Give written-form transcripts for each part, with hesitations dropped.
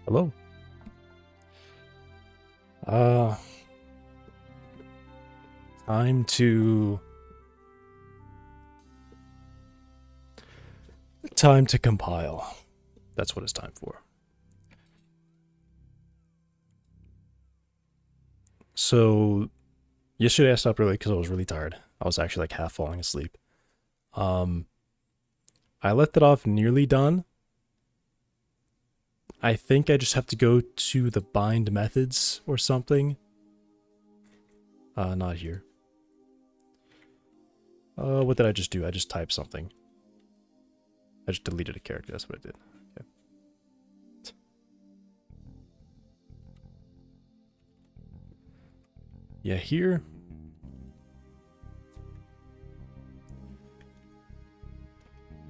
Hello. Time to compile. That's what it's time for. So yesterday I stopped early because I was really tired. I was actually like half falling asleep. I left it off nearly done. I think I just have to go to the bind methods or something. Not here. What did I just do? I just typed something. I just deleted a character, that's what I did. Okay. Yeah, here.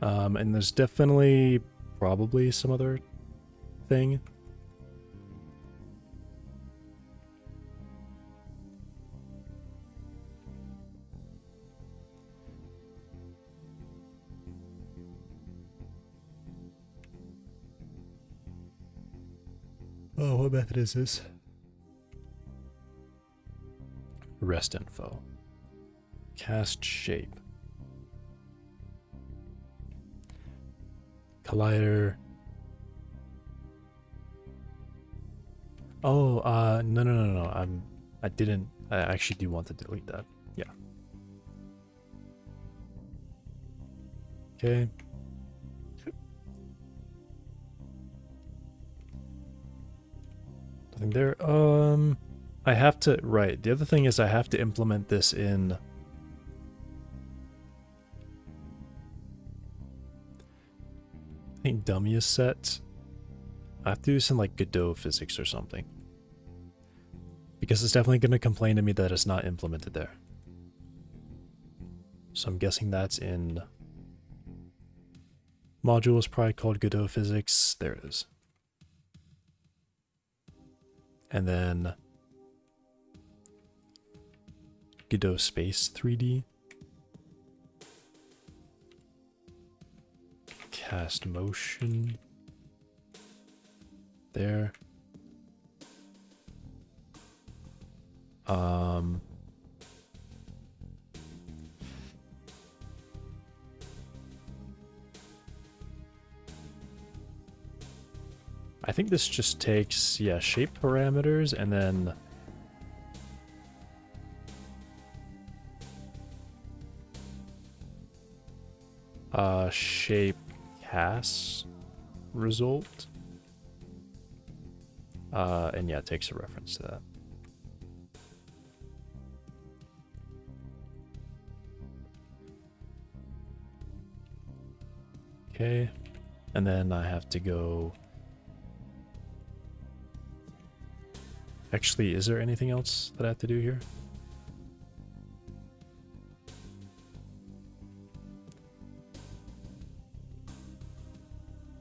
And there's definitely probably some other thing. Oh, what method is this? Rest info. Cast shape. Collider. Oh, no. I actually do want to delete that. Yeah. Okay. Nothing there. I have to, right. The other thing is I have to implement this in. I think dummy is set. I have to do some like Godot physics or something. Because it's definitely going to complain to me that it's not implemented there. So I'm guessing that's in module is probably called Godot physics. There it is. And then Godot space 3D. Cast motion. There. I think this just takes, yeah, shape parameters and then shape cast result. And yeah, it takes a reference to that. Okay, and then I have to go. Actually, is there anything else that I have to do here?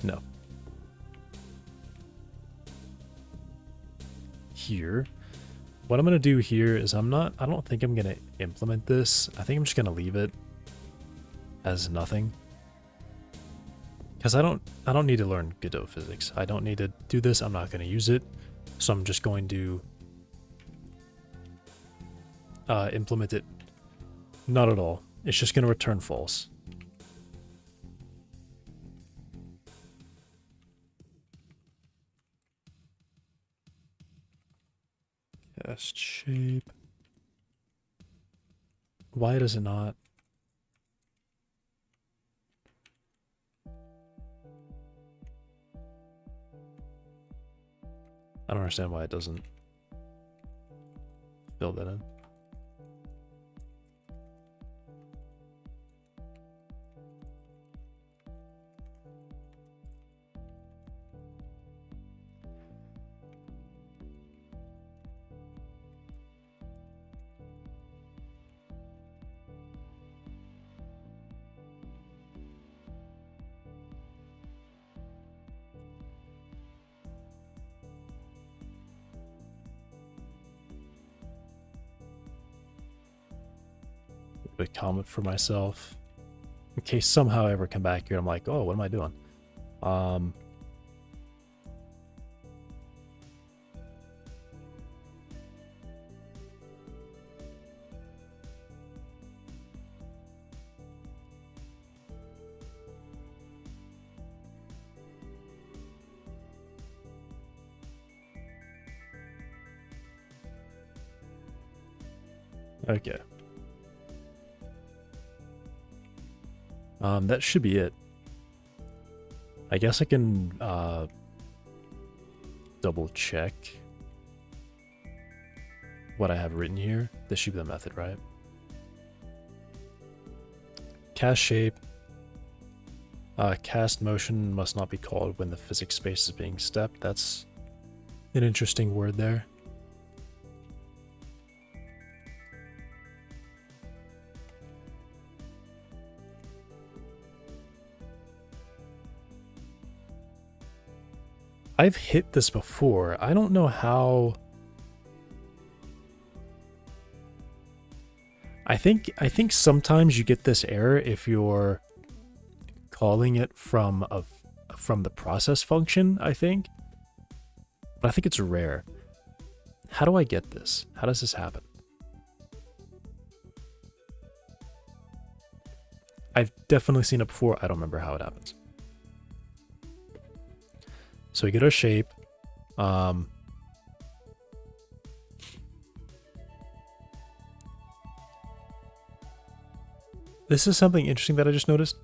No. Here. What I'm going to do here is I don't think I'm going to implement this. I think I'm just going to leave it as nothing. Because I don't need to learn Godot physics. I don't need to do this. I'm not going to use it. So I'm just going to implement it. Not at all. It's just going to return false. Cast shape. Why does it not? I don't understand why it doesn't fill that in. A comment for myself in case somehow I ever come back here. I'm like, oh, what am I doing? Okay. That should be it. I guess I can double check what I have written here. This should be the method, right? Cast shape. Cast motion must not be called when the physics space is being stepped. That's an interesting word there. I've hit this before. I don't know how. I think sometimes you get this error if you're calling it from the process function, I think. But I think it's rare. How do I get this? How does this happen? I've definitely seen it before. I don't remember how it happens. So we get our shape. This is something interesting that I just noticed.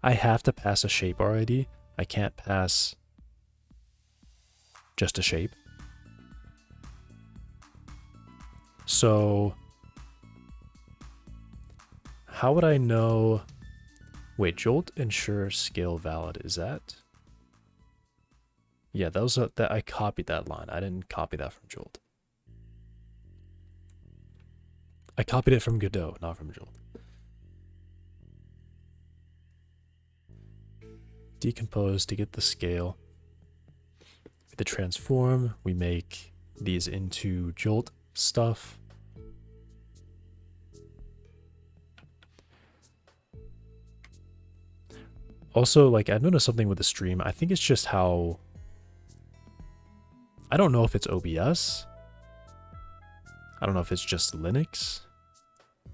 I have to pass a shape already. I can't pass just a shape. So how would I know? Wait, Jolt ensure scale valid. Is that? Yeah, that was that I copied that line. I didn't copy that from Jolt. I copied it from Godot, not from Jolt. Decompose to get the scale. The transform, we make these into Jolt stuff. Also, like, I noticed something with the stream. I think it's just how... I don't know if it's OBS. I don't know if it's just Linux.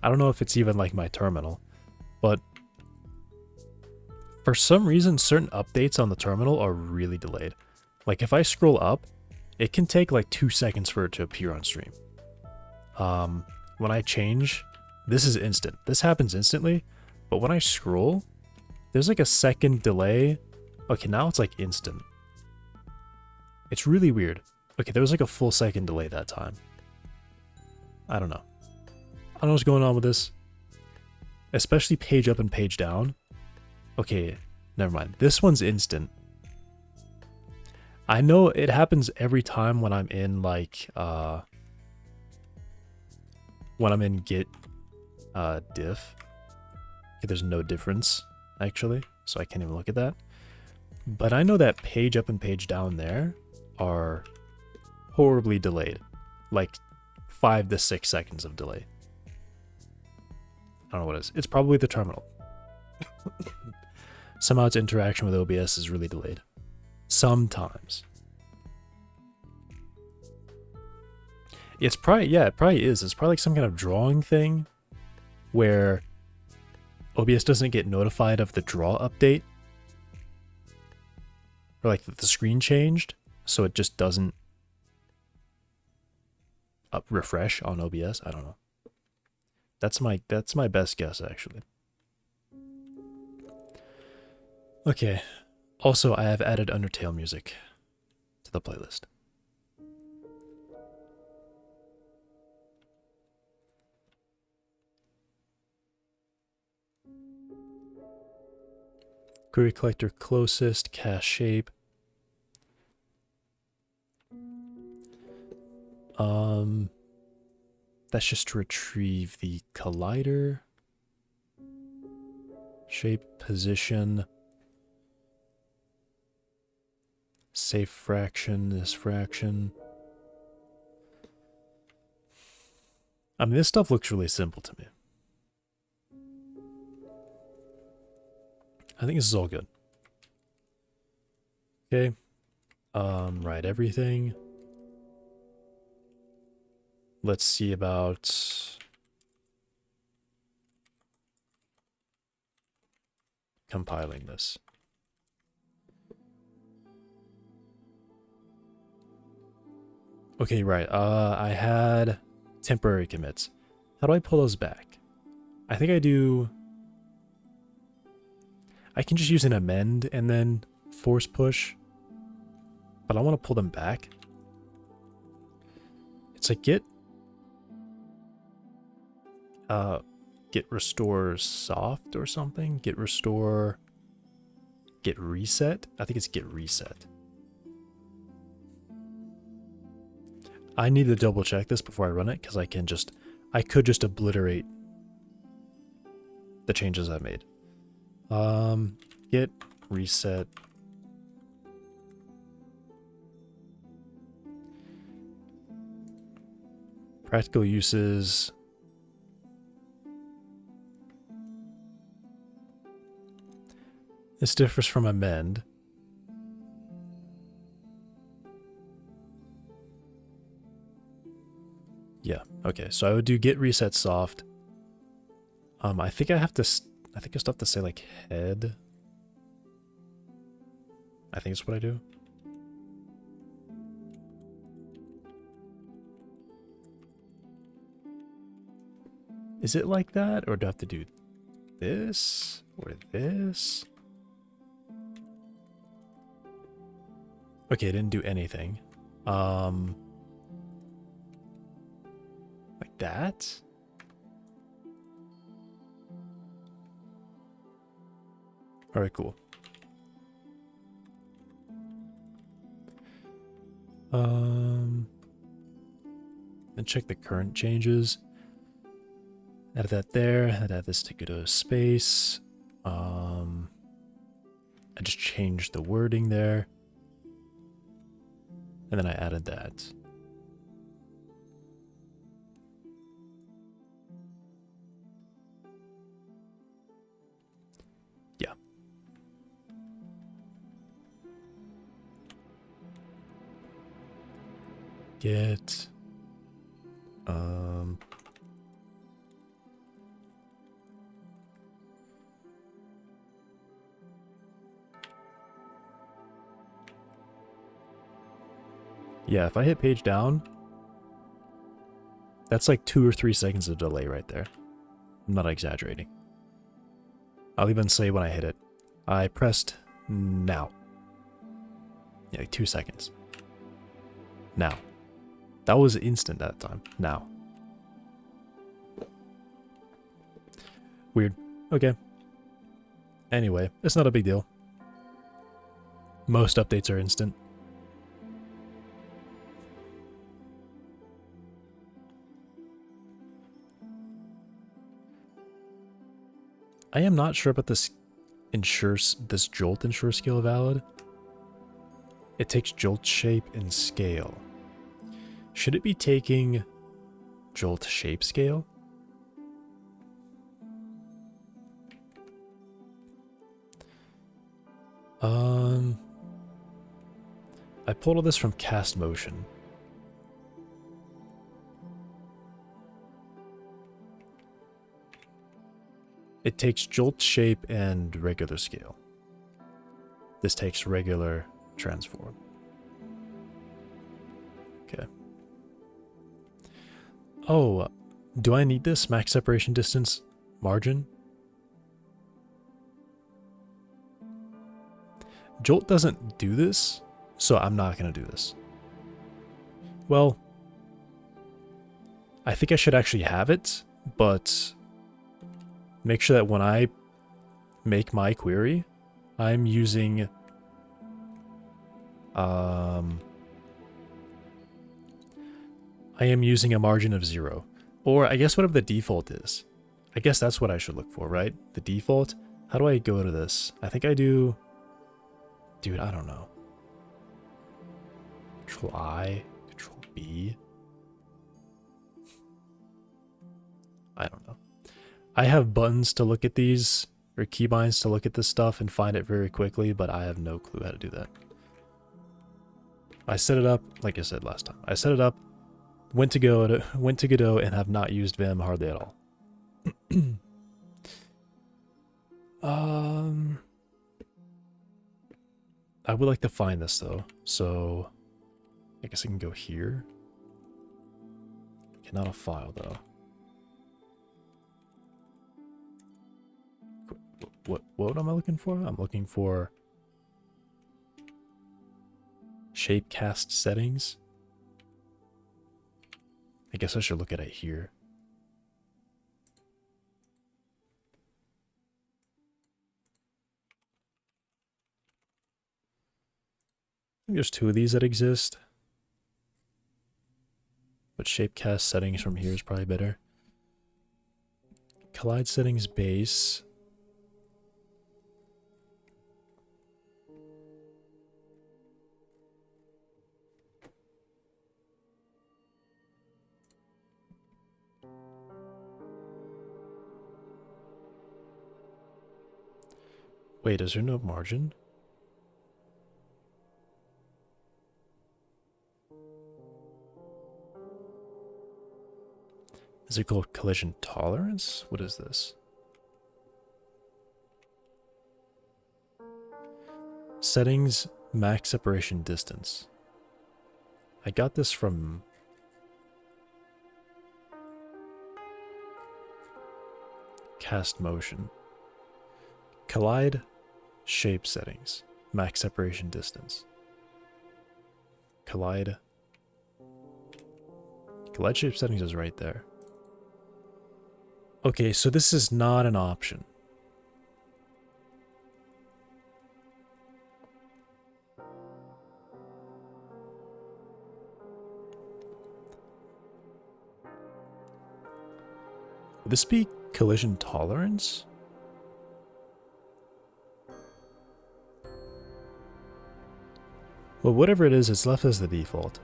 I don't know if it's even, like, my terminal. But for some reason, certain updates on the terminal are really delayed. Like, if I scroll up, it can take, like, 2 seconds for it to appear on stream. When I change, this is instant. This happens instantly. But when I scroll... there's like a second delay. Okay, now it's like instant. It's really weird. Okay, there was like a full second delay that time. I don't know. I don't know what's going on with this. Especially page up and page down. Okay, never mind. This one's instant. I know it happens every time when I'm in like, when I'm in git diff. Okay, there's no difference. Actually, so I can't even look at that. But I know that page up and page down there are horribly delayed. Like 5 to 6 seconds of delay. I don't know what it is. It's probably the terminal. Somehow its interaction with OBS is really delayed. Sometimes. It's probably, yeah, it probably is. It's probably like some kind of drawing thing where OBS doesn't get notified of the draw update. Or like the screen changed, so it just doesn't refresh on OBS. I don't know. That's my best guess, actually. Okay. Also, I have added Undertale music to the playlist. Query collector closest, cast shape. That's just to retrieve the collider. Shape, position. Safe fraction, this fraction. I mean, this stuff looks really simple to me. I think this is all good. Okay. Write everything. Let's see about compiling this. Okay, right. I had temporary commits. How do I pull those back? I think I do... I can just use an amend and then force push. But I want to pull them back. It's like git restore soft or something. Git restore, git reset. I think it's git reset. I need to double check this before I run it because I could just obliterate the changes I made. Git reset. Practical uses. This differs from amend. Yeah, okay. So I would do git reset soft. I think I still have to say like head. I think it's what I do. Is it like that? Or do I have to do this? Or this? Okay, it didn't do anything. Like that? Alright, cool. Then check the current changes. Add that there. Add this to Godot space. I just changed the wording there. And then I added that. Yeah. Get yeah, if I hit page down, that's like 2 or 3 seconds of delay right there. I'm not exaggerating. I'll even say when I hit it, I pressed now. Yeah, like 2 seconds. Now. That was instant at that time. Now. Weird. Okay. Anyway, it's not a big deal. Most updates are instant. I am not sure about this Jolt ensure scale valid. It takes Jolt shape and scale. Should it be taking Jolt shape scale? I pulled all this from cast motion. It takes Jolt shape and regular scale. This takes regular transform. Okay. Oh, do I need this max separation distance margin? Jolt doesn't do this, so I'm not going to do this. Well, I think I should actually have it, but make sure that when I make my query, I'm using I am using a margin of 0. Or I guess whatever the default is. I guess that's what I should look for, right? The default? How do I go to this? I think I do... Dude, I don't know. Control I, Control B. I don't know. I have buttons to look at these, or keybinds to look at this stuff and find it very quickly, but I have no clue how to do that. I set it up, like I said last time. I set it up, went to Godot, and have not used Vim hardly at all. I would like to find this though, so I guess I can go here. Okay, not a file though. What am I looking for? I'm looking for shape cast settings. I guess I should look at it here. I think there's 2 of these that exist. But shape cast settings from here is probably better. Collide settings base. Wait, is there no margin? Is it called collision tolerance? What is this? Settings, max separation distance. I got this from... cast motion. Collide shape settings. Max separation distance. Collide. Collide shape settings is right there. Okay, so this is not an option. Would this be collision tolerance? Well, whatever it is, it's left as the default.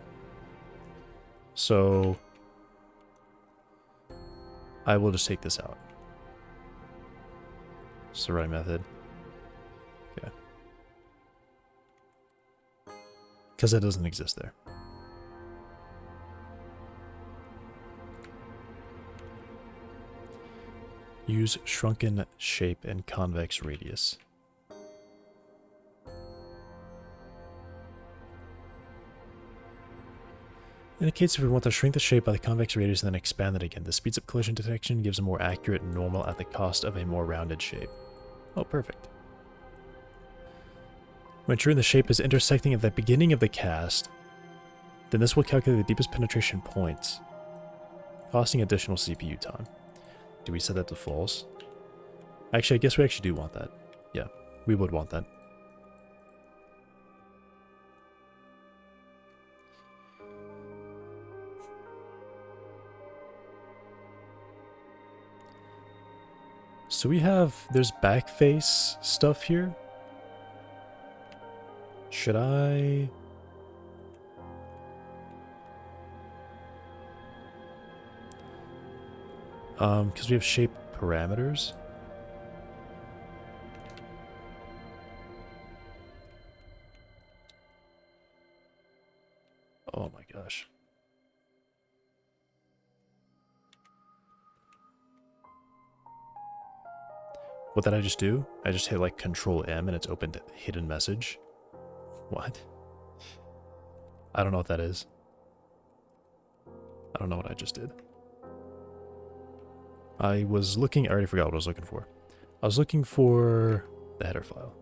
So I will just take this out. It's the right method. Okay. Because it doesn't exist there. Use shrunken shape and convex radius. Indicates if we want to shrink the shape by the convex radius and then expand it again. This speeds up collision detection, gives a more accurate normal at the cost of a more rounded shape. Oh, perfect. When ensuring the shape is intersecting at the beginning of the cast, then this will calculate the deepest penetration points, costing additional CPU time. Do we set that to false? Actually, I guess we actually do want that. Yeah, we would want that. So we have, there's back face stuff here. Should I? Because we have shape parameters. Oh my gosh. What did I just do? I just hit like Control M and it's opened hidden message. What? I don't know what that is. I don't know what I just did. I was looking, I already forgot what I was looking for. I was looking for the header file.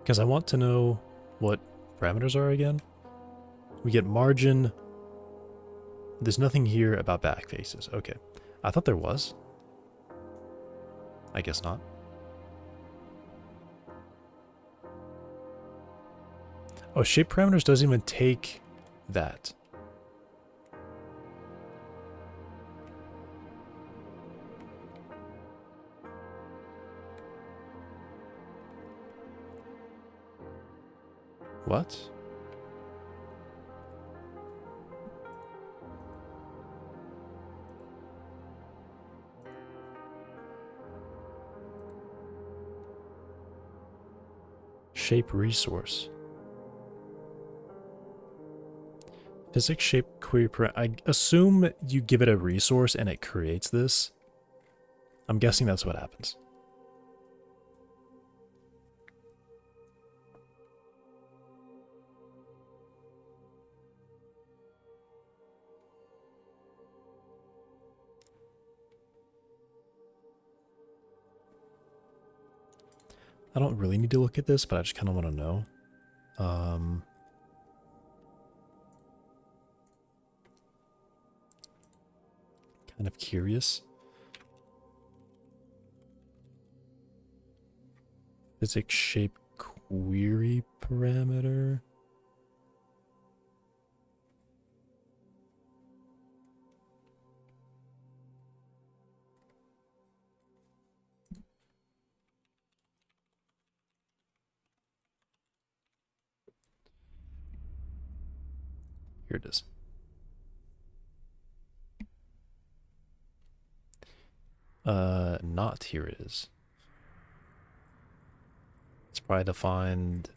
Because I want to know what parameters are again. We get margin. There's nothing here about back faces. Okay. I thought there was. I guess not. Oh, shape parameters doesn't even take that. What? Shape resource. Physics shape query I assume you give it a resource and it creates this. I'm guessing that's what happens. I don't really need to look at this, but I just kind of want to know. Kind of curious. Physics shape query parameter. Here it is. Not here it is. It's probably defined.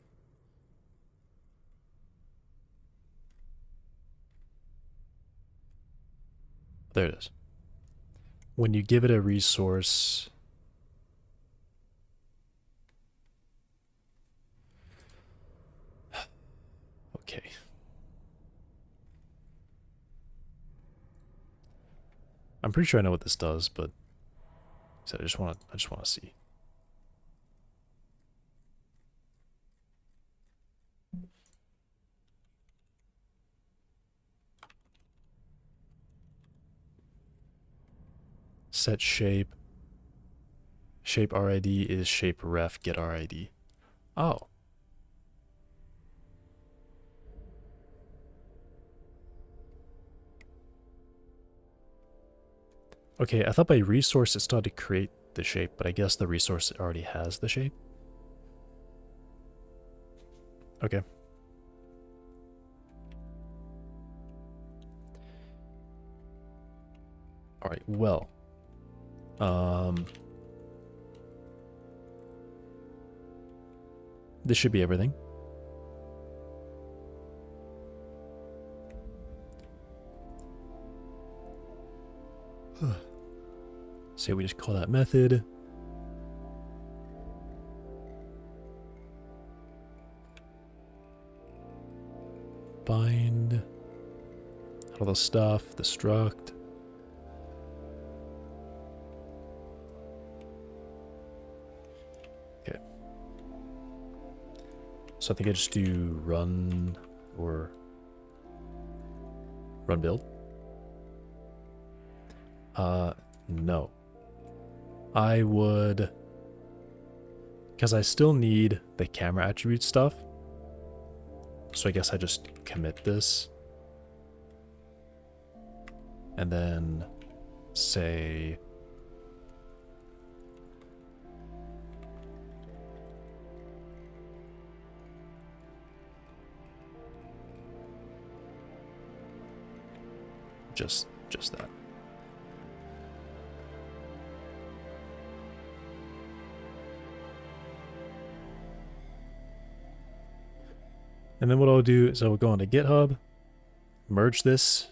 There it is. When you give it a resource. Okay. I'm pretty sure I know what this does, but so I just want to see. Set shape. Shape RID is shape ref get RID. Oh. Okay, I thought by resource it still had to create the shape, but I guess the resource already has the shape. Okay. Alright, well. This should be everything. Say we just call that method. Bind. All the stuff, the struct. Okay. So I think I just do run or run build. No. I would, because I still need the camera attribute stuff. So I guess I just commit this. And then say just that. And then what I'll do is I'll go onto GitHub, merge this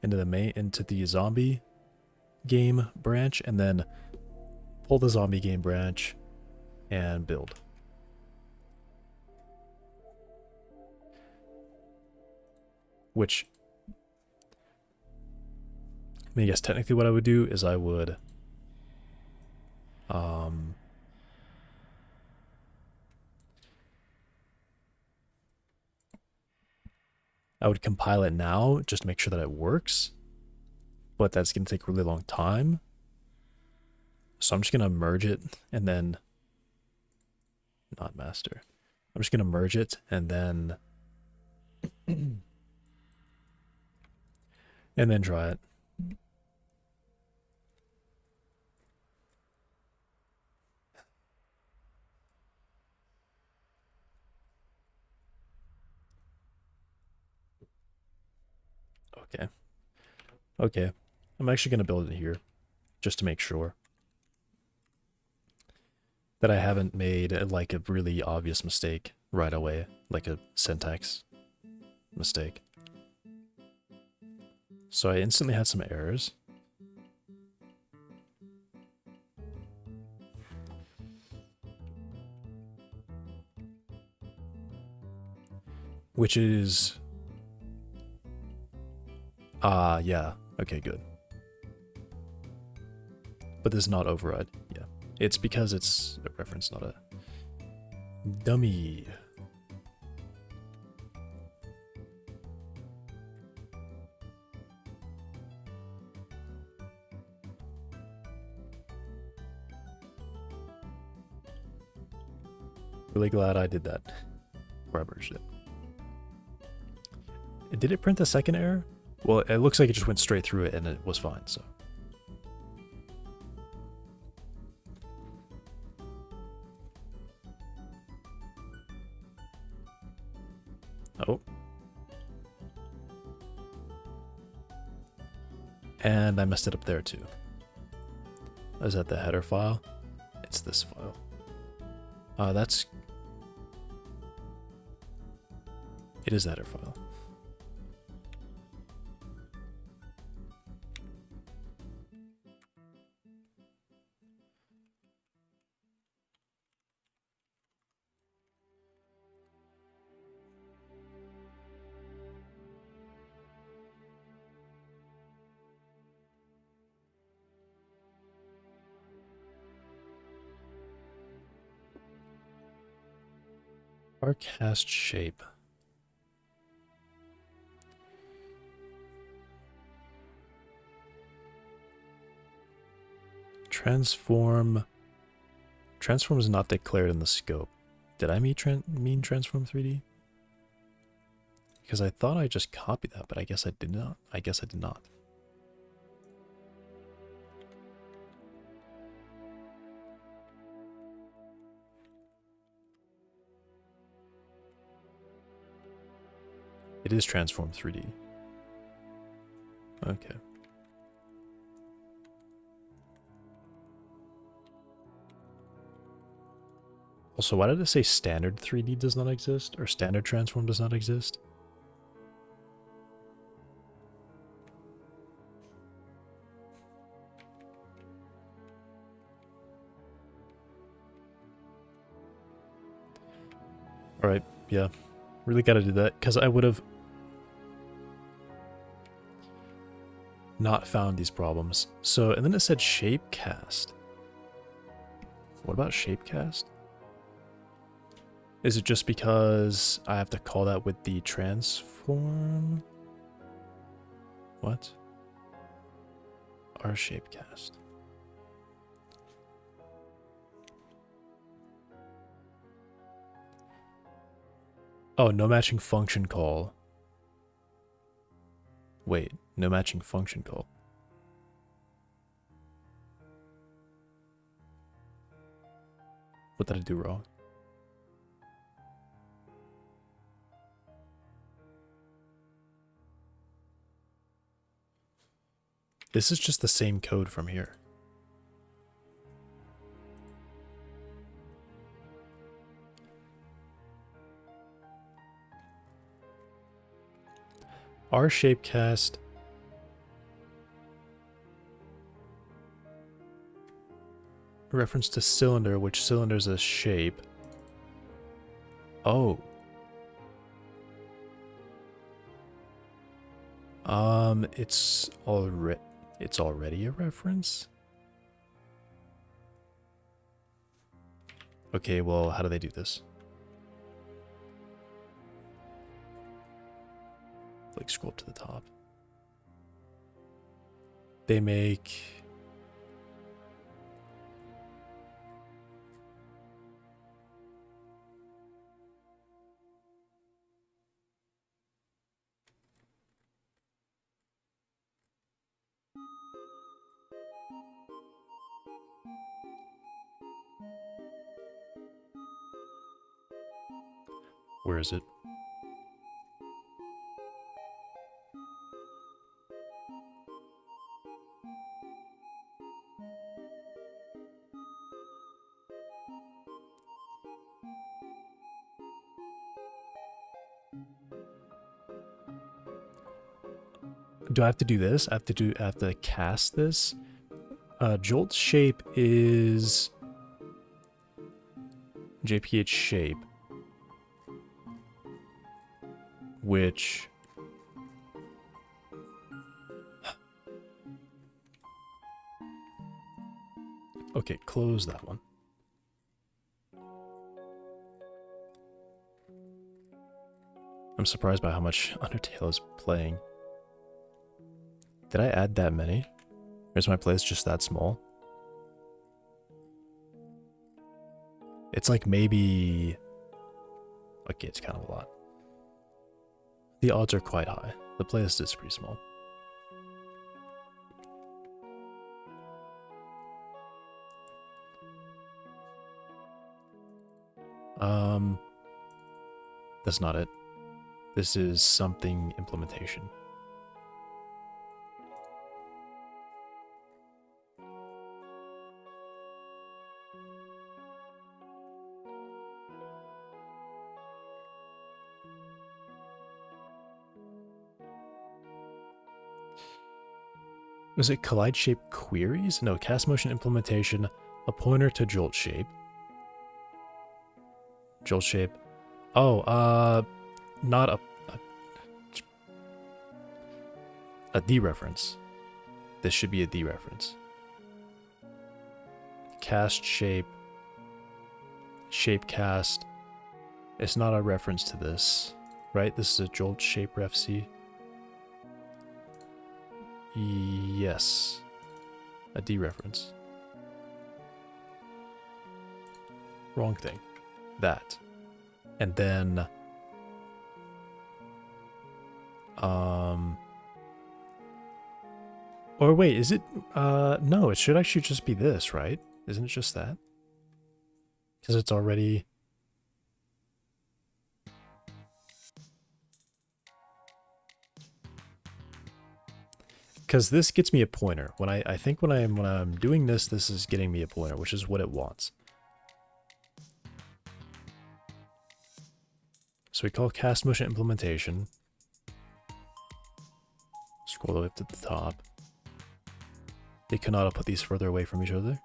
into the zombie game branch, and then pull the zombie game branch and build. Which, I mean, I guess technically what I would do is I would compile it now just to make sure that it works, but that's going to take a really long time. So I'm just going to merge it and then not master. I'm just going to merge it and then try it. Okay. Okay. I'm actually going to build it here just to make sure that I haven't made like a really obvious mistake right away, like a syntax mistake. So I instantly had some errors. Which is... yeah. Okay, good. But this is not override. Yeah. It's because it's a reference, not a dummy. Really glad I did that before I merged it. Did it print the second error? Well, it looks like it just went straight through it and it was fine, so. Oh. And I messed it up there too. Is that the header file? It's this file. That's... It is the header file. Our cast shape. Transform. Transform is not declared in the scope. Did I mean transform 3D? Because I thought I just copied that, but I guess I did not. I guess I did not. It is transform 3D. Okay. Also, why did it say standard 3D does not exist? Or standard transform does not exist? Alright, yeah. Really gotta do that, because I would have not found these problems. So, and then it said shapecast. What about shapecast? Is it just because I have to call that with the transform? What? Our shapecast. Oh, no matching function call. Wait, no matching function call. What did I do wrong? This is just the same code from here. Our shapecast reference to cylinder, which cylinder is a shape. Oh. It's already a reference? Okay, well, how do they do this? Like, scroll up to the top. They make... Where is it? Do I have to do this? I have to cast this? Jolt shape is JPH shape, which okay, close that one. I'm surprised by how much Undertale is playing. Did I add that many? Or is my playlist just that small? It's like maybe... Okay, it's kind of a lot. The odds are quite high. The playlist is pretty small. That's not it. This is something implementation. Was it collide shape queries? No, cast motion implementation, a pointer to jolt shape. Jolt shape. Oh, not a dereference. This should be a dereference. Cast shape, shape cast, It's not a reference to this, right? This is a Jolt shape ref C. Yes. A D reference. Wrong thing. That. And then... Or wait, is it... no, it should actually just be this, right? Isn't it just that? Because it's already... Because this gets me a pointer. I think when I'm doing this, this is getting me a pointer, which is what it wants. So we call cast motion implementation. Scroll all the way up to the top. They cannot put these further away from each other.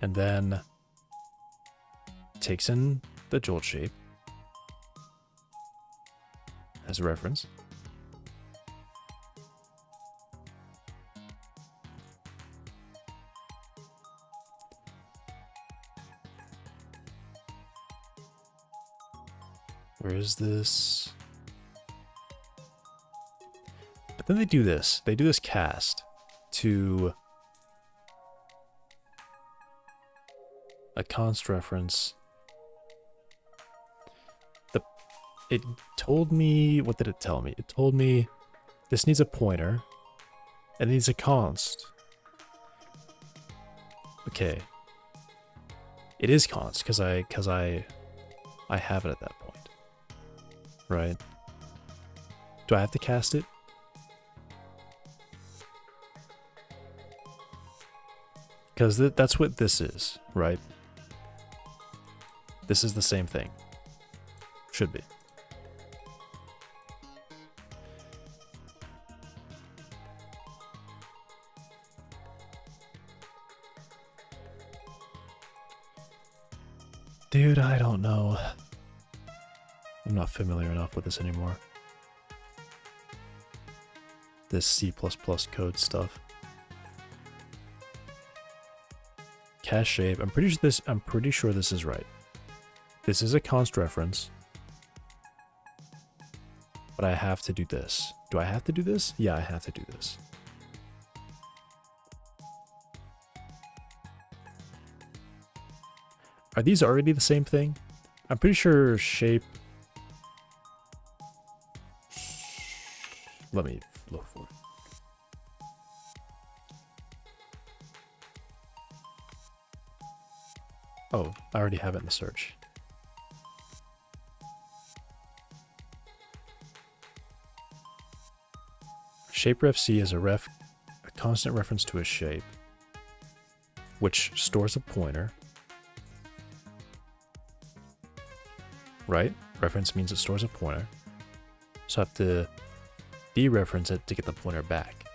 And then takes in the Jolt shape as a reference. Where is this? But then they do this. They do this cast to a const reference. It told me, what did it tell me? It told me this needs a pointer and it needs a const. Okay. It is const because I have it at that point. Right. Do I have to cast it? Because that's what this is, right? This is the same thing. Should be. Dude, I don't know. I'm not familiar enough with this anymore. This C++ code stuff. Cast shape. I'm pretty sure this is right. This is a const reference. But I have to do this. Do I have to do this? Yeah, I have to do this. Are these already the same thing? I'm pretty sure shape... Let me look for it. Oh, I already have it in the search. Shaperefc is a constant reference to a shape, which stores a pointer. Right? Reference means it stores a pointer. So I have to dereference it to get the pointer back.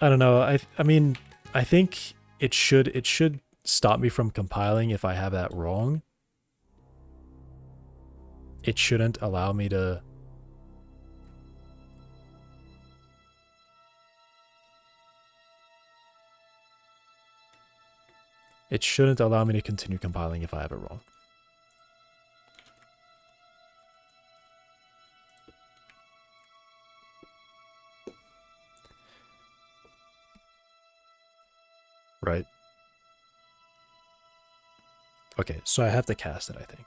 I don't know. I mean, I think it should stop me from compiling if I have that wrong. It shouldn't allow me to... It shouldn't allow me to continue compiling if I have it wrong. Right? Okay, so I have to cast it, I think.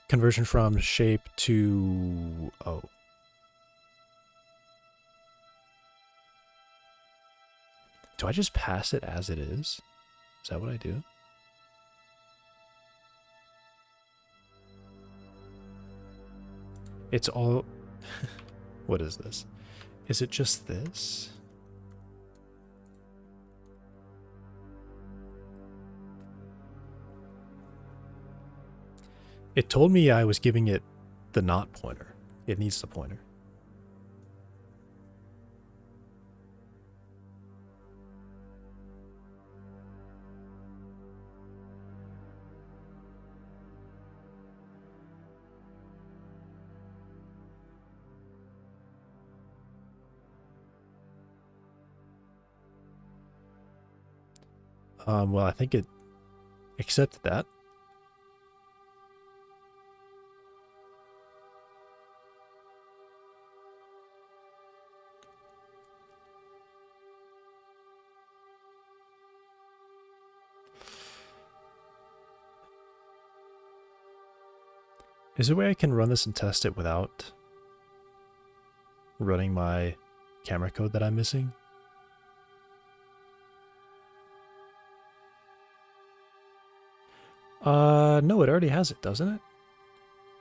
Conversion from shape to... Oh. Do I just pass it as it is? Is that what I do? It's all... What is this? Is it just this? It told me I was giving it the not pointer. It needs the pointer. Well, I think it accepted that. Is there a way I can run this and test it without running my camera code that I'm missing? No, it already has it, doesn't it?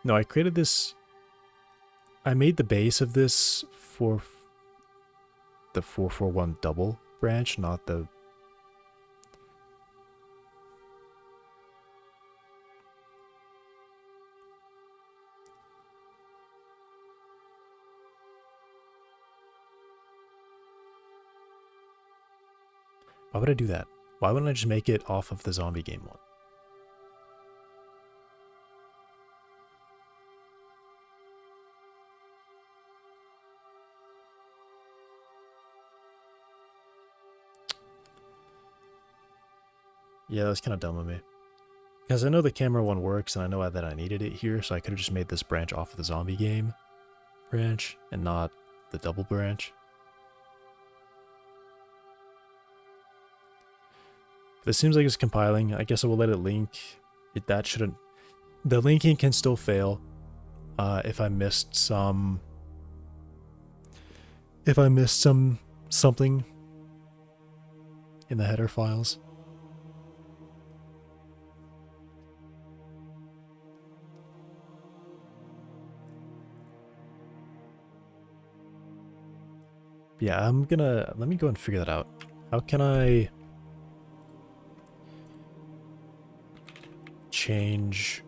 No, I created this. I made the base of this for the 441 double branch, not the... Why would I do that? Why wouldn't I just make it off of the zombie game one? Yeah, that was kind of dumb of me. Because I know the camera one works, and I know that I needed it here, so I could have just made this branch off of the zombie game branch, and not the double branch. This seems like it's compiling. I guess I will let it link. That shouldn't... The linking can still fail. If I missed some... If I missed something in the header files. Yeah, I'm gonna... Let me go and figure that out. How can I... change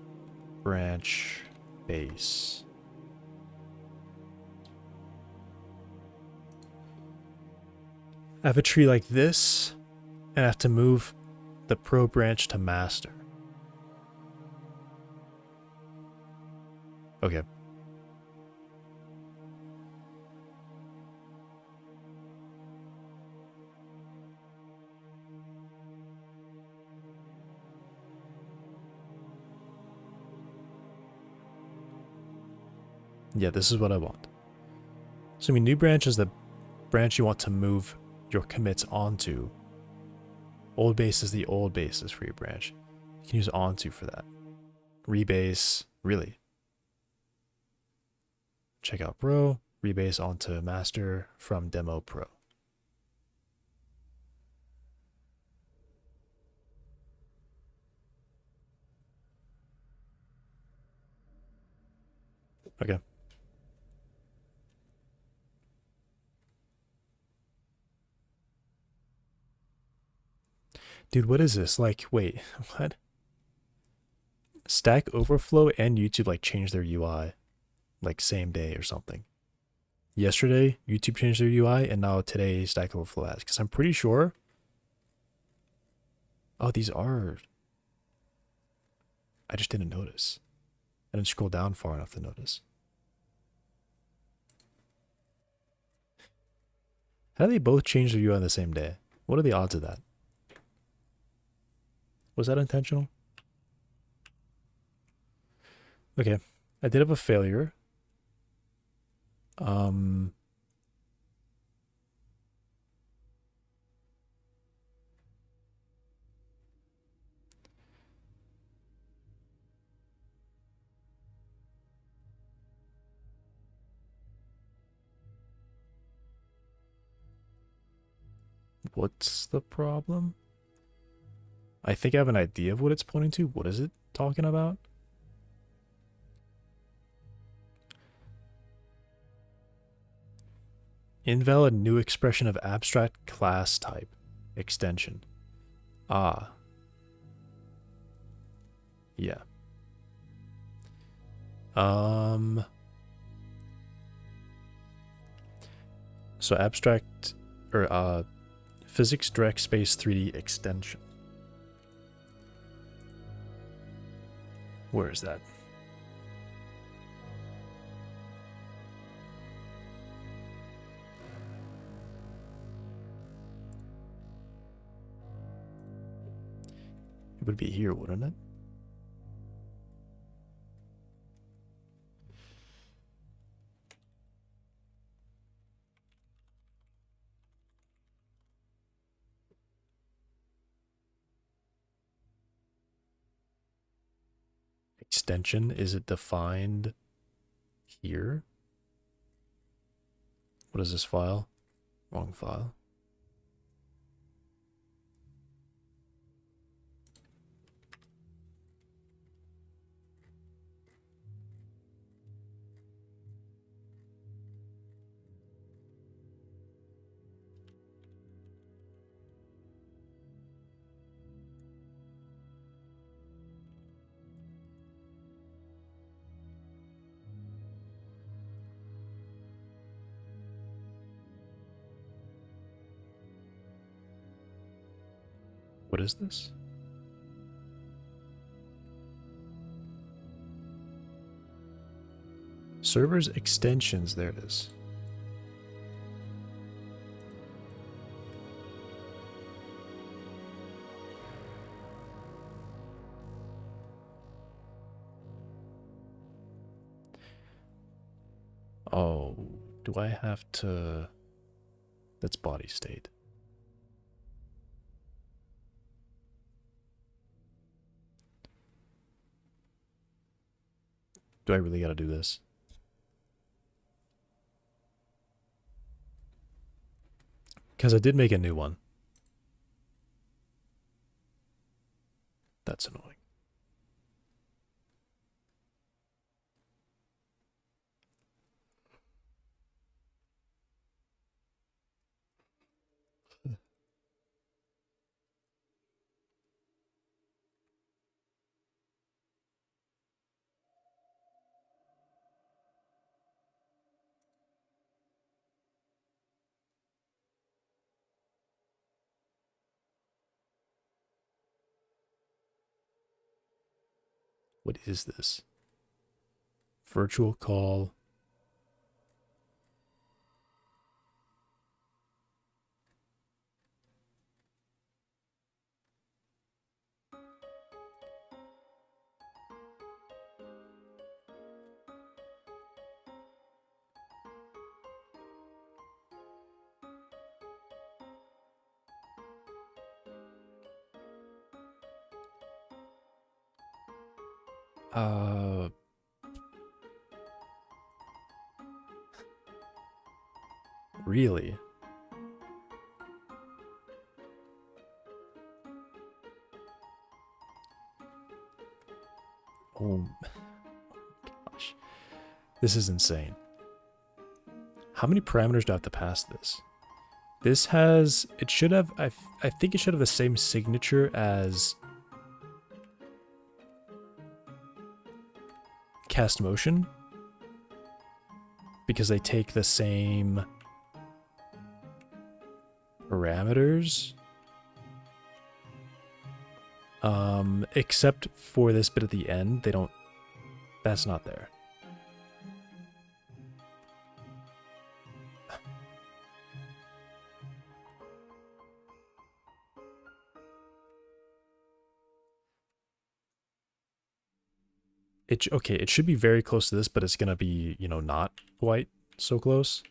branch base? I have a tree like this, and I have to move the pro branch to master. Okay. Yeah, this is what I want. So, I mean, new branch is the branch you want to move your commits onto. Old base is the old basis for your branch. You can use onto for that. Rebase, really. Check out pro, rebase onto master from demo pro. Okay. Dude, what is this? Like, wait, what? Stack Overflow and YouTube like changed their UI like same day or something. Yesterday, YouTube changed their UI, and now today Stack Overflow has. Because I'm pretty sure... Oh, these are... I just didn't notice. I didn't scroll down far enough to notice. How do they both change their UI on the same day? What are the odds of that? Was that intentional? Okay. I did have a failure. What's the problem? I think I have an idea of what it's pointing to. What is it talking about? Invalid new expression of abstract class type extension. Ah. Yeah. So abstract or physics direct space 3D extension. Where is that? It would be here, wouldn't it? Extension, is it defined here? What is this file? Wrong file. What is this? Servers extensions, there it is. Oh, do I have to... That's body state. Do I really gotta do this? Because I did make a new one. That's annoying. What is this? Virtual call. Really? Oh, gosh. This is insane. How many parameters do I have to pass this? This has, it should have, I think it should have the same signature as cast motion, because they take the same parameters. Except for this bit at the end, they don't, that's not there. Okay, it should be very close to this, but it's gonna be, you know, not quite so close.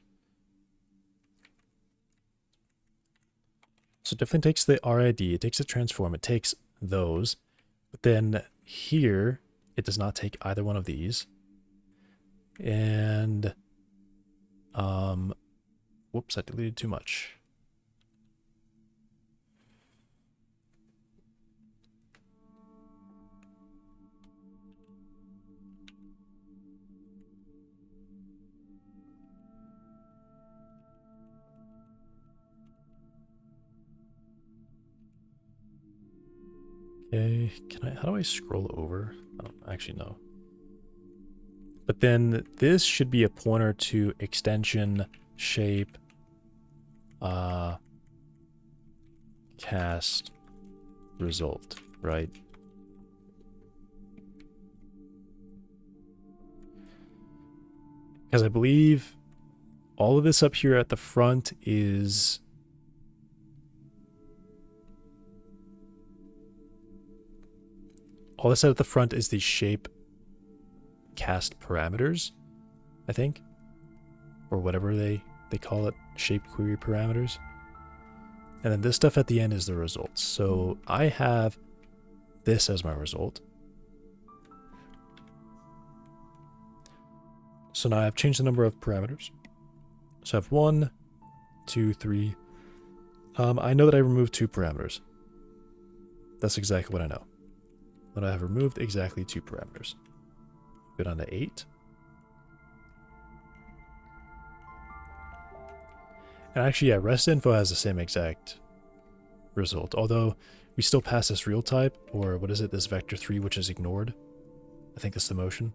So it definitely takes the RID, it takes the transform, it takes those. But then here, it does not take either one of these. And, whoops, I deleted too much. Okay, how do I scroll over? I don't actually know. But then this should be a pointer to extension, shape, cast, result, right? Because I believe all of this up here at the front is all this at the front is the shape cast parameters, I think, or whatever they call it, shape query parameters. And then this stuff at the end is the results. So I have this as my result. So now I've changed the number of parameters. So I have 1, 2, 3. I know that I removed 2 parameters. That's exactly what I know. But I have removed exactly 2 parameters. Go down to 8. And actually, yeah, rest info has the same exact result, although we still pass this real type, or what is it, this vector 3, which is ignored. I think that's the motion.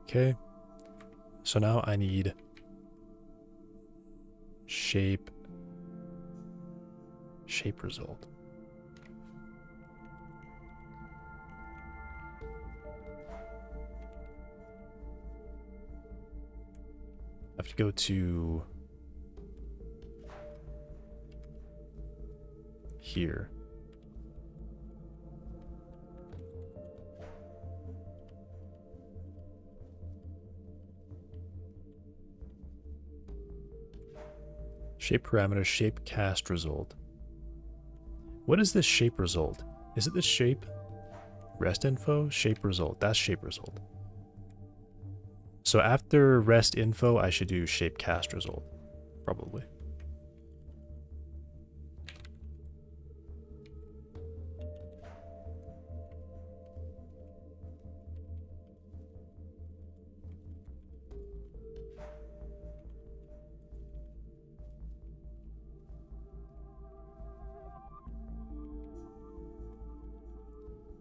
Okay, so now I need shape result. I have to go to here. Shape parameter, shape cast result. What is this shape result? Is it the shape? Rest info, shape result. That's shape result. So after rest info, I should do shape cast result, probably.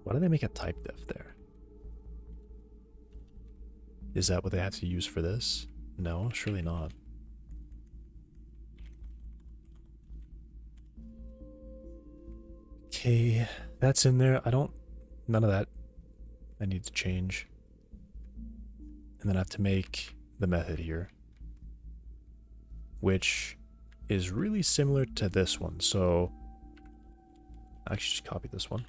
Why do they make a type diff there? Is that what they have to use for this? No, surely not. Okay, that's in there. None of that I need to change. And then I have to make the method here, which is really similar to this one. So I actually just copy this one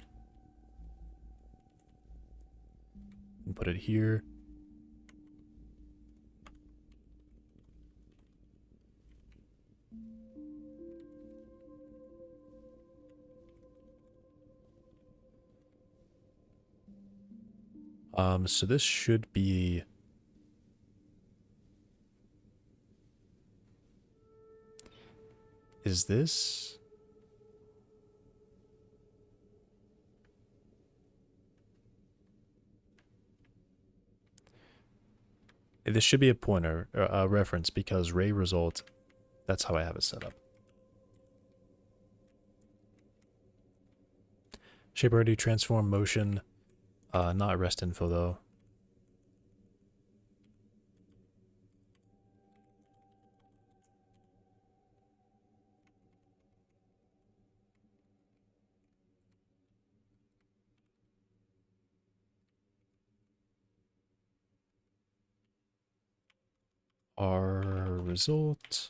and put it here. So this should be is this this should be a pointer, a reference, because ray result, that's how I have it set up. Shape already transform motion, not rest info though. Our result,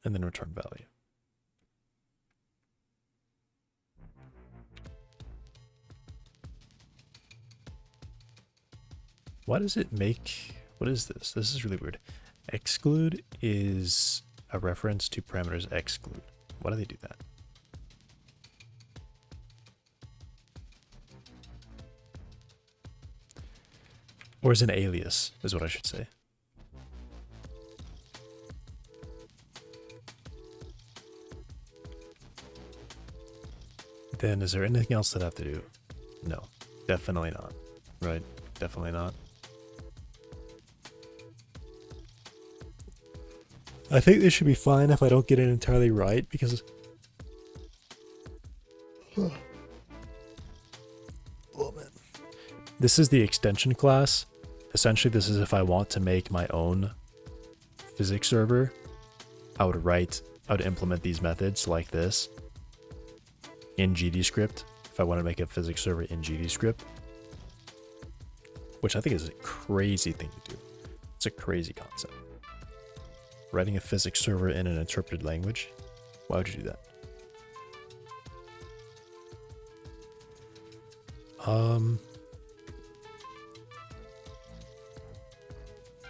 and then return value. Why does it make, what is this? This is really weird. Exclude is a reference to parameters exclude. Why do they do that? Or is an alias, is what I should say. Then is there anything else that I have to do? No, definitely not. Right? Definitely not. I think this should be fine if I don't get it entirely right, because oh man. This is the extension class. Essentially, this is if I want to make my own physics server, I would implement these methods like this in GDScript if I want to make a physics server in GDScript, which I think is a crazy thing to do. It's a crazy concept. Writing a physics server in an interpreted language? Why would you do that?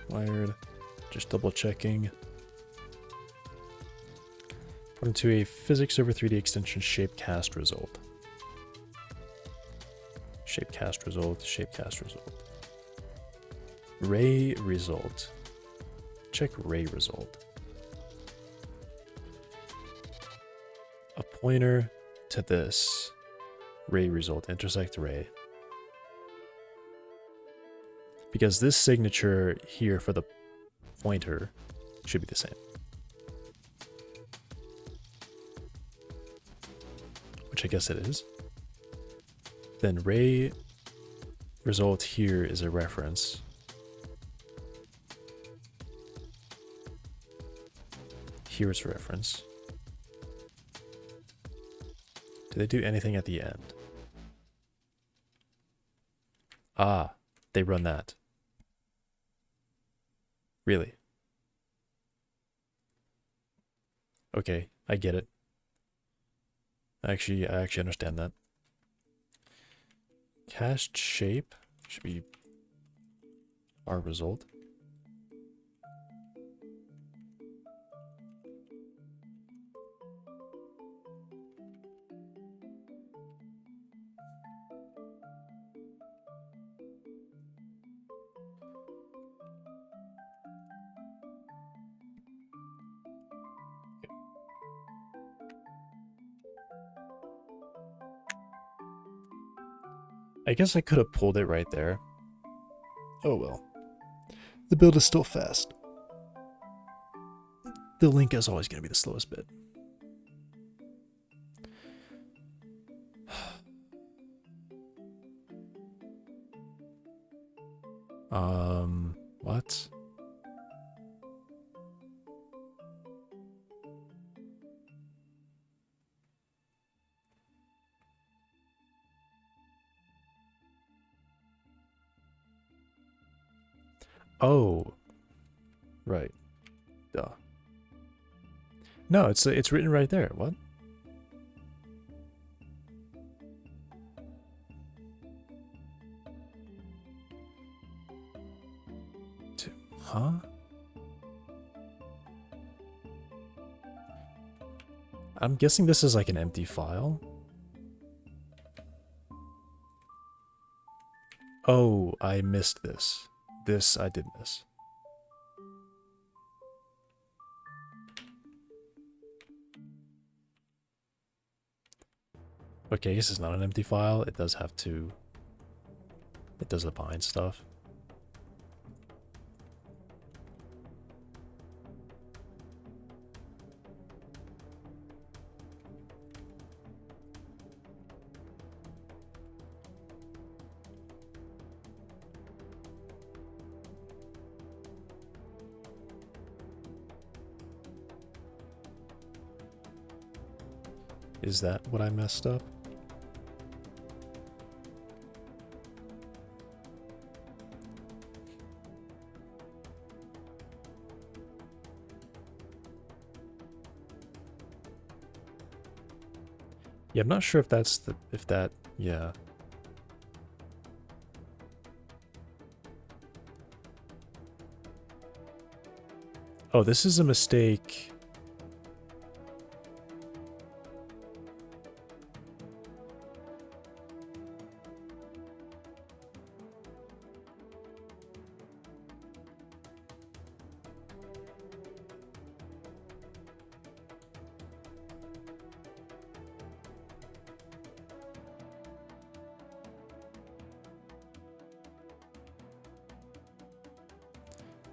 Wired. Just double checking. Put into a physics server 3D extension shapecast result. Shapecast result, shapecast result. Ray result. Check ray result. A pointer to this ray result, intersect ray. Because this signature here for the pointer should be the same. Which I guess it is. Then ray result here is a reference. Here's a reference. Do they do anything at the end? Ah, they run that. Really? Okay, I get it. I actually understand that. Cast shape should be our result. I guess I could have pulled it right there. Oh well. The build is still fast. The link is always going to be the slowest bit. What? Oh, right. Duh. No, it's written right there. What? Huh? I'm guessing this is like an empty file. Oh, I missed this. This I did miss. Okay, this is not an empty file. It does have to... It does the bind stuff. Is that what I messed up? Yeah, I'm not sure if that's the, yeah. Oh, this is a mistake.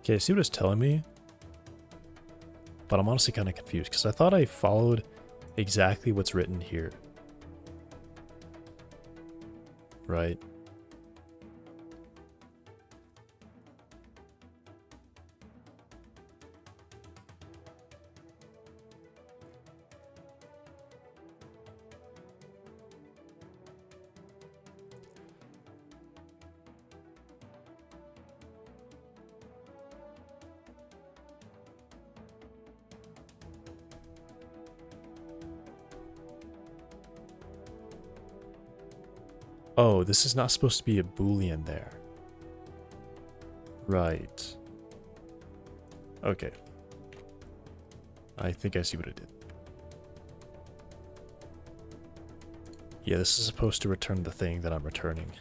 Okay, I see what it's telling me, but I'm honestly kind of confused because I thought I followed exactly what's written here. Right? Oh, this is not supposed to be a Boolean there. Right. Okay. I think I see what it did. Yeah, this is supposed to return the thing that I'm returning.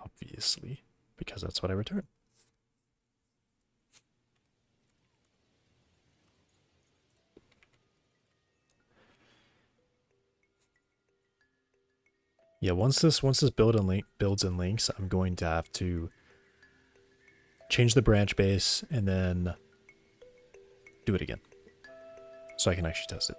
Obviously, because that's what I return. Yeah, once this builds and links, I'm going to have to change the branch base and then do it again, so I can actually test it.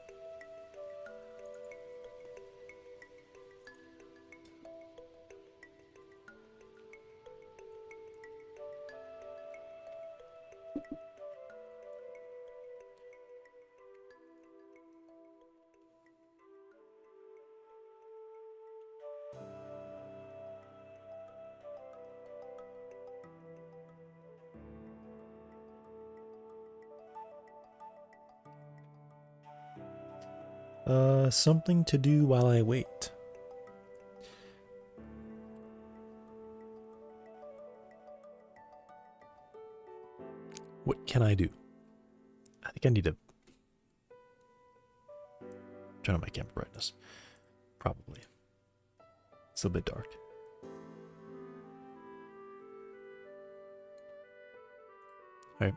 Something to do while I wait. What can I do? I think I need to turn on my camera brightness. Probably. It's a bit dark. All right.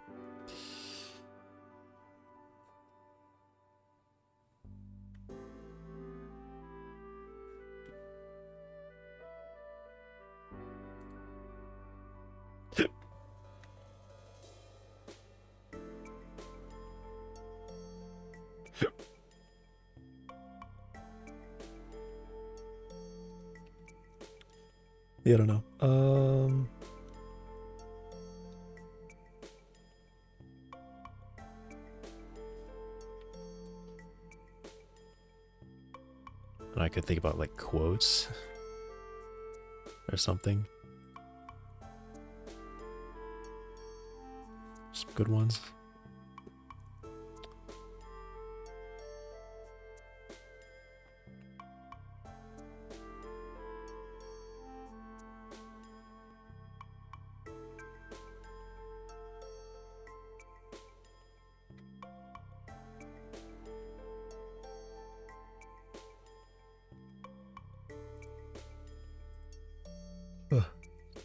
Yeah, I don't know. And I could think about like quotes or something. Some good ones.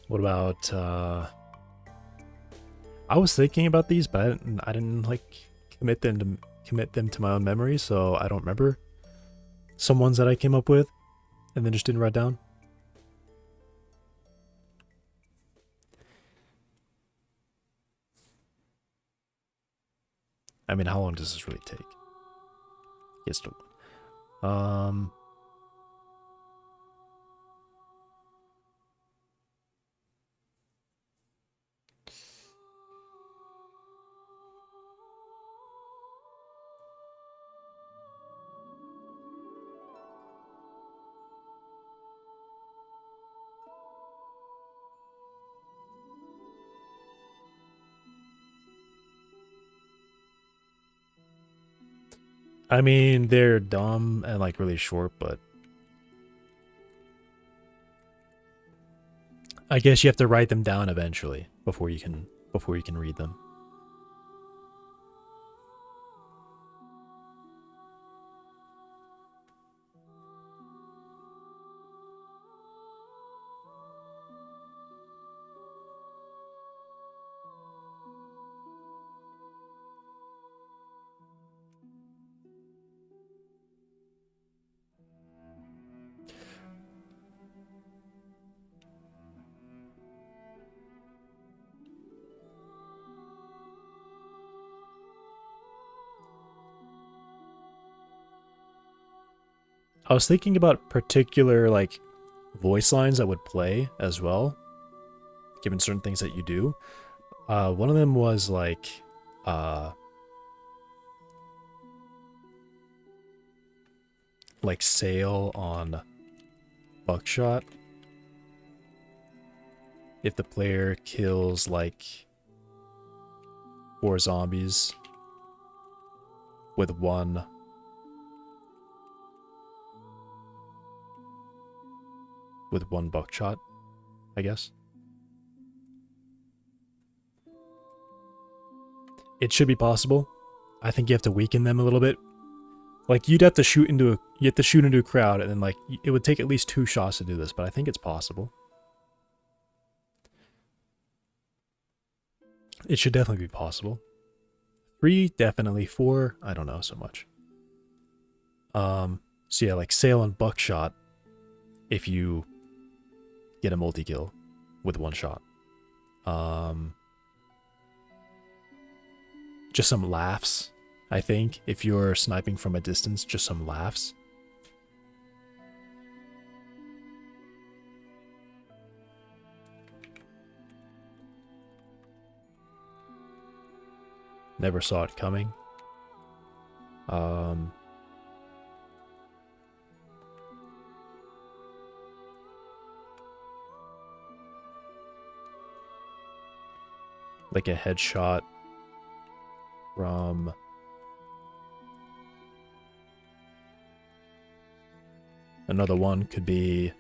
What about I was thinking about these, but I didn't like commit them to my own memory, so I don't remember some ones that I came up with and then just didn't write down. I mean, how long does this really take? Yes, I mean, they're dumb and like really short, but I guess you have to write them down eventually before you can read them. I was thinking about particular like voice lines that would play as well, given certain things that you do. One of them was like sail on buckshot. If the player kills like 4 zombies with one buckshot, I guess. It should be possible. I think you have to weaken them a little bit. Like you have to shoot into a crowd, and then like it would take at least 2 shots to do this, but I think it's possible. It should definitely be possible. 3, definitely. 4, I don't know so much. So yeah, like sail and buckshot if you get a multi-kill with 1 shot. Just some laughs, I think. If you're sniping from a distance, just some laughs. Never saw it coming. Like a headshot from another one could be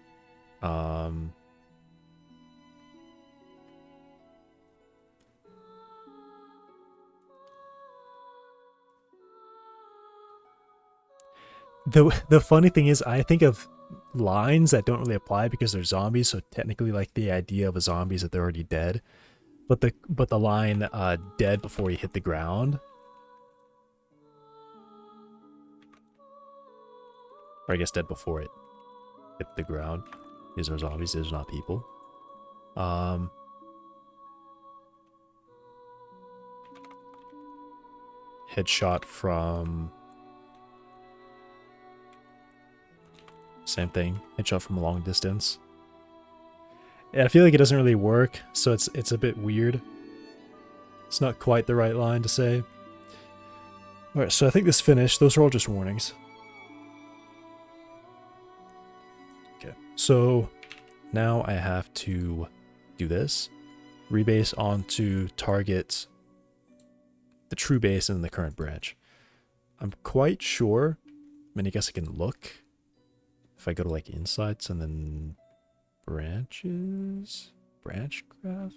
the funny thing is I think of lines that don't really apply because they're zombies, so technically like the idea of a zombie is that they're already dead. But the line dead before you hit the ground, or I guess dead before it hit the ground. These are zombies, these are not people. Headshot from same thing. Headshot from a long distance. And I feel like it doesn't really work, so it's a bit weird. It's not quite the right line to say. Alright, so I think this finished. Those are all just warnings. Okay, so now I have to do this. Rebase onto target the true base and the current branch. I'm quite sure. I mean, I guess I can look. If I go to like insights and then branches, branch graph.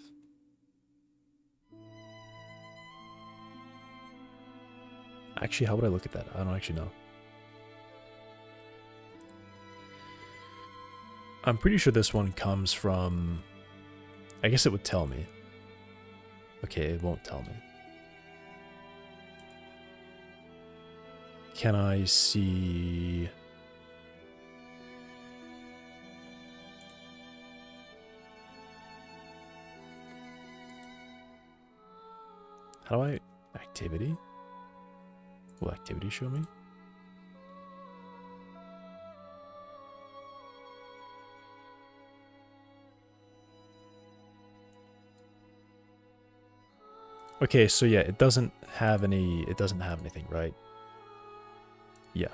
Actually, how would I look at that? I don't actually know. I'm pretty sure this one comes from, I guess it would tell me. Okay, it won't tell me. Can I see? How do I activity? Will activity show me? Okay, so yeah, it doesn't have anything, right? Yeah.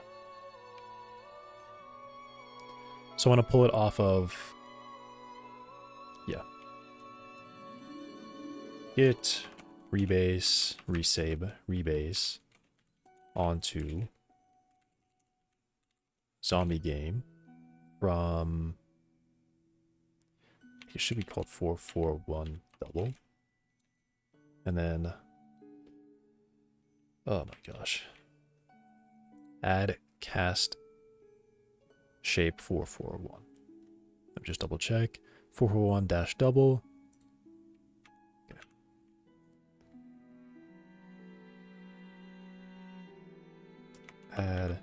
So I want to pull it off of, yeah. Git rebase, resave, rebase onto zombie game from, it should be called 441 double. And then, oh my gosh. Add cast shape 441. Let me just double check. 441 dash double. Okay. Add.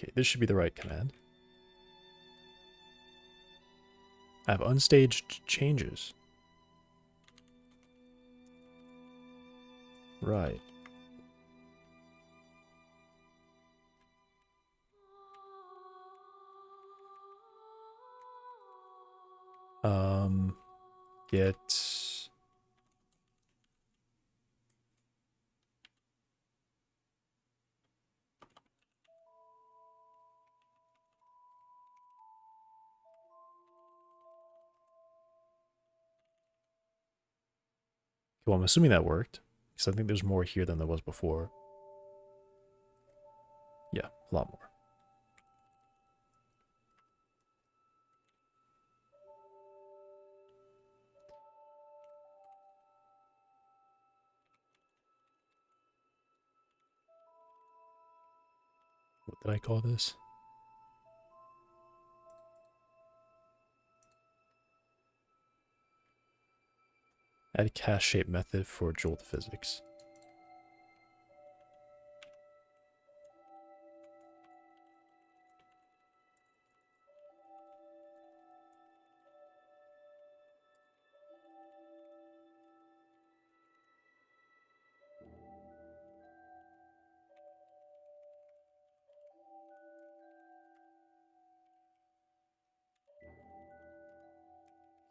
Okay, this should be the right command. I have unstaged changes. Right. Get Well, I'm assuming that worked, because I think there's more here than there was before. Yeah, a lot more. What did I call this? Add cache shape method for Jolt physics.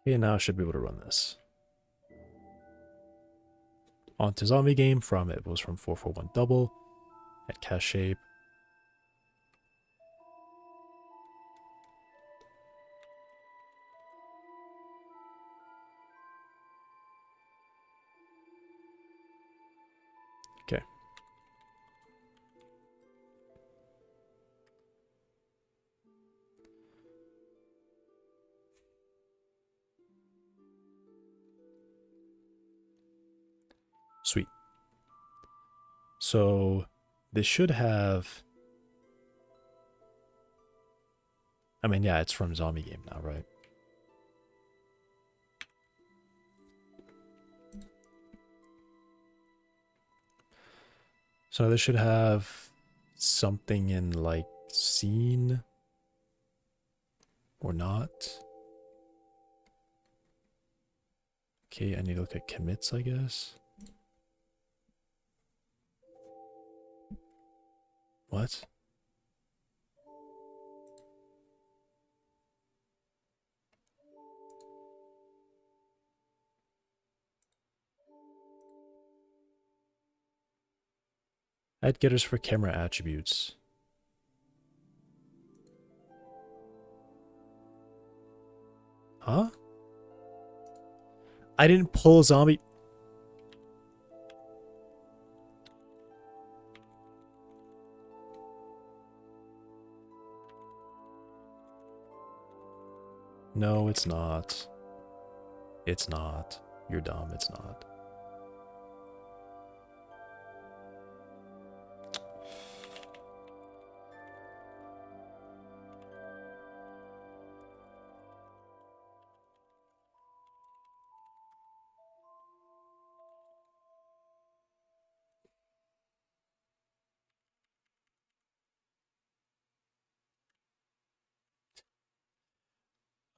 Okay, now I should be able to run this. On to zombie game from it was from 441 double at cache shape. Okay. Sweet. So this should have, I mean, yeah, it's from zombie game now, right? So this should have something in like scene or not. Okay, I need to look at commits, I guess. What? Add getters for camera attributes. Huh? I didn't pull zombie. No, it's not. It's not. You're dumb. It's not.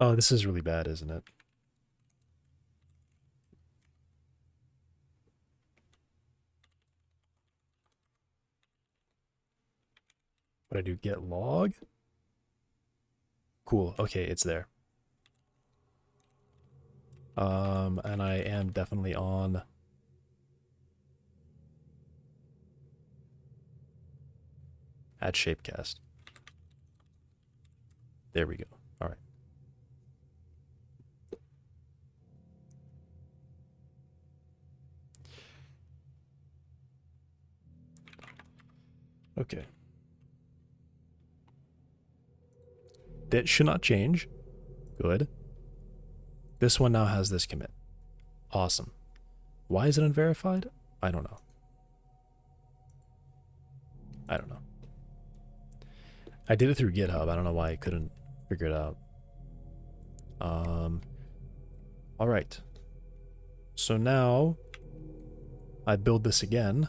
Oh, this is really bad, isn't it? What I do? Get log? Cool. Okay, it's there. And I am definitely on add shapecast. There we go. All right. Okay. That should not change. Good. This one now has this commit. Awesome. Why is it unverified? I don't know. I don't know. I did it through GitHub. I don't know why I couldn't figure it out. All right. So now I build this again.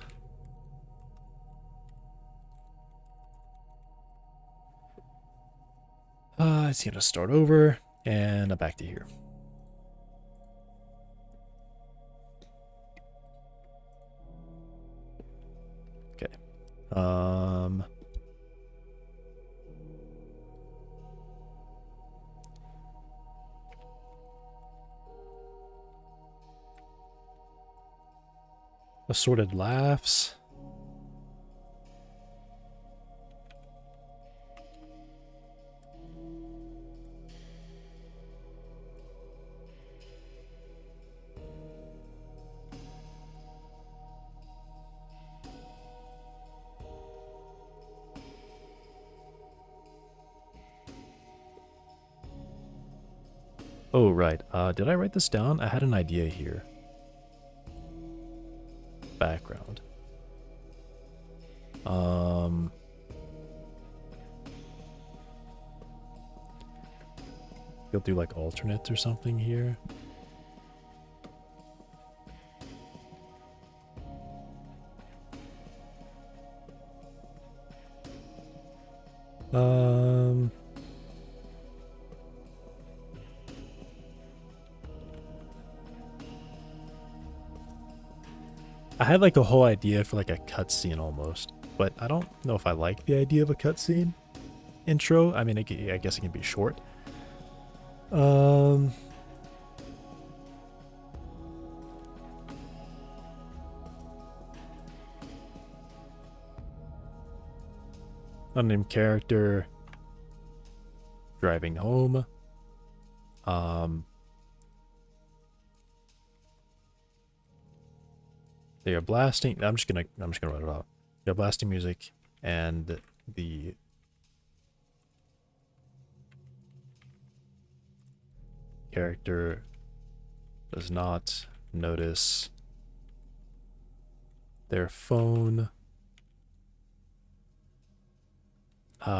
It's gonna start over and I'm back to here. Okay. Assorted laughs. Oh, right. Did I write this down? I had an idea here. Background. You'll do like alternates or something here. I had like a whole idea for like a cutscene almost, but I don't know if I like the idea of a cutscene intro. I mean, I guess it can be short. Unnamed character driving home. They are blasting. I'm just gonna write it out. They're blasting music, and the character does not notice their phone.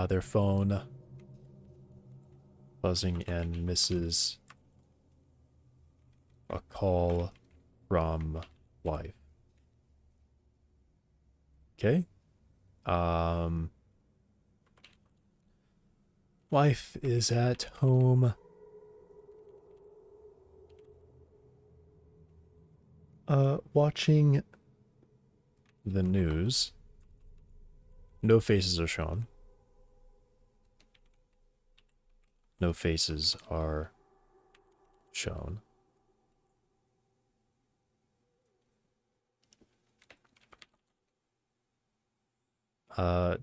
Their phone buzzing and misses a call from wife. Okay. Wife is at home. Watching the news. No faces are shown. No faces are shown.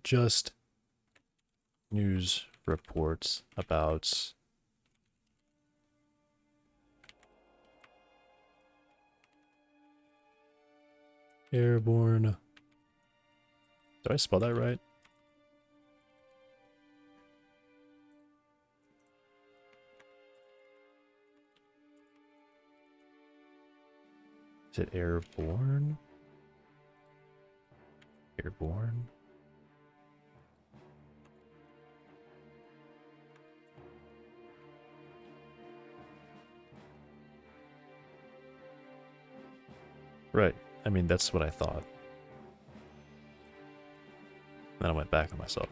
Just news reports about airborne. Did I spell that right? Is it airborne? Airborne? Right. I mean, that's what I thought. Then I went back on myself.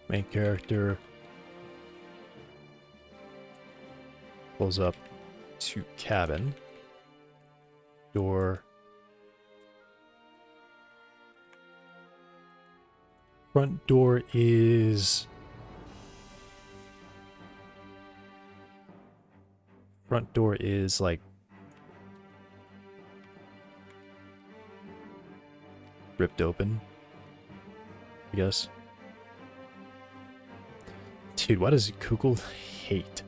Main character pulls up to cabin. Door. Front door is... Front door is like... ripped open, I guess. Dude, why does Google hate?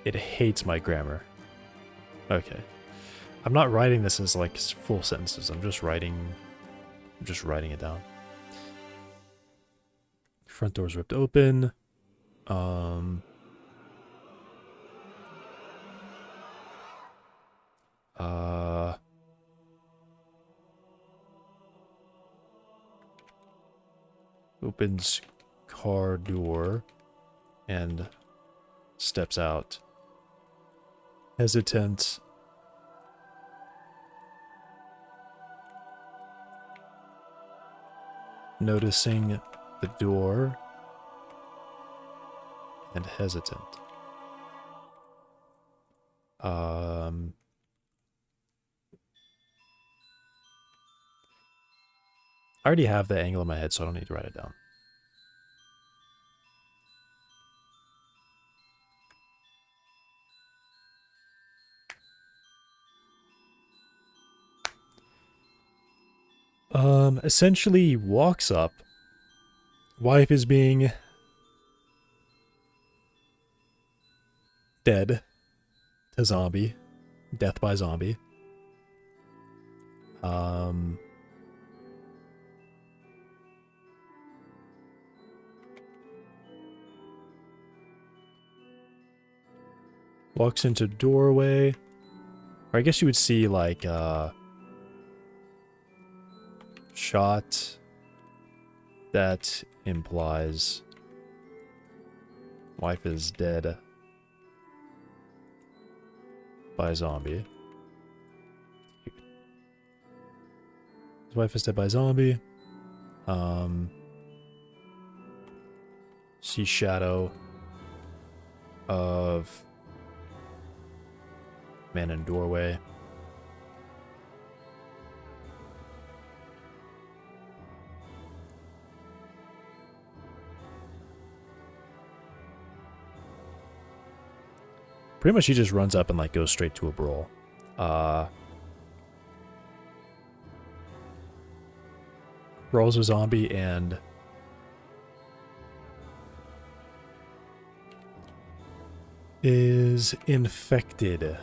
It hates my grammar. Okay. I'm not writing this as like full sentences. I'm just writing it down. Front door's ripped open. Opens car door and steps out. Hesitant. Noticing the door and hesitant. I already have the angle in my head, so I don't need to write it down. Essentially walks up. Wife is being dead a zombie. Death by zombie. Walks into doorway. Or I guess you would see like shot that implies wife is dead by zombie. His wife is dead by zombie. See shadow of man in doorway. Pretty much he just runs up and like goes straight to a brawl. Brawls a zombie and is infected.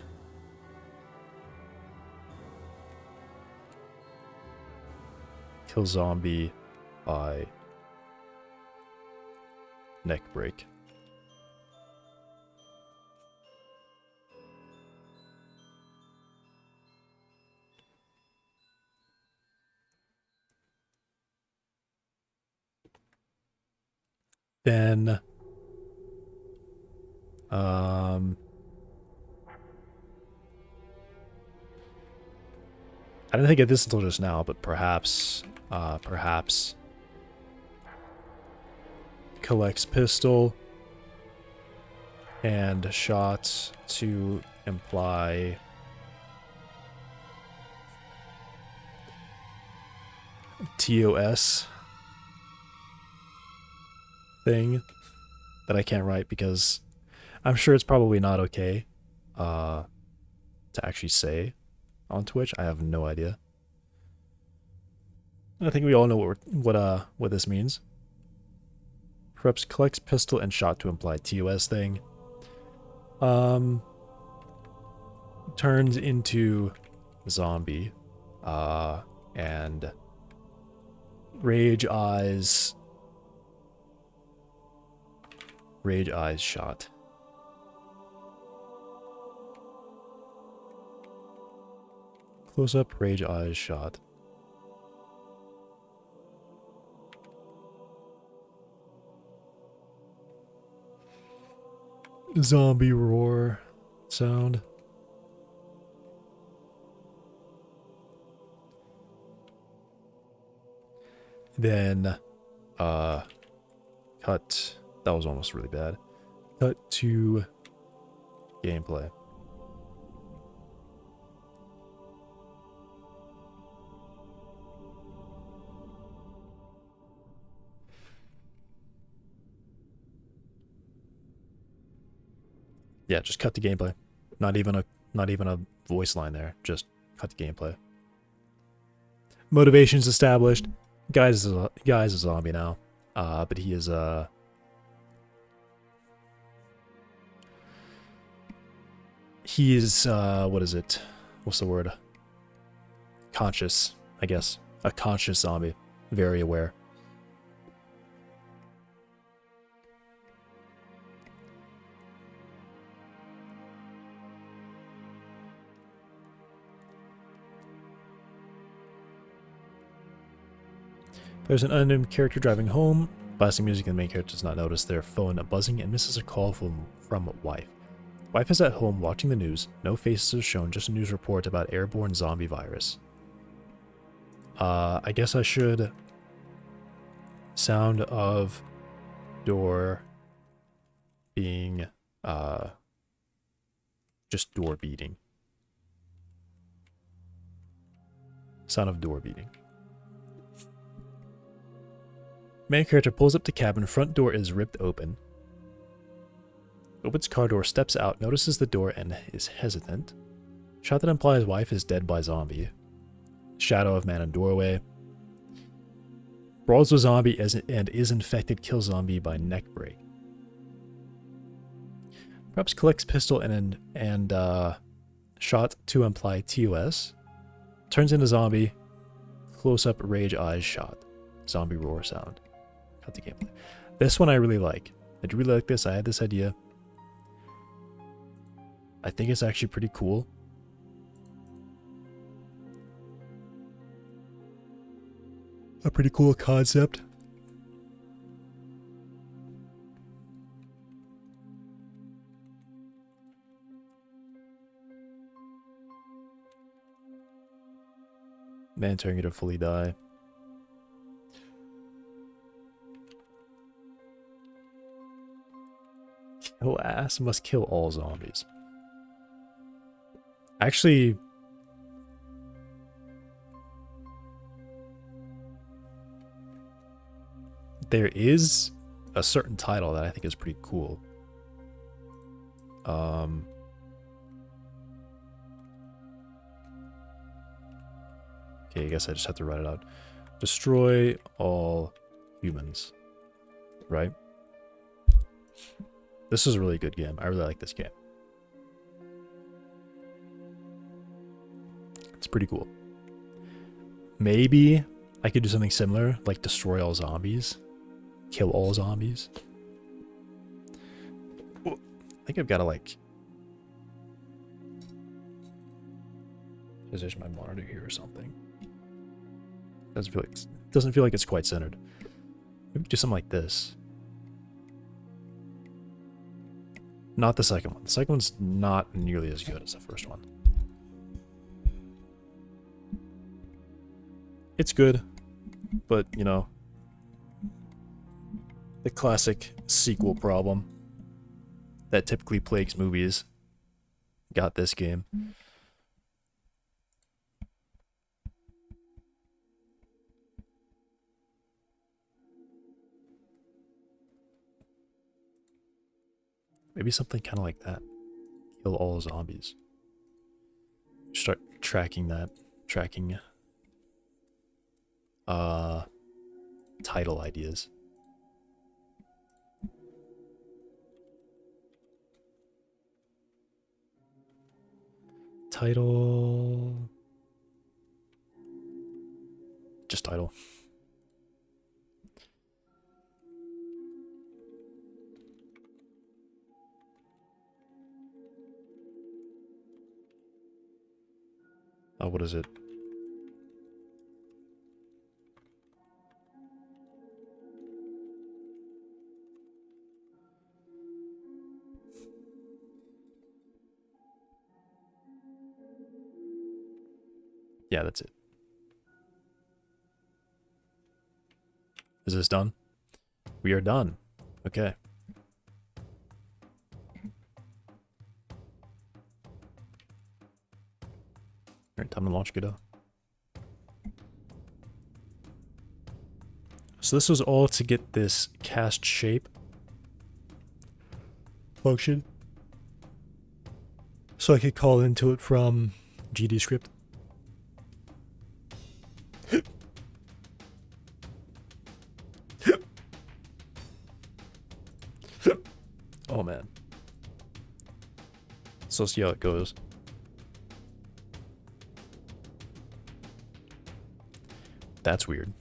Kill zombie by neck break. Then I didn't think of this until just now, but perhaps collects pistol and shots to imply TOS thing that I can't write because I'm sure it's probably not okay to actually say on Twitch. I have no idea. I think we all know what this means. Perhaps collects pistol and shot to imply TOS thing. Turns into zombie. And rage eyes shot. Close up, rage eyes shot. Zombie roar sound. Then cut. That was almost really bad. Cut to gameplay. Yeah, just cut the gameplay. Not even a voice line there. Just cut the gameplay. Motivations established. Guy's a zombie now. But he is what is it? What's the word? Conscious, I guess. A conscious zombie. Very aware. There's an unnamed character driving home. Blasting music, and the main character does not notice their phone buzzing and misses a call from wife. Wife is at home watching the news. No faces are shown, just a news report about airborne zombie virus. I guess I should... Sound of door being, just door beating. Sound of door beating. Main character pulls up to cabin, front door is ripped open. Opens car door, steps out, notices the door and is hesitant. Shot that implies wife is dead by zombie. Shadow of man in doorway. Brawls with zombie and is infected, kill zombie by neck break. Perhaps collects pistol and shot to imply TOS. Turns into zombie. Close up rage eyes shot. Zombie roar sound. Cut the gameplay. This one I really like. I really like this. I had this idea. I think it's actually pretty cool. A pretty cool concept. Man turning to fully die. Kill ass must kill all zombies. Actually, there is a certain title that I think is pretty cool. Okay, I guess I just have to write it out. Destroy all humans. Right? This is a really good game. I really like this game. It's pretty cool. Maybe I could do something similar, like destroy all zombies. Kill all zombies. I think I've got to like position my monitor here or something. Doesn't feel like it's quite centered. Maybe do something like this. Not the second one. The second one's not nearly as good as the first one. It's good, but you know, the classic sequel problem that typically plagues movies got this game. Maybe something kind of like that. Kill all zombies. Start tracking that. Tracking title ideas. Title. Just title. What is it? Yeah, that's it. Is this done? We are done. Okay. Alright, time to launch Godot. So this was all to get this cast shape function. So I could call into it from GD script. Oh man. So let's see how it goes. That's weird.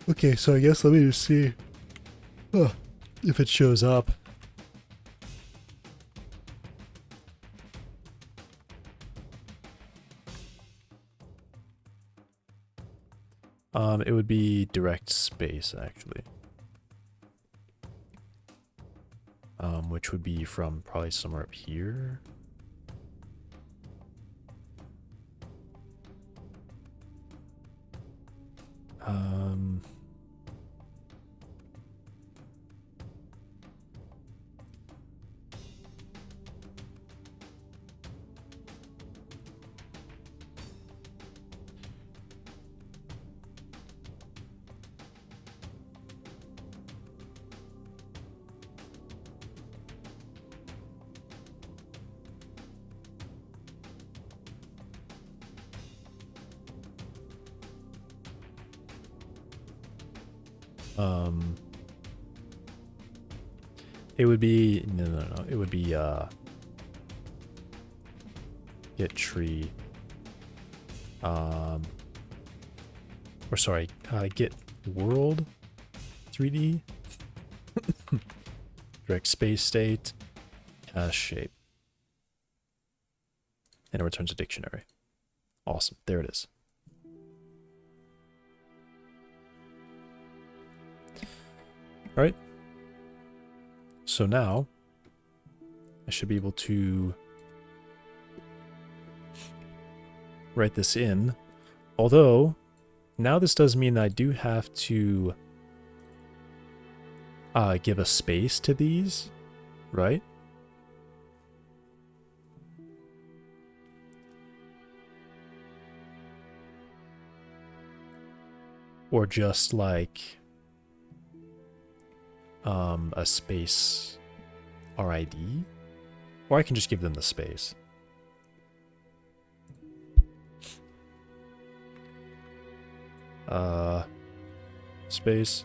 Okay, so I guess let me just see if it shows up. It would be direct space, actually. Which would be from probably somewhere up here. Um, it would be no. It would be get tree. Or sorry, get world 3D direct space state shape, and it returns a dictionary. Awesome, there it is. All right. So now I should be able to write this in. Although now this does mean that I do have to give a space to these, right? Or just like a space RID, or I can just give them the space. Space.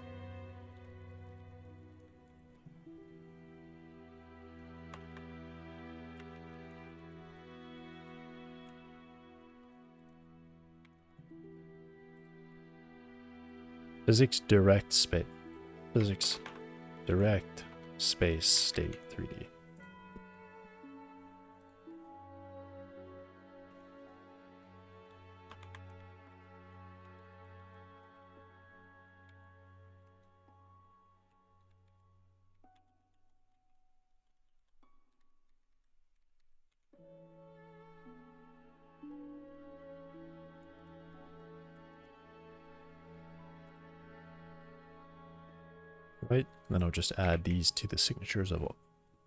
Physics direct space. Physics direct space state 3D. Right, then I'll just add these to the signatures of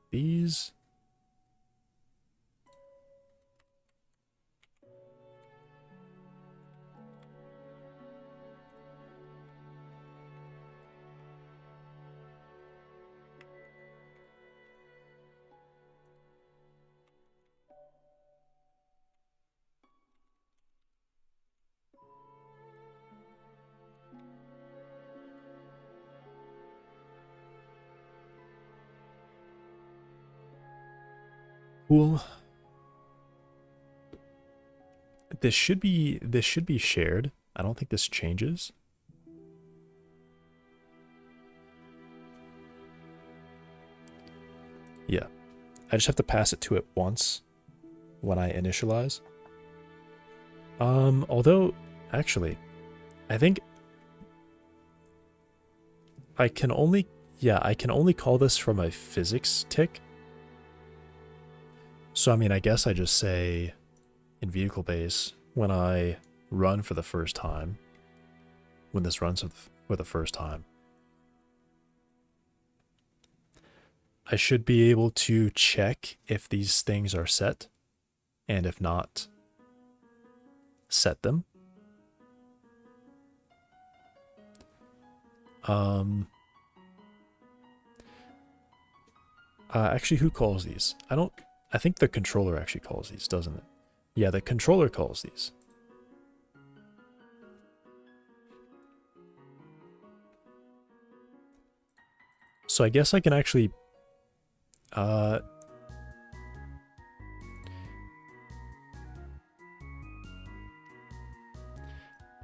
these. Cool. This should be shared. I don't think this changes. Yeah. I just have to pass it to it once when I initialize. Although actually, I think I can only call this from a physics tick. So I mean, I guess I just say in vehicle base when I run for the first time, when this runs for the first time, I should be able to check if these things are set, and if not, set them. Actually, who calls these? I think the controller actually calls these, doesn't it? Yeah, the controller calls these. So I guess I can actually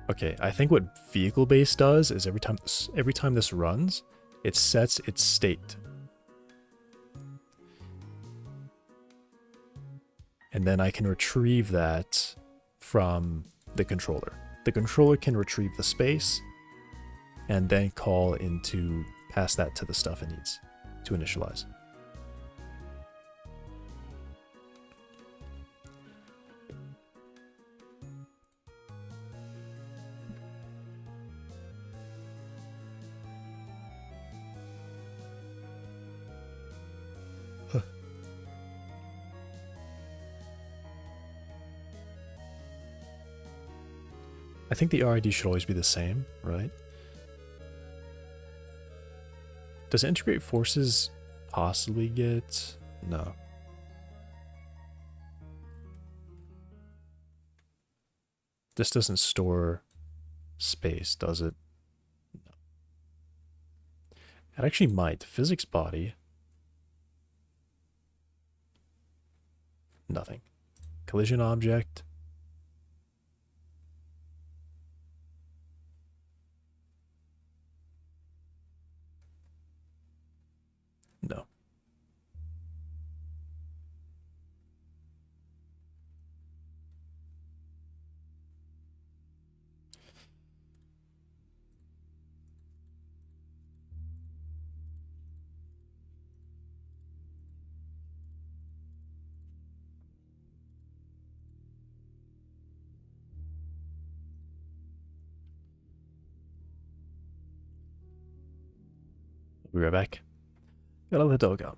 okay, I think what vehicle base does is every time this runs, it sets its state. And then I can retrieve that from the controller. The controller can retrieve the space and then call into pass that to the stuff it needs to initialize. I think the RID should always be the same, right? Does integrate forces possibly get... No. This doesn't store space, does it? No. It actually might. Physics body. Nothing. Collision object. No. We'll be right back. Gotta let the dog out.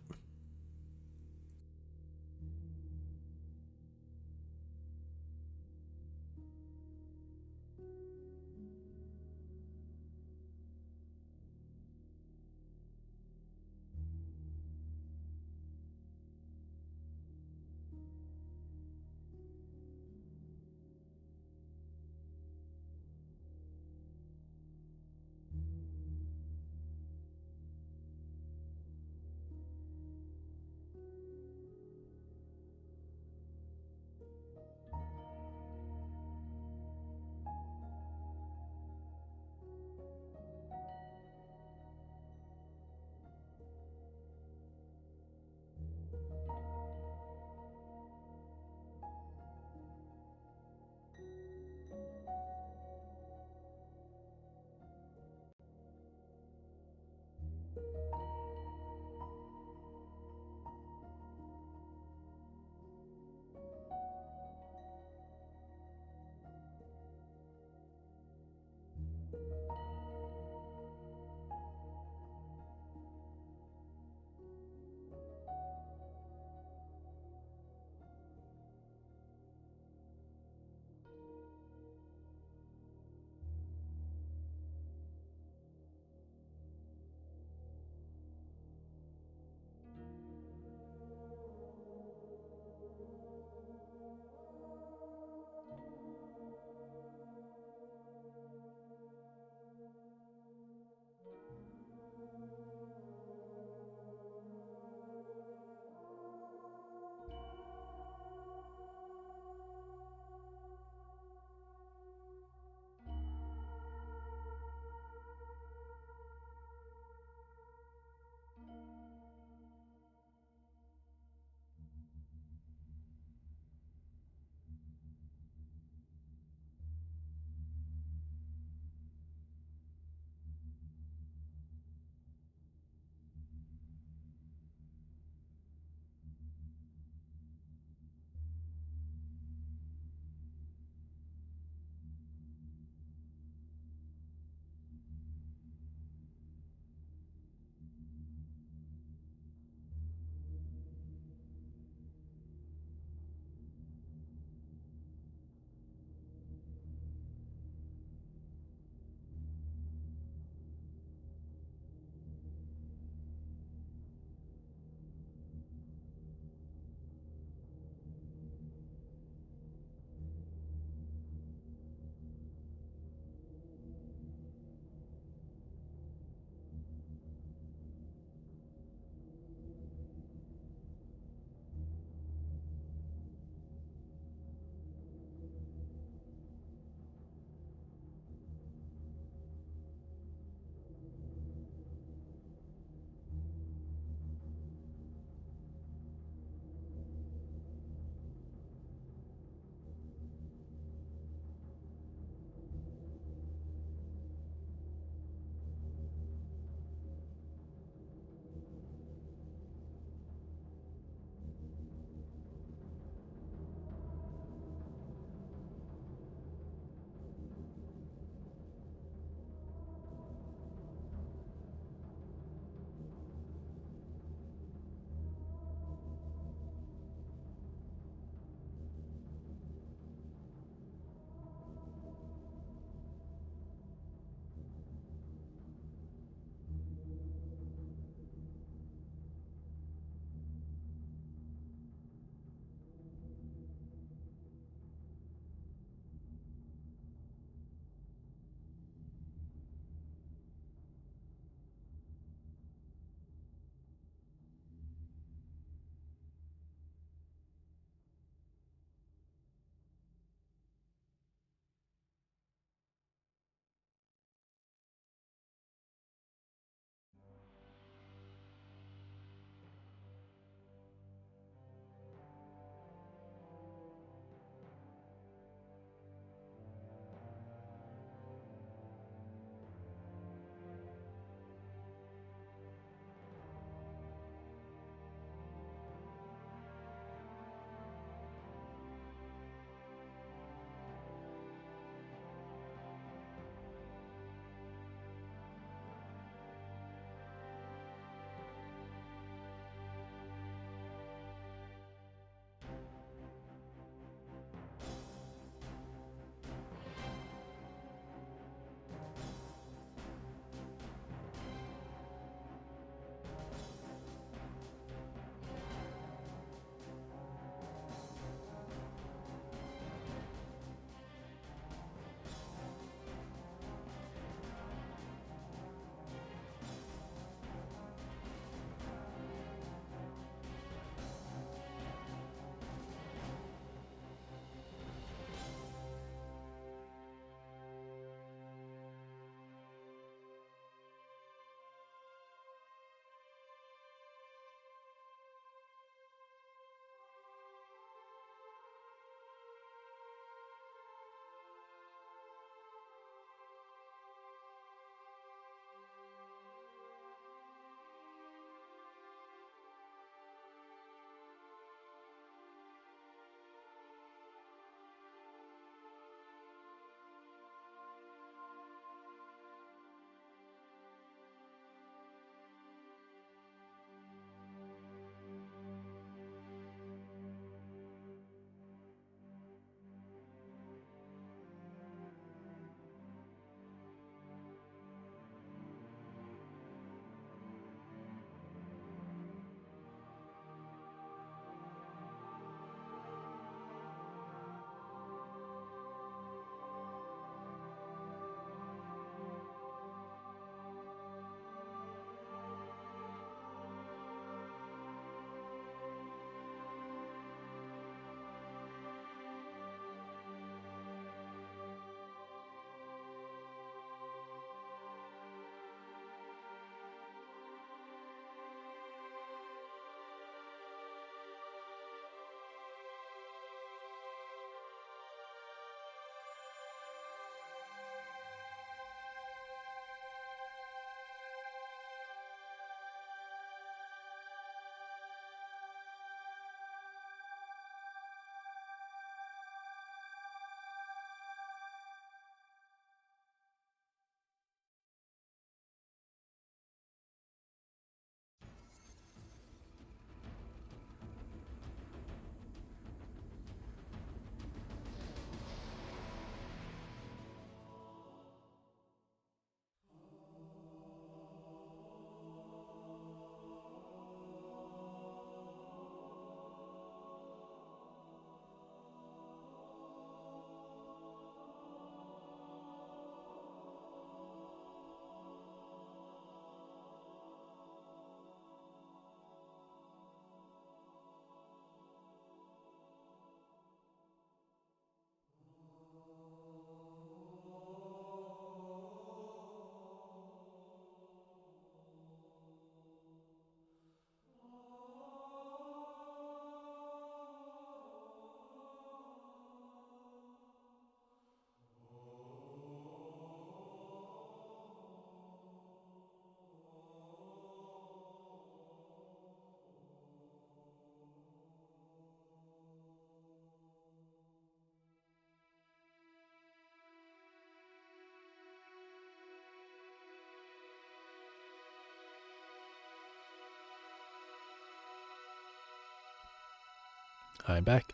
I'm back.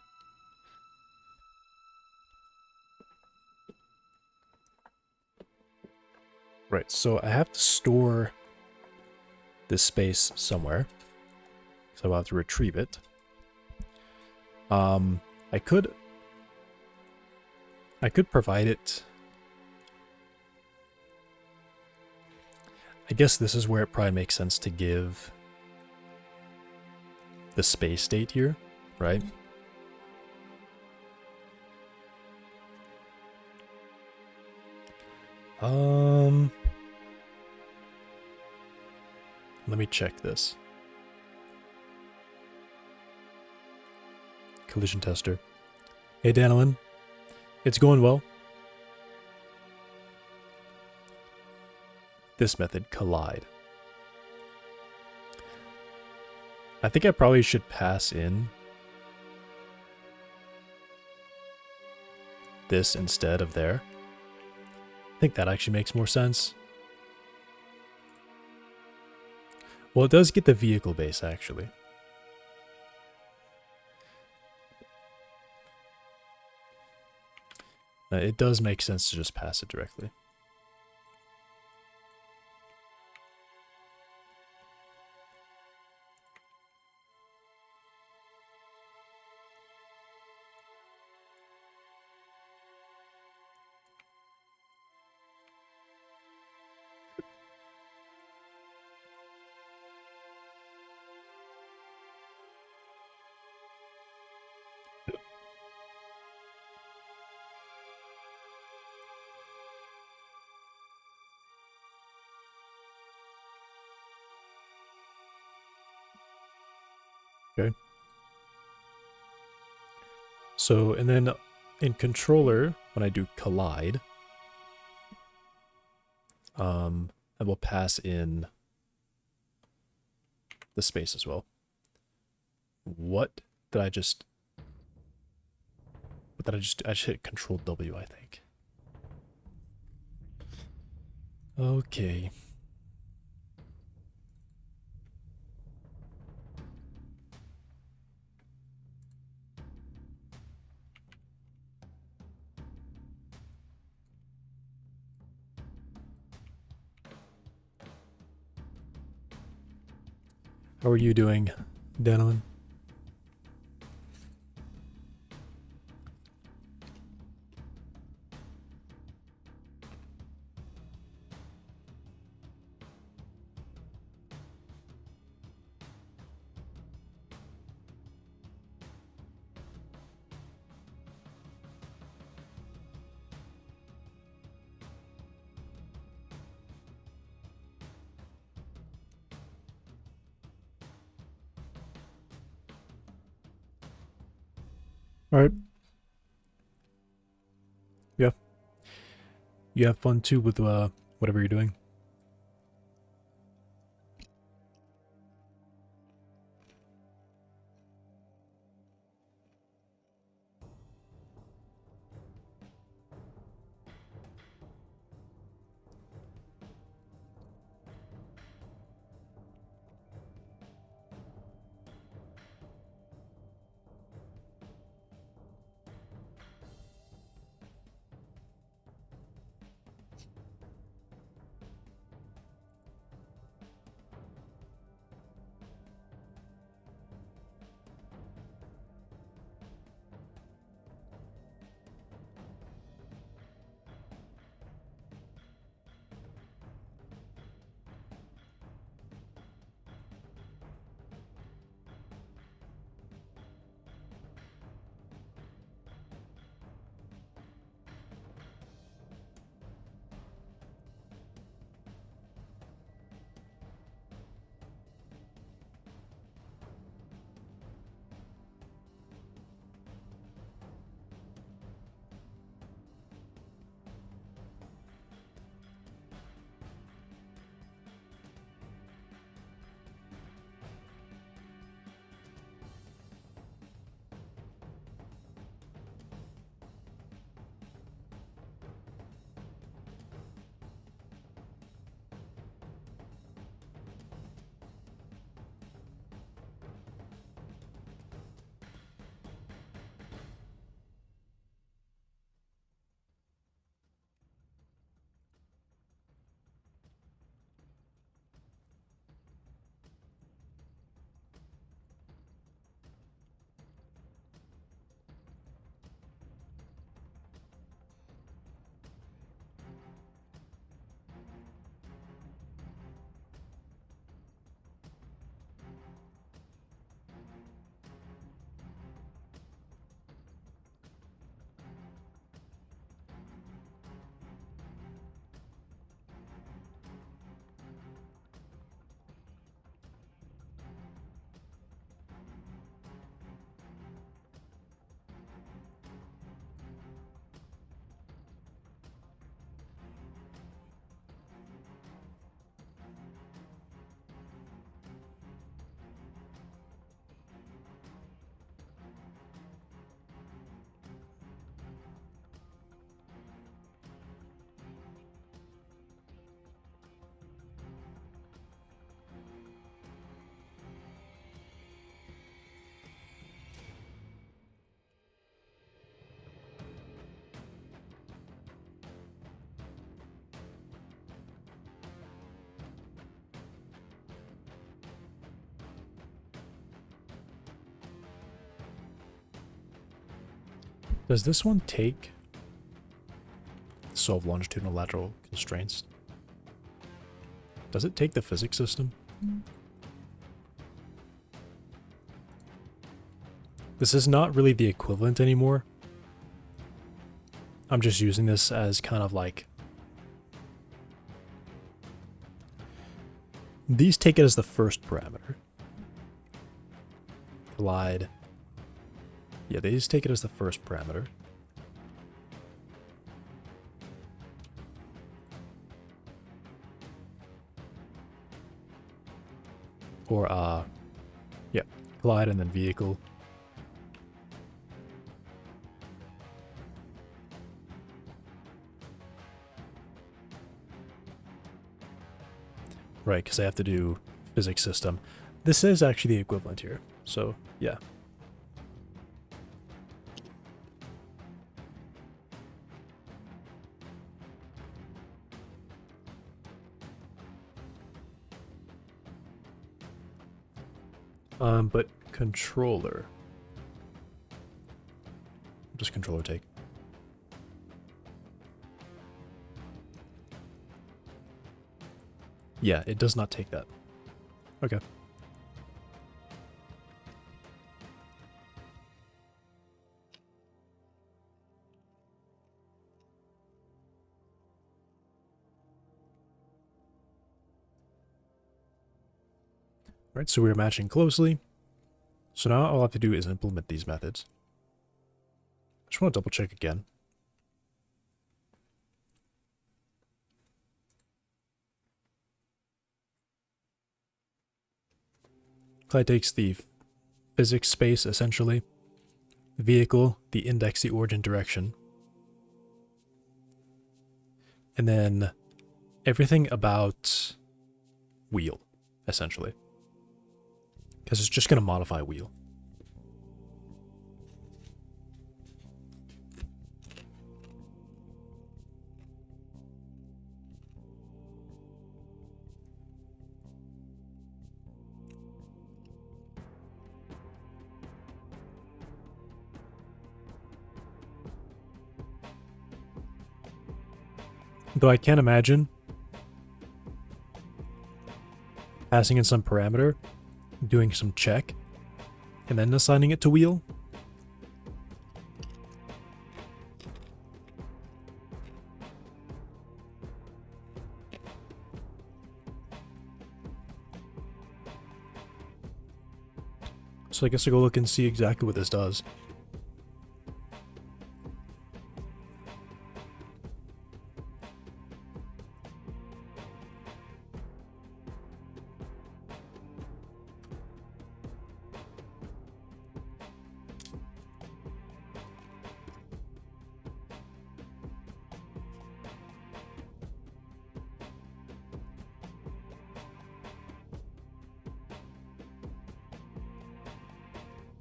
Right, so I have to store this space somewhere. So I'll have to retrieve it. I could provide it. I guess this is where it probably makes sense to give the space state here, right? Let me check this. Collision tester. Hey, Danilin. It's going well. This method, collide. I think I probably should pass in this instead of there. I think that actually makes more sense. Well, it does get the vehicle base, actually. It does make sense to just pass it directly. Okay. So, and then in controller, when I do collide, I will pass in the space as well. What did I just... What did I just... I just hit Control W, I think. Okay. How are you doing, Danilin? All right. Yeah. You have fun too with whatever you're doing. Does this one take solve longitudinal lateral constraints? Does it take the physics system? This is not really the equivalent anymore. I'm just using this as kind of like... These take it as the first parameter. Glide. Yeah, these take it as the first parameter. Or, yeah, glide and then vehicle. Right, because I have to do physics system. This is actually the equivalent here, so yeah. But controller. What does controller take? Yeah, it does not take that. Okay. Alright, so we're matching closely. So now all I have to do is implement these methods. I just want to double check again. Glide takes the physics space, essentially. Vehicle, the index, the origin direction. And then everything about wheel, essentially. Because it's just going to modify wheel. Though I can't imagine passing in some parameter, doing some check, and then assigning it to wheel. So I guess I'll go look and see exactly what this does.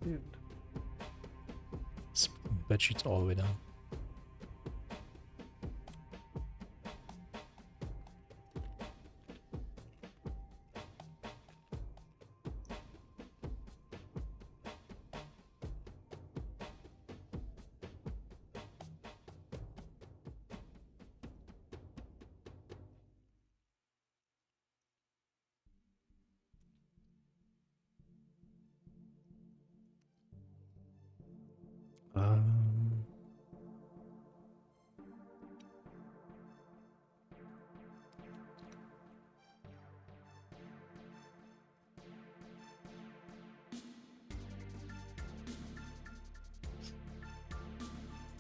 Dude. Bed sheets all the way down.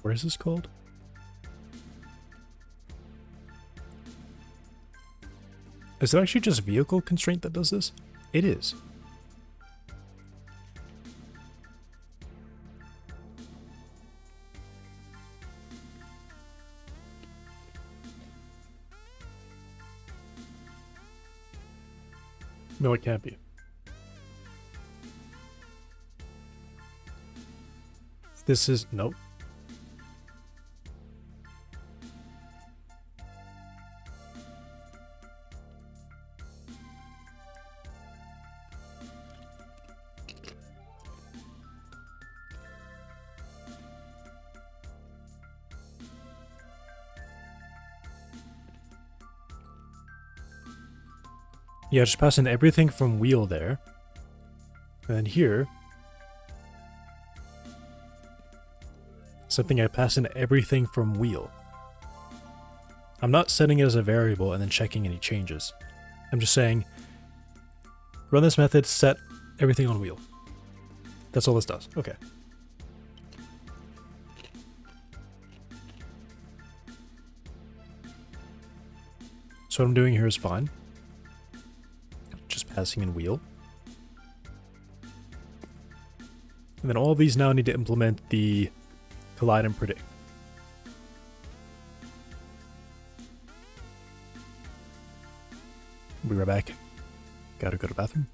What is this called? Is it actually just vehicle constraint that does this? It is. No, it can't be. This is... Nope. Yeah, just pass in everything from wheel there. And then here, something I pass in everything from wheel. I'm not setting it as a variable and then checking any changes. I'm just saying, run this method, set everything on wheel. That's all this does. Okay. So what I'm doing here is fine. Just passing in wheel. And then all of these now need to implement the collide and predict. We'll be right back. Gotta go to the bathroom.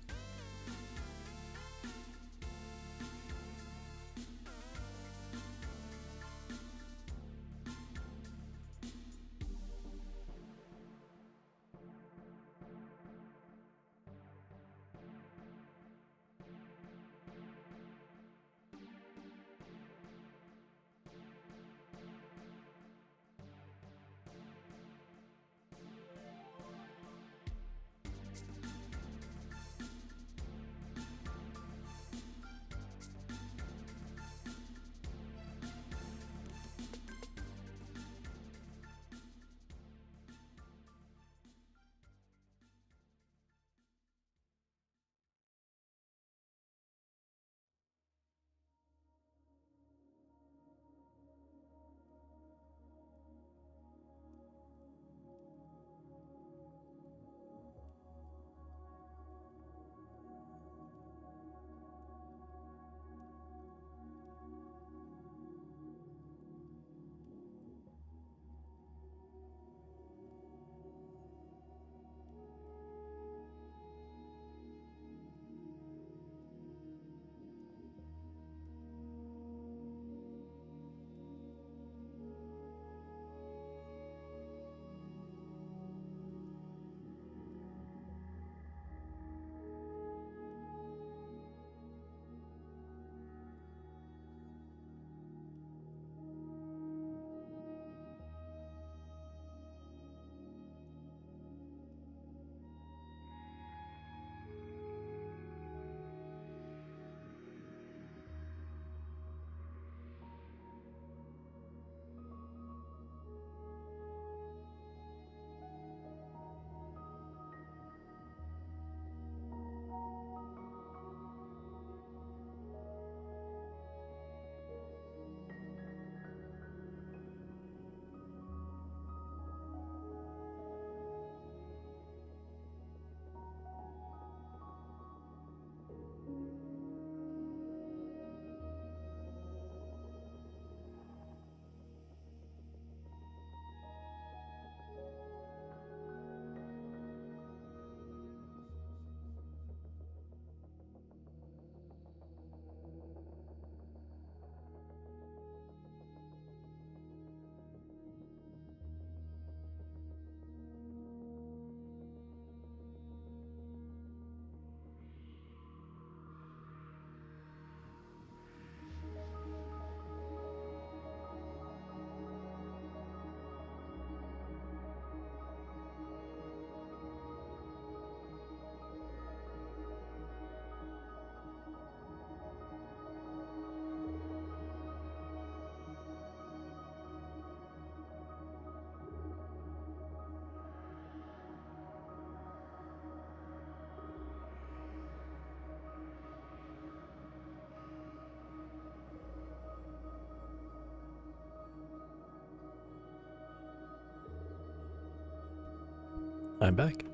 I'm back.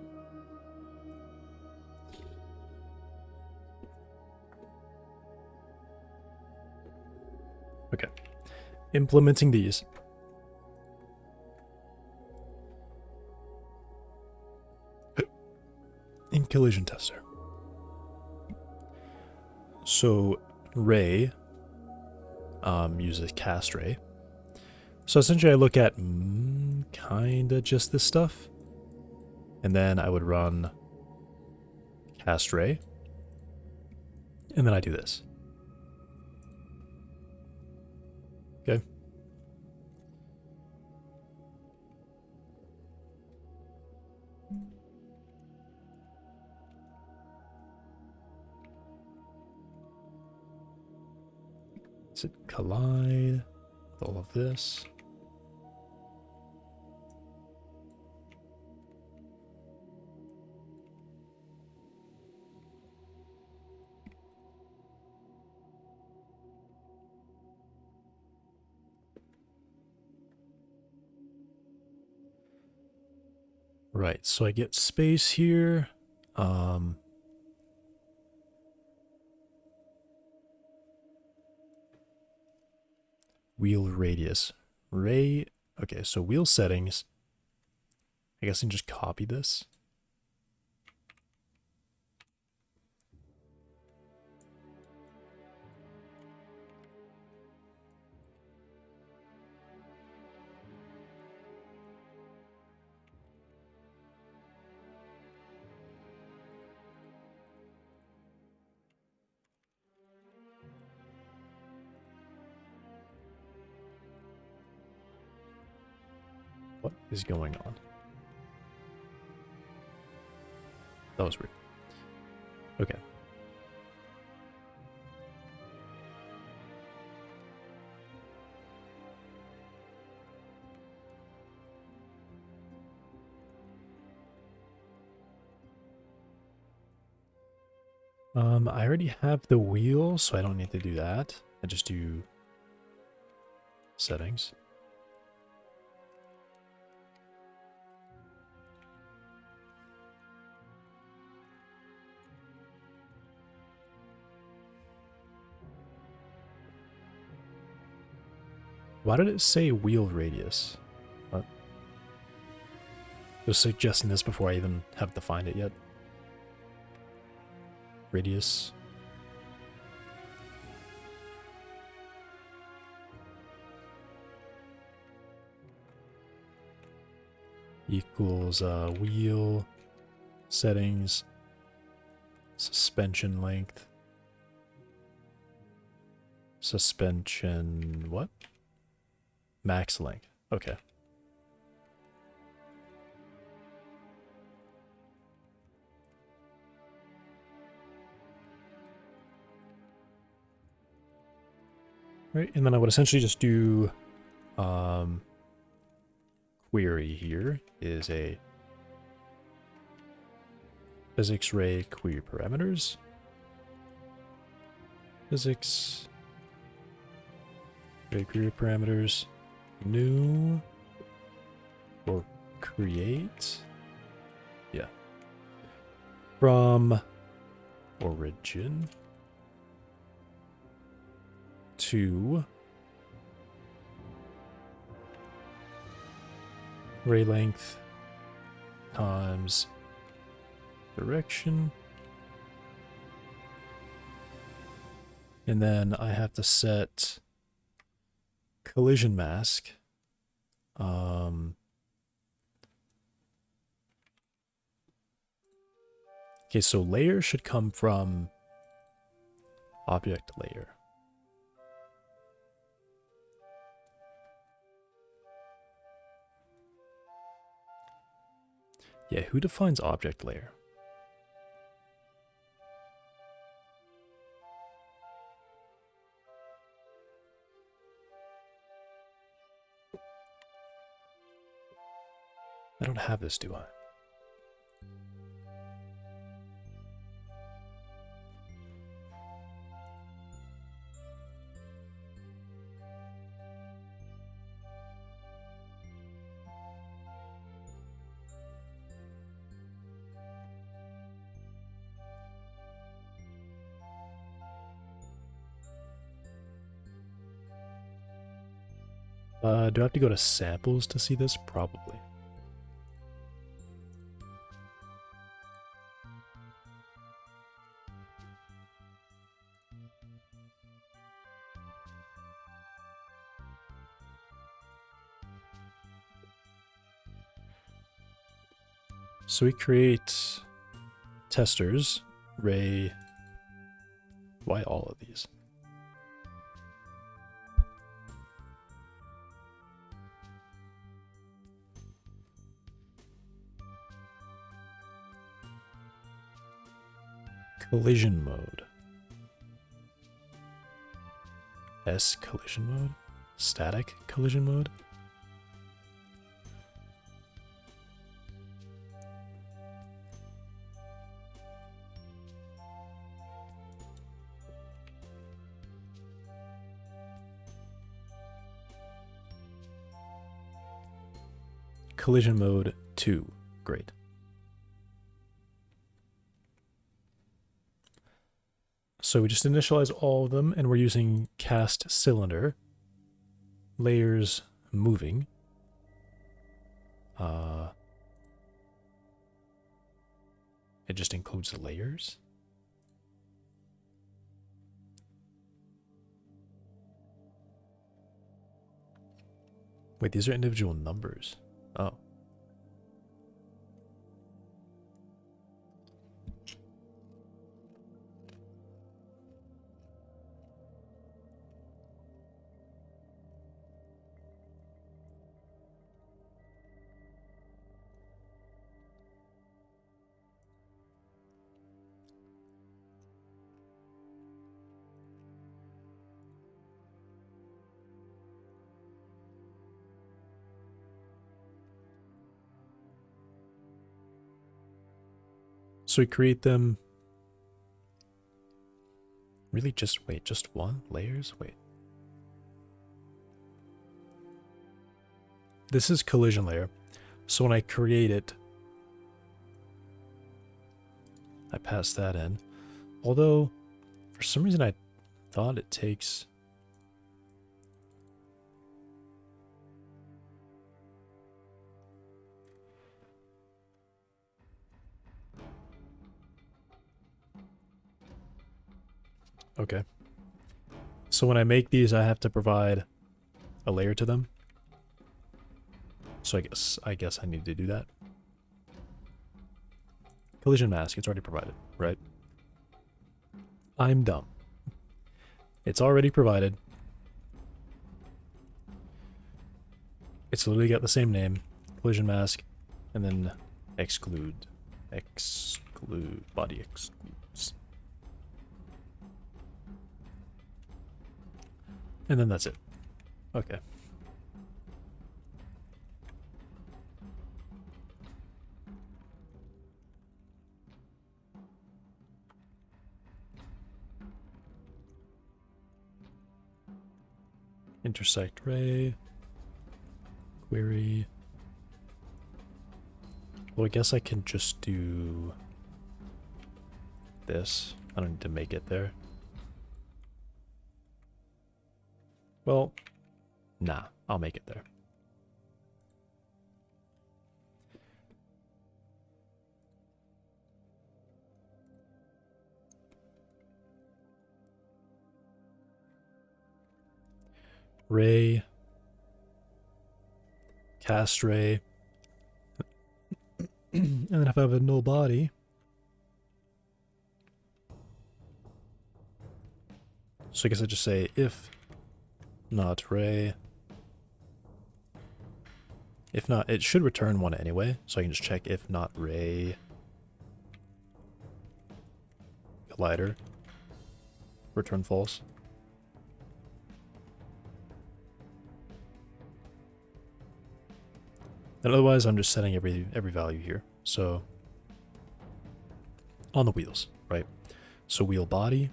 Okay. Implementing these. In collision tester. So ray uses cast ray. So essentially I look at kinda just this stuff. And then I would run cast ray. And then I do this. Okay. Does it collide with all of this? Right, so I get space here. Wheel radius. Okay, so wheel settings. I guess I can just copy this. What is going on? That was weird. Okay. I already have the wheel, so I don't need to do that. I just do settings. Why did it say wheel radius? What? It was suggesting this before I even have defined it yet. Radius. Equals wheel settings, suspension length, suspension what? Max length. Okay. Right, and then I would essentially just do query here is a physics ray query parameters. Physics ray query parameters. New or create. Yeah. From origin to ray length times direction. And then I have to set collision mask. Okay, so layer should come from object layer. Yeah, who defines object layer? I don't have this, do I? Do I have to go to samples to see this? Probably. So we create testers, ray. Why all of these? Collision mode. S collision mode? Static collision mode? Collision mode 2. Great. So we just initialize all of them, and we're using cast cylinder. Layers moving. It just includes the layers. Wait, these are individual numbers. Oh. So we create them. Really just, wait, just one? Layers? Wait. This is collision layer. So when I create it, I pass that in. Although, for some reason I thought it takes... Okay. So when I make these, I have to provide a layer to them. So I guess I need to do that. Collision mask, it's already provided, right? I'm dumb. It's already provided. It's literally got the same name. Collision mask, and then exclude. Exclude. Body excludes. And then that's it. Okay. Intersect ray. Query. Well, I guess I can just do this. I don't need to make it there. Well, nah, I'll make it there. Ray. Cast ray. And then if I have a null body, so I guess I just say if not ray. If not, it should return one anyway, so I can just check if not ray collider. Return false. And otherwise, I'm just setting every value here. So on the wheels, right? So wheel body.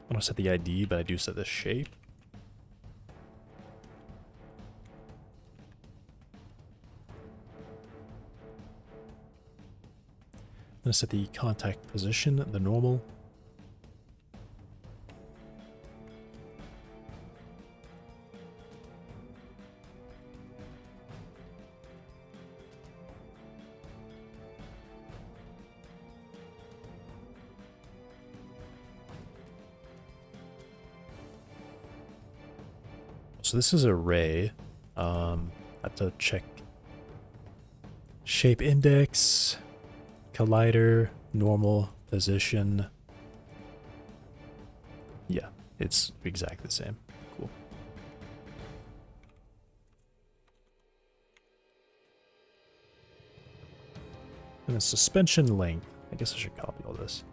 I don't set the ID, but I do set the shape. I'm going to set the contact position, the normal. So this is array. I have to check shape index, collider, normal, position. Yeah, it's exactly the same. Cool. And the suspension length. I guess I should copy all this.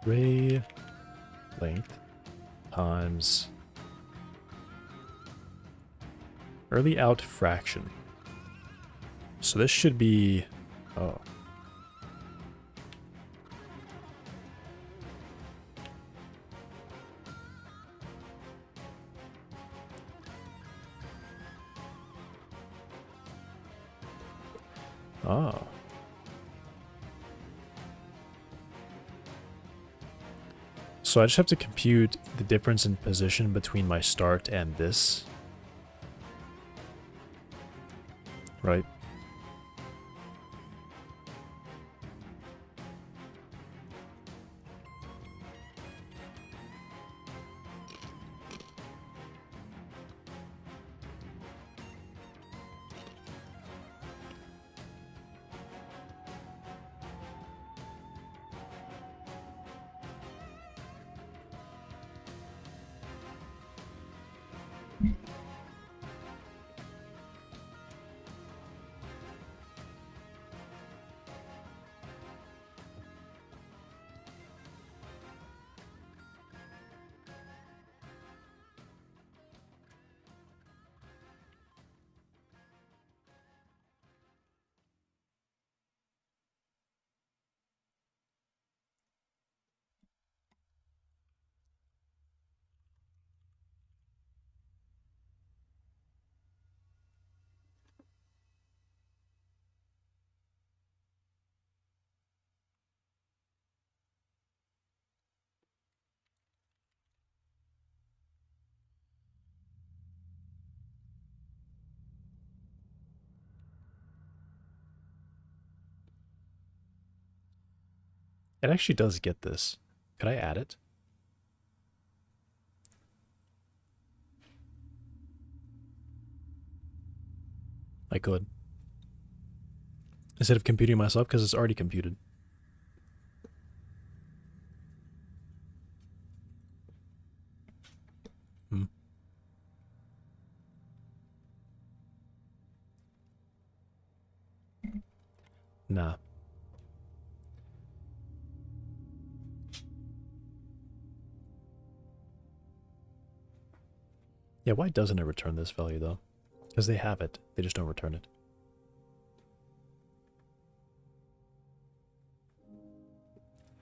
Ray length times early out fraction. So this should be, oh. Ah. So I just have to compute the difference in position between my start and this. Right? It actually does get this. Could I add it? I could. Instead of computing myself, because it's already computed. Hmm. Nah. Yeah, why doesn't it return this value, though? Because they have it. They just don't return it.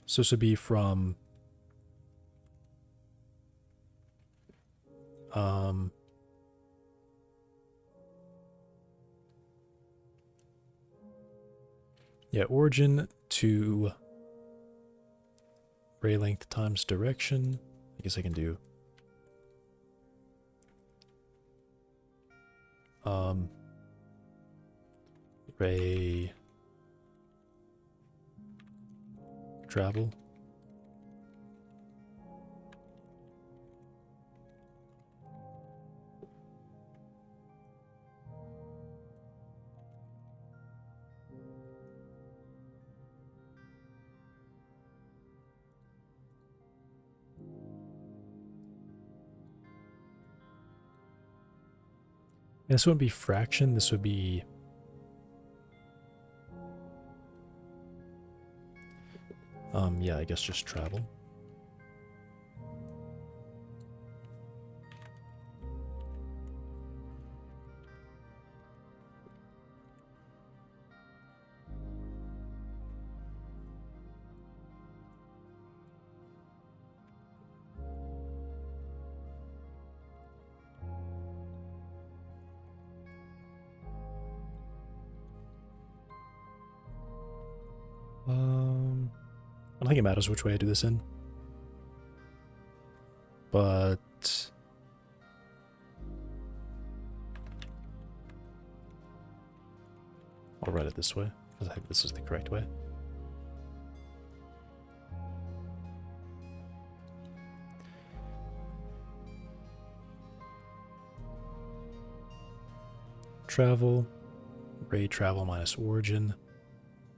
So this would be from... yeah, origin to ray length times direction. I guess I can do... ray... travel. This wouldn't be fraction, this would be... yeah, I guess just travel. don't think it matters which way I do this in. But I'll write it this way, because I think this is the correct way. Travel, ray travel minus origin,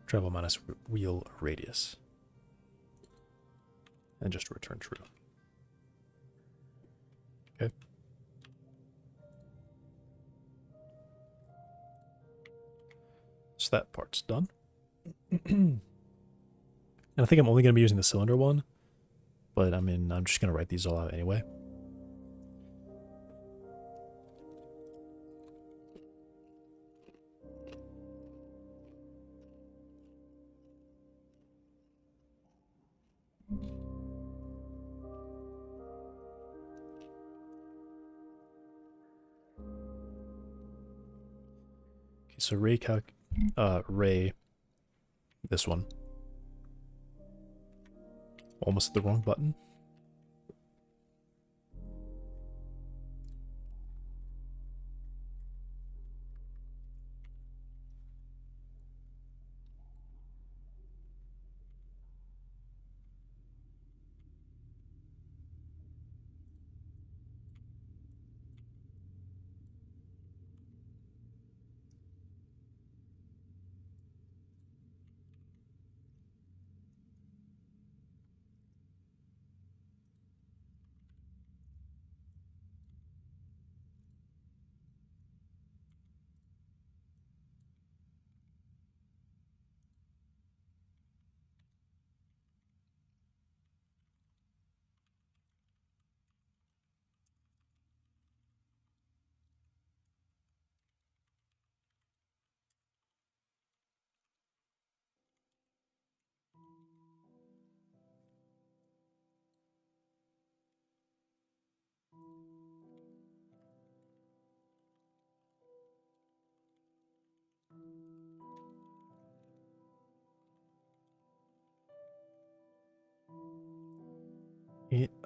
travel minus wheel radius. And just return true. Okay. So that part's done. And I think I'm only going to be using the cylinder one, but I mean, I'm just going to write these all out anyway. Okay, so ray, this one. Almost the wrong button.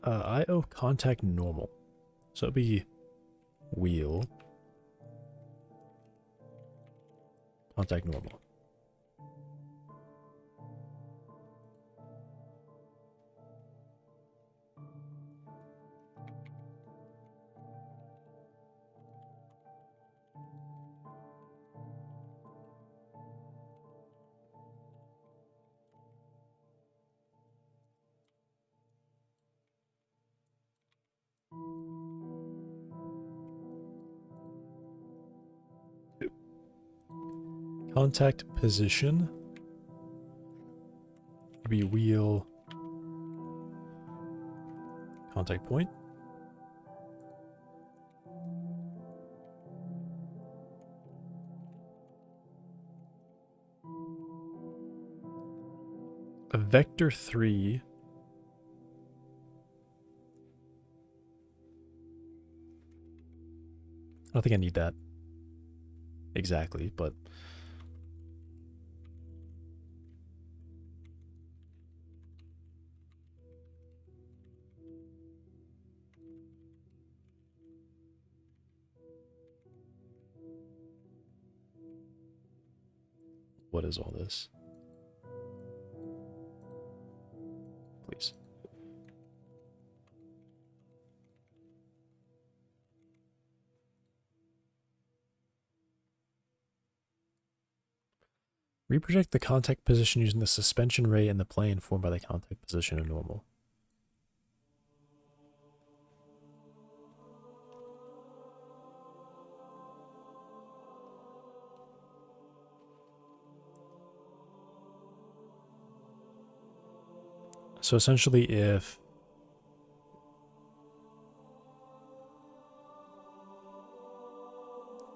IO contact normal. So it'd be wheel contact normal. Contact position would be wheel contact point. A vector 3 I don't think I need that exactly, but what is all this? Please. Reproject the contact position using the suspension ray in the plane formed by the contact position of normal. So essentially, if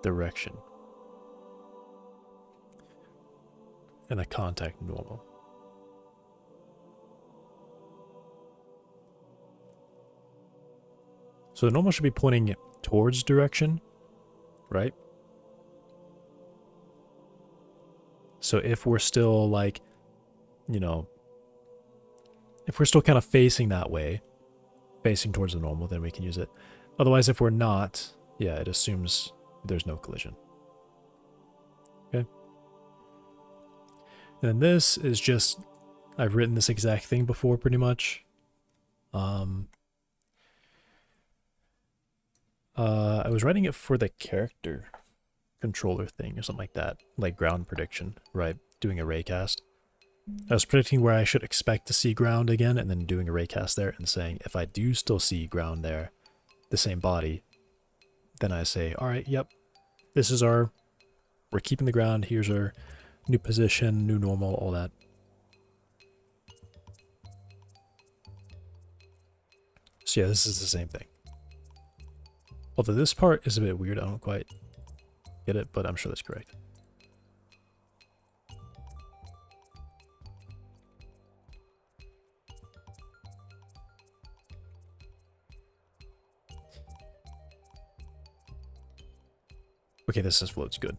direction and the contact normal. So the normal should be pointing towards direction, right? So if we're still like, you know, If we're still kind of facing that way, facing towards the normal, then we can use it. Otherwise, if we're not, yeah, it assumes there's no collision. Okay. And then this is just, I've written this exact thing before pretty much. I was writing it for the character controller thing or something like that, like ground prediction, right? Doing a raycast. I was predicting where I should expect to see ground again and then doing a raycast there and saying if I do still see ground there, the same body, then I say, all right, yep, this is we're keeping the ground, here's our new position, new normal, all that. So yeah, this is the same thing. Although this part is a bit weird, I don't quite get it, but I'm sure that's correct. Okay, this says floats, good.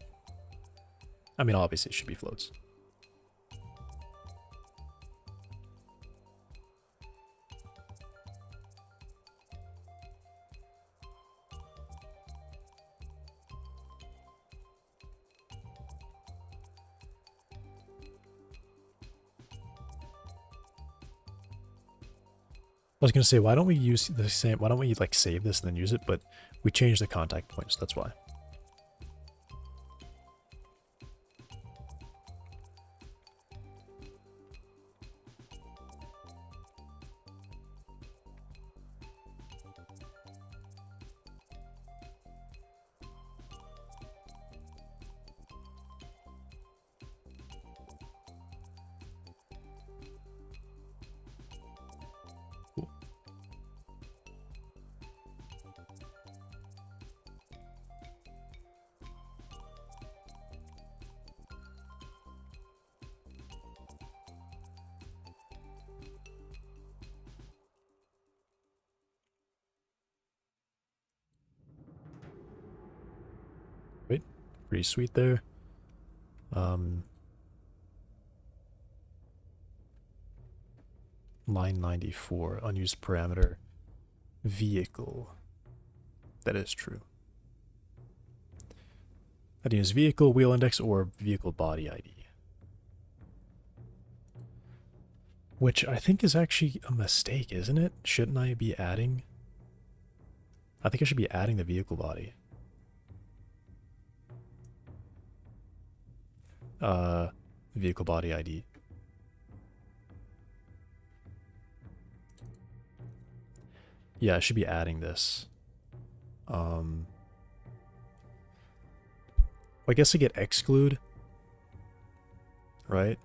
I mean, obviously it should be floats. I was gonna say, why don't we use the same, why don't we like save this and then use it, but we changed the contact points, that's why. Right, pretty sweet there. Line 94, unused parameter, vehicle. That is true. I didn't use vehicle, wheel index, or vehicle body ID. Which I think is actually a mistake, isn't it? Shouldn't I be adding? I think I should be adding the vehicle body. Vehicle body ID. Yeah, I should be adding this. I guess I get exclude, right?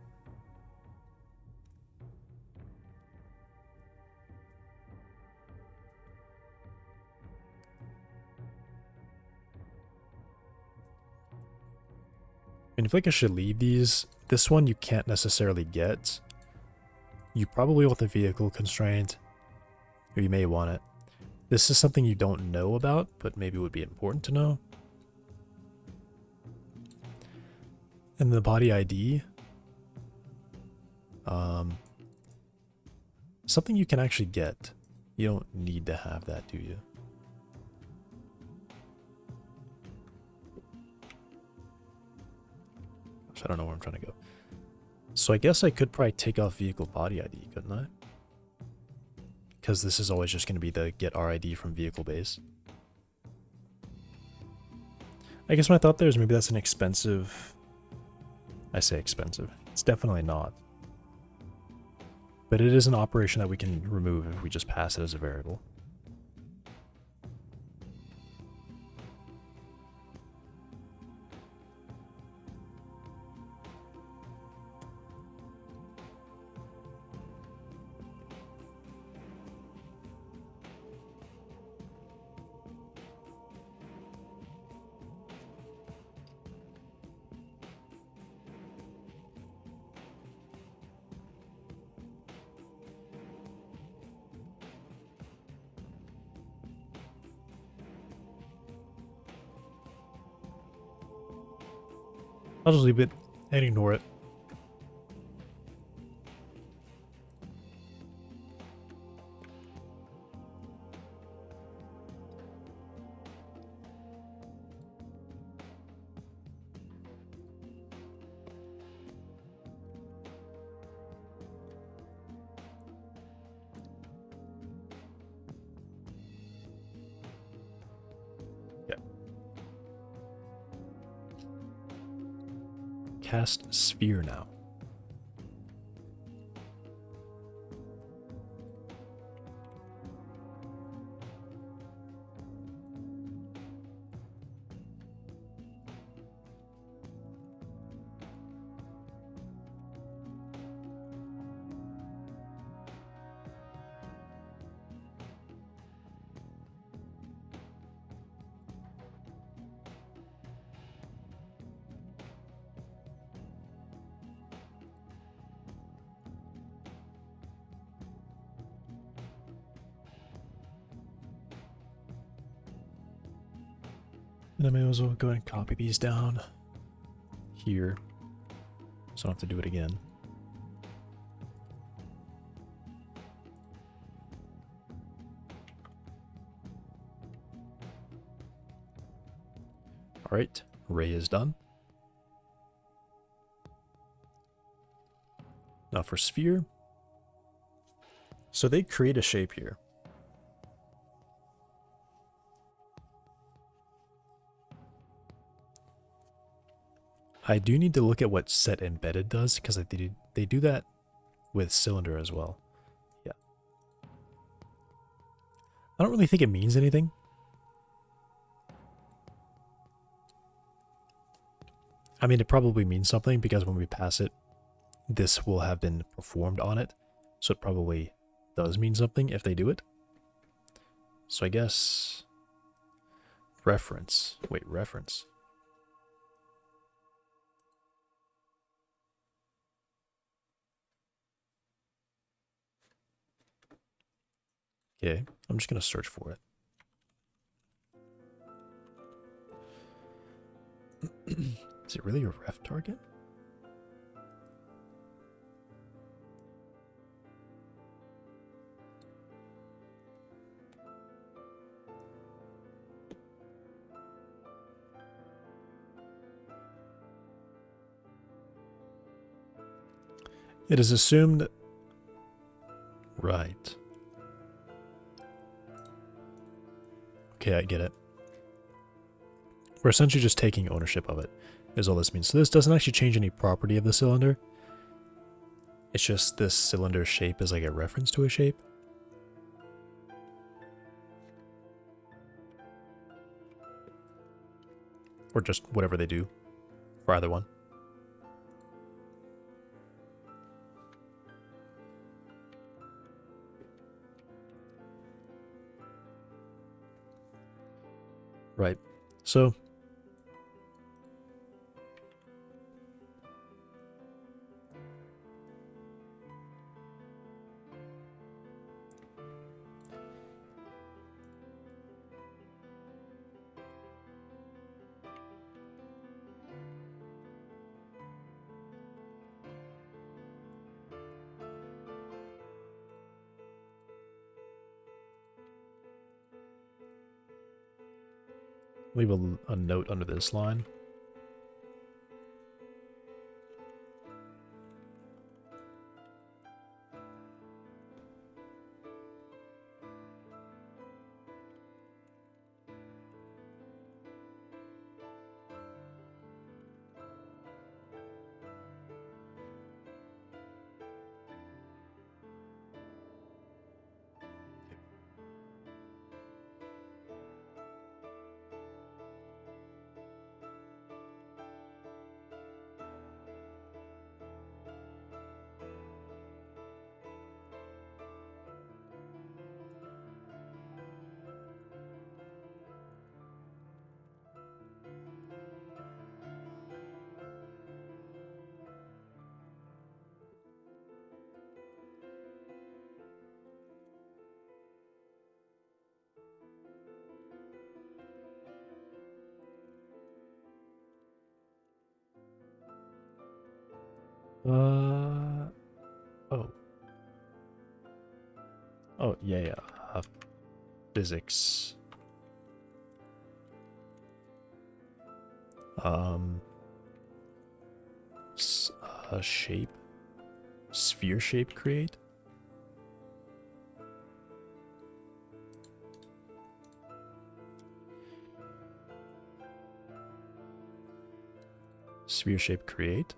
And I feel like I should leave these. This one you can't necessarily get. You probably want the vehicle constraint, or you may want it. This is something you don't know about, but maybe would be important to know. And the body ID. Something you can actually get. You don't need to have that, do you? Gosh, I don't know where I'm trying to go. So I guess I could probably take off vehicle body ID, couldn't I? Because this is always just going to be the get RID from vehicle base. I guess my thought there is maybe that's an expensive... I say expensive. It's definitely not. But it is an operation that we can remove if we just pass it as a variable. I'll just leave it and ignore it. cast sphere now. And I may as well go ahead and copy these down here, so I don't have to do it again. All right, ray is done. Now for sphere, so they create a shape here. I do need to look at what set embedded does, because they do that with cylinder as well. Yeah. I don't really think it means anything. I mean, it probably means something, because when we pass it, this will have been performed on it. So it probably does mean something if they do it. So I guess... reference. Wait, reference. Okay, I'm just going to search for it. Is it really a ref target? It is assumed... Right. Okay, I get it. We're essentially just taking ownership of it, is all this means. So this doesn't actually change any property of the cylinder. It's just this cylinder shape is like a reference to a shape. Or just whatever they do for either one. Right. So leave a note under this line. Oh. Oh, yeah. Physics. Shape. Sphere shape create. Sphere shape create.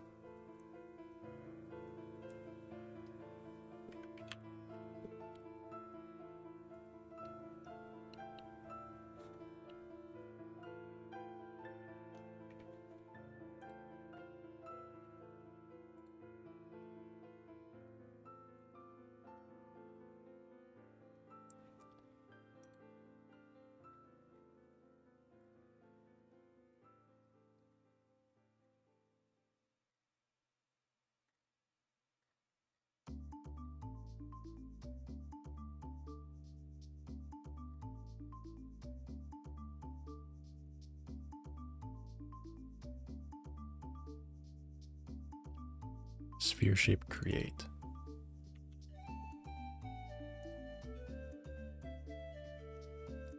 Sphere shape create.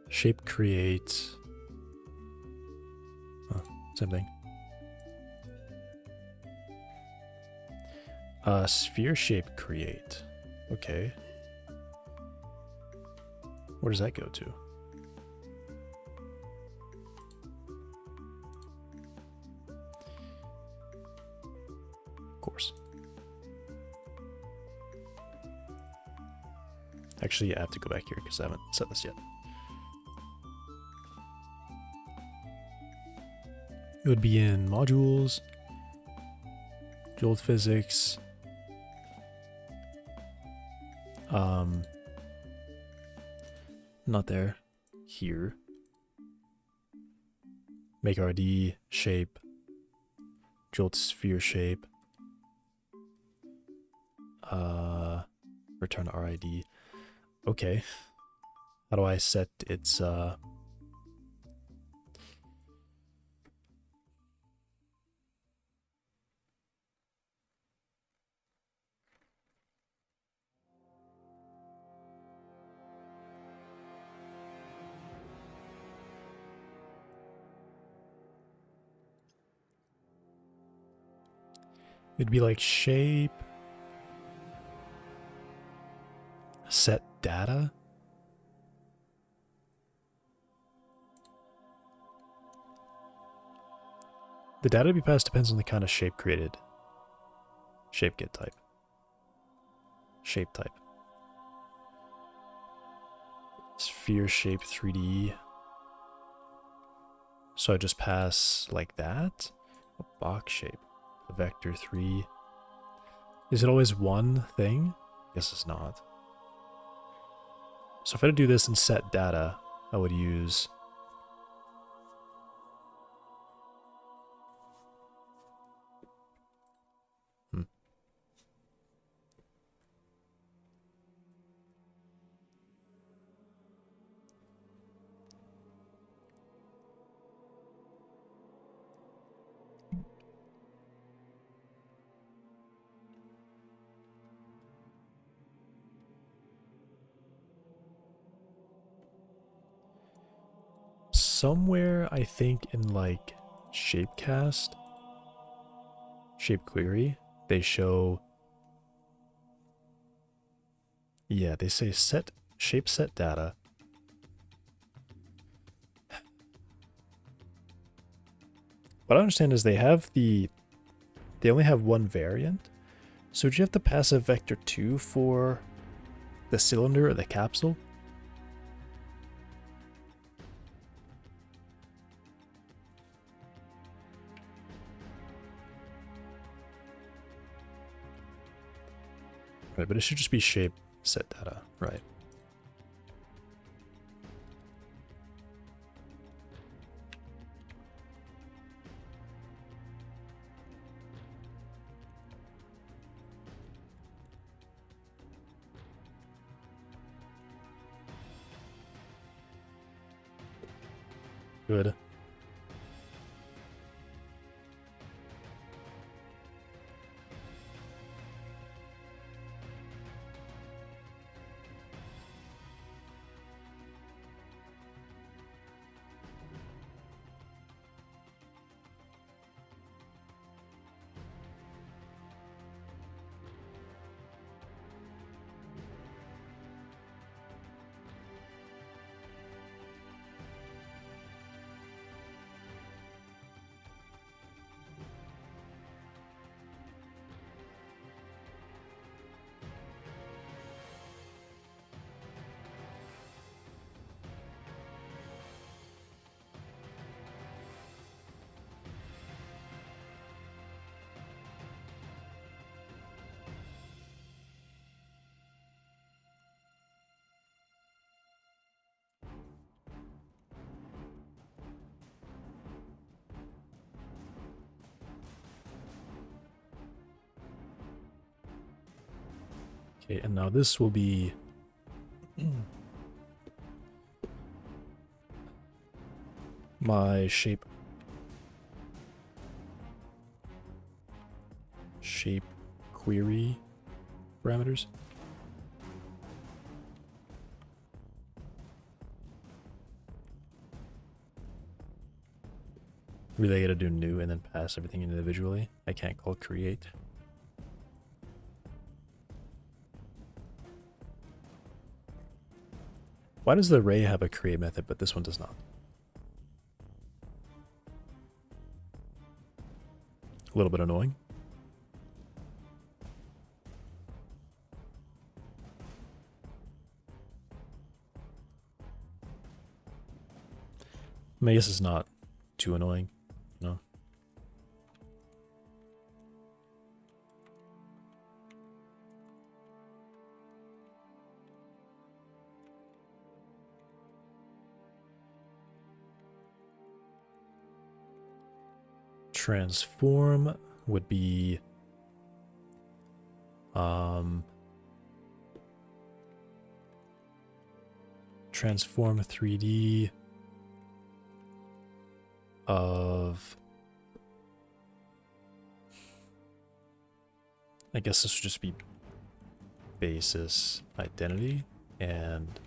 Shape create. Oh, same thing. Sphere shape create. Okay. Where does that go to? Of course. Actually, I have to go back here because I haven't set this yet. It would be in modules, Jolt physics, not there, here, make RD, shape, Jolt sphere shape, return RID. Okay, how do I set its, it'd be like shape, set data. The data to be passed depends on the kind of shape created. Shape get type. Shape type. Sphere shape 3D. So I just pass like that? A box shape. A vector 3. Is it always one thing? I guess it's not. So if I do this in set data, I would use somewhere, I think, in like shapecast, shape query, they show, yeah, they say set shape set data. What I understand is they only have one variant. So would you have to pass a vector 2 for the cylinder or the capsule? Right, but it should just be shape set data, right? Good. Okay, and now this will be my shape query parameters. Really, I gotta do new and then pass everything individually. I can't call create. Why does the array have a create method, but this one does not? A little bit annoying. I mean, I guess it's not too annoying, you know. Transform would be transform 3D of, I guess this would just be basis identity and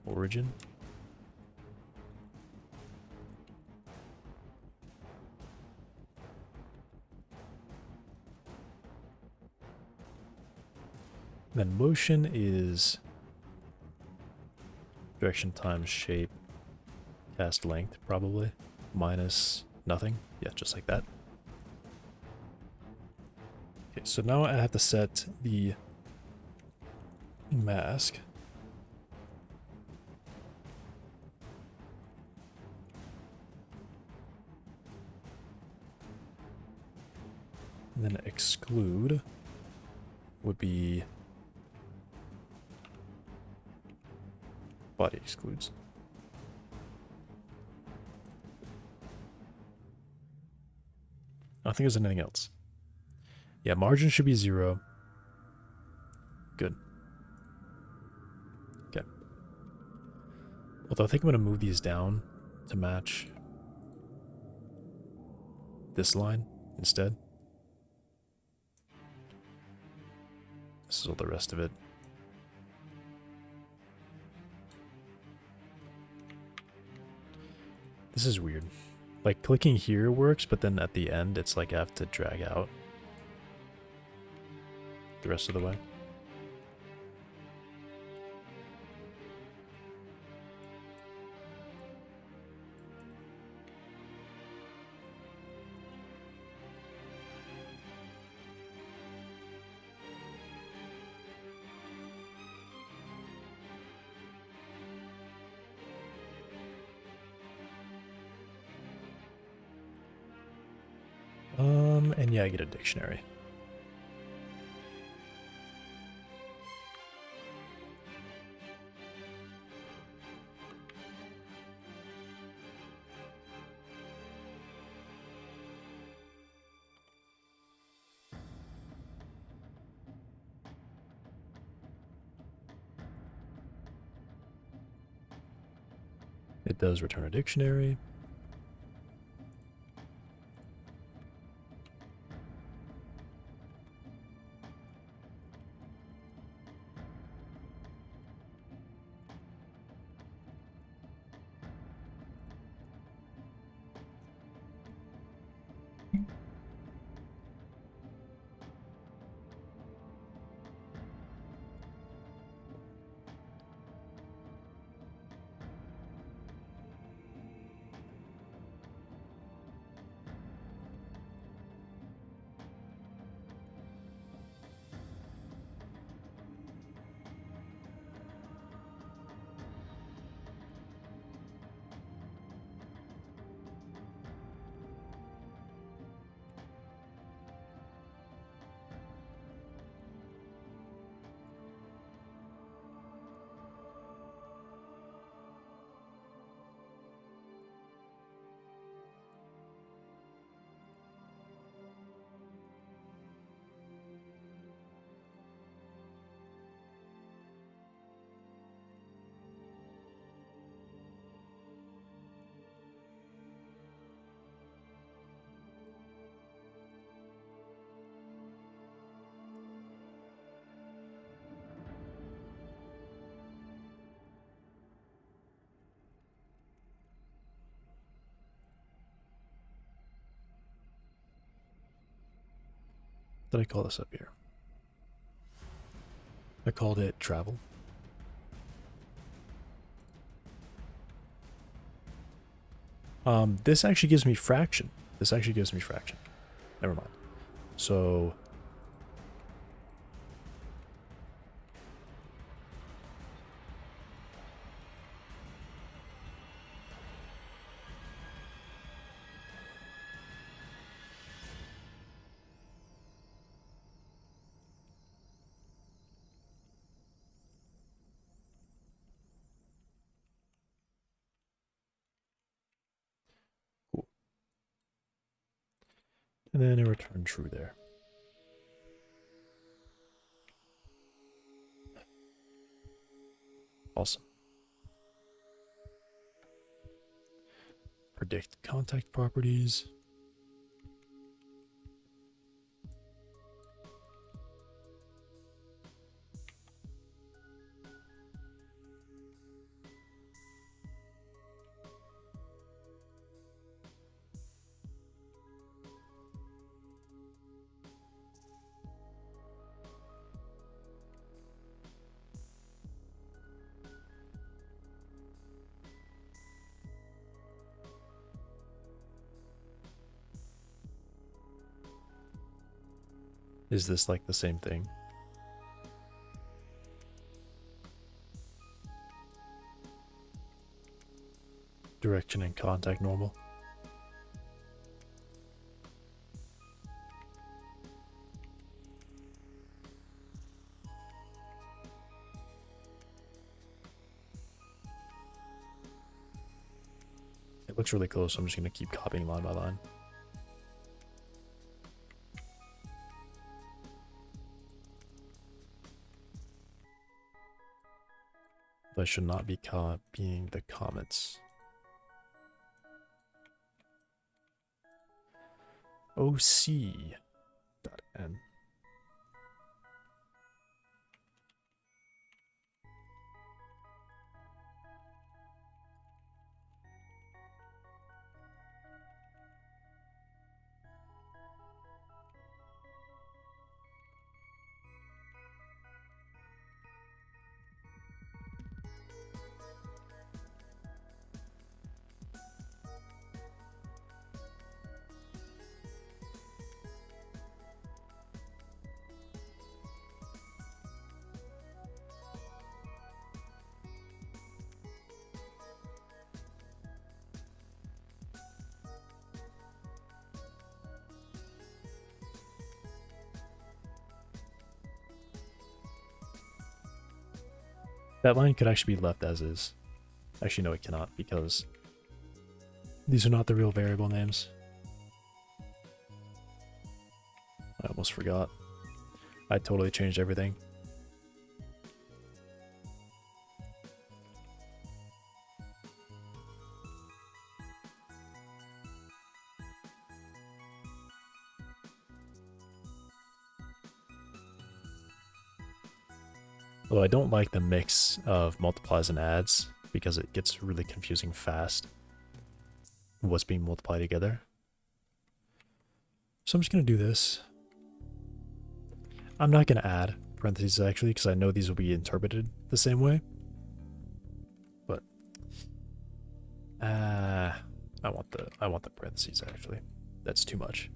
origin. Then motion is direction times shape cast length, probably minus nothing. Yeah, just like that. Okay, so now I have to set the mask. And then exclude would be body excludes. I don't think there's anything else. Yeah, margin should be 0. Good. Okay. Although I think I'm going to move these down to match this line instead. This is all the rest of it. This is weird. Like, clicking here works, but then at the end, it's like I have to drag out the rest of the way. And yeah, I get a dictionary. It does return a dictionary. did I call this up here? I called it travel. This actually gives me fraction. This actually gives me fraction. Never mind. So cool. And then it returned true there. Awesome. Predict contact properties. Is this like the same thing? Direction and contact normal. It looks really close, so I'm just going to keep copying line by line. But I should not be copying the comments. OC.n. That line could actually be left as is. Actually, no, it cannot, because these are not the real variable names. I almost forgot. I totally changed everything. Although I don't like the mix of multiplies and adds because it gets really confusing fast what's being multiplied together. So I'm just going to do this. I'm not going to add parentheses actually because I know these will be interpreted the same way. But I want the parentheses actually. That's too much.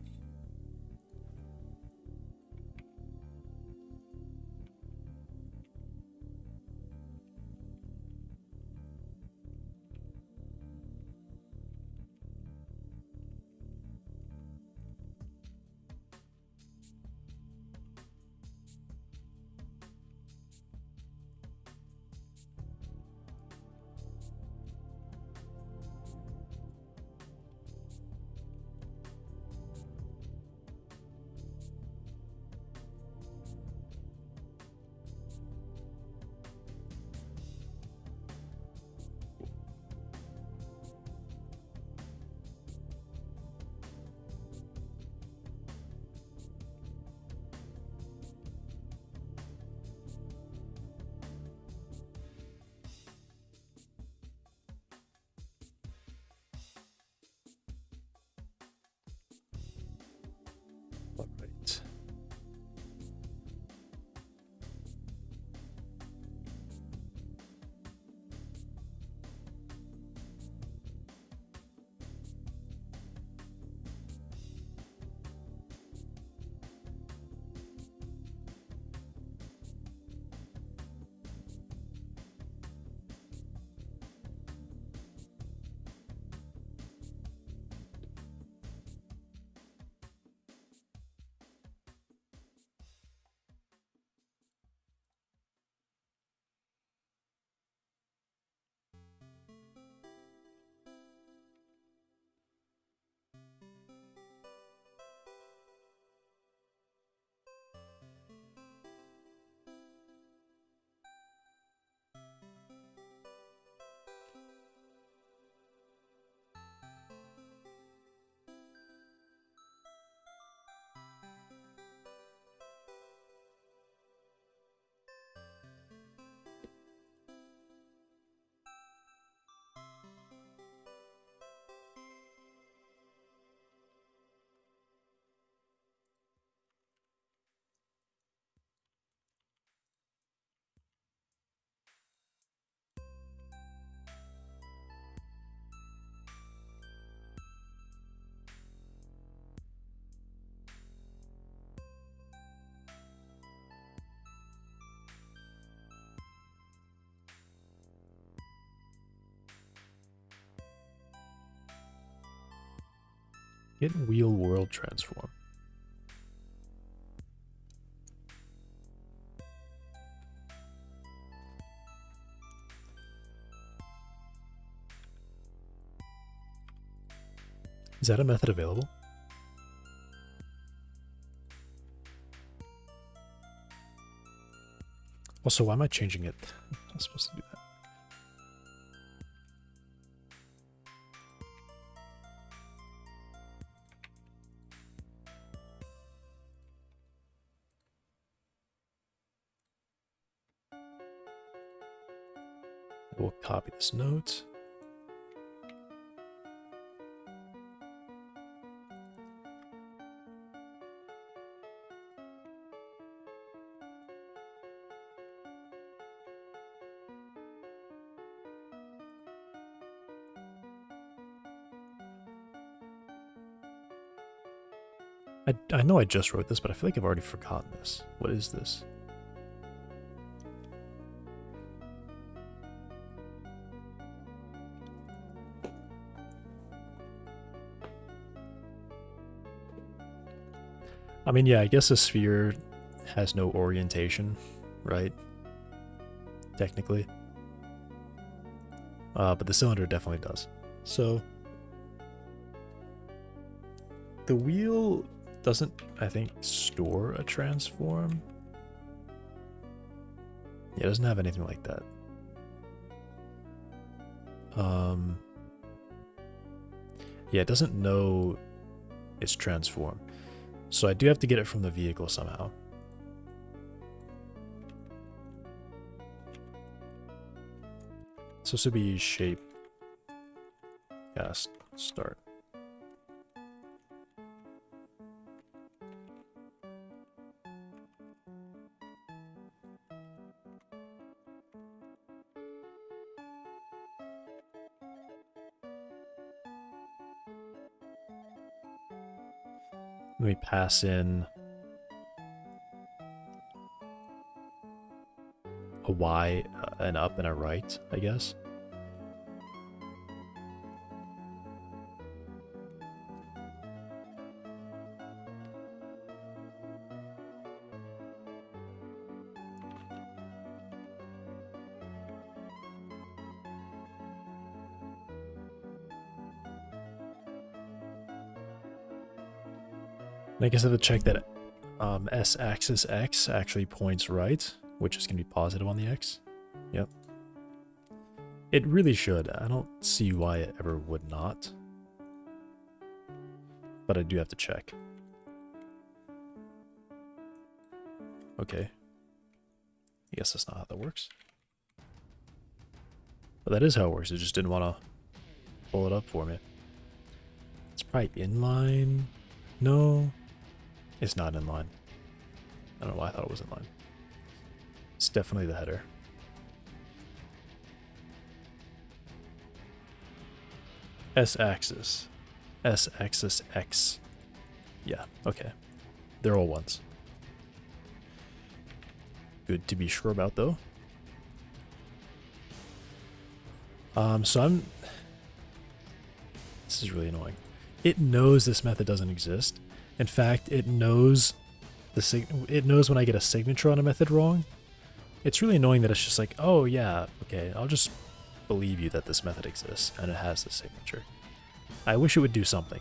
Get wheel world transform. Is that a method available? Also, why am I changing it? I'm not supposed to do that. We'll copy this note. I know I just wrote this, but I feel like I've already forgotten this. What is this? I mean, yeah, I guess a sphere has no orientation, right? Technically. But the cylinder definitely does. So the wheel doesn't, I think, store a transform. Yeah, it doesn't have anything like that. Yeah, it doesn't know its transform. So I do have to get it from the vehicle somehow. So this would be shape cast start. Let me pass in a Y, an up, and a right, I guess. And I guess I have to check that S-axis X actually points right, which is going to be positive on the X. Yep. It really should. I don't see why it ever would not. But I do have to check. Okay. I guess that's not how that works. But that is how it works. It just didn't want to pull it up for me. It's probably inline. No. It's not inline. I don't know why I thought it was inline. It's definitely the header. S-axis. S-axis X. Yeah, okay. They're all ones. Good to be sure about, though. So I'm... This is really annoying. It knows this method doesn't exist. In fact, it knows it knows when I get a signature on a method wrong. It's really annoying that it's just like, oh yeah, okay, I'll just believe you that this method exists and it has the signature. I wish it would do something.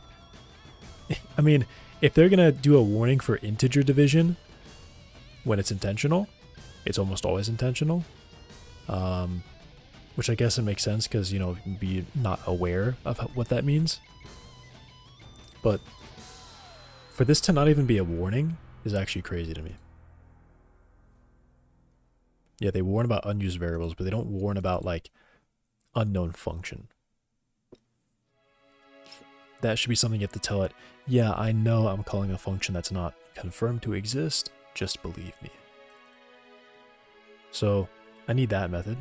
I mean, if they're gonna do a warning for integer division when it's intentional, it's almost always intentional. Which I guess it makes sense because, you know, you can be not aware of what that means. But for this to not even be a warning is actually crazy to me. Yeah, they warn about unused variables, but they don't warn about, like, unknown function. That should be something you have to tell it, yeah, I know I'm calling a function that's not confirmed to exist, just believe me. So, I need that method.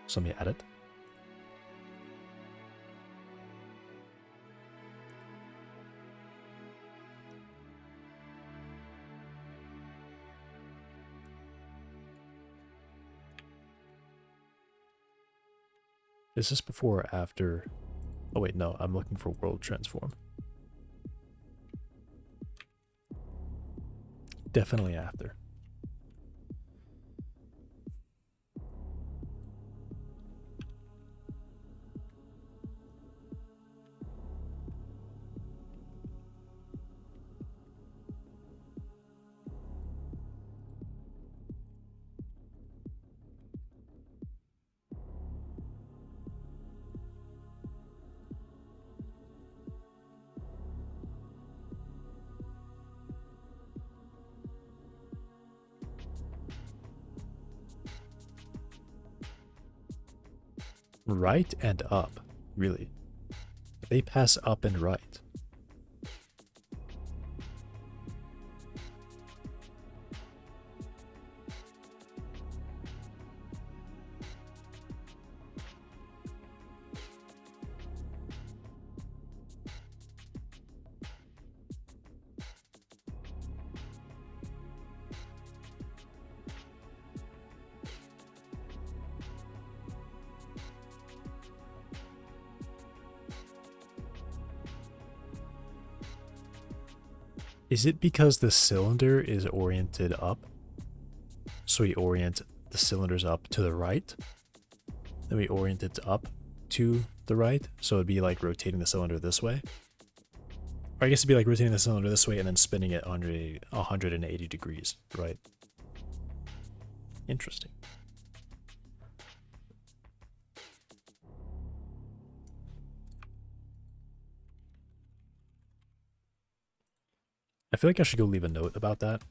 So let me add it. Is this before or after Oh wait, no, I'm looking for world transform. Definitely after. Right and up, really. They pass up and right. Is it because the cylinder is oriented up? So we orient the cylinders up to the right. Then we orient it up to the right. So it'd be like rotating the cylinder this way. Or I guess it'd be like rotating the cylinder this way and then spinning it 180 degrees, right? Interesting. I feel like I should go leave a note about that.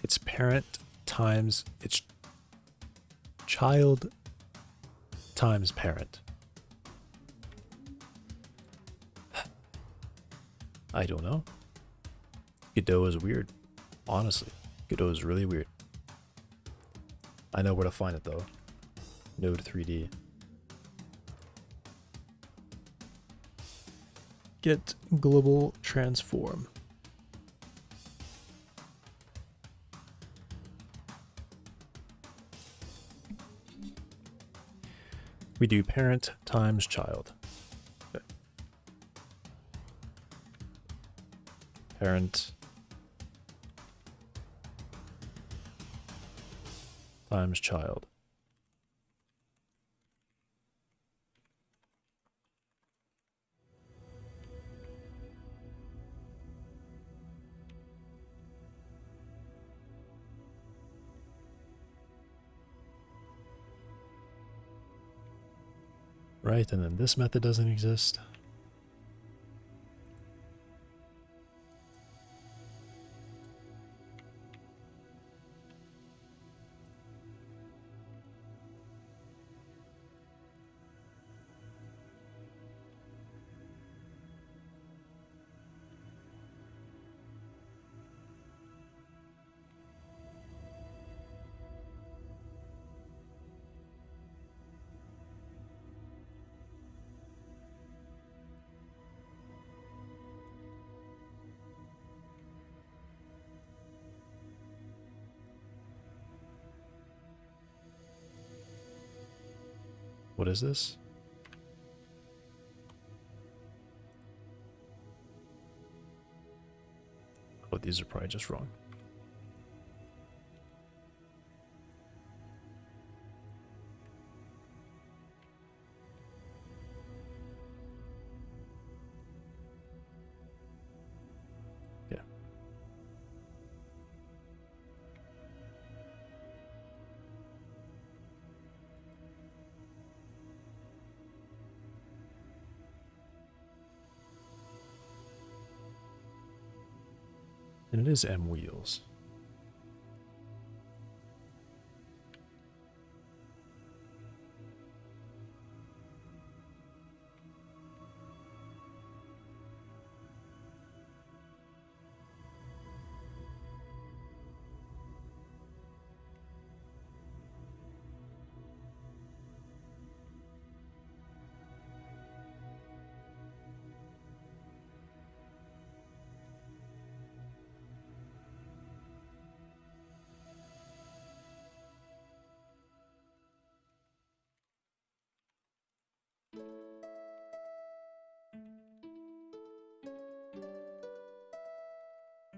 It's parent times its child times parent. I don't know. Godot is weird. Honestly, Godot is really weird. I know where to find it though. Node 3D. Get global transform. We do parent times child. Okay. Parent times child. Right, and then this method doesn't exist. What is this? Oh, these are probably just wrong. Yeah. And it is M wheels.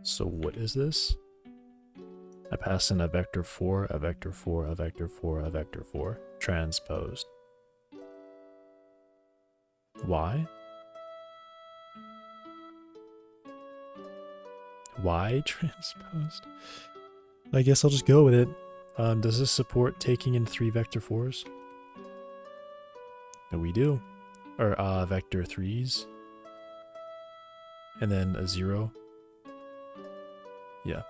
So what is this? I pass in a vector 4, a vector 4, a vector 4, a vector 4. Transposed. Why? Why transposed? I guess I'll just go with it. Does this support taking in 3 vector 4s? No, we do. Or vector 3s. And then a 0. Yeah.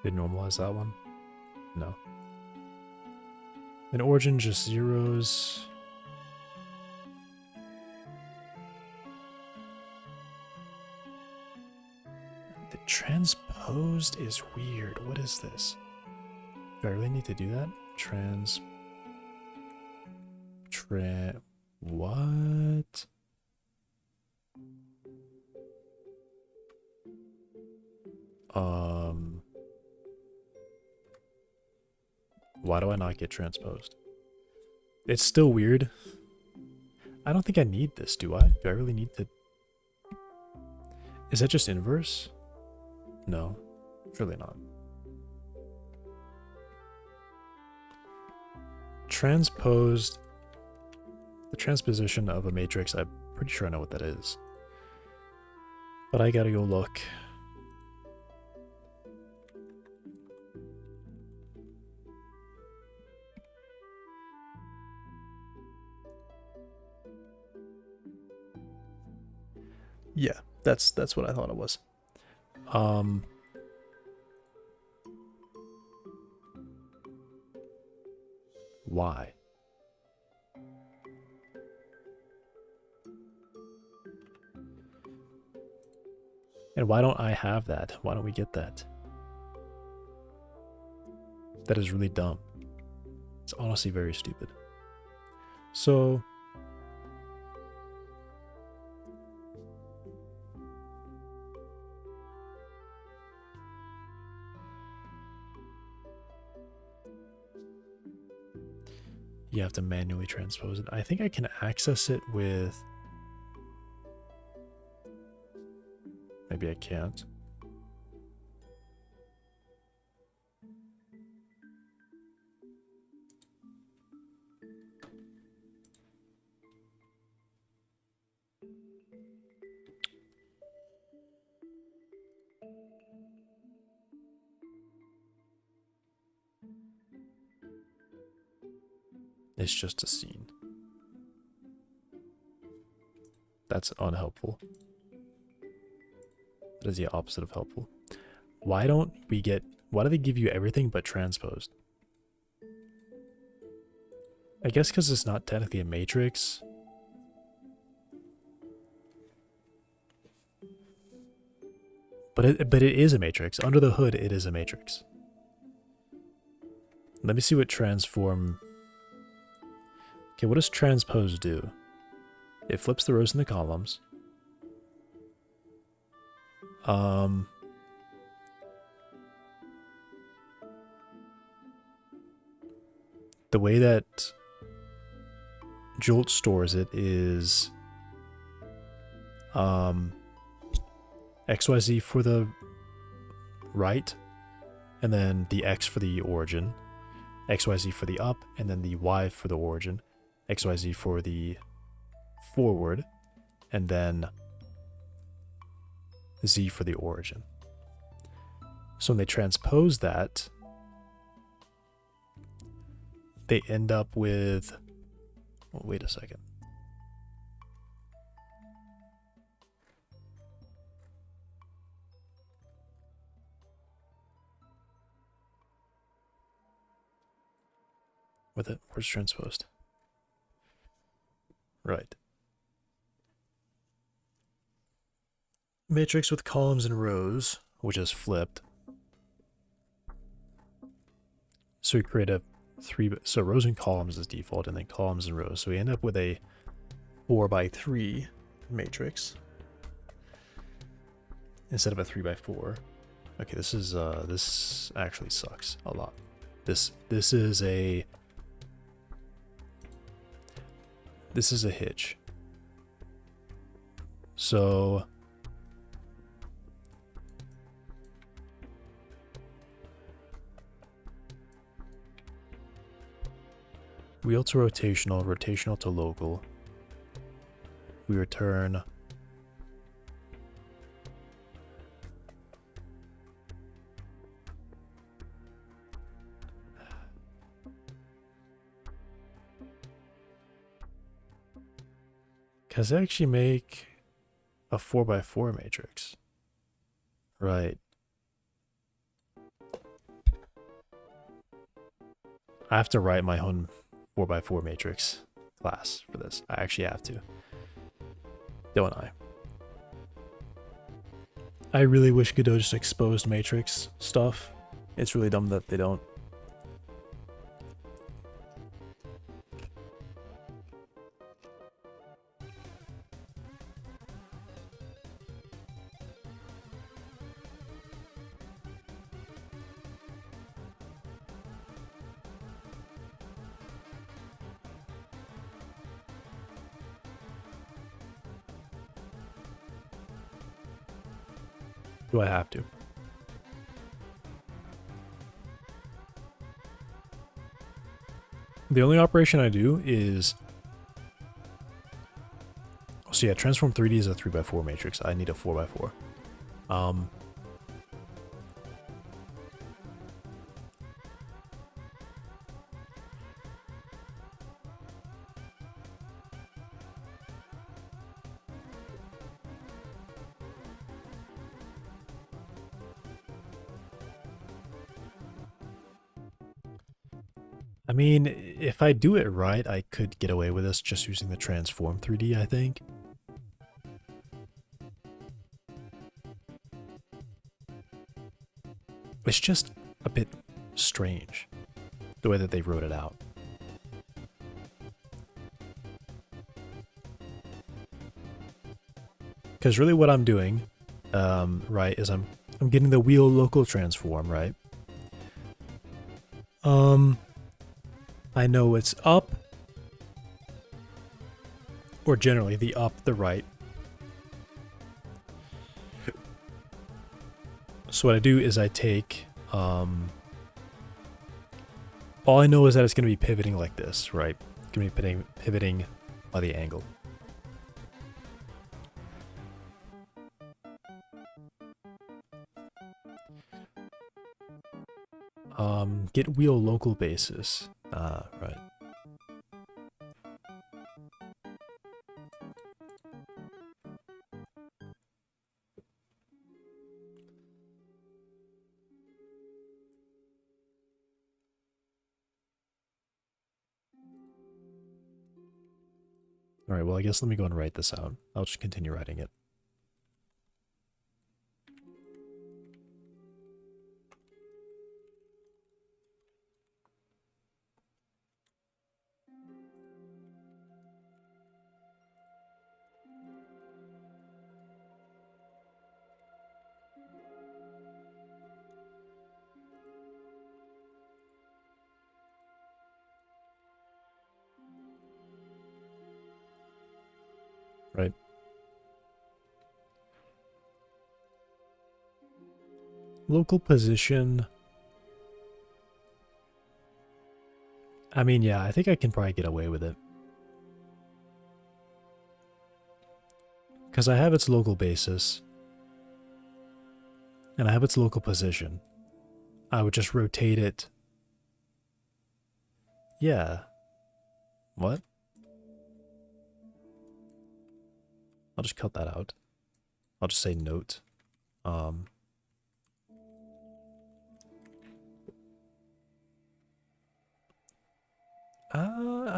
They normalize that one? No. In origin, just zeros. The transposed is weird. What is this? Do I really need to do that? What? Why do I not get transposed? It's still weird. I don't think I need this, do I? Do I really need to? Is that just inverse? No, surely not. Transposed. The transposition of a matrix, I'm pretty sure I know what that is. But I gotta go look. Yeah, that's what I thought it was. Why? And why don't I have that? Why don't we get that? That is really dumb. It's honestly very stupid. So you have to manually transpose it. I think I can access it with... Maybe I can't. It's just a scene. That's unhelpful. That is the opposite of helpful. Why don't we get... Why do they give you everything but transposed? I guess because it's not technically a matrix. But it is a matrix. Under the hood, it is a matrix. Let me see what transform... Okay, what does transpose do? It flips the rows and the columns. The way that Jolt stores it is XYZ for the right, and then the X for the origin, XYZ for the up, and then the Y for the origin, XYZ for the forward, and then Z for the origin. So when they transpose that, they end up with... Oh, wait a second. With it, where's transposed? Right. Matrix with columns and rows, which is flipped. So we create a so rows and columns is default, and then columns and rows. So we end up with a 4x3 matrix instead of a 3x4. Okay, this actually sucks a lot. This is a hitch. So wheel to rotational, rotational to local. We return because they actually make a 4x4 matrix. Right. I have to write my own 4x4 matrix class for this. I actually have to. Don't I? I really wish Godot just exposed matrix stuff. It's really dumb that they don't. Do I have to? The only operation I do is... So yeah, transform 3D is a 3x4 matrix. I need a 4x4. I mean, if I do it right, I could get away with this just using the transform 3D, I think. It's just a bit strange, the way that they wrote it out. Because really what I'm doing, right, is I'm getting the wheel local transform, right? I know it's up, or generally the up, the right. So what I do is I take, all I know is that it's going to be pivoting like this, right? It's going to be pivoting by the angle. Get wheel local basis. Right. All right, well, I guess let me go and write this out. I'll just continue writing it. Right. Local position. I mean, yeah, I think I can probably get away with it. Because I have its local basis. And I have its local position. I would just rotate it. Yeah. What? I'll just cut that out. I'll just say note. I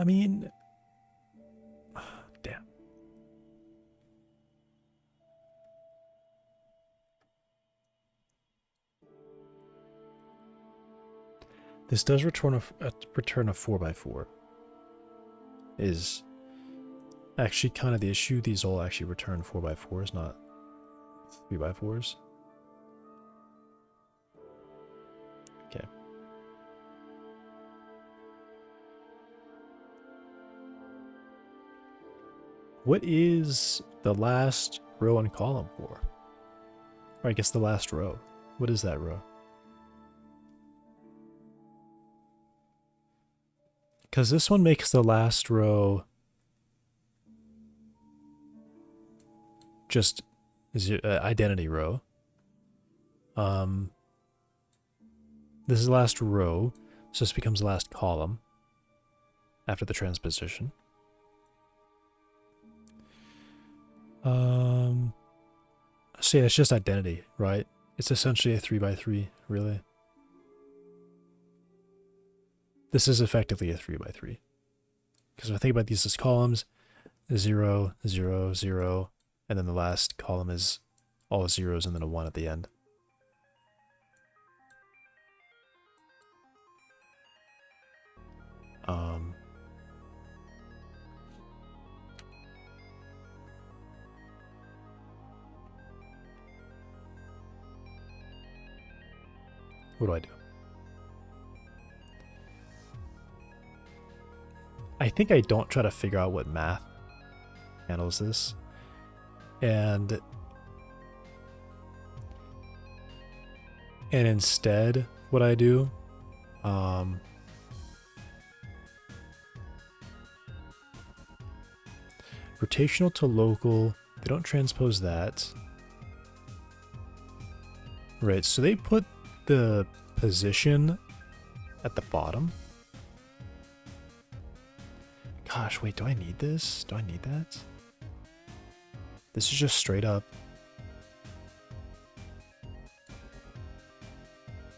mean... Damn. This does return a 4x4. Is actually kind of the issue. These all actually return 4x4s, not 3x4s. Okay. What is the last row and column for? Or I guess the last row. What is that row? Because this one makes the last row just identity row. This is the last row, so this becomes the last column after the transposition. So yeah, it's just identity, right? It's essentially a 3x3, really. This is effectively a 3x3. Because if I think about these as columns, 0, 0, 0, and then the last column is all zeros and then a 1 at the end. What do I do? I think I don't try to figure out what math handles this. And instead, what I do, rotational to local, they don't transpose that. Right, so they put the position at the bottom. Gosh, wait, do I need this? Do I need that? This is just straight up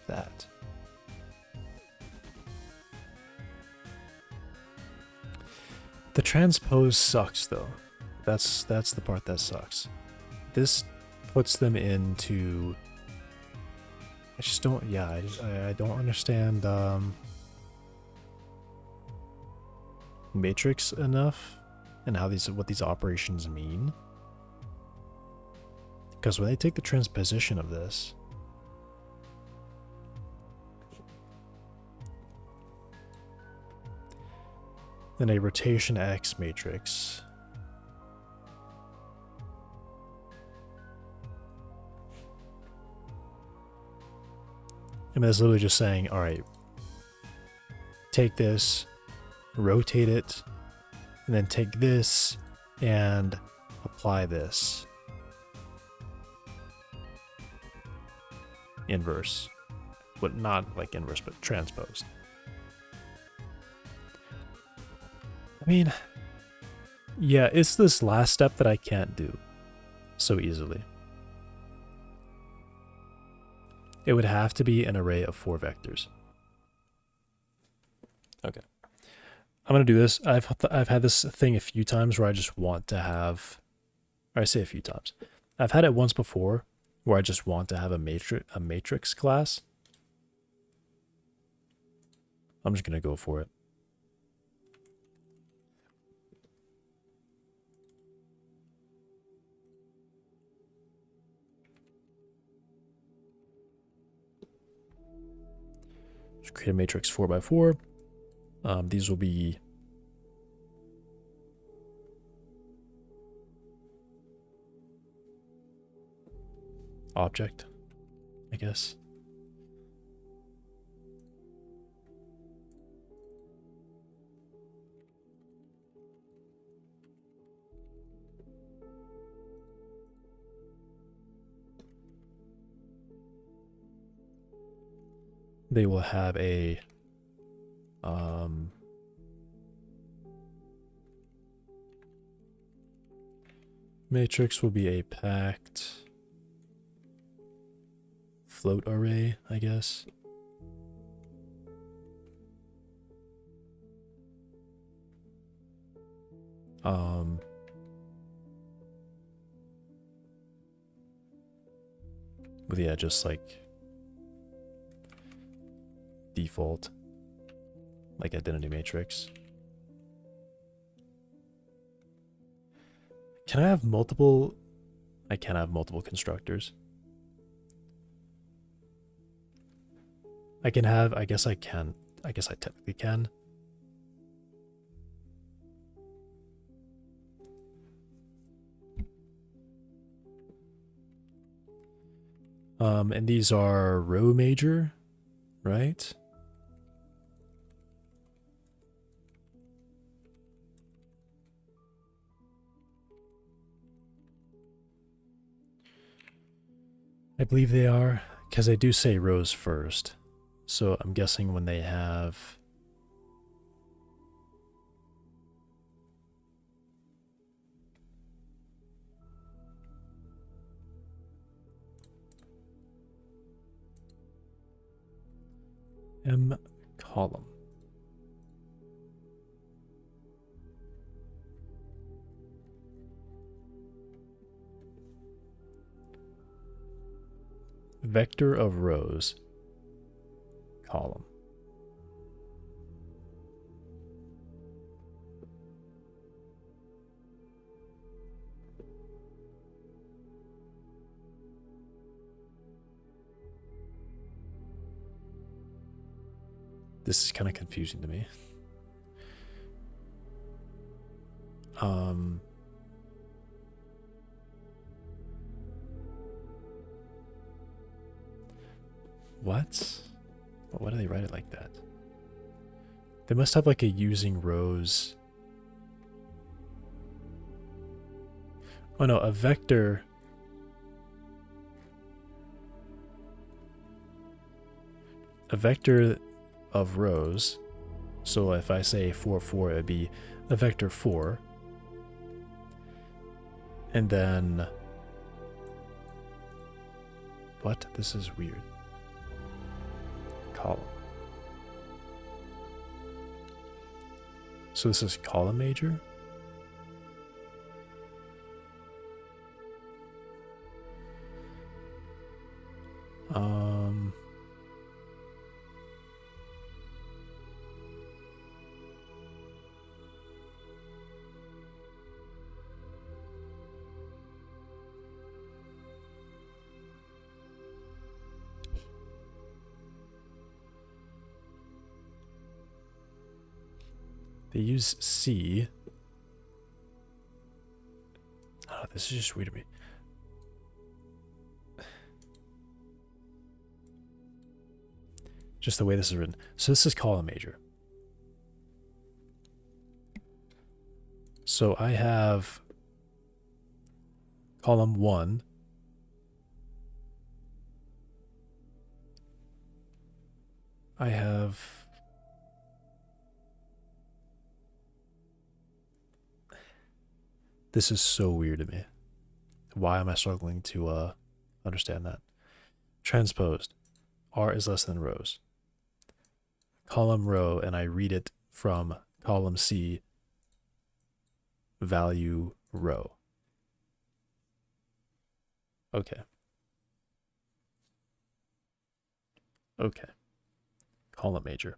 that. The transpose sucks though. That's the part that sucks. This puts them into, I just don't, yeah, I don't understand matrix enough and how what these operations mean. Because when they take the transposition of this, then a rotation X matrix, I mean, it's literally just saying, all right, take this, rotate it, and then take this and apply this. Inverse. But not like inverse, but transposed. I mean, yeah, it's this last step that I can't do so easily. It would have to be an array of 4 vectors. Okay. I'm going to do this. I've had this thing a few times where I just want to have, or I say a few times. I've had it once before where I just want to have a matrix class. I'm just going to go for it. Just create a matrix 4x4. These will be object, I guess. They will have a matrix will be a packed float array, I guess. With, yeah, just like default like identity matrix. Can I have multiple? I can have multiple constructors. I can have, I guess I can. I guess I technically can. And these are row major, right? I believe they are, because they do say rows first. So I'm guessing when they have... M column. Vector of rows. Column. This is kind of confusing to me. What? Why do they write it like that? They must have like a using rows. Oh no, a vector. A vector of rows. So if I say 4, 4, it would be a vector 4. And then... What? This is weird. Column. So this is column major? They use C. Oh, this is just weird to me. Just the way this is written. So this is column major. So I have column 1. I have... This is so weird to me. Why am I struggling to understand that? Transposed. R is less than rows. Column row, and I read it from column C, value row. Okay. Okay. Column major.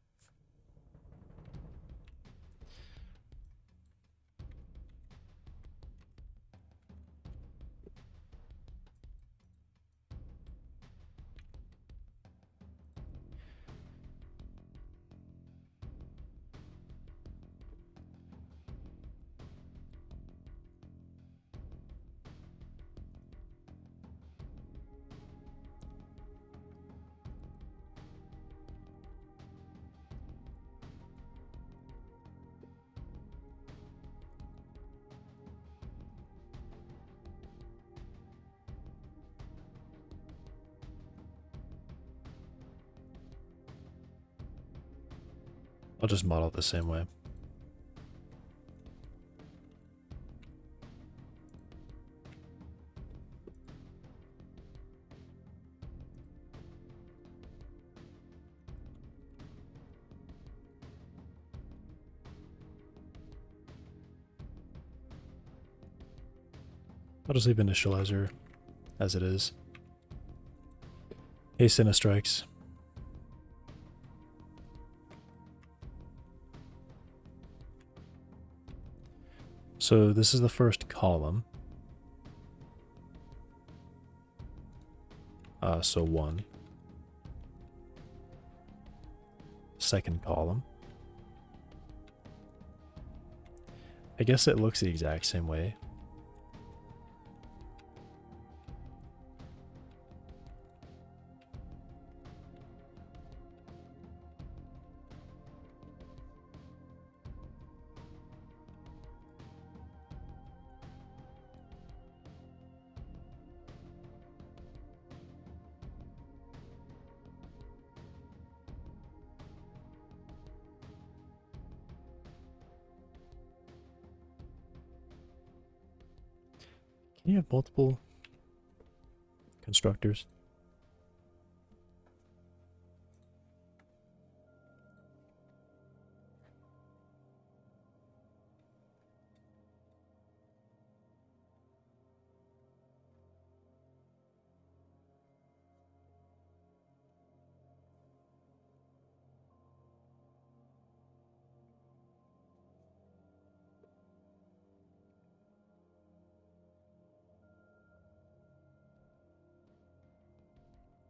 I'll just model it the same way. I'll just leave initializer as it is. Hey, Cinestrikes. So this is the first column. So 1. Second column. I guess it looks the exact same way. Can you have multiple constructors?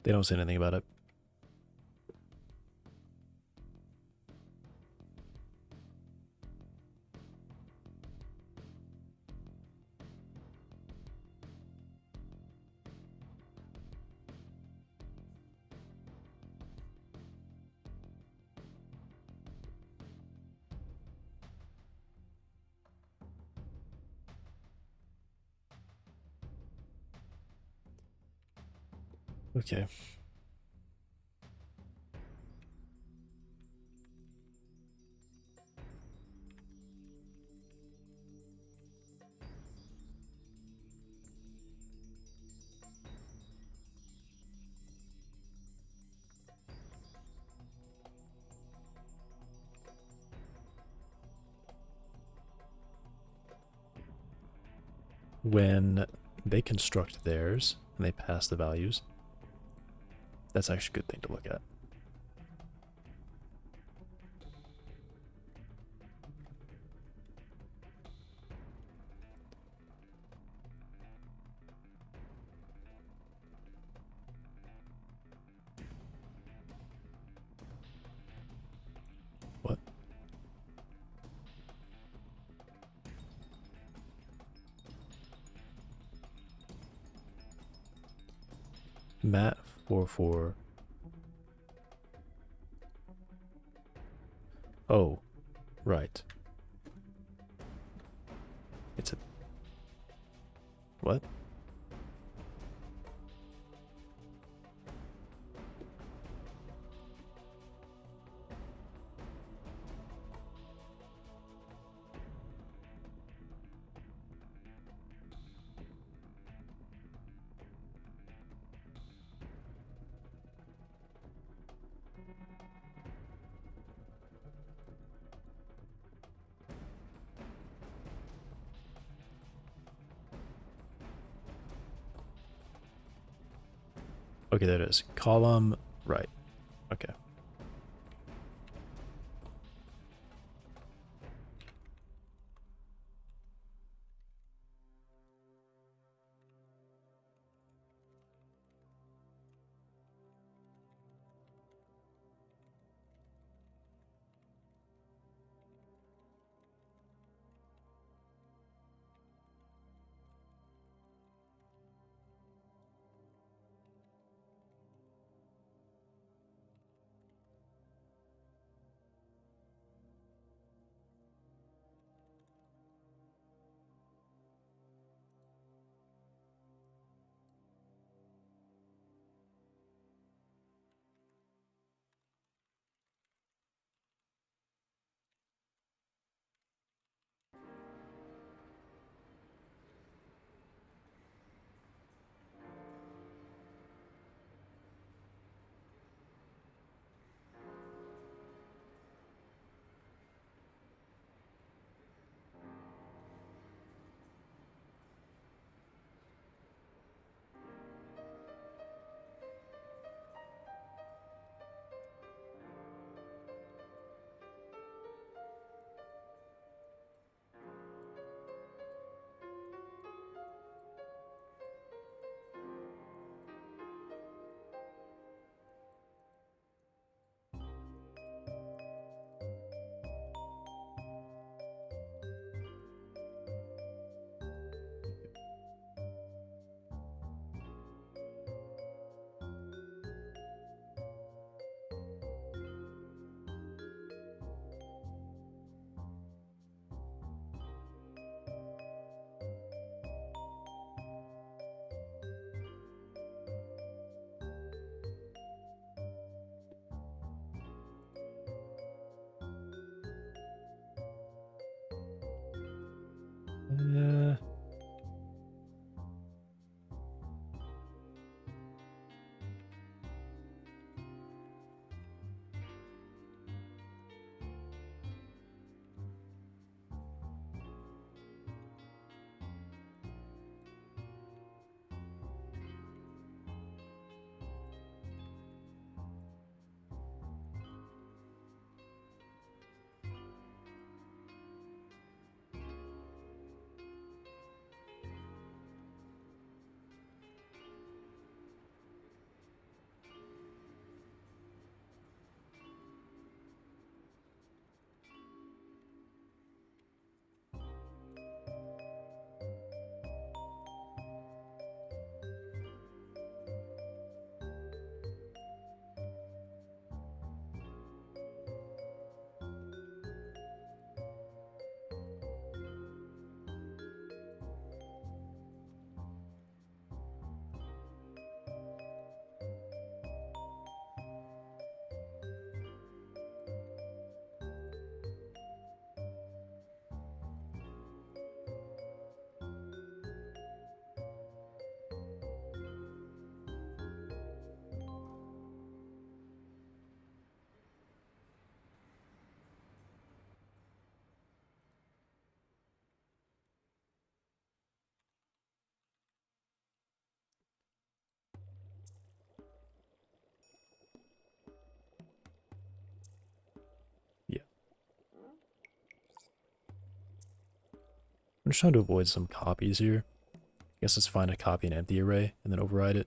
They don't say anything about it. Okay. When they construct theirs and they pass the values, that's actually a good thing to look at. What? Mat 44. Oh, right. It's a... What? Okay, there it is. Column, right. Okay. Yeah. Yeah. I'm just trying to avoid some copies here. I guess let's find a copy an empty array and then override it.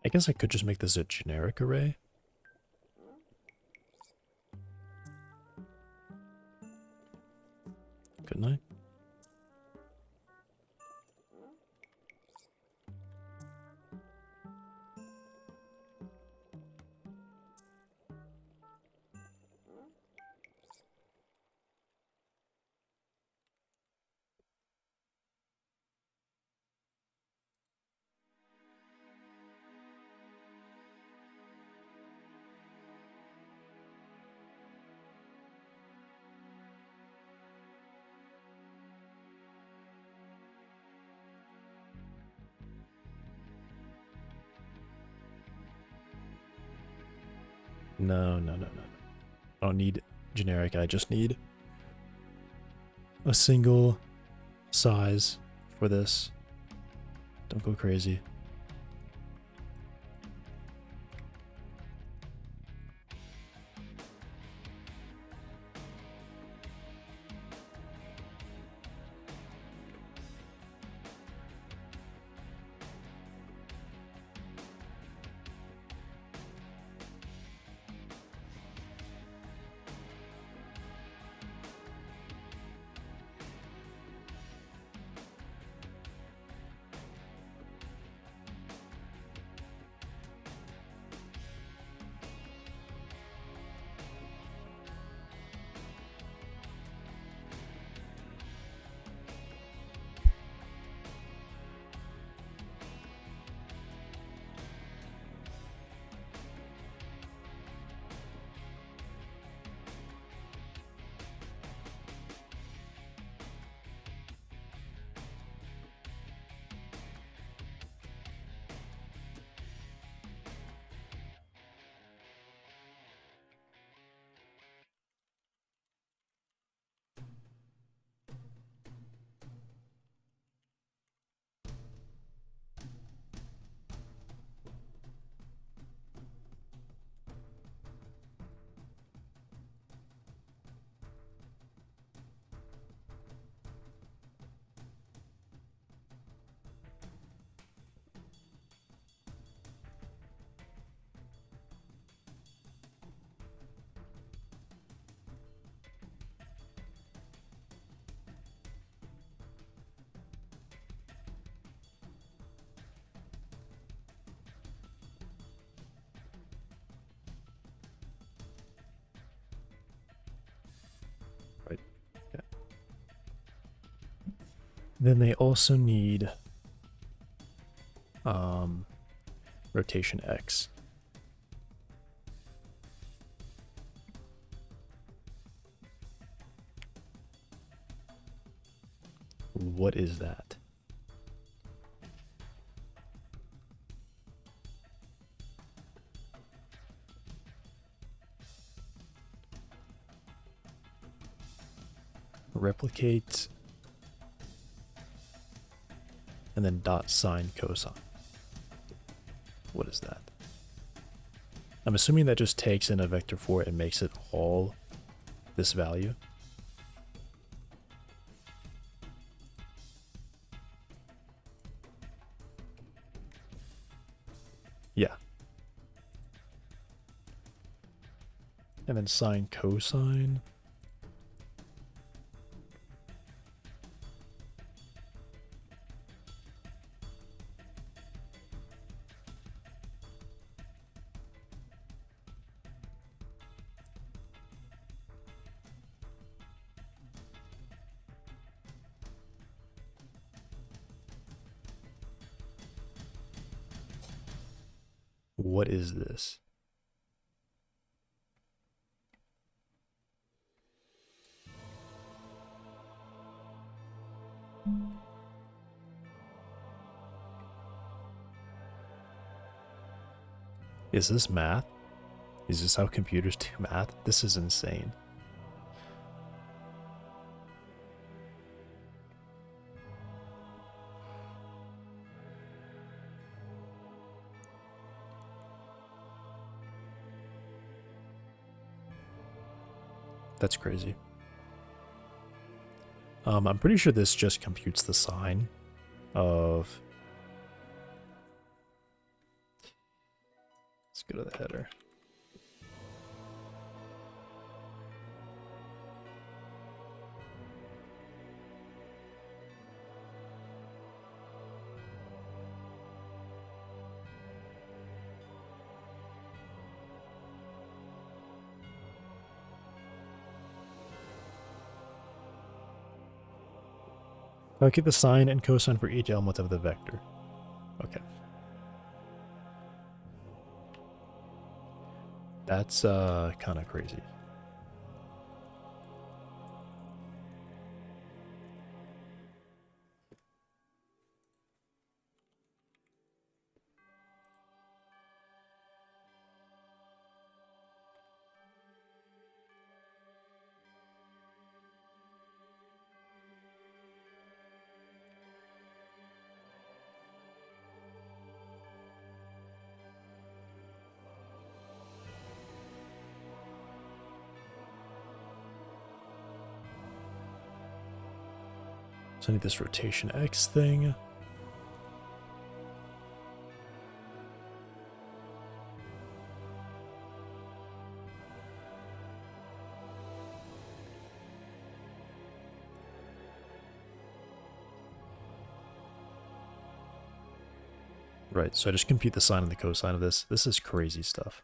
I guess I could just make this a generic array. Couldn't I? No, no, no, no, no. I don't need generic, I just need a single size for this. Don't go crazy. Then they also need rotation X. What is that? Replicate and then dot sine cosine. What is that? I'm assuming that just takes in a vector 4 and makes it all this value. Yeah. And then sine cosine. What is this? Is this math? Is this how computers do math? This is insane. That's crazy. I'm pretty sure this just computes the sine of... Let's go to the header. Calculate the sine and cosine for each element of the vector. Okay. That's kind of crazy. So I need this rotation X thing. Right, so I just compute the sine and the cosine of this. This is crazy stuff.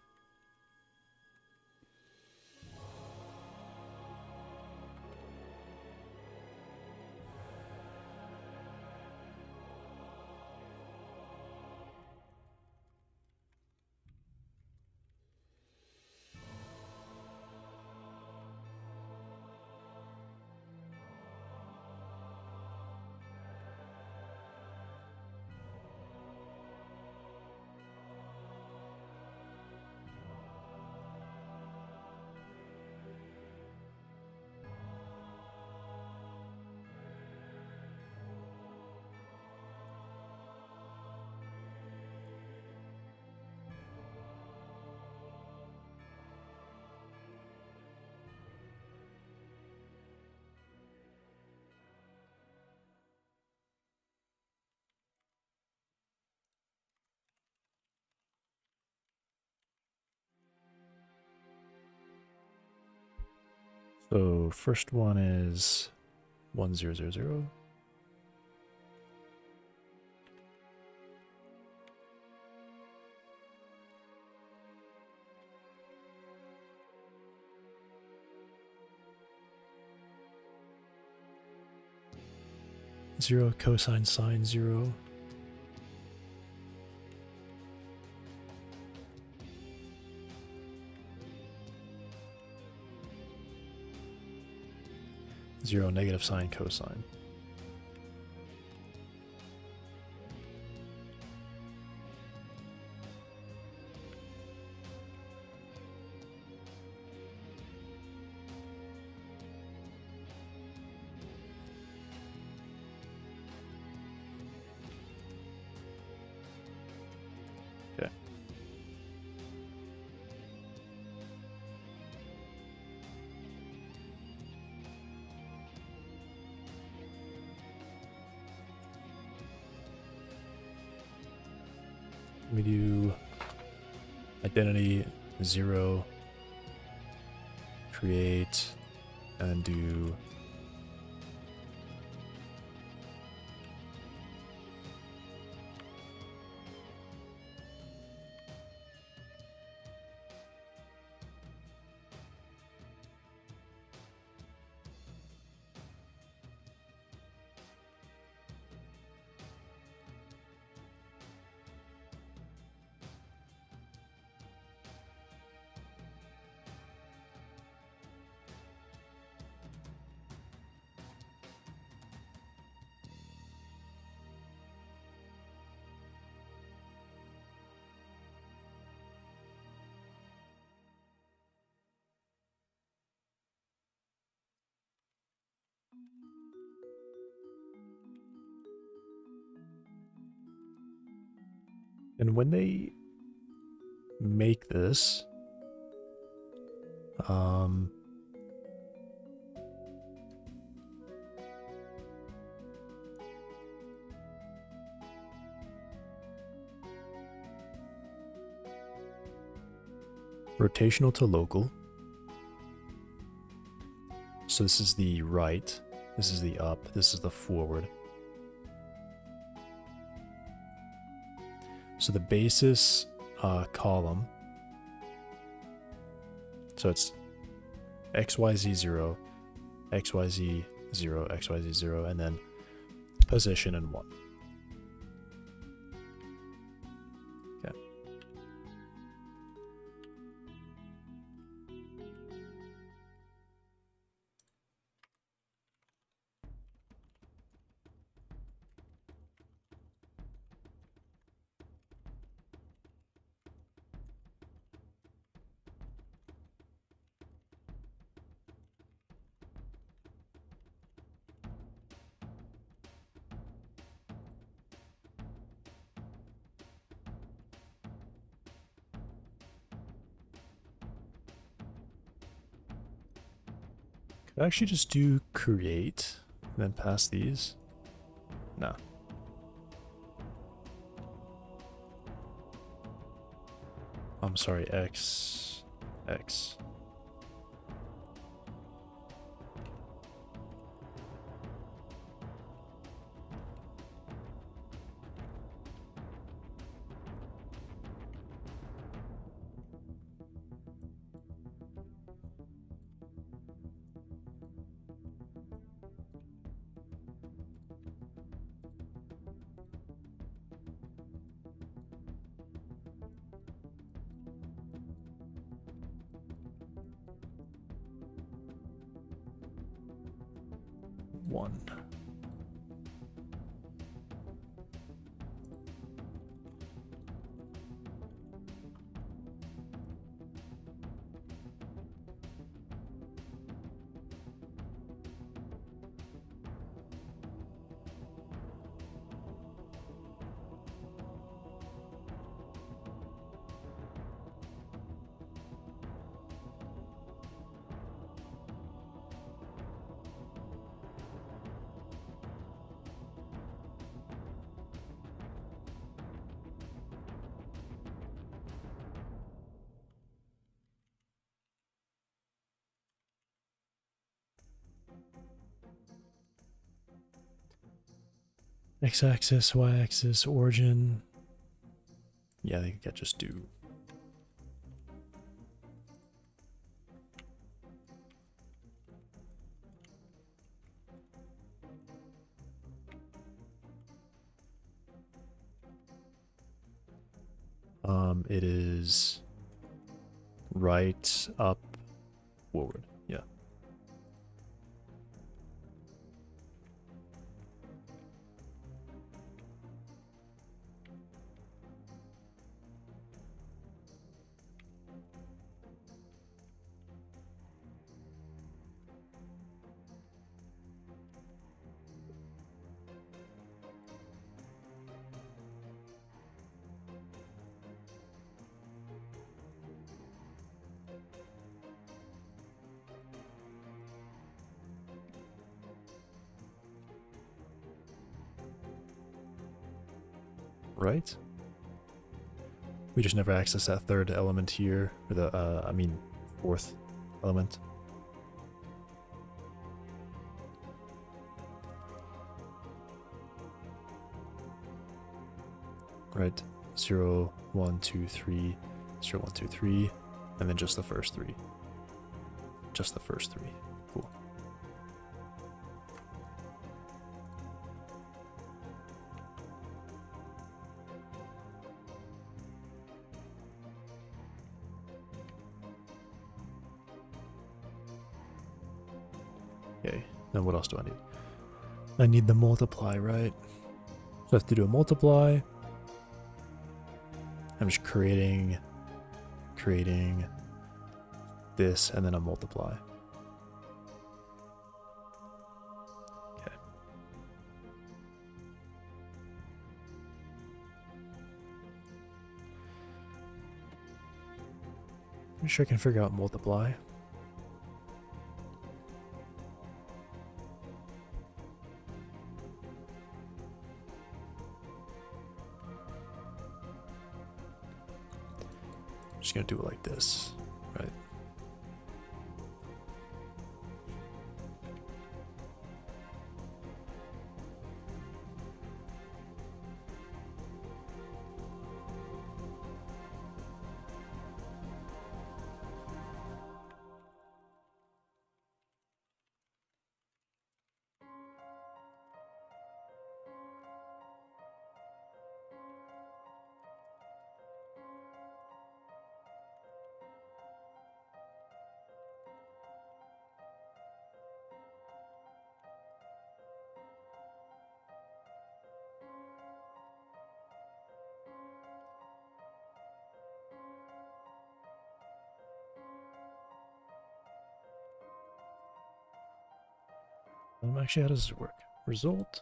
So first one is 1000. 0 cosine sine 0. Zero negative sine cosine. Okay. Let me do identity 0, create, and do and when they make this, rotational to local. So this is the right, this is the up, this is the forward. So the basis column, so it's XYZ 0, XYZ 0, XYZ 0, and then position and 1. Okay. Could I actually just do create and then pass these? No. I'm sorry, X, X. One. X-axis, Y-axis, origin. Yeah, I think I just do. It is right, up, forward. Yeah. Right? We just never access that third element here, or the, I mean, fourth element. Right? 0, 1, 2, 3, 0, 1, 2, 3, and then just the first three. Just the first three. Cool. Okay, then what else do I need? I need the multiply, right? So I have to do a multiply. I'm just creating this and then a multiply. Okay. I'm sure I can figure out multiply. Just gonna do it like this, right? Actually, how does this work? Result.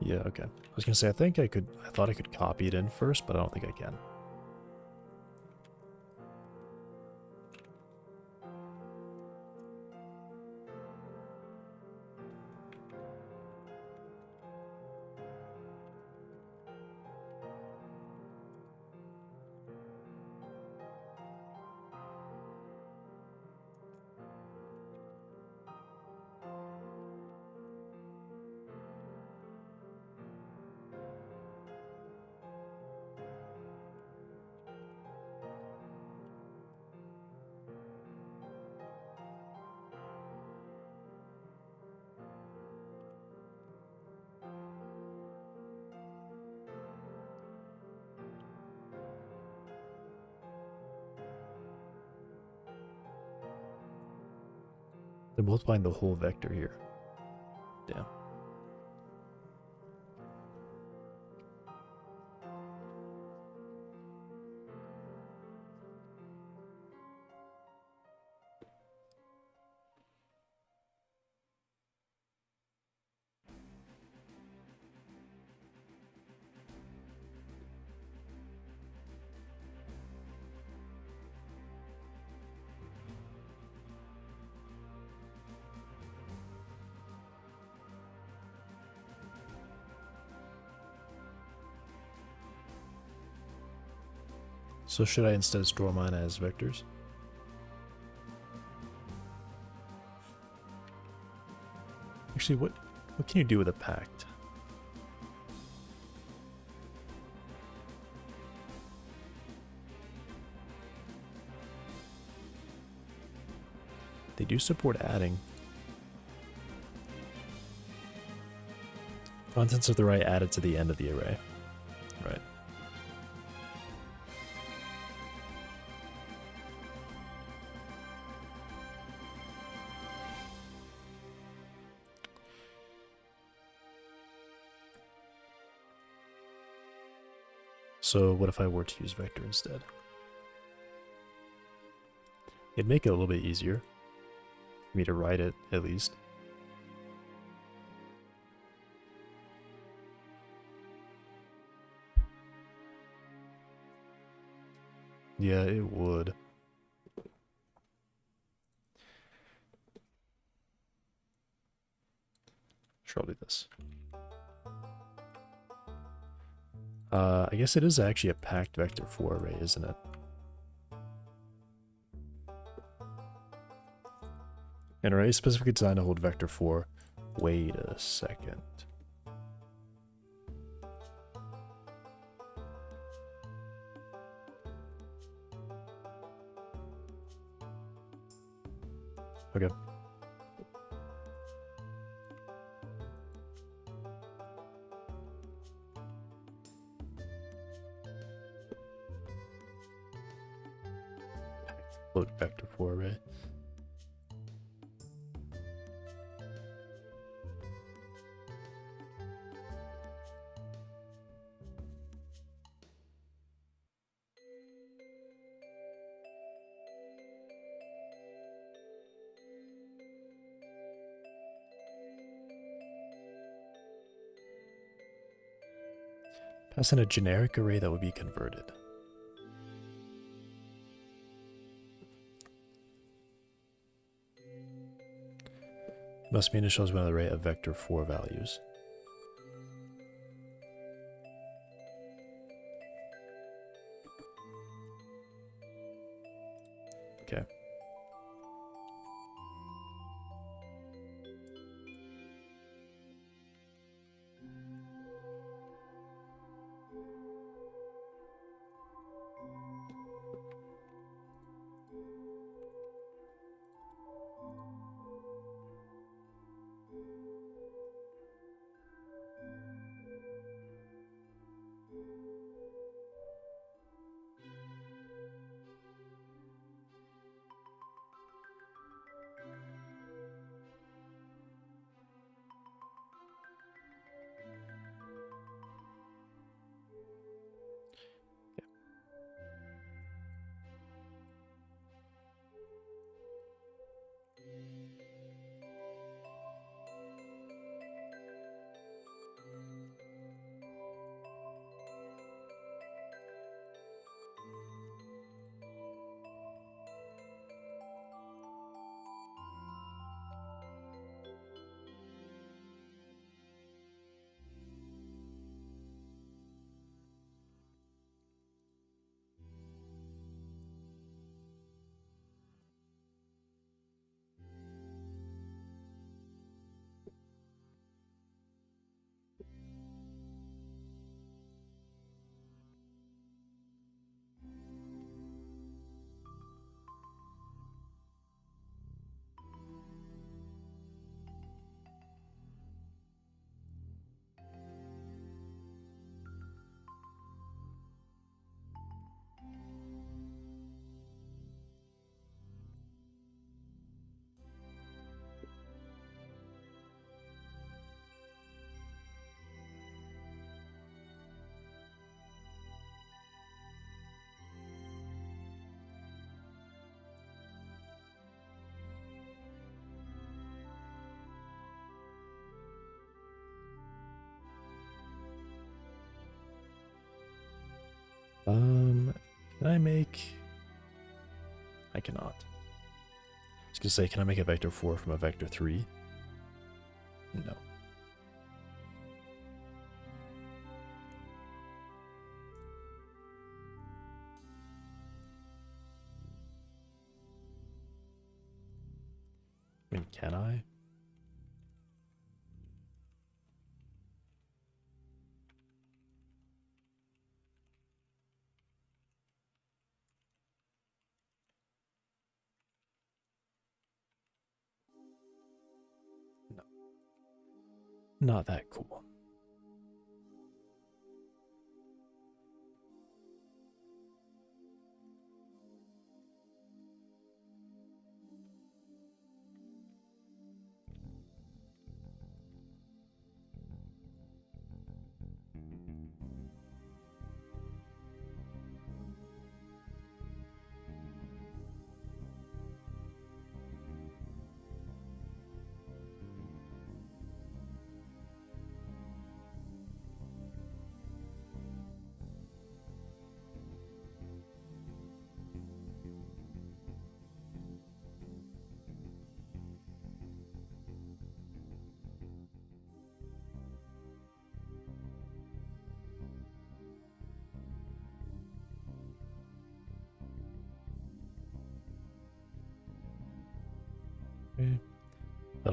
Yeah, okay. I was gonna say, I thought I could copy it in first, but I don't think I can. They're multiplying the whole vector here. Damn. So should I instead store mine as vectors? Actually, what can you do with a pact? They do support adding. Contents of the array added to the end of the array. Right. So what if I were to use vector instead? It'd make it a little bit easier for me to write it, at least. Yeah, it would. Sure, I'll do this. I guess it is actually a packed vector 4 array, isn't it? An array specifically designed to hold vector 4. Wait a second. Okay. Float vector 4 array. Pass in a generic array that would be converted. Must be initialized with an array of vector 4 values. Okay. Can I make... I cannot. I was gonna say, can I make a vector 4 from a vector 3? No. I mean, can I? No. Not that cool.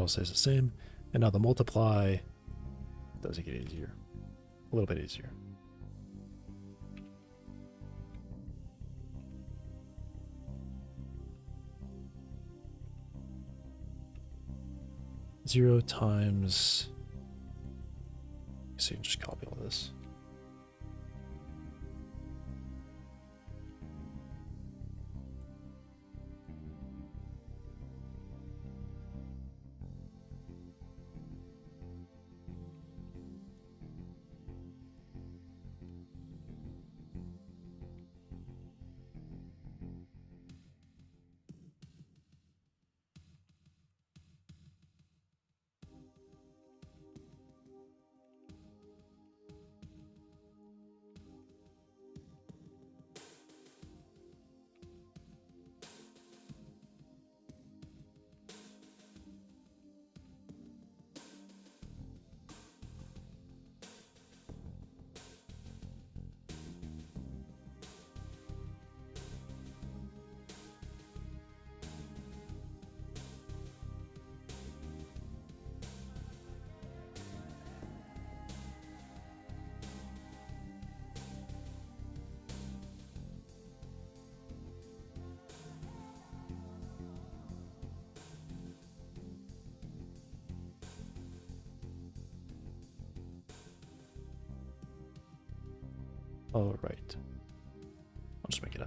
all stays the same. And now the multiply does it get easier. A little bit easier. Zero times, so you can just copy all this. All right. I'll just make it I.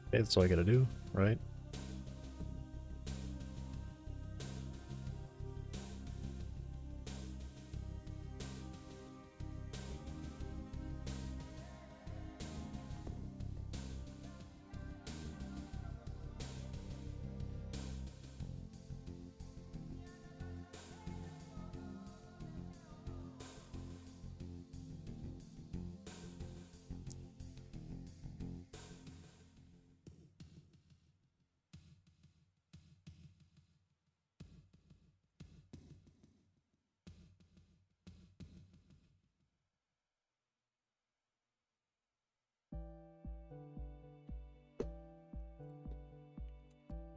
Okay, that's all I gotta do, right?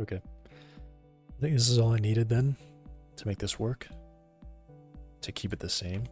Okay. I think this is all I needed then to make this work. To keep it the same.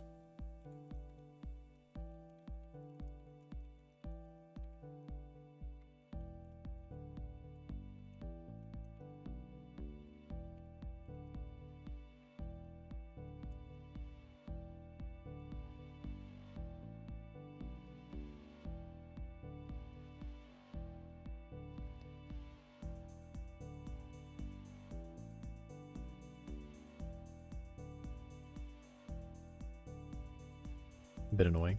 A bit annoying.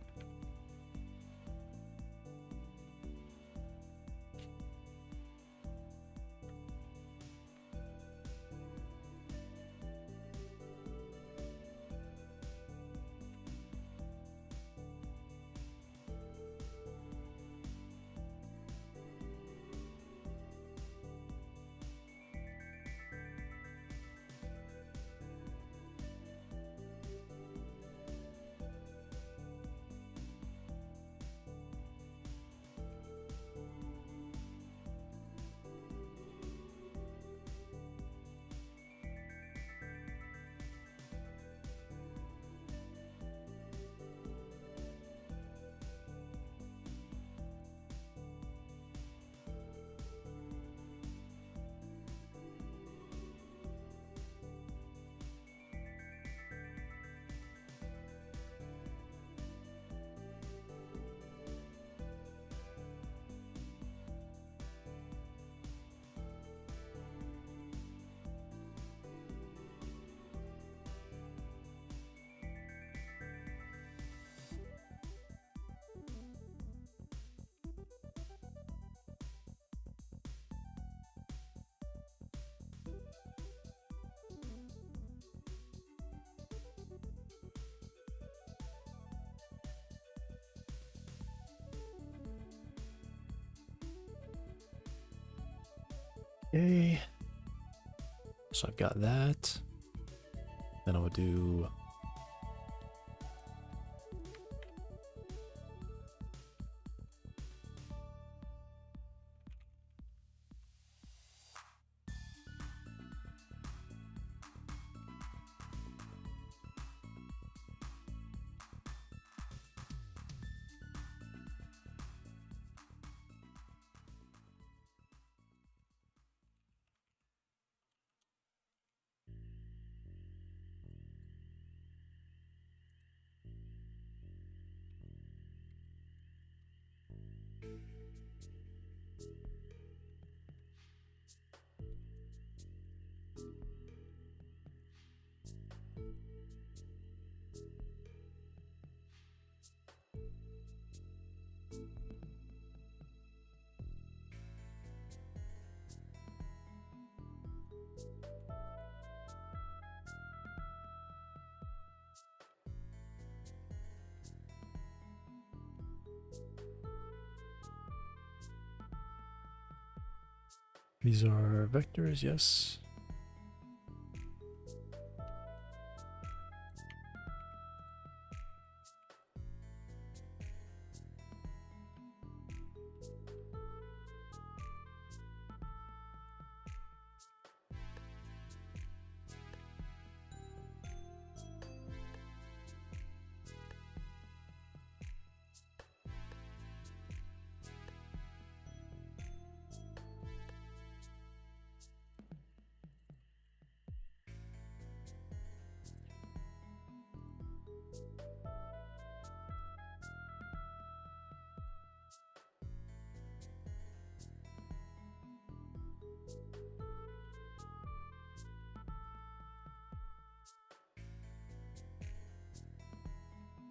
Okay. So I've got that. Then I would do these are vectors, yes.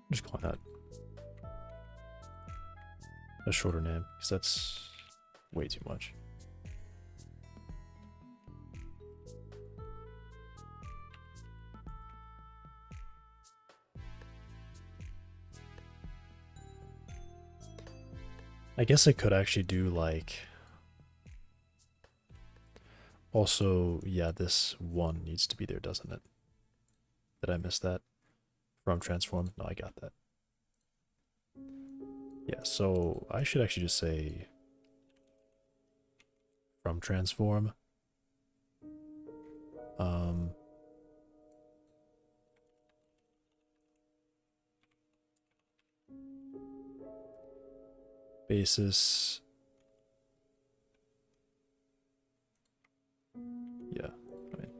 I'm just calling that a shorter name because that's way too much. I guess I could actually do like, also, yeah, this one needs to be there, doesn't it? Did I miss that? From transform? No, I got that. Yeah, so I should actually just say from transform. Basis. Yeah, I mean,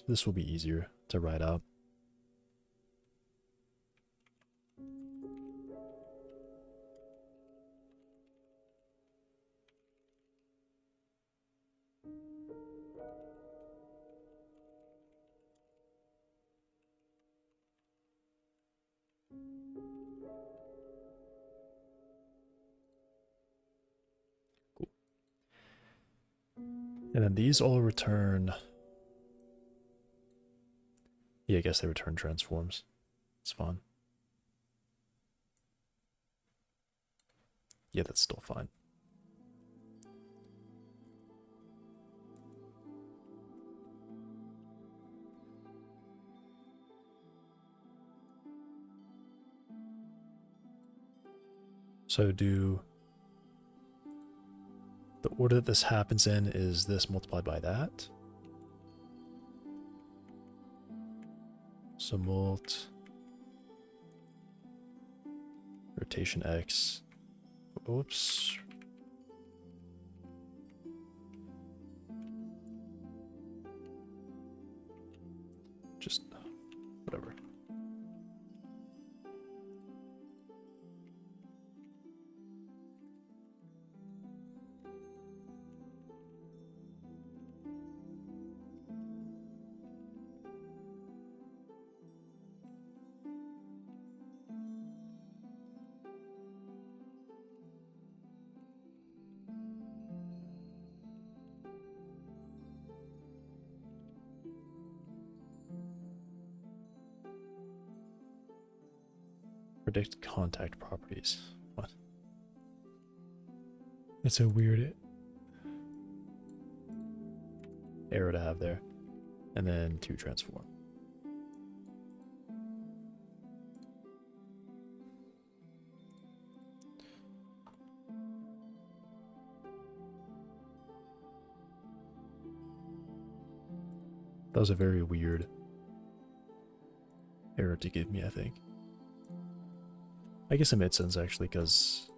this will be easier to write out. Cool. And then these all return. Yeah, I guess they return transforms. It's fine. Yeah, that's still fine. So do the order that this happens in is this multiplied by that. So mult rotation x. Oops. Just whatever. Predict contact properties. What? It's a weird. error to have there. And then 2 transform. That was a very weird error to give me, I think. I guess it made sense actually, because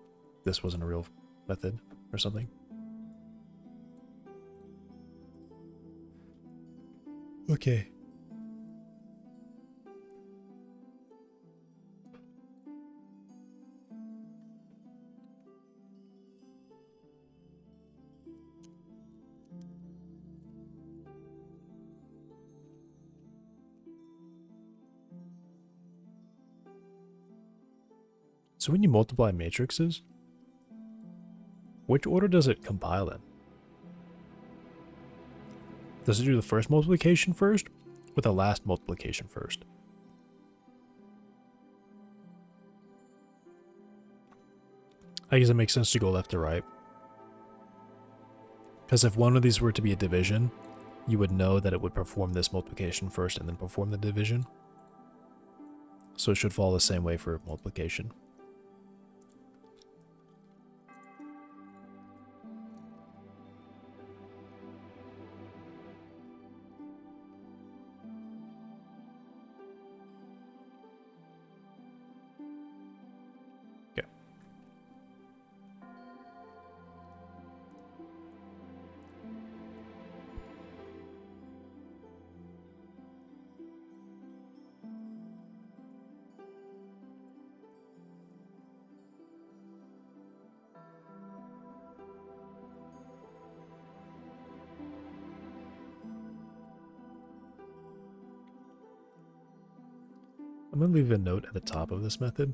this wasn't a real method or something. Okay. So when you multiply matrices, which order does it compile in? Does it do the first multiplication first, or the last multiplication first? I guess it makes sense to go left to right. Because if one of these were to be a division, you would know that it would perform this multiplication first and then perform the division. So it should follow the same way for multiplication. I'm going to leave a note at the top of this method.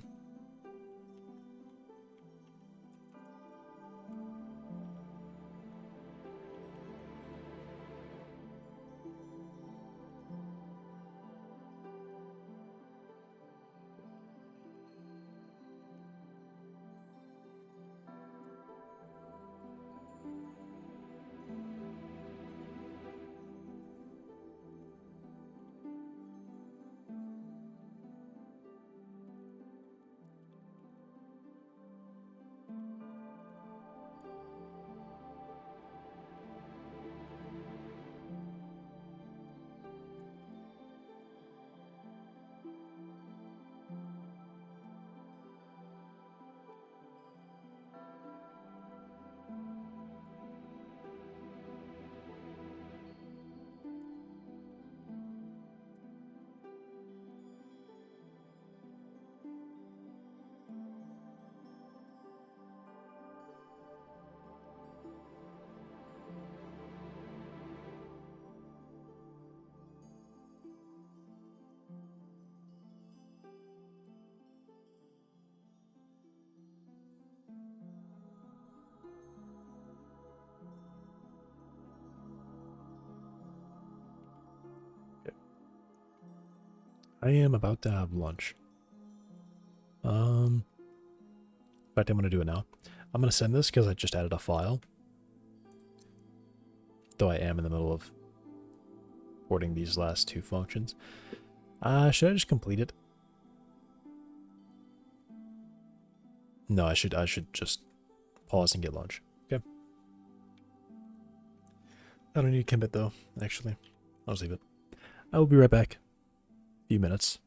I am about to have lunch. In fact, I'm going to do it now. I'm going to send this because I just added a file. Though I am in the middle of porting these last 2 functions. Should I just complete it? No, I should just pause and get lunch. Okay. I don't need to commit though, actually. I'll just leave it. I will be right back. Few minutes.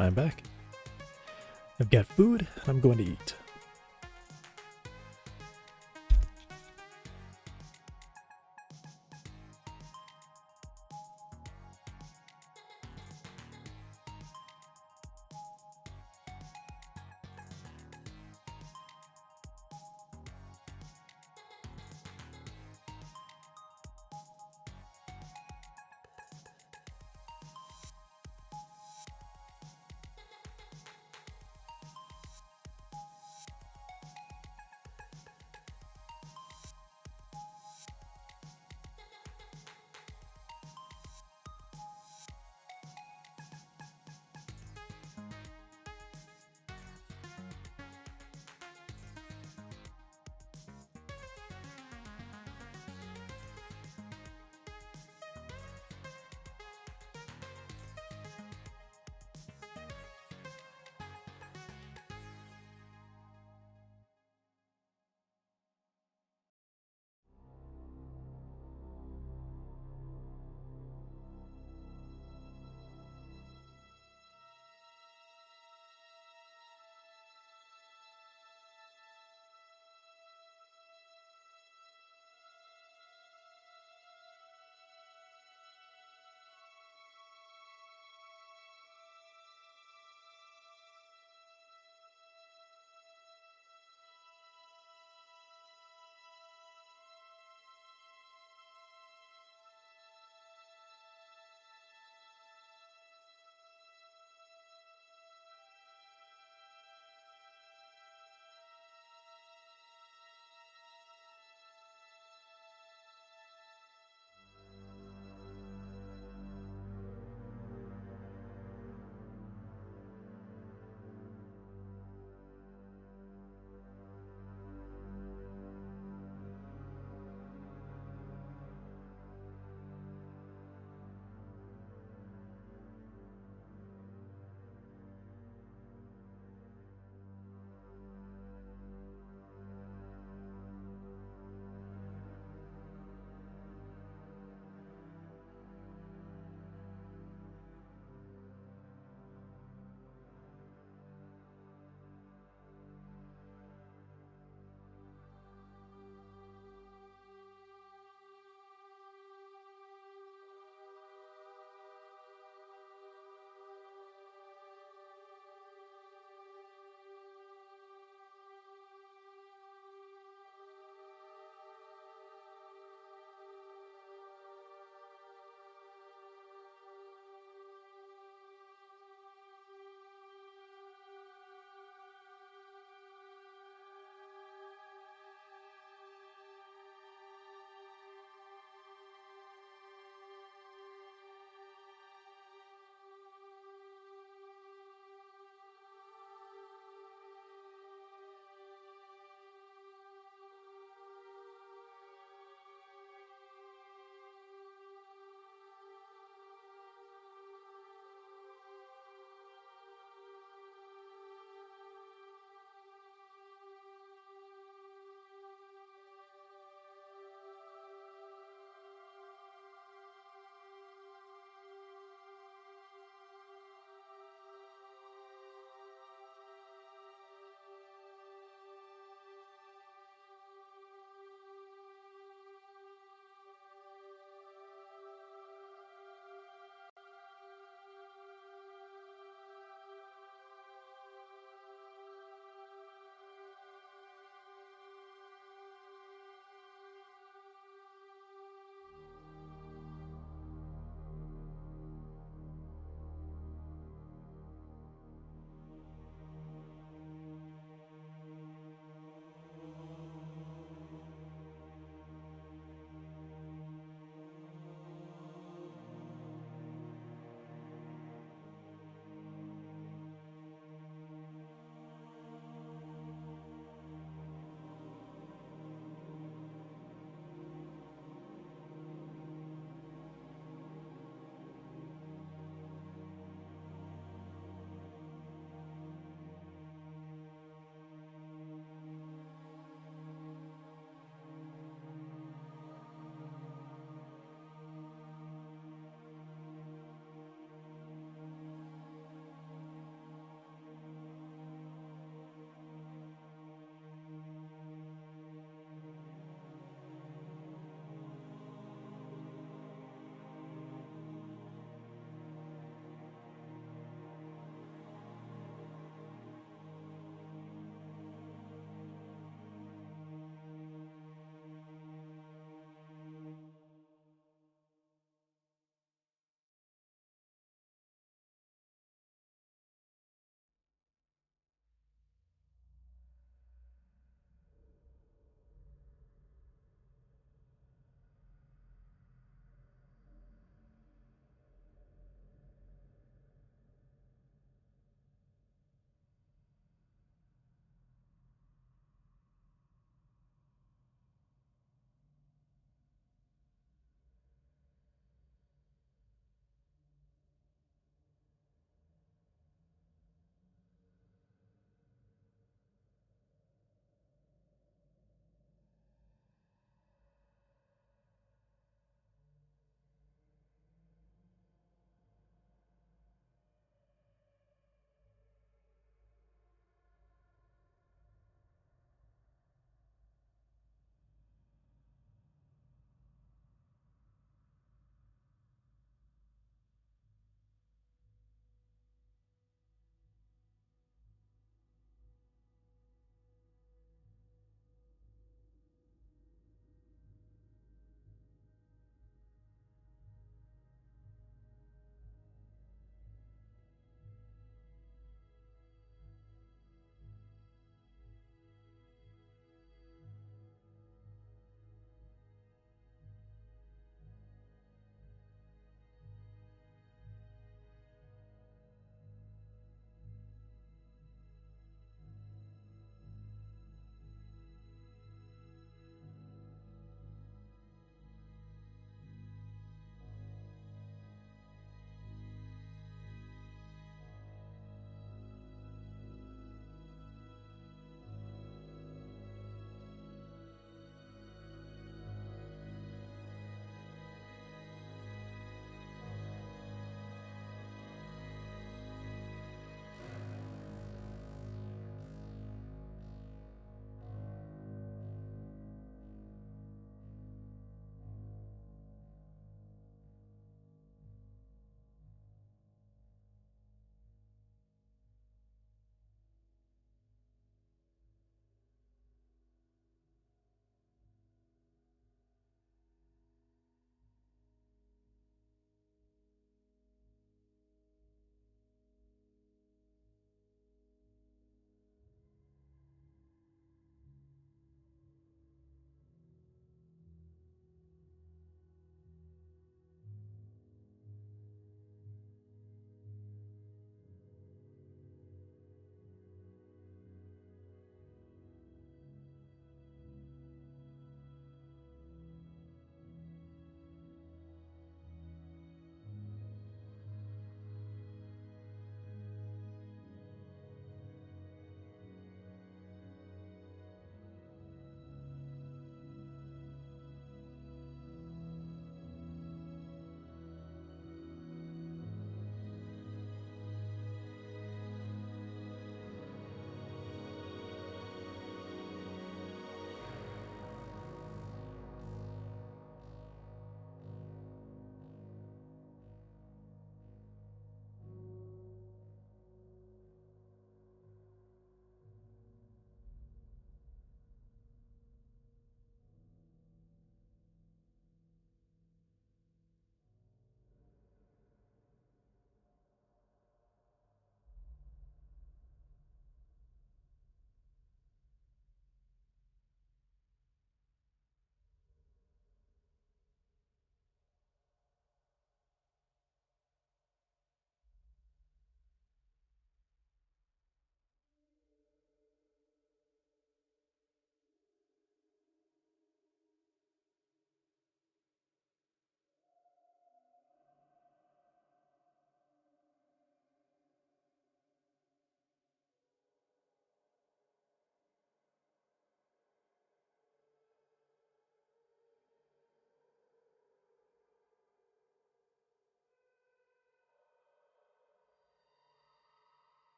I'm back. I've got food, and I'm going to eat.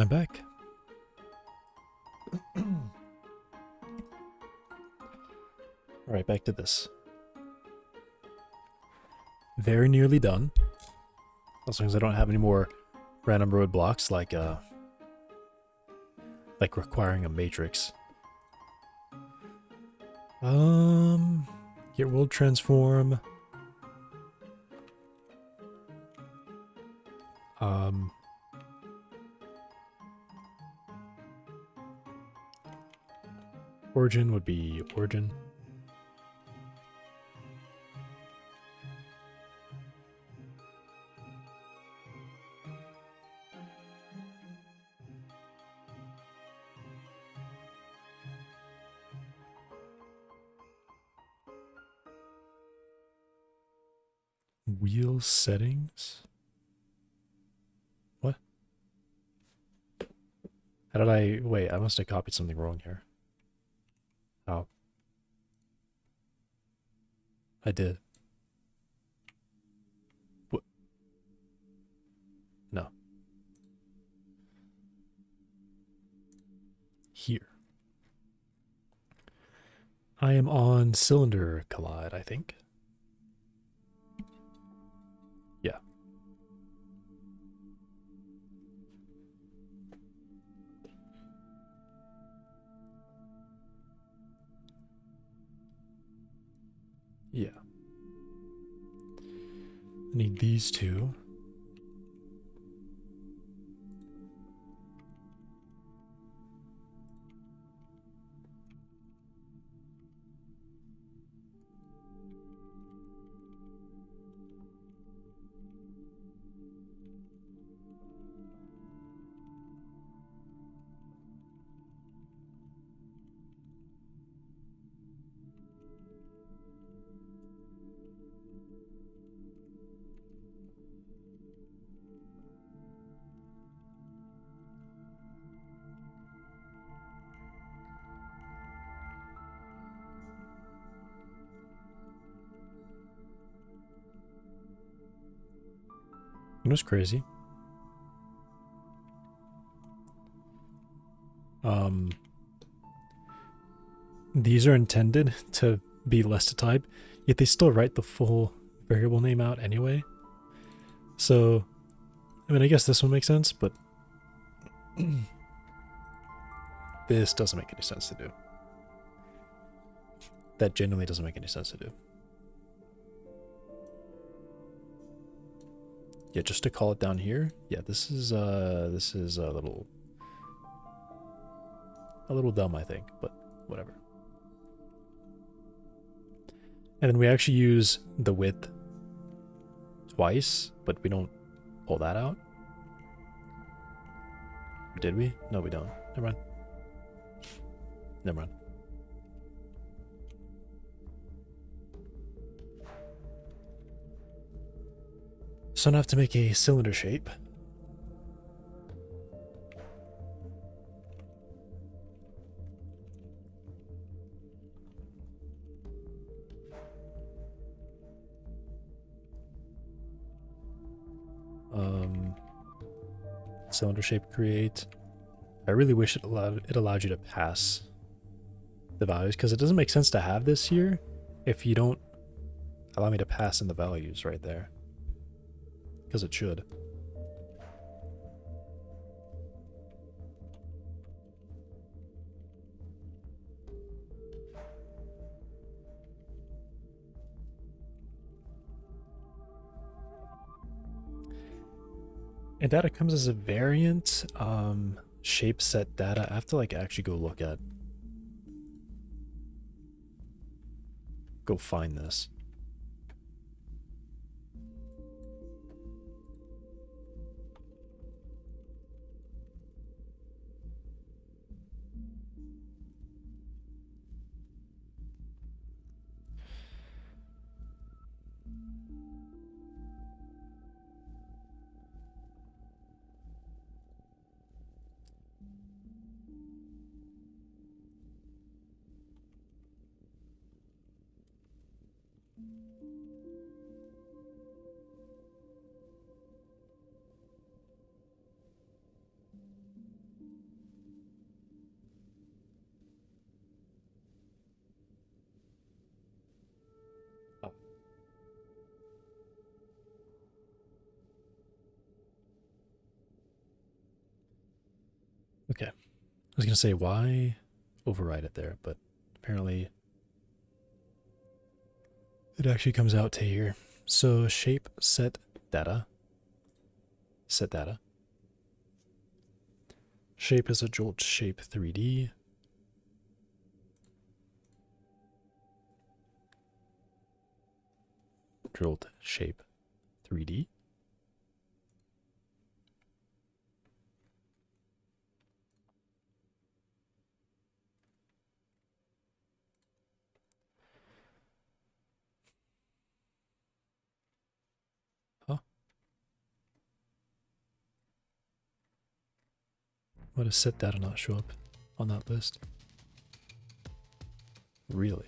I'm back. Alright, back to this. Very nearly done. As long as I don't have any more random roadblocks like requiring a matrix. Get world transform. Origin would be origin. Wheel settings? What? How did I... Wait, I must have copied something wrong here. Oh. I did. What? No. Here. I am on cylinder collide, I think. Yeah. Yeah. I need these two. You know what's crazy? These are intended to be list type, yet they still write the full variable name out anyway. So, I mean, I guess this one makes sense, but this doesn't make any sense to do. That genuinely doesn't make any sense to do. Yeah, just to call it down here. Yeah, this is a little dumb, I think, but whatever. And then we actually use the width twice, but we don't pull that out. Did we? No, we don't. Never mind. Never mind. So now I have to make a cylinder shape. Cylinder shape create. I really wish it allowed you to pass the values, because it doesn't make sense to have this here if you don't allow me to pass in the values right there. Because it should. And data comes as a variant. Shape set data. I have to like actually go look at. Go find this. Okay. I was going to say, why override it there? But apparently it actually comes out to here. So shape set data. Set data. Shape is a Jolt shape 3D. Jolt shape 3D. Huh? Why does set data not show up on that list? Really?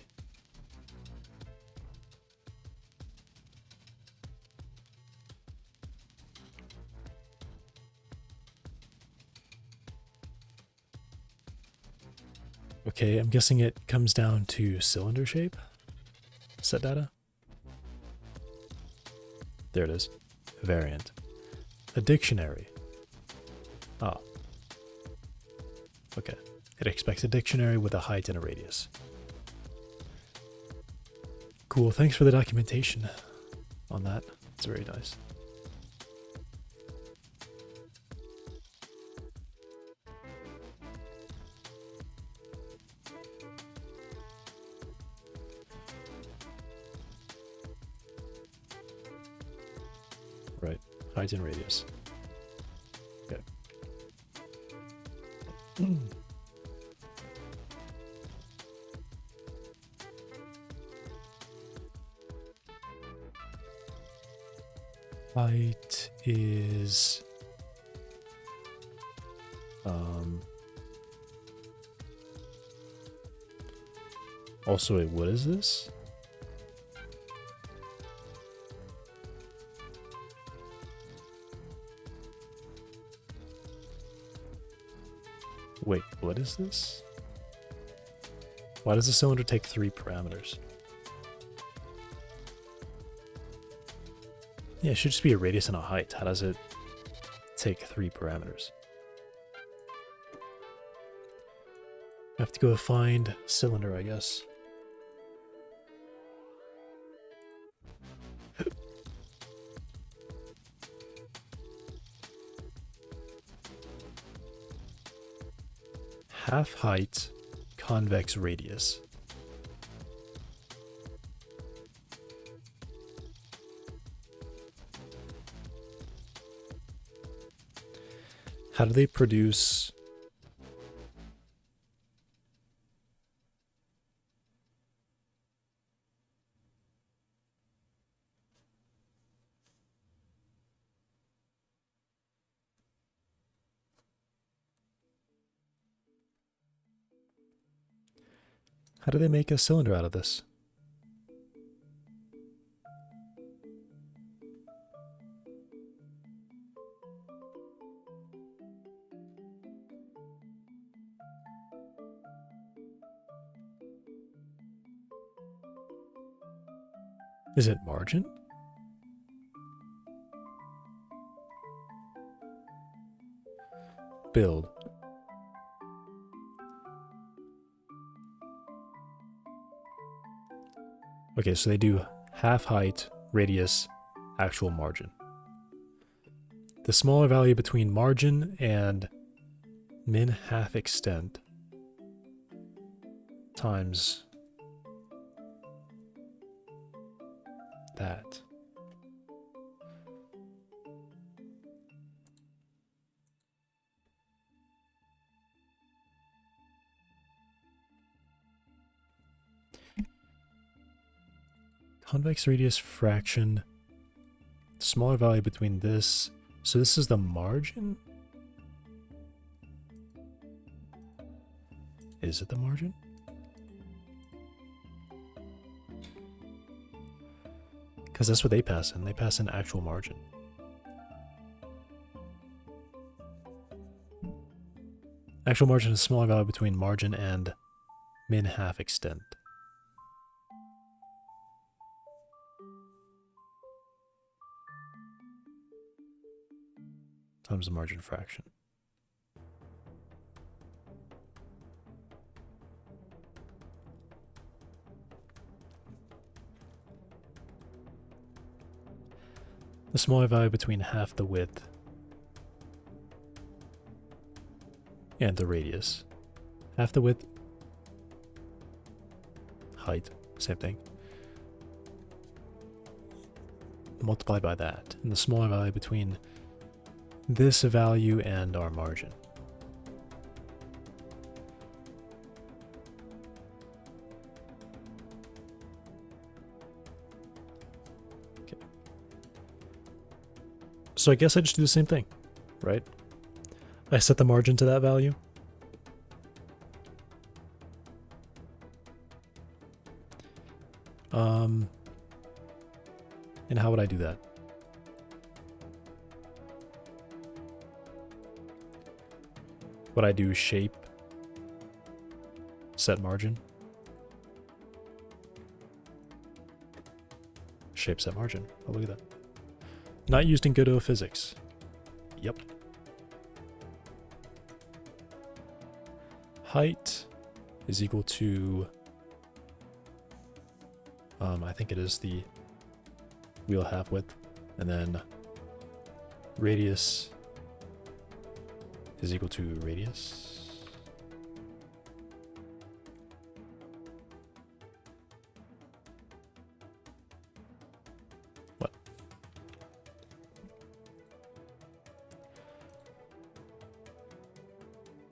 Okay, I'm guessing it comes down to cylinder shape. Set data. There it is. Variant. A dictionary. Oh. Okay. It expects a dictionary with a height and a radius. Cool, thanks for the documentation on that. It's very nice. Right, height and radius. Okay. Height is also wait, what is this? Wait, what is this? Why does the cylinder take 3 parameters? Yeah, it should just be a radius and a height. How does it take 3 parameters? I have to go find cylinder, I guess. Half height, convex radius. How do they produce... How do they make a cylinder out of this? Is it margin? Build. Okay, so they do half height, radius, actual margin. The smaller value between margin and min half extent times that. Convex radius fraction, smaller value between this. So this is the margin? Is it the margin? Because that's what they pass in. They pass in actual margin. Actual margin is smaller value between margin and min half extent. Times the margin fraction. the smaller value between half the width and the radius. Half the width, height, same thing. Multiplied by that, and the smaller value between this value and our margin. Okay. So I guess I just do the same thing, right? I set the margin to that value. And how would I do that? Would I do shape, set margin? Shape, set margin. Oh, look at that. Not used in Godot physics. Yep. Height is equal to, I think it is the wheel half width, and then radius is equal to radius. What?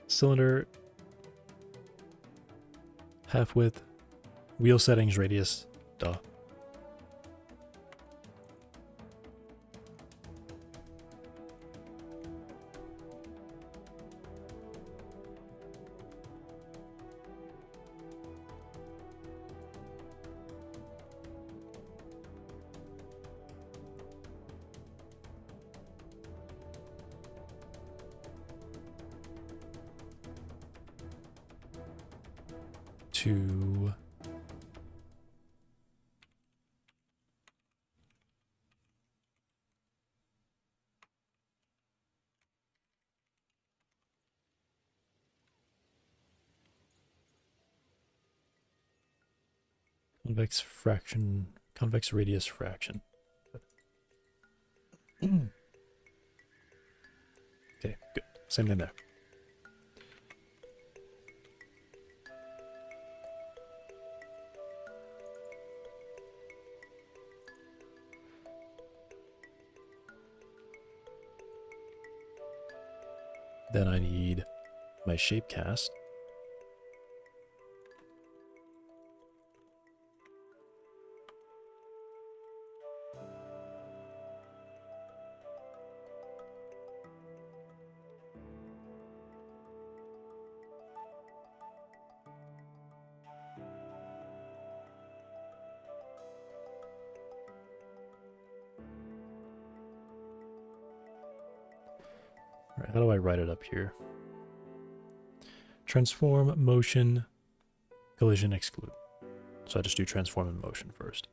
Cylinder, half width, wheel settings, radius, duh. To convex fraction, convex radius fraction. Okay, good. Same thing there. Then I need my shape cast. All right, how do I write it up here? Transform, motion, collision, exclude. So I just do transform and motion first.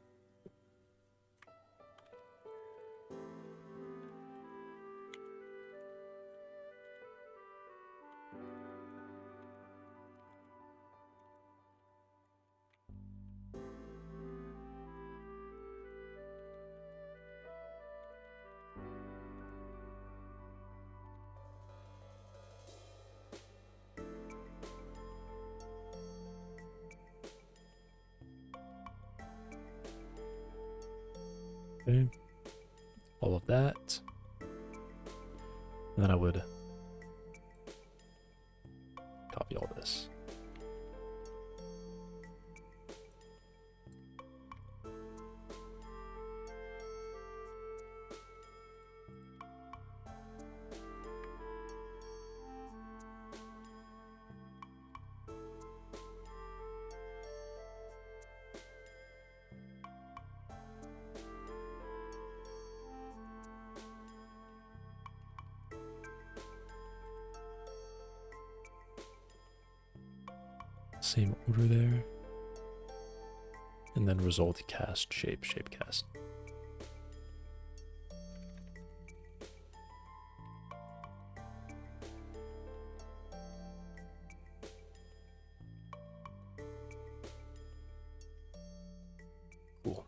Okay. All of that. And then I would copy all this. Same order there. And then result cast, shape, shape cast. Cool.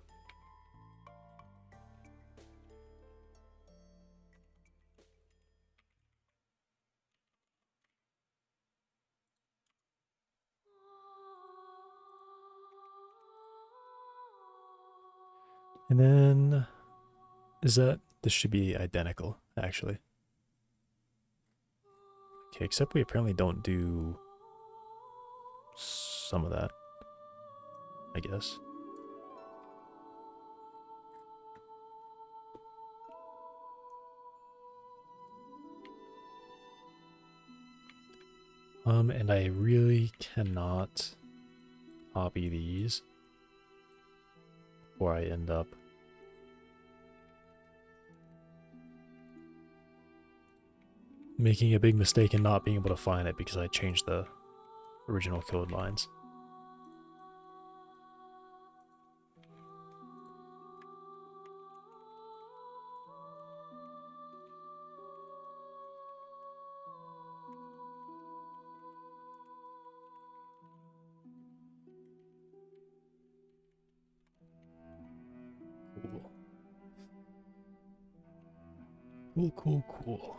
And then, this should be identical, actually. Okay, except we apparently don't do some of that, I guess. And I really cannot copy these before I end up making a big mistake and not being able to find it because I changed the original code lines. Cool.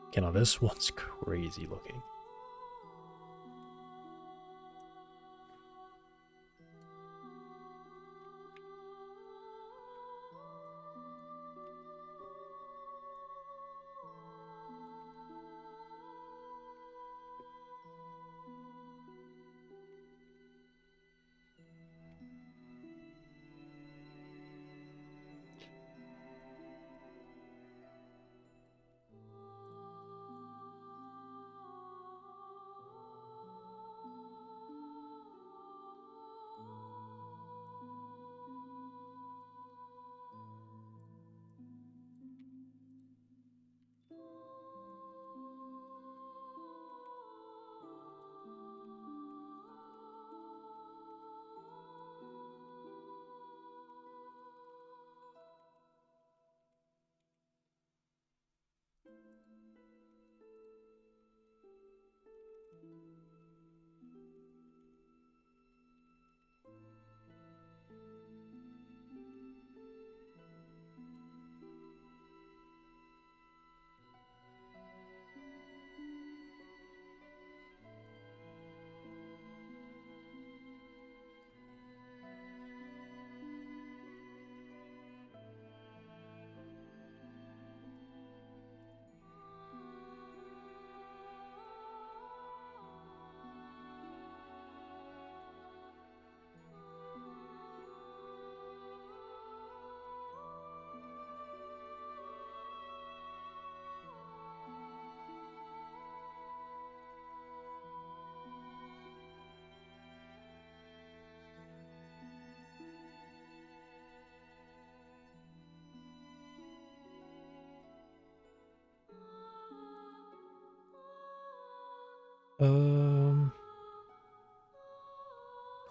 Okay, now this one's crazy looking.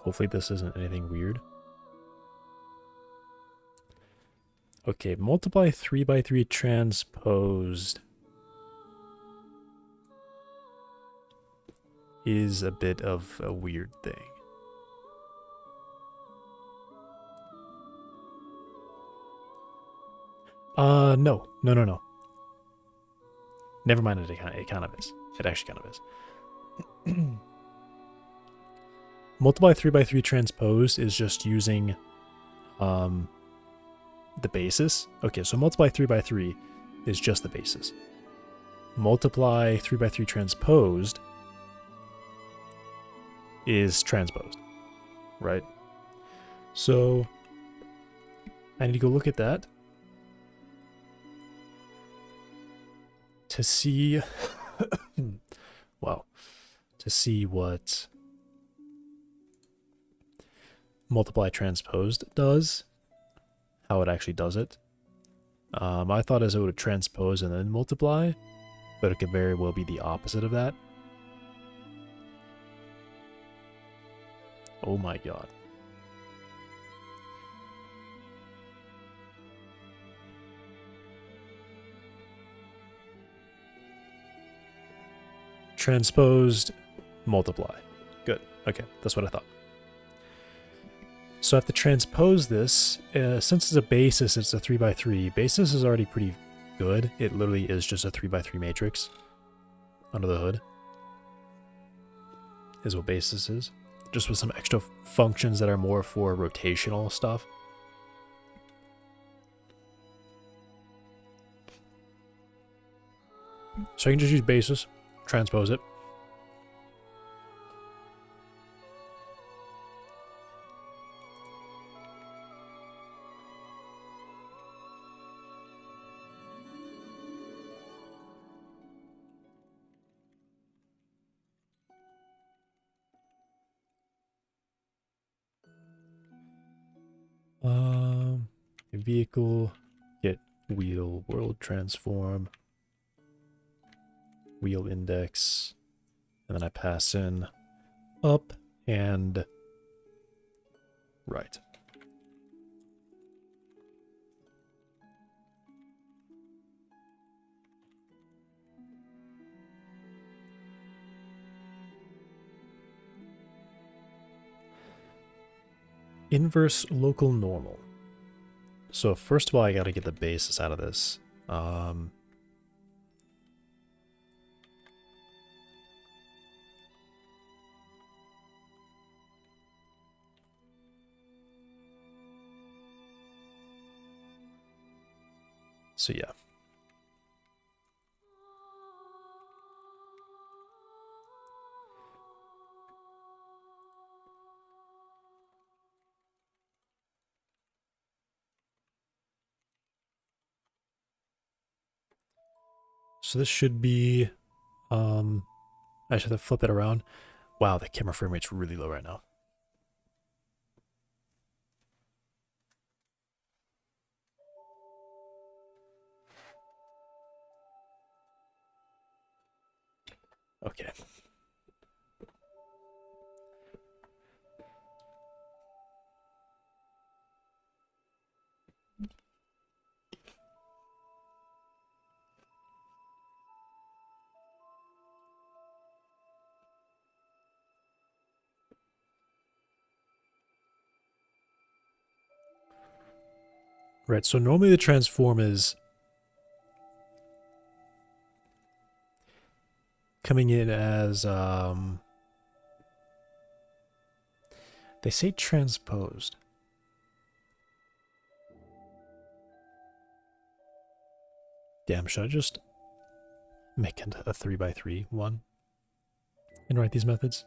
Hopefully this isn't anything weird. Okay, multiply 3 by 3 transposed is a bit of a weird thing. No. Never mind, it kind of is. It actually kind of is. Multiply 3 by 3 transposed is just using the basis. Okay, so multiply 3 by 3 is just the basis. Multiply 3 by 3 transposed is transposed, right? So I need to go look at that to see wow, to see what multiply transposed does, how it actually does it. I thought as it would transpose and then multiply, but it could very well be the opposite of that. Oh my god. Transposed, multiply. Good. Okay, that's what I thought. So I have to transpose this. Since it's a basis, it's a 3 by 3. Basis is already pretty good. It literally is just a 3 by 3 matrix under the hood, is what basis is. just with some extra functions that are more for rotational stuff. So I can just use basis, transpose it. Vehicle, get wheel, world transform, wheel index, and then I pass in up and right. Inverse local normal. So first of all, I got to get the basis out of this. So yeah. So this should be, I should have to flip it around. Wow, the camera frame rate's really low right now. Okay. Right, so normally the transform is coming in as, they say transposed. Damn, should I just make it a 3x3 one and write these methods?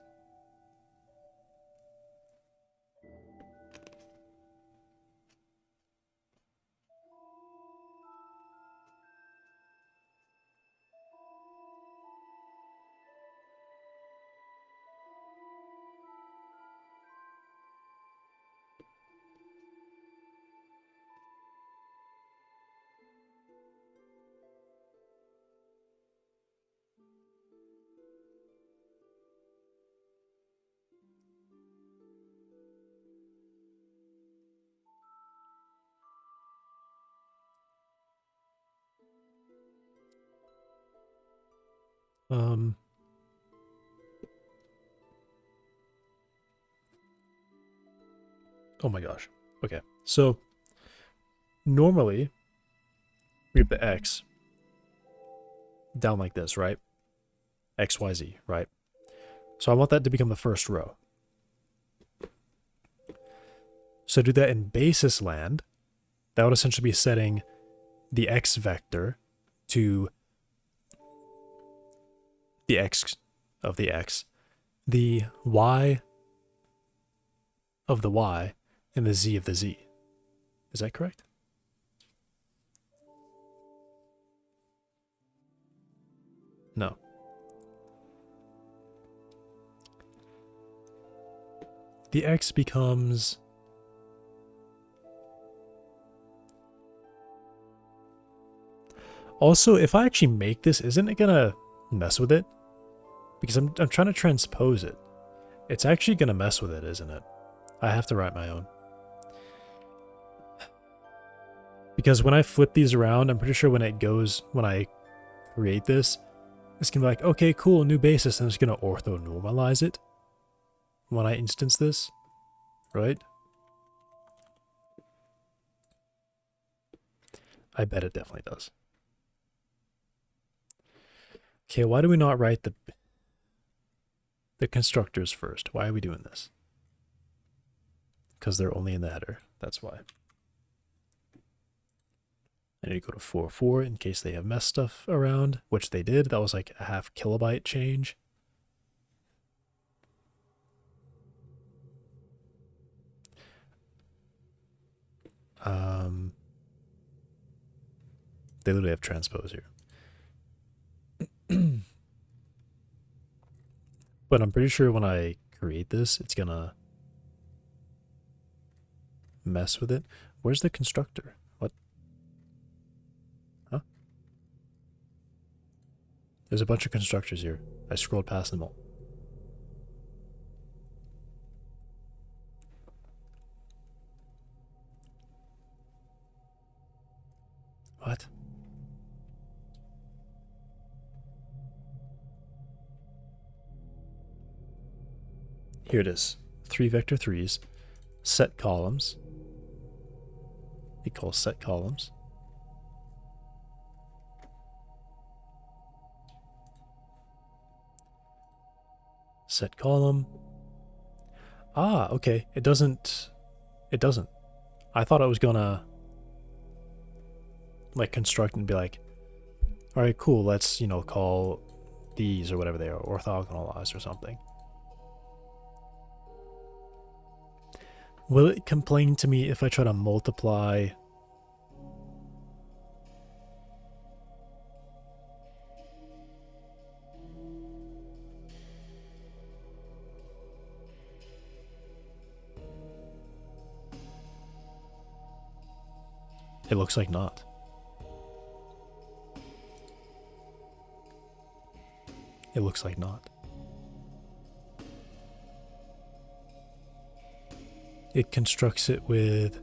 Oh my gosh. Okay, so normally we have the X down like this, right? X, Y, Z, right? So I want that to become the first row. So do that in basis land. That would essentially be setting the X vector to the X of the X, the Y of the Y, and the Z of the Z. Is that correct? No. The X becomes... Also, if I actually make this, isn't it gonna mess with it? Because I'm trying to transpose it. It's actually gonna mess with it, isn't it? I have to write my own. Because when I flip these around, I'm pretty sure when I create this, it's gonna be like, okay, cool, new basis, and it's gonna ortho-normalize it when I instance this, right? I bet it definitely does. Okay, why do we not write the... the constructors first. Why are we doing this? Because they're only in the header. That's why. I need to go to 4.4 in case they have mess stuff around, which they did. That was like a 0.5 kilobyte change. They literally have transpose here. But I'm pretty sure when I create this, it's gonna mess with it. Where's the constructor? What? Huh? There's a bunch of constructors here. I scrolled past them all. What? Here it is. 3 vector 3s. Set columns. Equals set columns. Set column. Ah, okay. It doesn't. I thought I was gonna like construct and be like, all right, cool. Let's, you know, call these or whatever they are orthogonalized or something. Will it complain to me if I try to multiply? It looks like not. It looks like not. It constructs it with...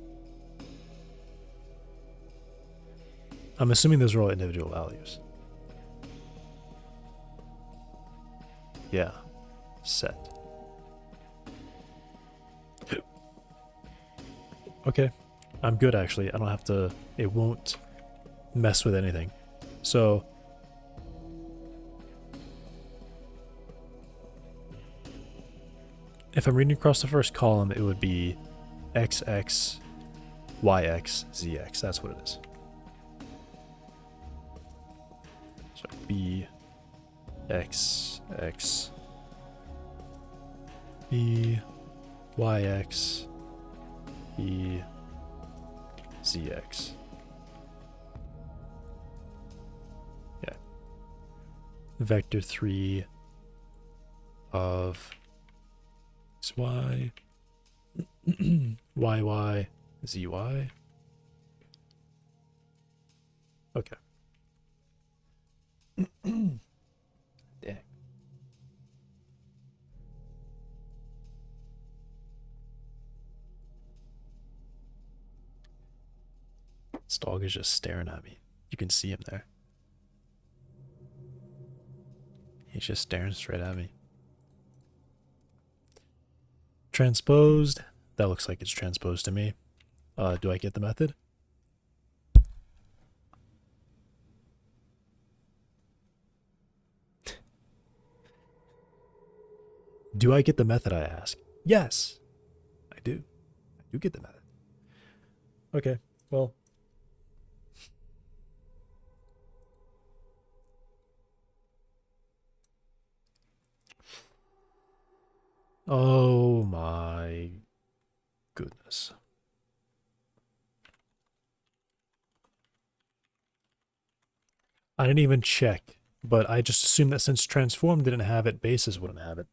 I'm assuming those are all individual values. Yeah. Set. Okay. I'm good, actually. I don't have to... It won't mess with anything. So... if I'm reading across the first column, it would be XX, YX, ZX. That's what it is. So B, X, X, B, YX, B, ZX. Yeah. Vector 3 of XY, YY, ZY. Okay. Dang. This dog is just staring at me. You can see him there. He's just staring straight at me. Transposed. That looks like it's transposed to me. Do I get the method? Do I get the method, I ask? Yes, I do. I do get the method. Okay, well. Oh my goodness. I didn't even check, but I just assumed that since transform didn't have it, basis wouldn't have it.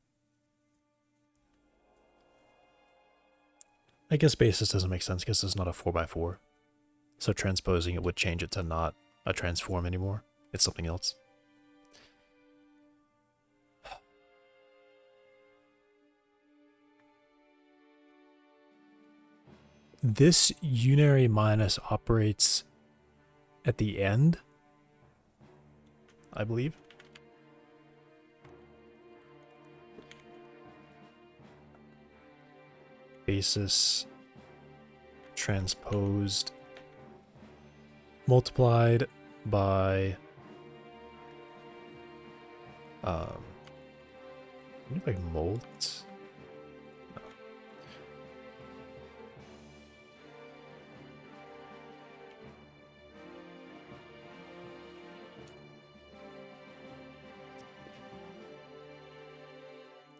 I guess basis doesn't make sense because it's not a 4x4. So transposing it would change it to not a transform anymore. It's something else. This unary minus operates at the end, I believe. Basis transposed multiplied by Can you like molt? No.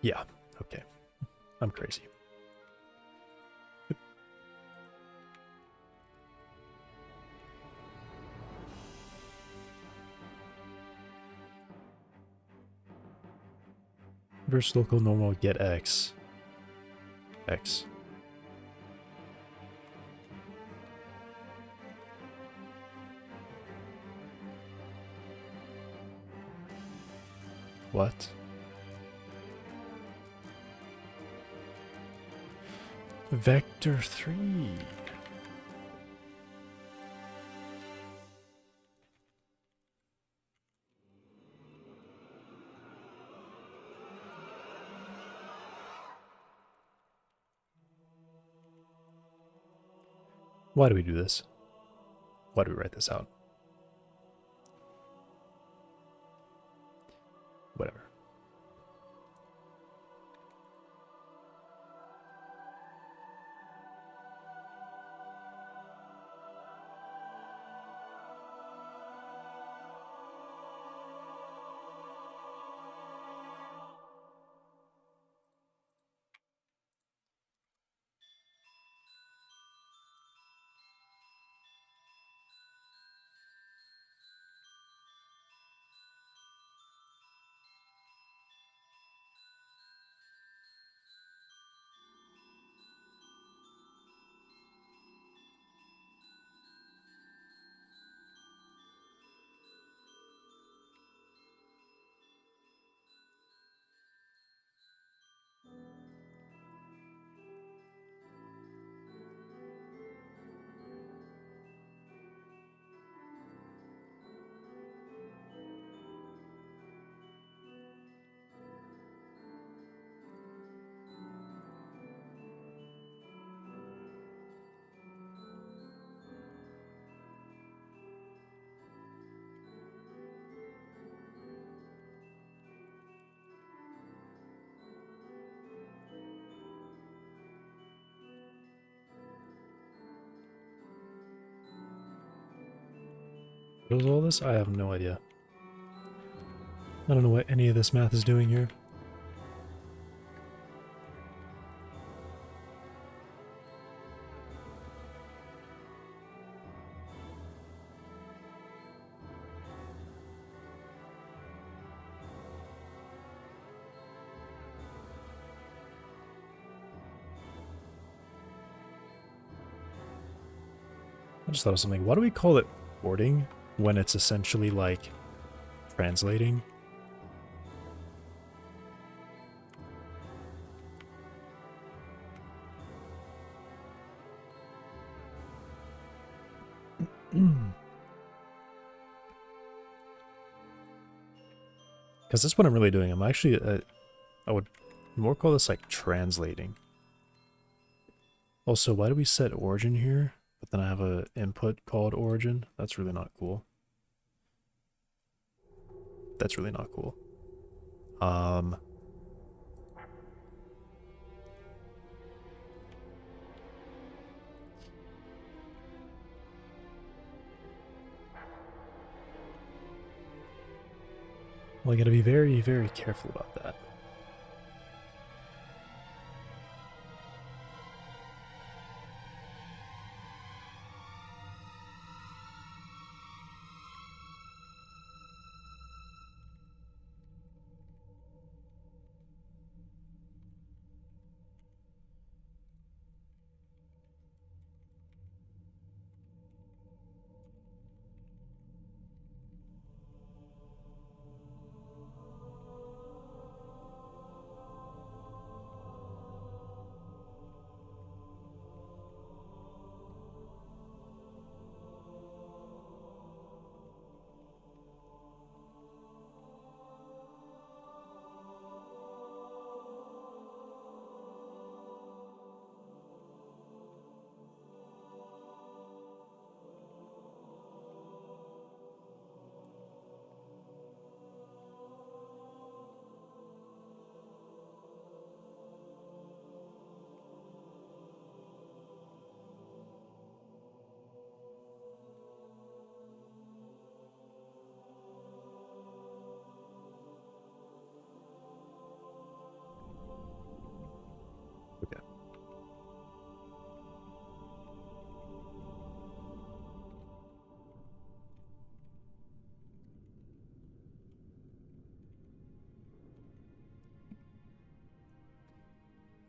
Yeah, okay. I'm crazy. Versus local normal get X. X. What? Vector 3. Why do we do this? Why do we write this out? Whatever. What is all this? I have no idea. I don't know what any of this math is doing here. I just thought of something. Why do we call it porting when it's essentially like translating? Because that's what I'm really doing. I'm actually, I would more call this like translating. Also, why do we set origin here? But then I have a input called origin. That's really not cool. That's really not cool. Well, I gotta be very, very careful about that.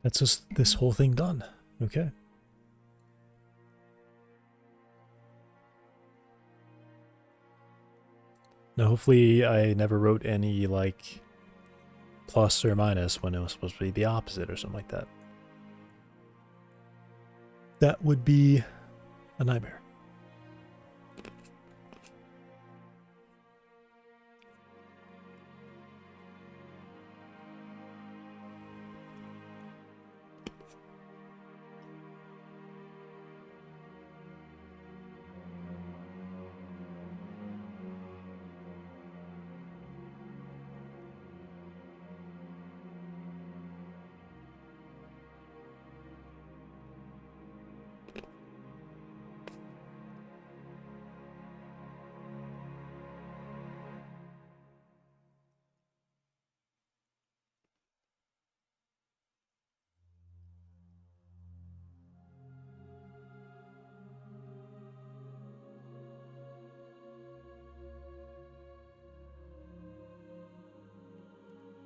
That's just this whole thing done. Okay. Now, hopefully I never wrote any, like, plus or minus when it was supposed to be the opposite or something like that. That would be a nightmare.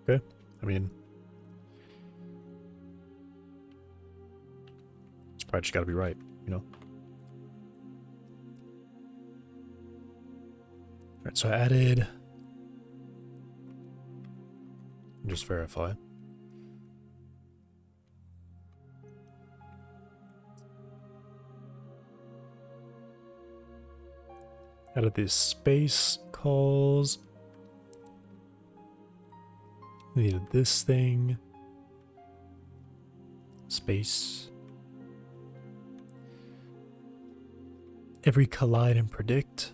Okay. I mean, it's probably just gotta be right, you know? Alright, so I added... Just verify. Added these space calls. Needed this thing. Space. Every collide and predict.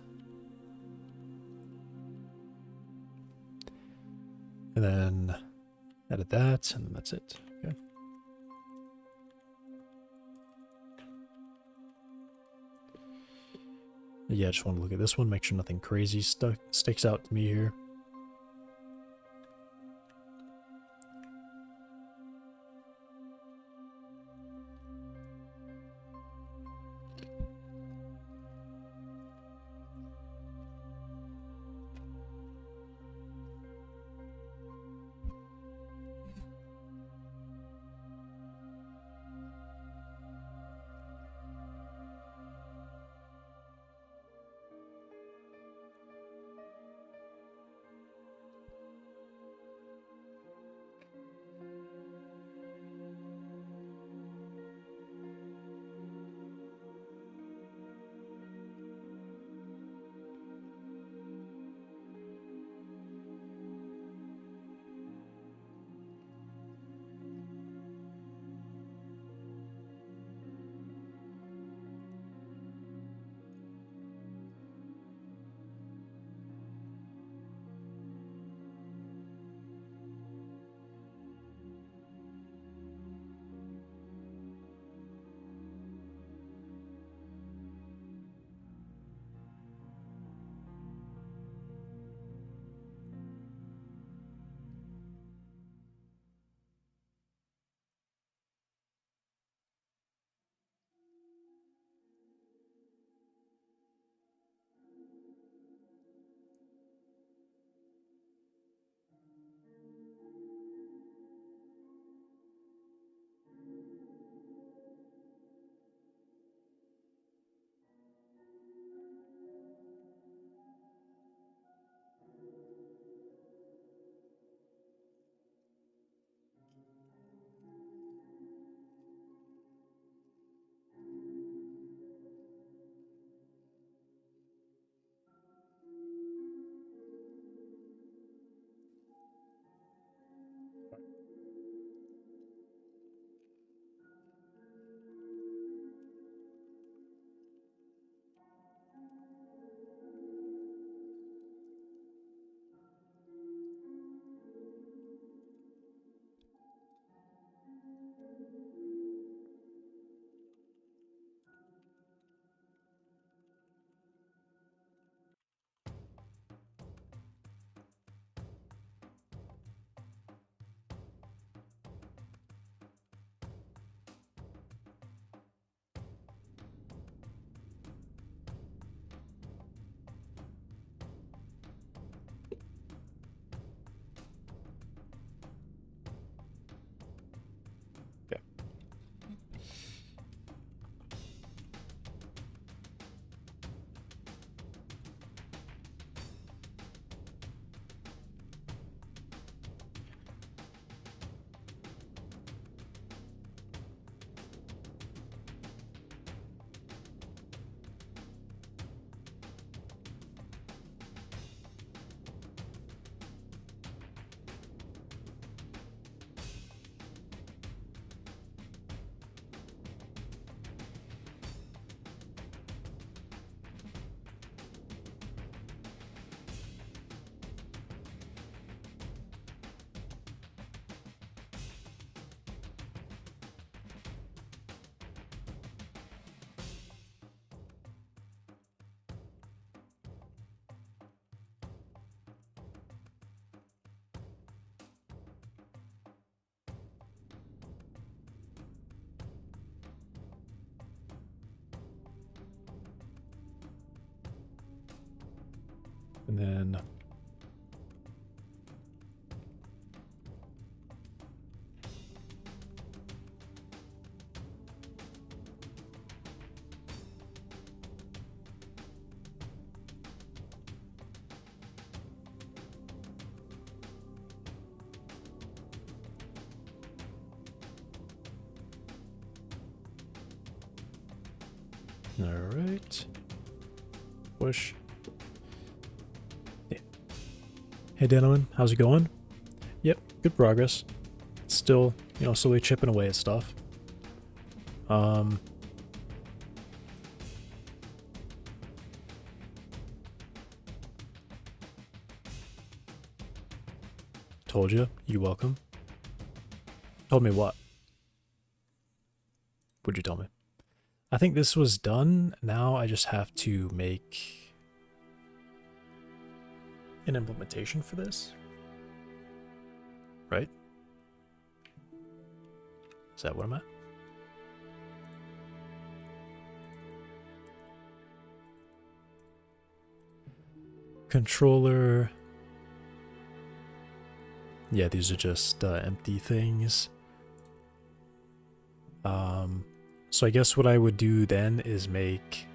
And then edit that, and then that's it. Okay. Yeah, I just want to look at this one, make sure nothing crazy sticks out to me here. And then all right. Push. Yeah. Hey, gentlemen, how's it going? Yep, good progress. Still, you know, slowly chipping away at stuff. Told you. You welcome. Told me what? What'd you tell me? I think this was done. Now I just have to make an implementation for this. Right? Is that what I'm at? Controller. Yeah, these are just empty things. So I guess what I would do then is make...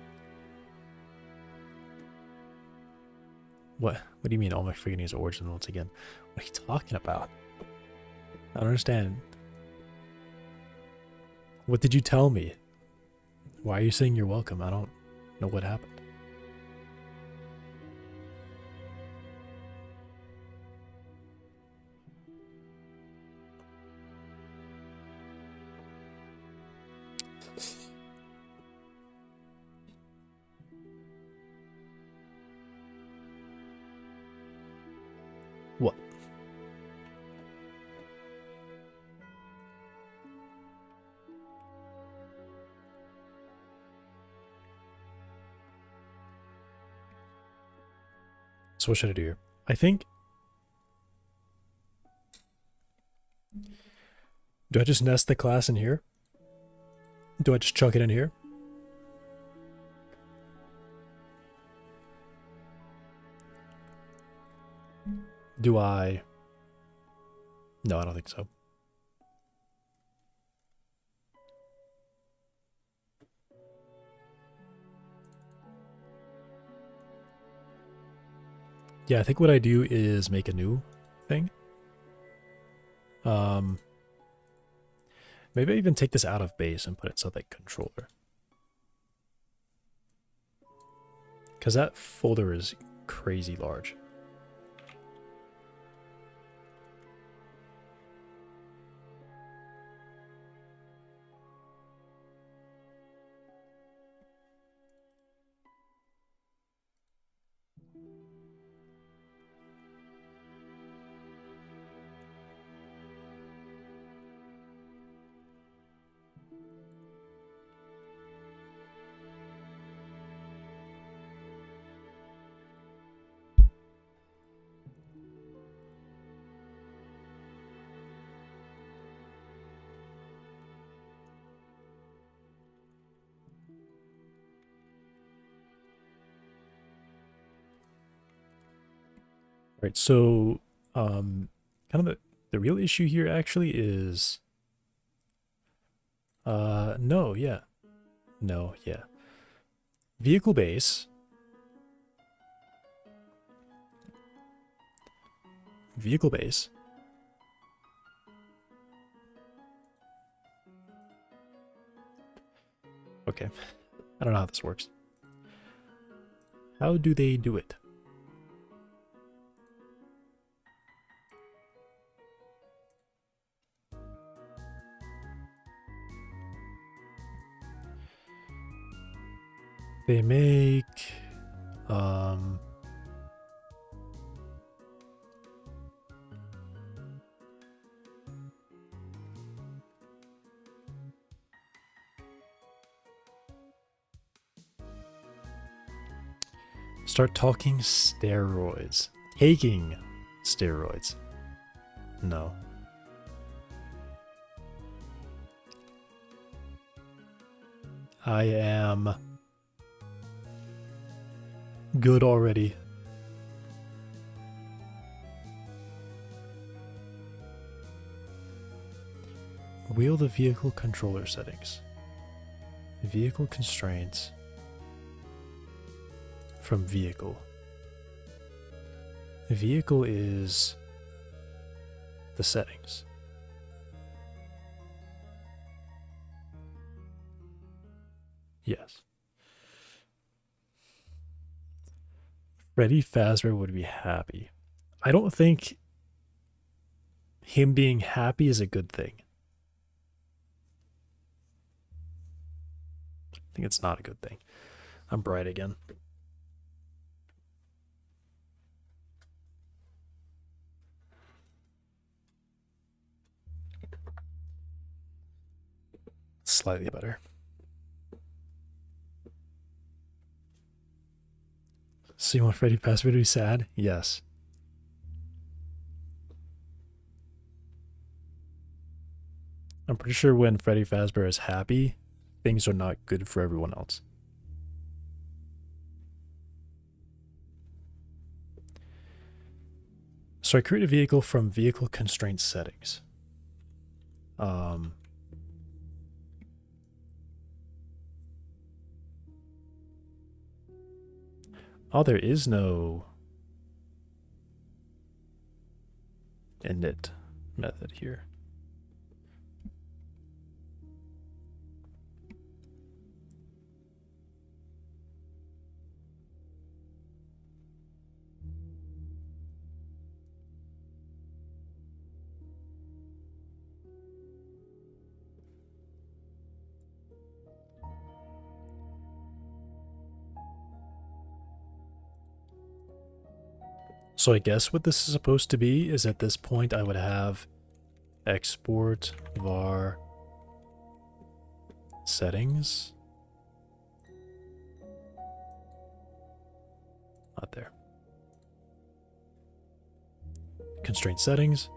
What do you mean all my freaking use origin once again? What are you talking about? I don't understand. What did you tell me? Why are you saying you're welcome? I don't know what happened. What? So what should I do here? I think... Do I just nest the class in here? Do I just chuck it in here? Do I... No, I don't think so. Yeah, I think what I do is make a new thing. Maybe I even take this out of base and put it so like controller. Because that folder is crazy large. Right, so kind of the real issue here actually is no, yeah. No, yeah. Vehicle base. Vehicle base. Okay. I don't know how this works. How do they do it? They make start talking steroids. Taking steroids. No. I am good already. Wheel the vehicle controller settings. Vehicle constraints from vehicle. Vehicle is the settings. Yes. Freddy Fazbear would be happy. I don't think him being happy is a good thing. I think it's not a good thing. I'm bright again. Slightly better. So you want Freddy Fazbear to be sad? Yes. I'm pretty sure when Freddy Fazbear is happy, things are not good for everyone else. So I create a vehicle from vehicle constraint settings. Oh, there is no init method here. So I guess what this is supposed to be is at this point I would have export var settings. Not there. Constraint settings.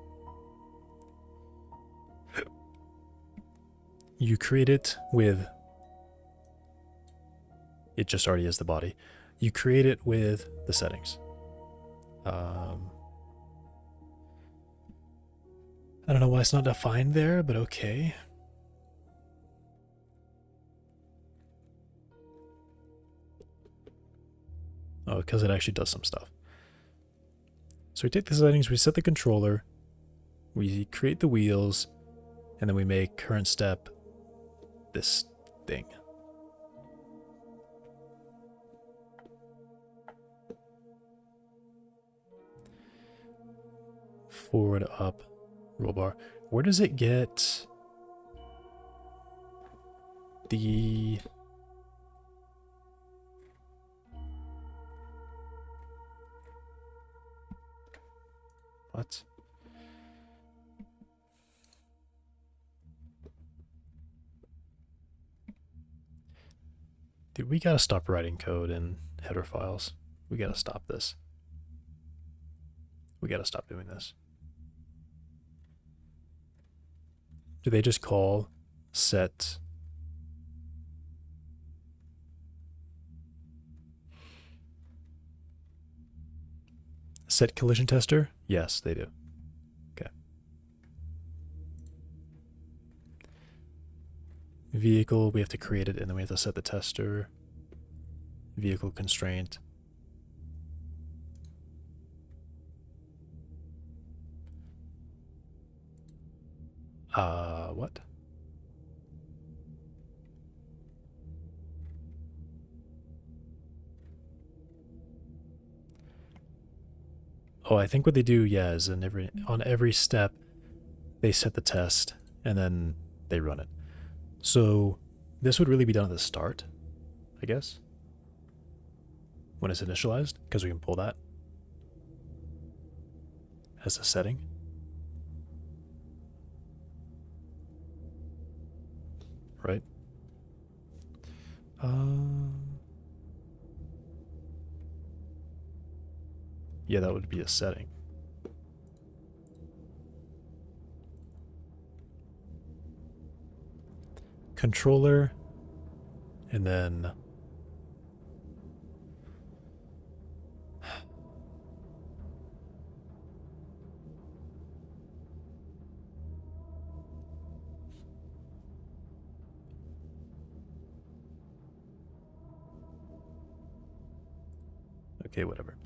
You create it with, it just already is the body. You create it with the settings. I don't know why it's not defined there, but okay. Oh, because it actually does some stuff. So we take the settings, we set the controller, we create the wheels, and then we make current step this thing. Forward, up, roll bar. Where does it get the... What? Dude, we gotta stop writing code in header files. We gotta stop this. We gotta stop doing this. Do they just call set collision tester? Yes, they do. Okay. Vehicle, we have to create it and then we have to set the tester. Vehicle constraint. What? Oh, I think what they do, yeah, is on every step, they set the test and then they run it. So this would really be done at the start, I guess, when it's initialized, because we can pull that as a setting. Right? Yeah, that would be a setting. Controller, and then Okay, whatever.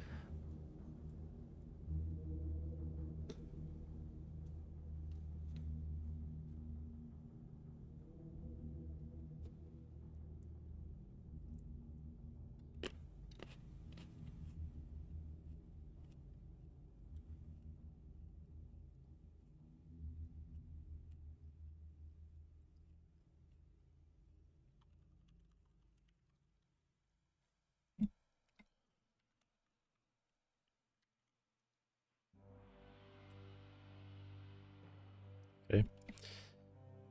Okay.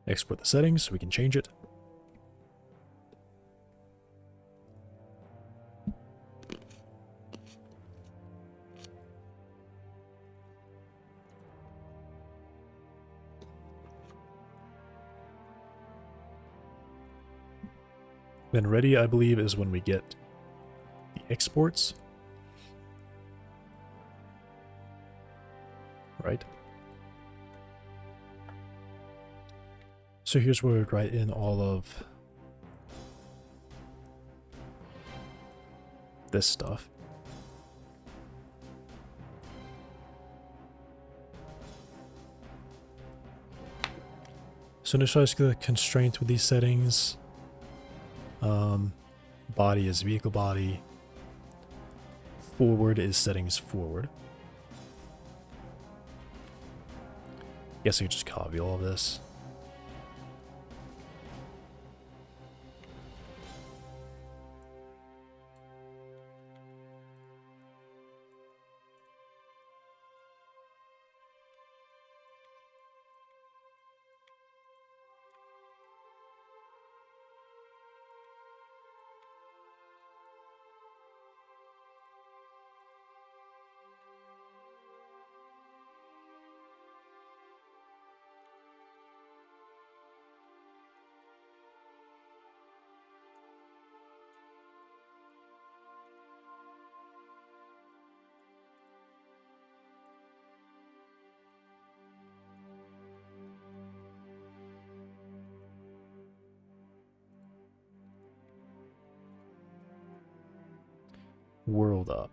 Export the settings so we can change it. Then ready, I believe, is when we get the exports. Right? So here's where we would write in all of this stuff. So initialize the constraints with these settings. Body is vehicle body. Forward is settings forward. Guess I could just copy all of this. World up.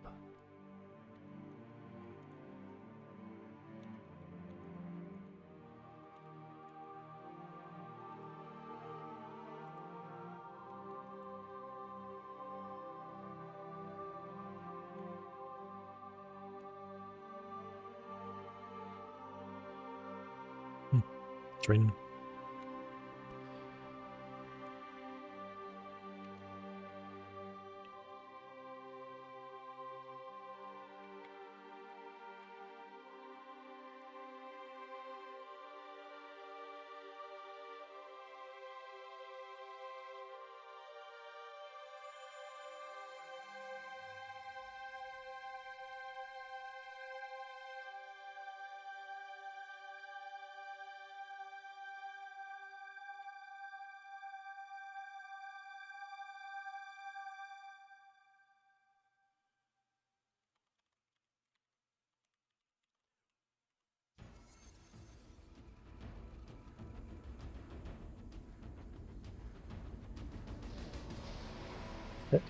It's raining.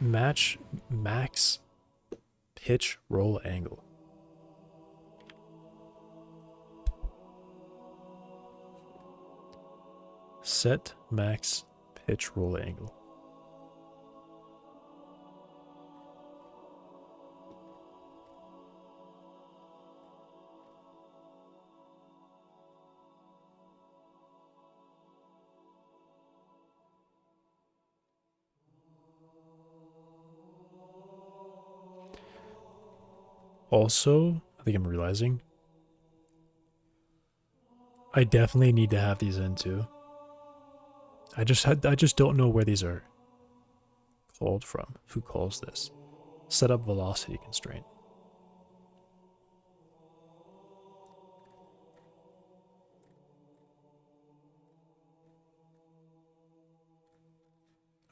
Match max pitch roll angle. Set max pitch roll angle. Also, I think I'm realizing I definitely need to have these in too. I just don't know where these are called from. Who calls this? Set up velocity constraint.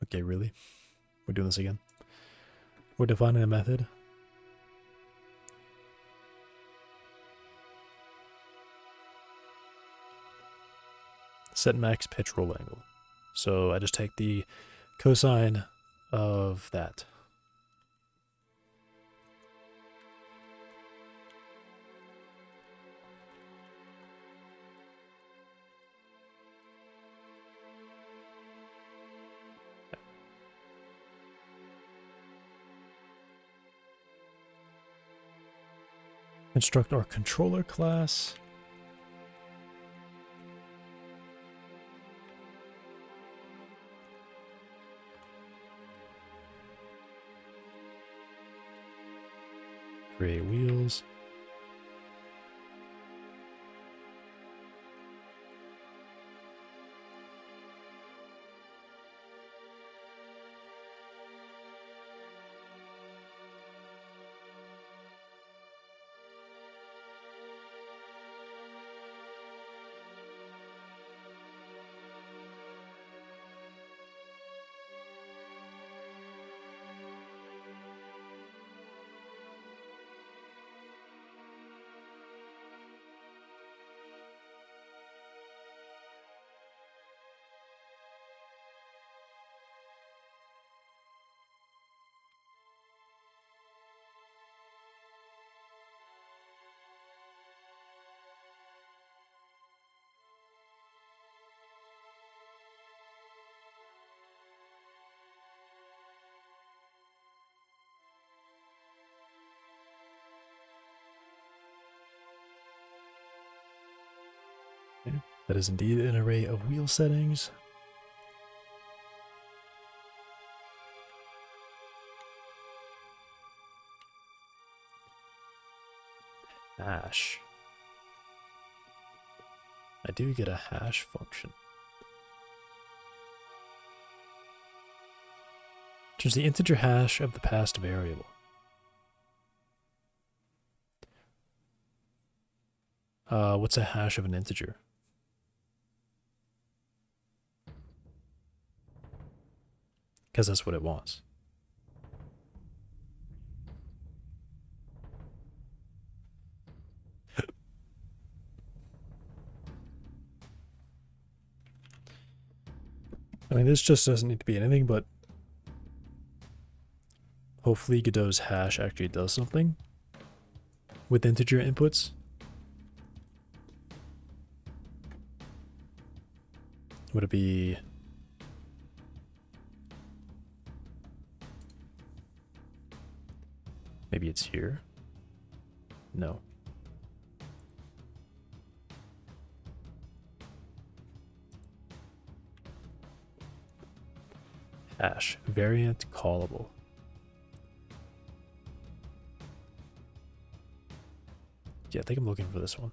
Okay, really? We're doing this again. We're defining a method. Set max pitch roll angle. So I just take the cosine of that. Construct our controller class. Create wheels. Okay. That is indeed an array of wheel settings. Hash. I do get a hash function. Choose the integer hash of the past variable. What's a hash of an integer? Because that's what it wants. I mean, this just doesn't need to be anything, but hopefully Godot's hash actually does something with integer inputs. Would it be... Maybe it's here? No. Hash. Variant callable. Yeah, I think I'm looking for this one.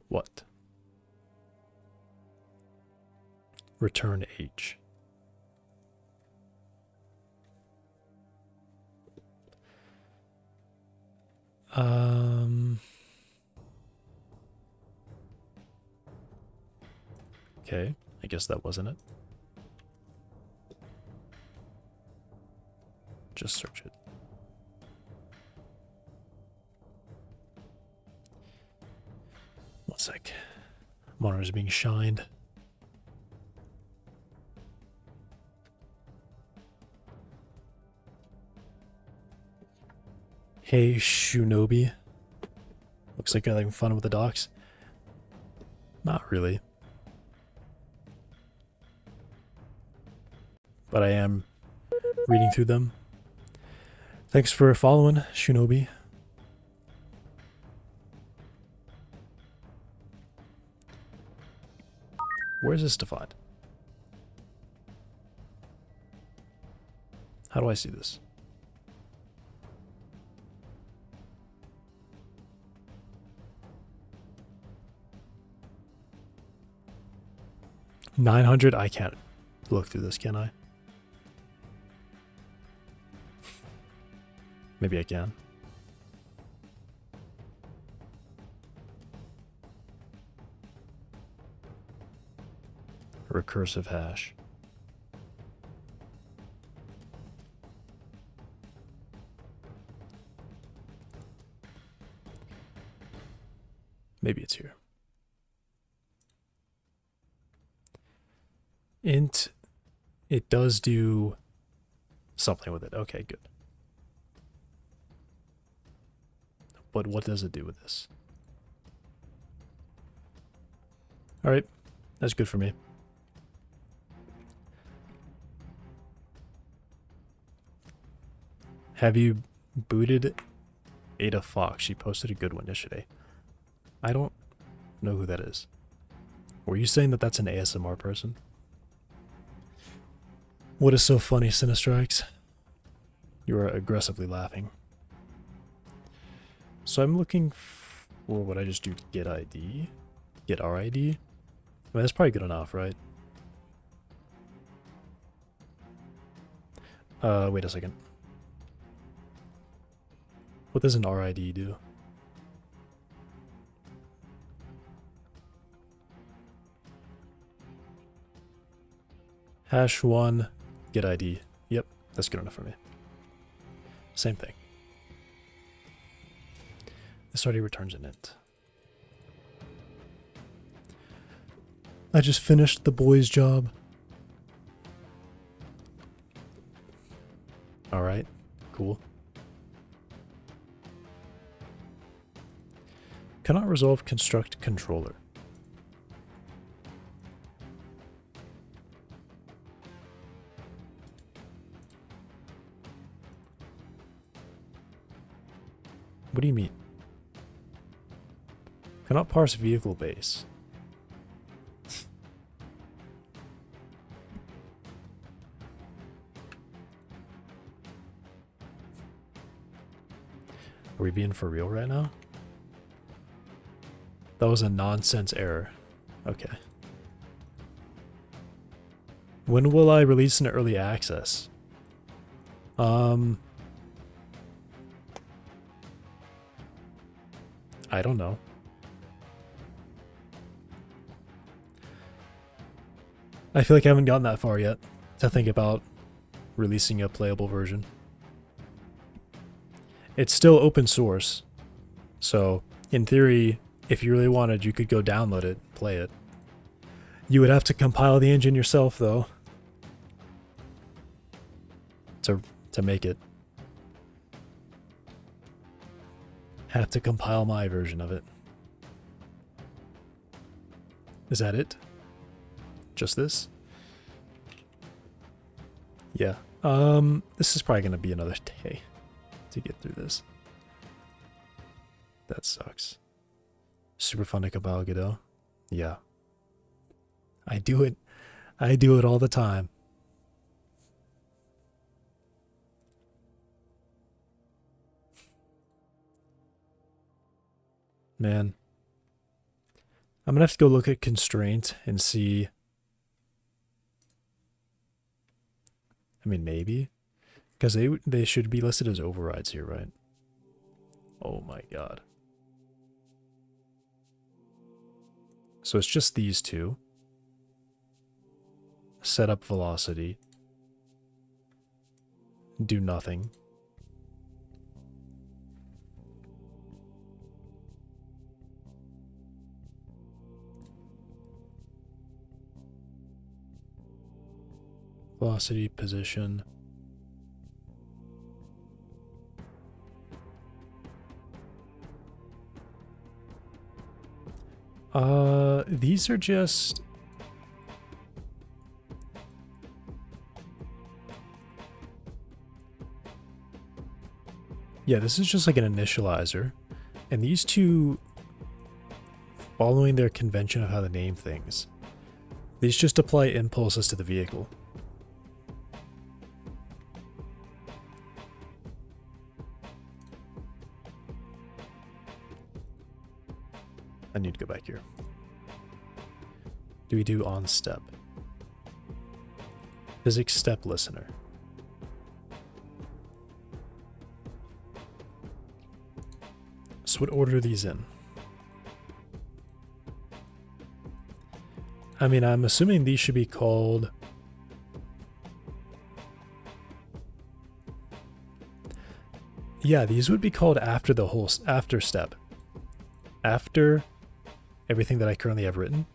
What? Return H. Okay, I guess that wasn't it. Just search it. One sec. Monitor's being shined. Hey, Shinobi. Looks like you're having fun with the docs. Not really. But I am reading through them. Thanks for following, Shinobi. Where is this defined? How do I see this? $900? I can't look through this, can I? Maybe I can. Recursive hash. Maybe it's here. Int, it does do something with it. Okay, good. But what does it do with this? All right, that's good for me. Have you booted Ada Fox? She posted a good one yesterday. I don't know who that is. Were you saying that that's an ASMR person? What is so funny, Sinistrix? You are aggressively laughing. So I'm looking for what I just do, get ID? Get RID? I mean, that's probably good enough, right? Wait a second. What does an RID do? #1 get ID. Yep, that's good enough for me. Same thing. This already returns an int. I just finished the boys' job. Alright, cool. Cannot resolve construct controller. What do you mean? Cannot parse vehicle base. Are we being for real right now? That was a nonsense error. Okay. When will I release an early access? I don't know. I feel like I haven't gotten that far yet to think about releasing a playable version. It's still open source, so in theory, if you really wanted, you could go download it, play it. You would have to compile the engine yourself, though, to make it. Have to compile my version of it. Is that it? Just this? Yeah. This is probably gonna be another day to get through this. That sucks. Super fun to compile Godot. Yeah. I do it. I do it all the time. Man. I'm gonna have to go look at constraint and see. I mean, maybe. Because they should be listed as overrides here, right? Oh my god. So it's just these two. Set up velocity. Do nothing. Velocity, position. These are just... Yeah, this is just like an initializer. And these two, following their convention of how to name things, these just apply impulses to the vehicle. I need to go back here. Do we do on step? Physics step listener. So what order are these in? I mean, I'm assuming these should be called... Yeah, these would be called after the whole... after step. After everything that I currently have written.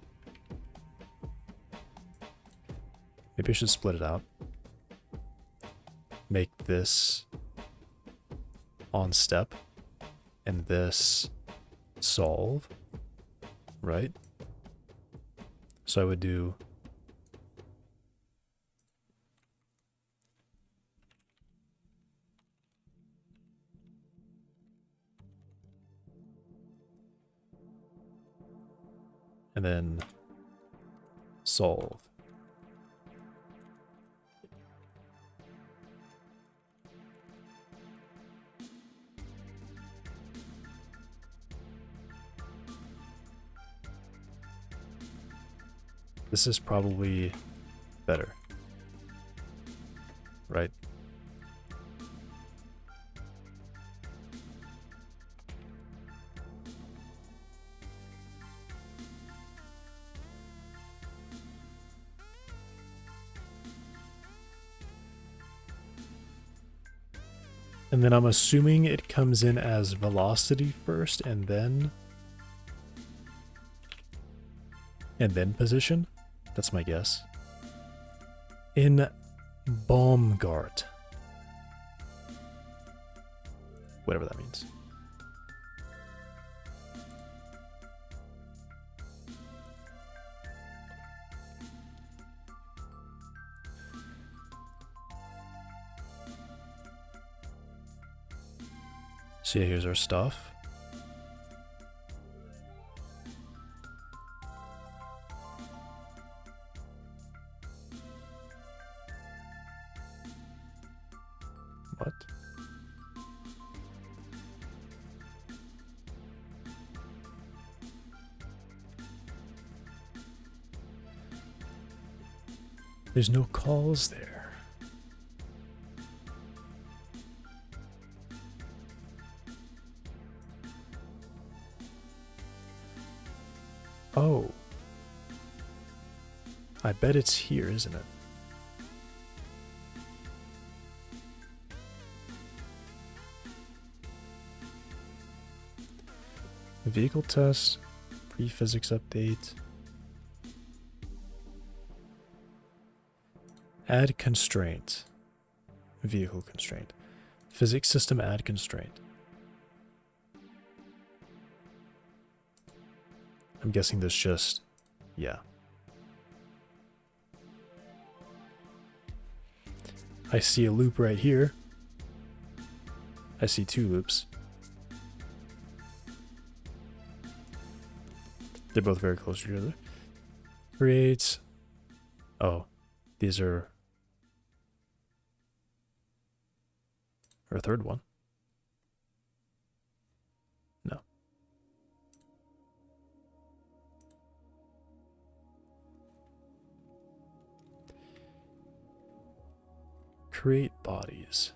Maybe I should split it out. Make this on step. And this solve. Right? So I would do... and then solve. This is probably better, right? And then I'm assuming it comes in as velocity first and then position. That's my guess. In Baumgart. Whatever that means. So yeah, here's our stuff. What? There's no calls there. Oh. I bet it's here, isn't it? Vehicle test, pre-physics update. Add constraint. Vehicle constraint. Physics system add constraint. I'm guessing this just, yeah. I see a loop right here. I see two loops. They're both very close to each other. Create. Oh, these are. Or a third one. No. Create bodies.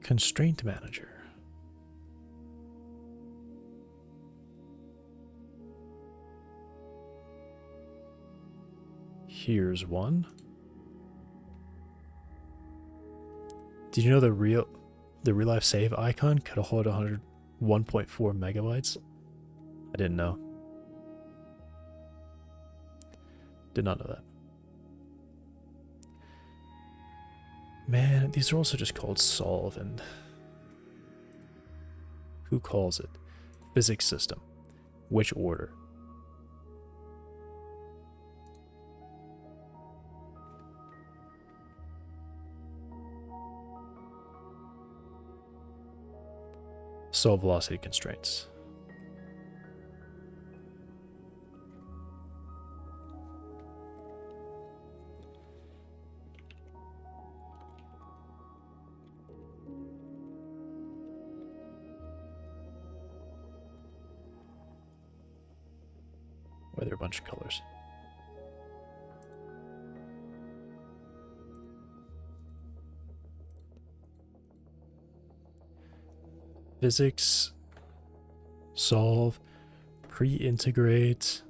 Constraint manager. Here's one. Did you know the real life save icon could hold 101.4 megabytes? I didn't know. Did not know that. Man, these are also just called solve, and who calls it? Physics system. Which order? Solve velocity constraints. Why are there a bunch of colors? Physics, solve, pre-integrate,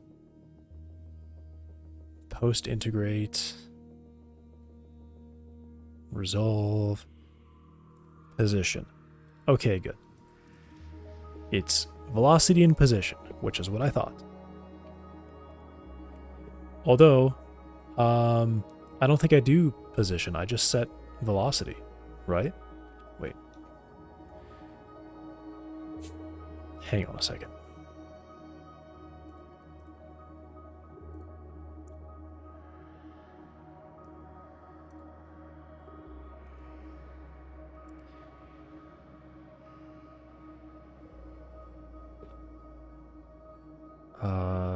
post-integrate, resolve, position. Okay, good. It's velocity and position, which is what I thought. Although, I don't think I do position. I just set velocity, right? Wait. Hang on a second.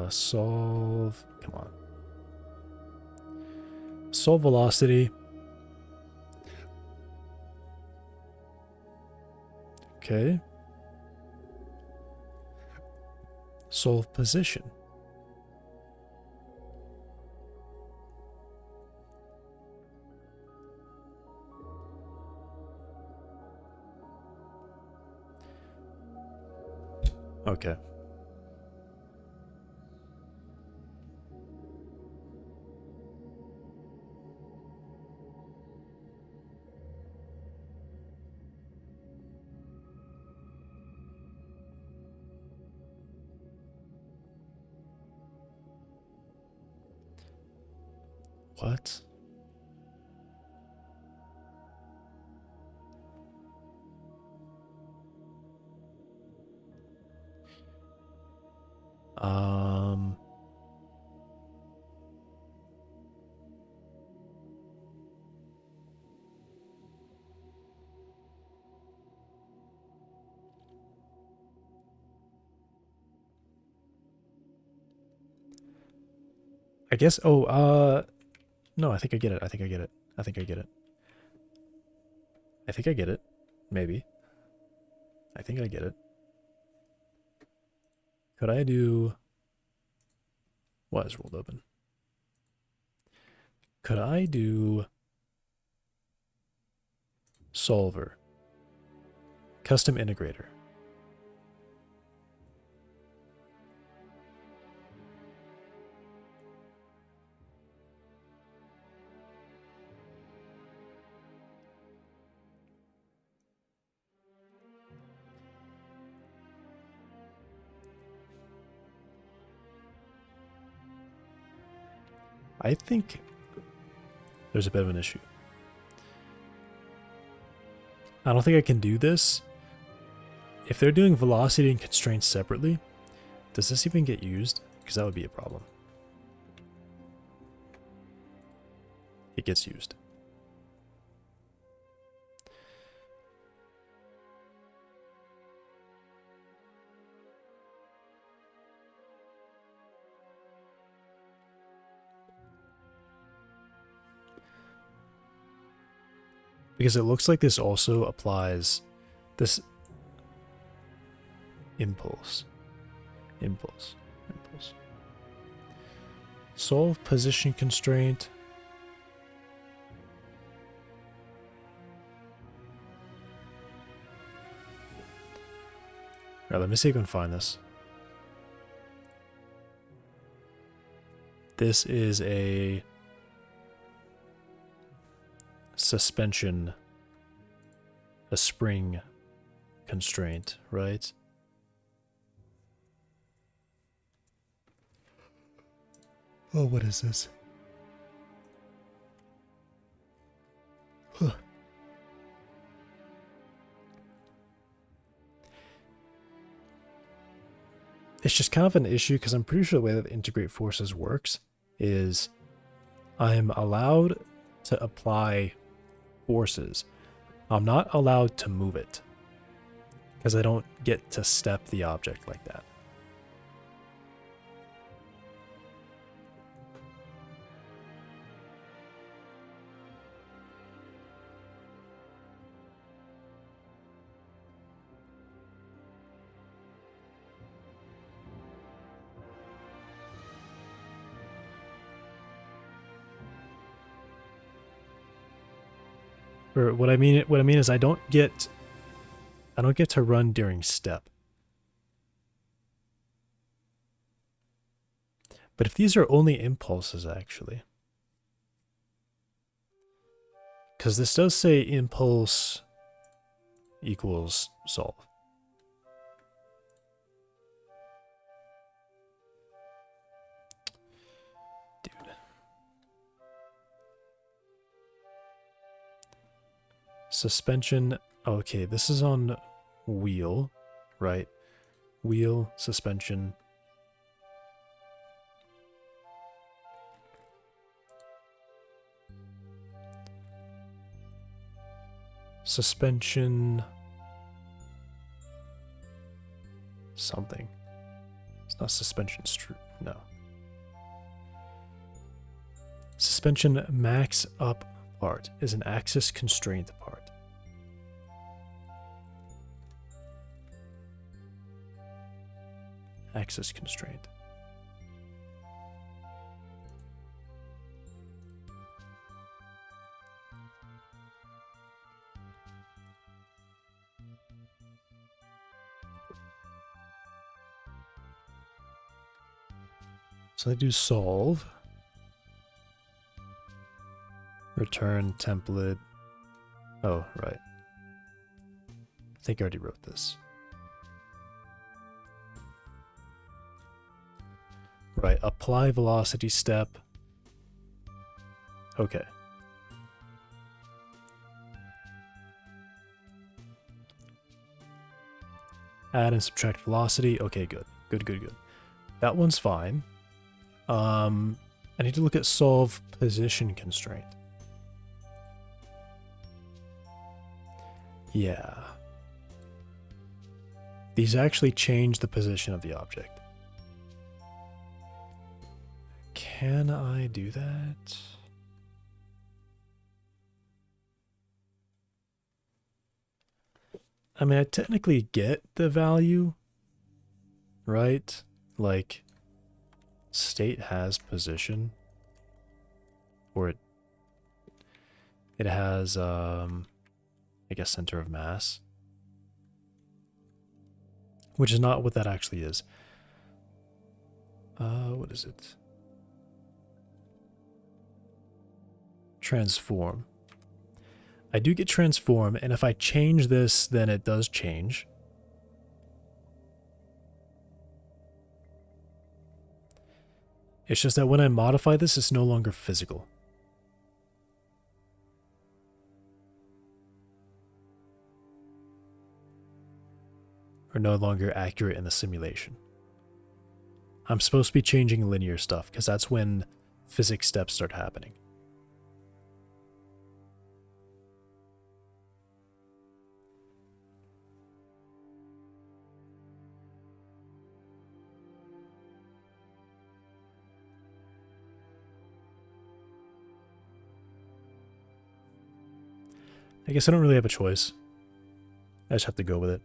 Solve. Come on. Solve velocity. Okay. Solve position. Okay. What? I guess, no, I think I get it. I think I get it. I think I get it. I think I get it. Maybe. I think I get it. Could I do... What is rolled open? Could I do... Solver. Custom integrator. I think there's a bit of an issue. I don't think I can do this. If they're doing velocity and constraints separately, does this even get used? Because that would be a problem. It gets used. Because it looks like this also applies this impulse. Solve position constraint. Alright, let me see if I can find this. This is a suspension, a spring constraint, right? Oh, what is this? Huh. It's just kind of an issue because I'm pretty sure the way that integrate forces works is I'm allowed to apply forces. I'm not allowed to move it because I don't get to step the object like that. Or what I mean is I don't get to run during step. But if these are only impulses actually, because this does say impulse equals solve. Dude. Suspension. Okay, this is on wheel, right? Wheel, suspension. Suspension. Something. It's not suspension no. Suspension max up part is an axis constraint part. Axis constraint. So I do solve. Return template. Oh, right. I think I already wrote this. Right, apply velocity step. Okay. Add and subtract velocity. Okay, good. Good. That one's fine. I need to look at solve position constraint. Yeah. These actually change the position of the object. Can I do that? I mean, I technically get the value, right? Like, state has position, or it has, I guess, center of mass, which is not what that actually is. What is it? Transform. I do get transform, and if I change this, then it does change. It's just that when I modify this, it's no longer physical. Or no longer accurate in the simulation. I'm supposed to be changing linear stuff, because that's when physics steps start happening. I guess I don't really have a choice. I just have to go with it.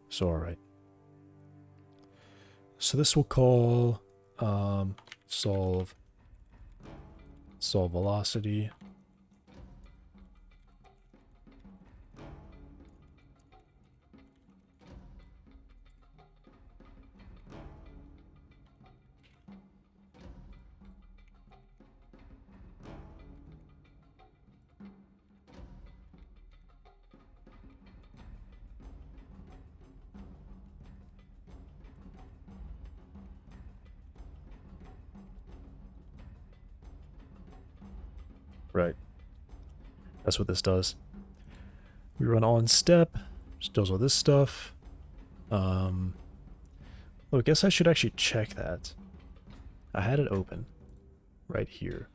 So, alright. So this will call solve velocity. Right. That's what this does. We run on step, just does all this stuff. Well, I guess I should actually check that. I had it open right here.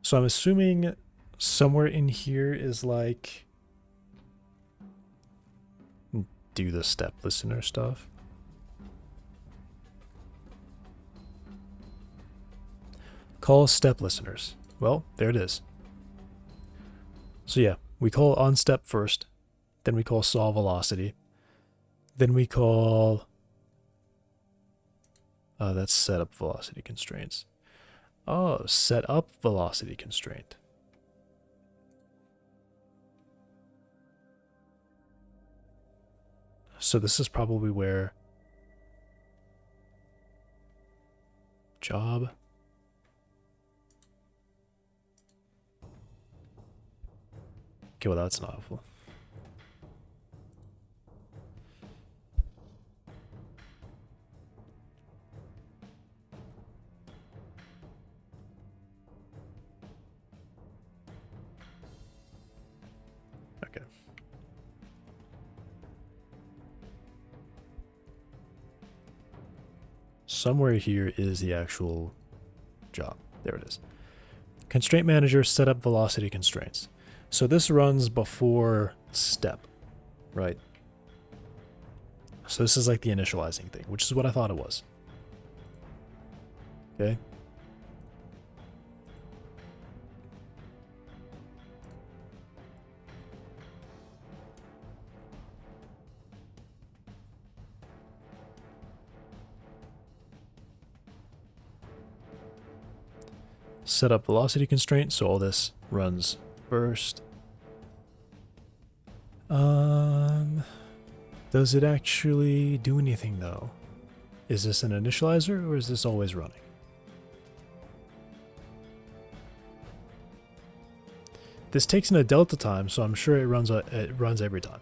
So I'm assuming somewhere in here is like do the step listener stuff. Call step listeners. Well, there it is. So yeah, we call on step first, then we call solve velocity, then we call that's set up velocity constraints. Oh, set up velocity constraint. So this is probably where job. Okay, well that's not helpful. Okay. Somewhere here is the actual job. There it is. Constraint manager set up velocity constraints. So this runs before step, right? So this is like the initializing thing, which is what I thought it was. Okay. Set up velocity constraint, so all this runs first. Does it actually do anything though? Is this an initializer or is this always running? This takes in a delta time, so I'm sure it runs every time.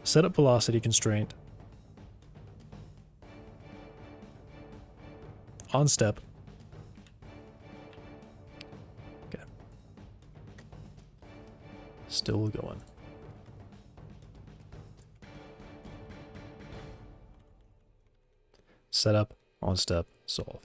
Set up velocity constraint. On step. Okay. Still going. Setup, on step, solve.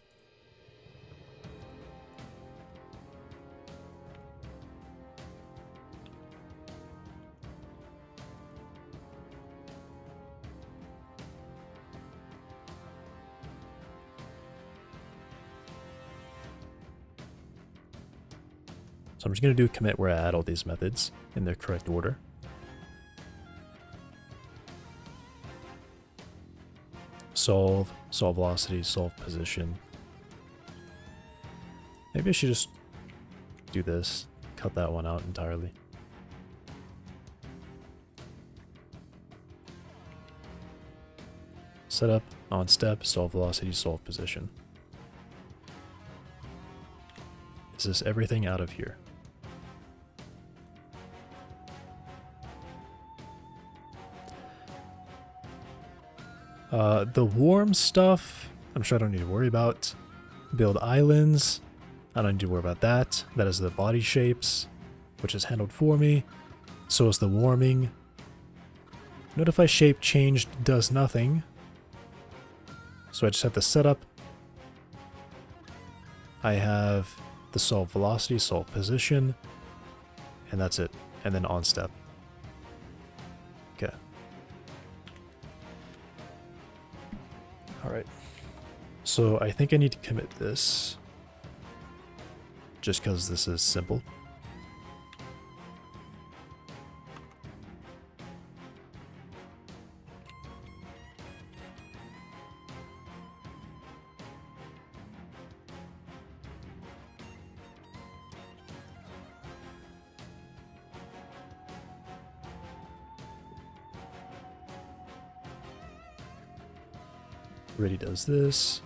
So I'm just going to do a commit where I add all these methods in their correct order. Solve, solve velocity, solve position. Maybe I should just do this, cut that one out entirely. Setup, on step, solve velocity, solve position. Is this everything out of here? The warm stuff, I'm sure I don't need to worry about. Build islands, I don't need to worry about that. That is the body shapes, which is handled for me. So is the warming. Notify shape changed does nothing. So I just have to set up. I have the solve velocity, solve position, and that's it. And then on step. Okay. Alright. So I think I need to commit this. Just because this is simple. Ready does this.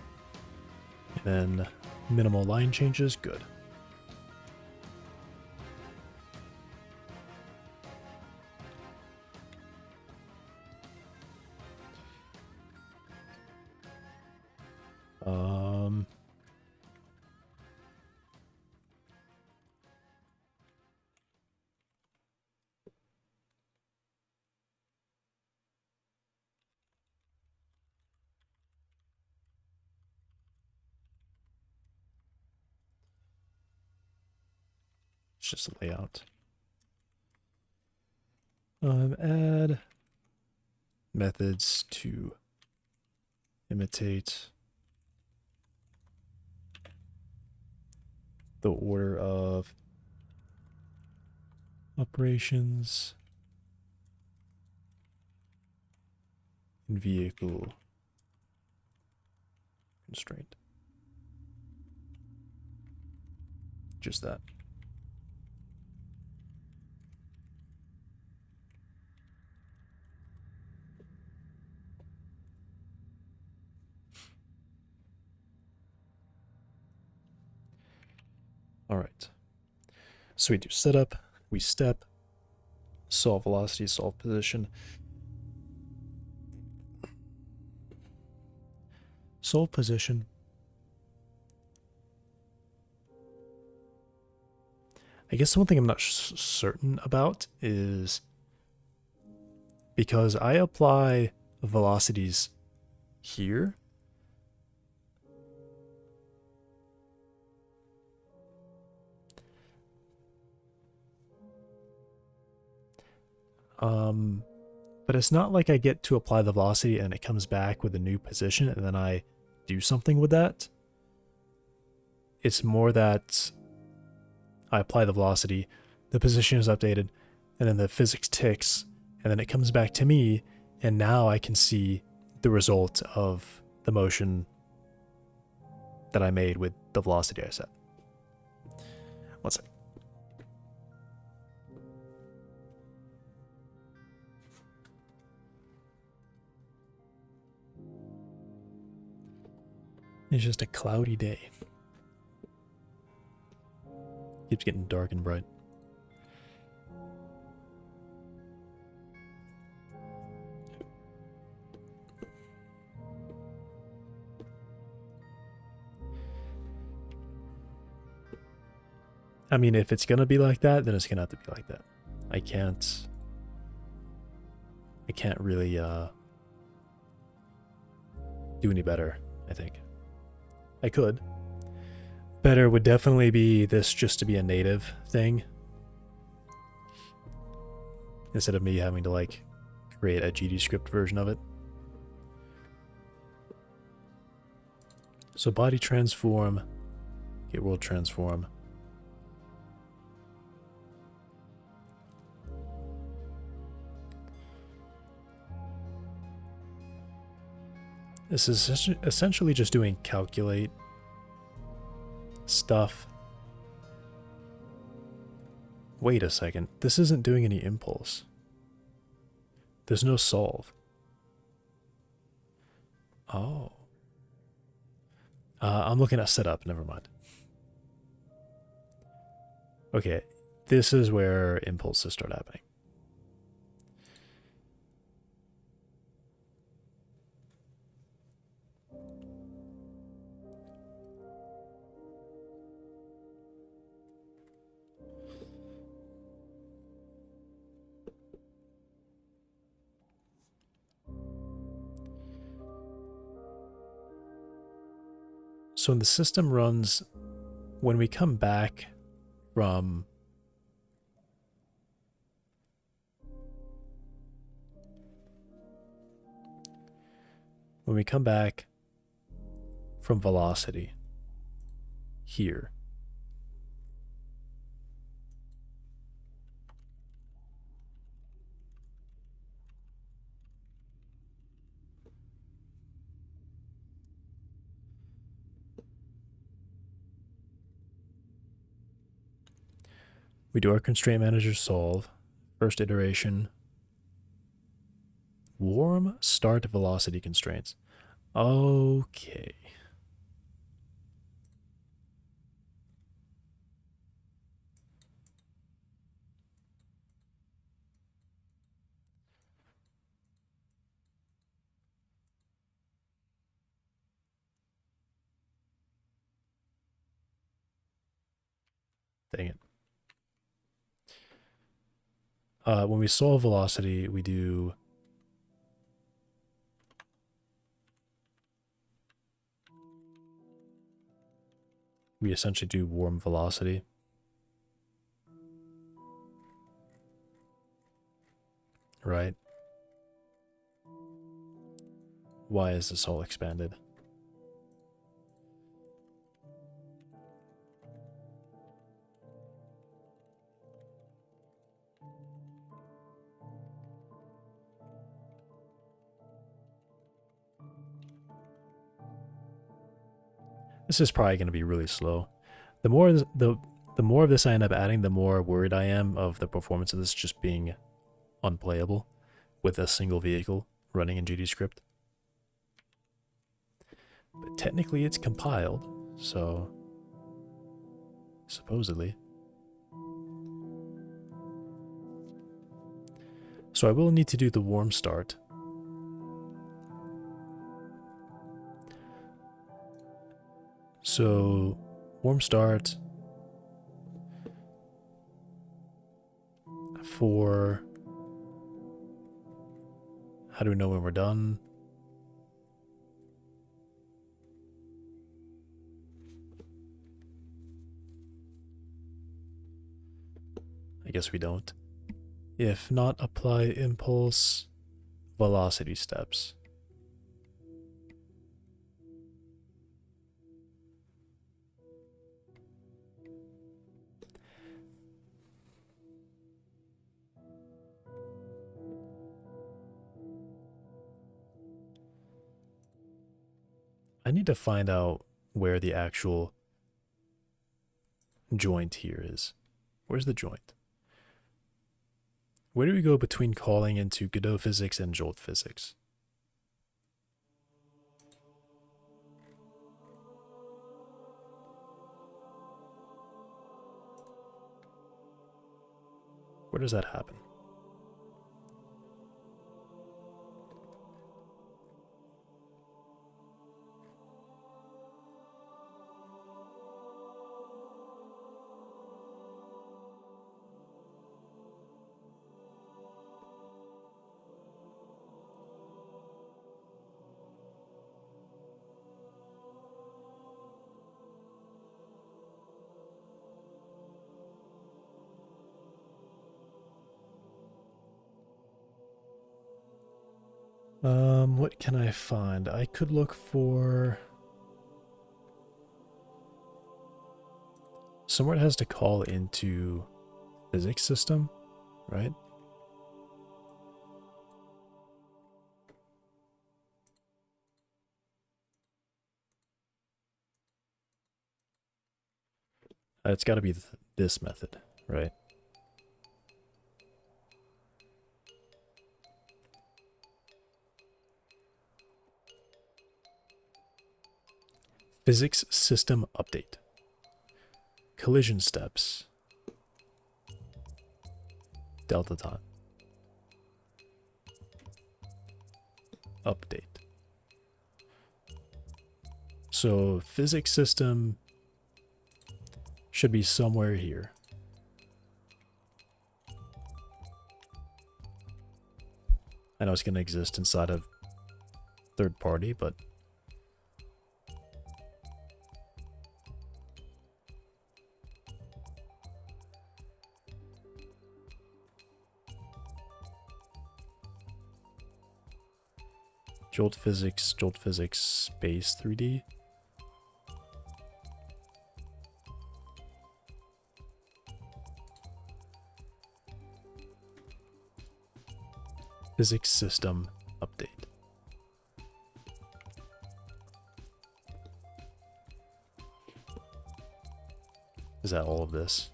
And then minimal line changes, good. It's just a layout. Add methods to imitate the order of operations in vehicle constraint. Just that. All right. So we do setup, we step, solve velocity, solve position. Solve position. I guess the one thing I'm not certain about is because I apply velocities here. But it's not like I get to apply the velocity and it comes back with a new position and then I do something with that. It's more that I apply the velocity, the position is updated, and then the physics ticks, and then it comes back to me, and now I can see the result of the motion that I made with the velocity I set. One sec. It's just a cloudy day. Keeps getting dark and bright. I mean, if it's gonna be like that, then it's gonna have to be like that. I can't really do any better, I think. I could. Better would definitely be this just to be a native thing, instead of me having to like create a GDScript version of it. So body transform, get world transform. This is essentially just doing calculate stuff. Wait a second, this isn't doing any impulse. There's no solve. Oh. I'm looking at setup, never mind. Okay, this is where impulses start happening. So when the system runs, when we come back from velocity here, we do our constraint manager solve, first iteration, warm start velocity constraints. Okay. Dang it. When we solve velocity, we essentially do warm velocity. Right? Why is this all expanded? This is probably going to be really slow. The more of this I end up adding, the more worried I am of the performance of this just being unplayable with a single vehicle running in GDScript. But technically it's compiled, so supposedly. So I will need to do the warm start. So warm start for, how do we know when we're done? I guess we don't. If not apply impulse, velocity steps. I need to find out where the actual joint here is. Where's the joint? Where do we go between calling into Godot physics and Jolt physics? Where does that happen? What can I find? I could look for somewhere it has to call into physics system, right? It's got to be this method, right? Physics system update. Collision steps. Delta time. Update. So physics system should be somewhere here. I know it's going to exist inside of third party, but Jolt physics, space 3D. Physics system update. Is that all of this?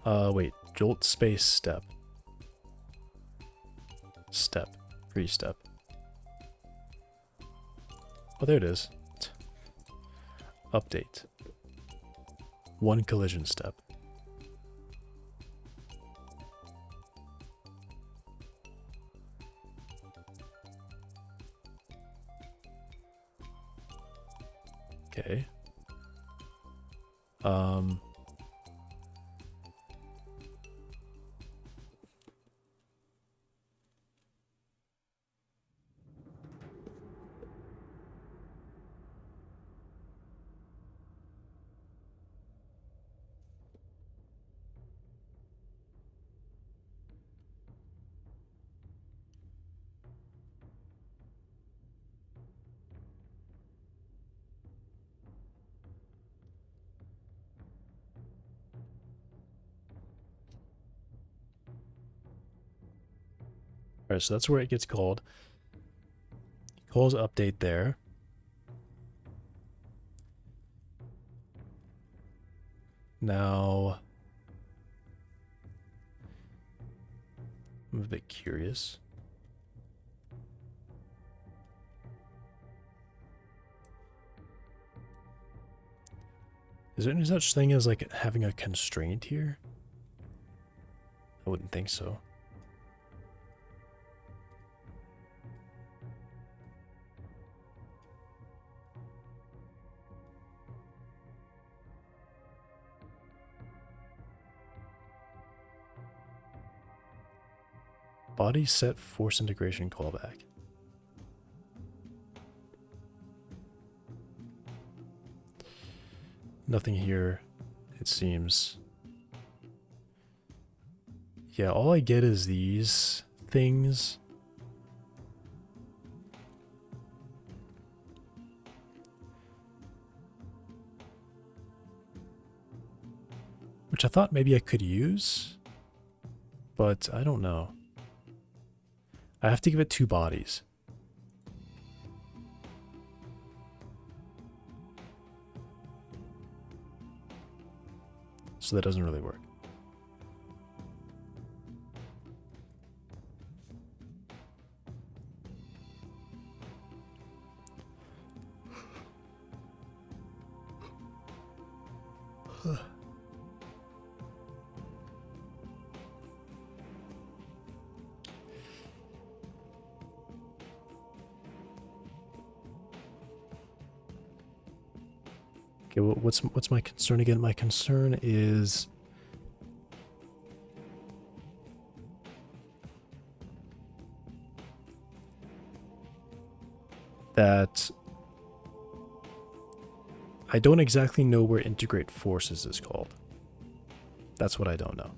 Wait, Jolt space step. Step. Pre-step. Oh, there it is. Update. One collision step. Okay. Alright, so that's where it gets called. Calls update there. Now, I'm a bit curious. Is there any such thing as like having a constraint here? I wouldn't think so. Body set force integration callback. Nothing here, it seems. Yeah, all I get is these things. Which I thought maybe I could use, but I don't know. I have to give it 2 bodies. So that doesn't really work. Okay, well, what's my concern again? My concern is that I don't exactly know where integrate forces is called. That's what I don't know.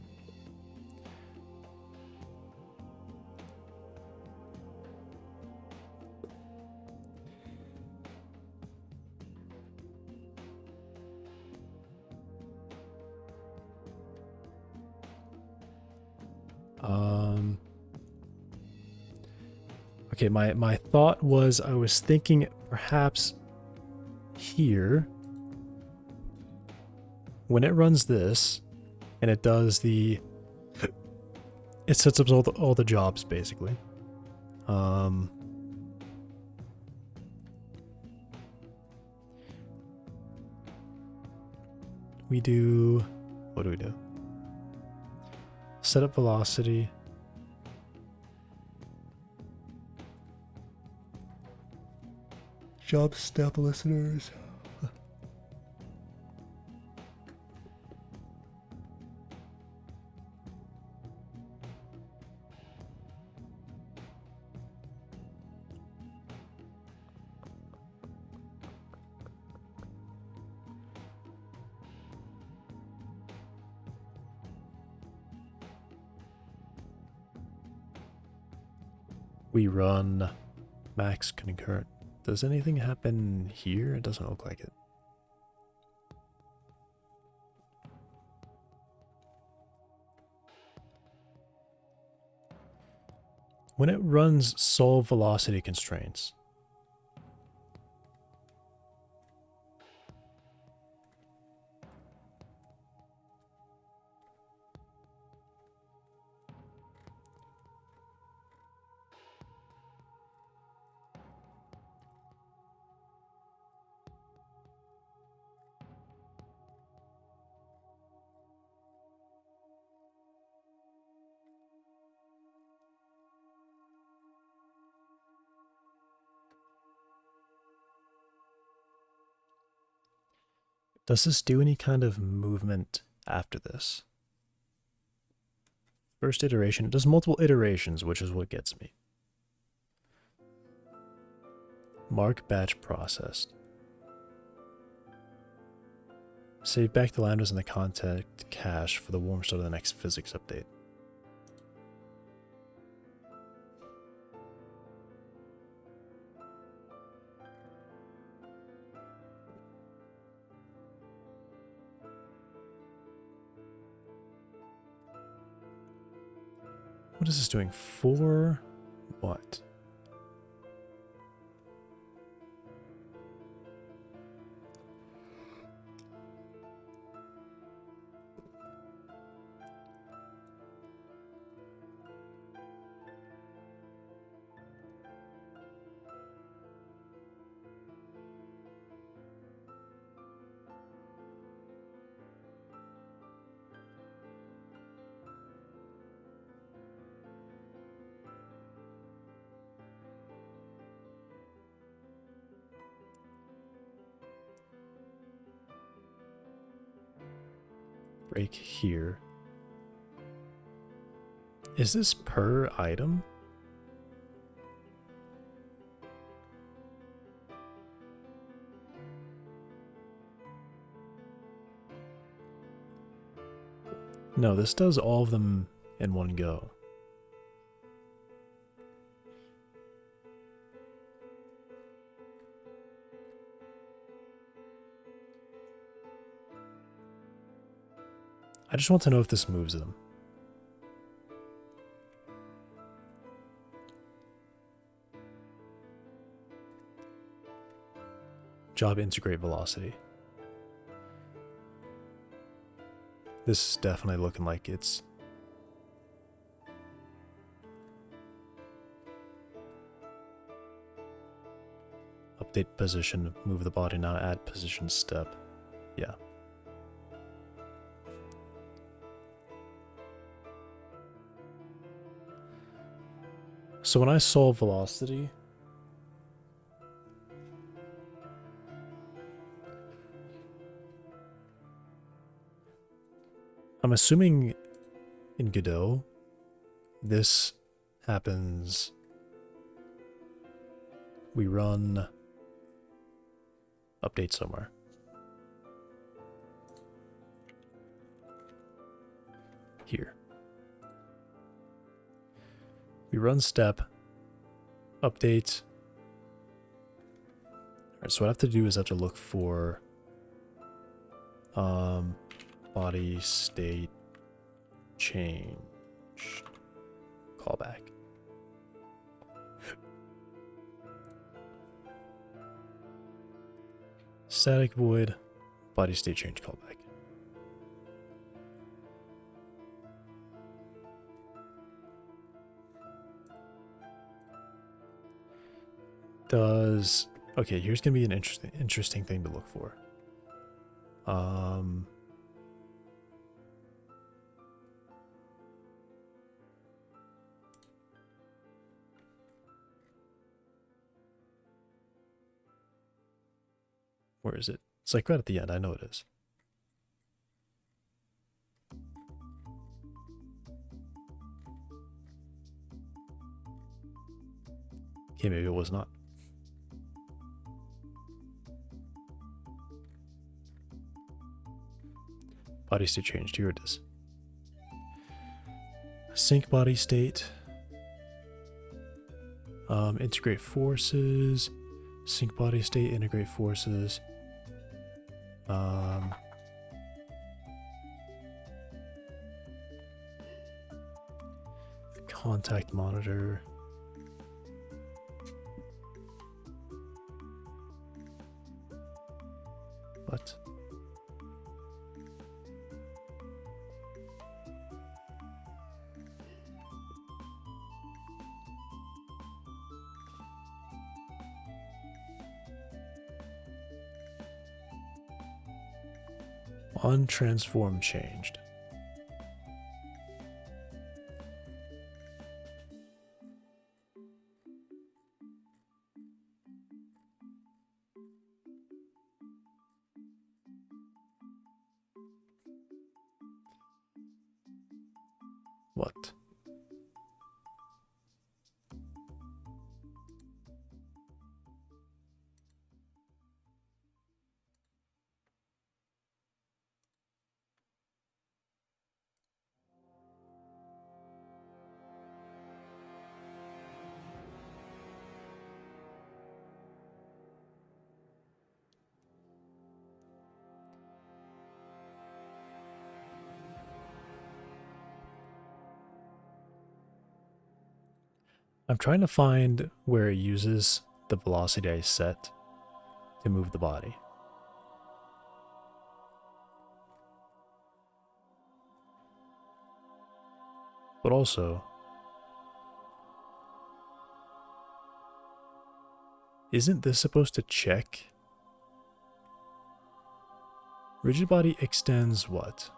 Okay, my thought was I was thinking perhaps here, when it runs this, and it does the, it sets up all the jobs basically. We do, what do we do? Set up velocity. Job step listeners. We run max concurrent. Does anything happen here? It doesn't look like it. When it runs solve velocity constraints, does this do any kind of movement after this? First iteration, it does multiple iterations, which is what gets me. Mark batch processed. Save back the lambdas in the contact cache for the warm start of the next physics update. What is this doing? For what? Break here. Is this per item? No, this does all of them in one go. I just want to know if this moves them. Job integrate velocity. This is definitely looking like it's update position, move the body now, add position step. Yeah. So when I solve velocity, I'm assuming in Godot, this happens, we run update somewhere. Here. We run step, update. Alright, so what I have to do is I have to look for body state change callback. Static void body state change callback. Does okay, here's gonna be an interesting thing to look for. Where is it? It's like right at the end. I know it is. Okay, maybe it was not. Body state changed. Here it is. Sync body state. Integrate forces. Sync body state, integrate forces. Contact monitor. What? Untransform changed. What? I'm trying to find where it uses the velocity I set to move the body. But also, isn't this supposed to check? Rigid body extends what?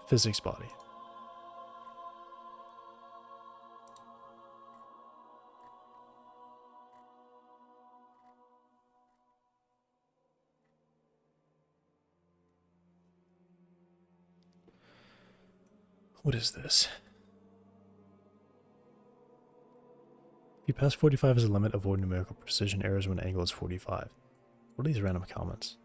Physics body. What is this? If you pass 45 as a limit, avoid numerical precision errors when angle is 45. What are these random comments?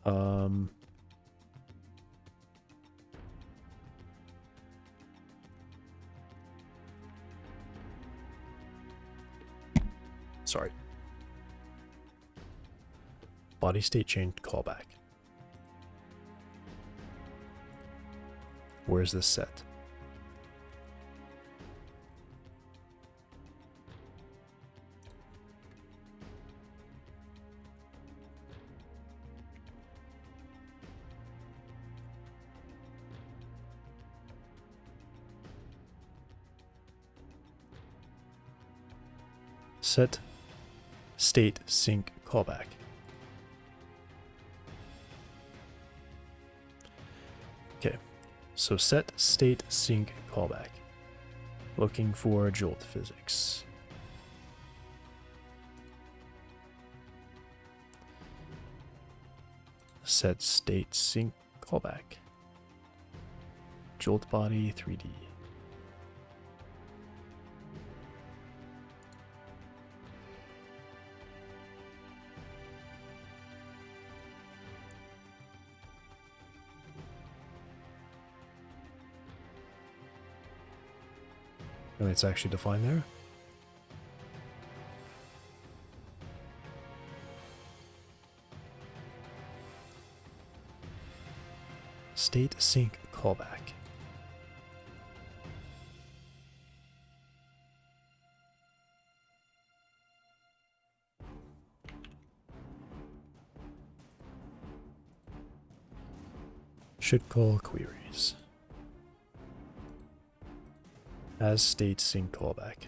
Um, sorry. Body state change callback. Where's this set? Set state sync callback. Okay, so set state sync callback. Looking for Jolt physics. Set state sync callback. Jolt body 3D. Oh, it's actually defined there. State sync callback. Should call queries. As state sync callback.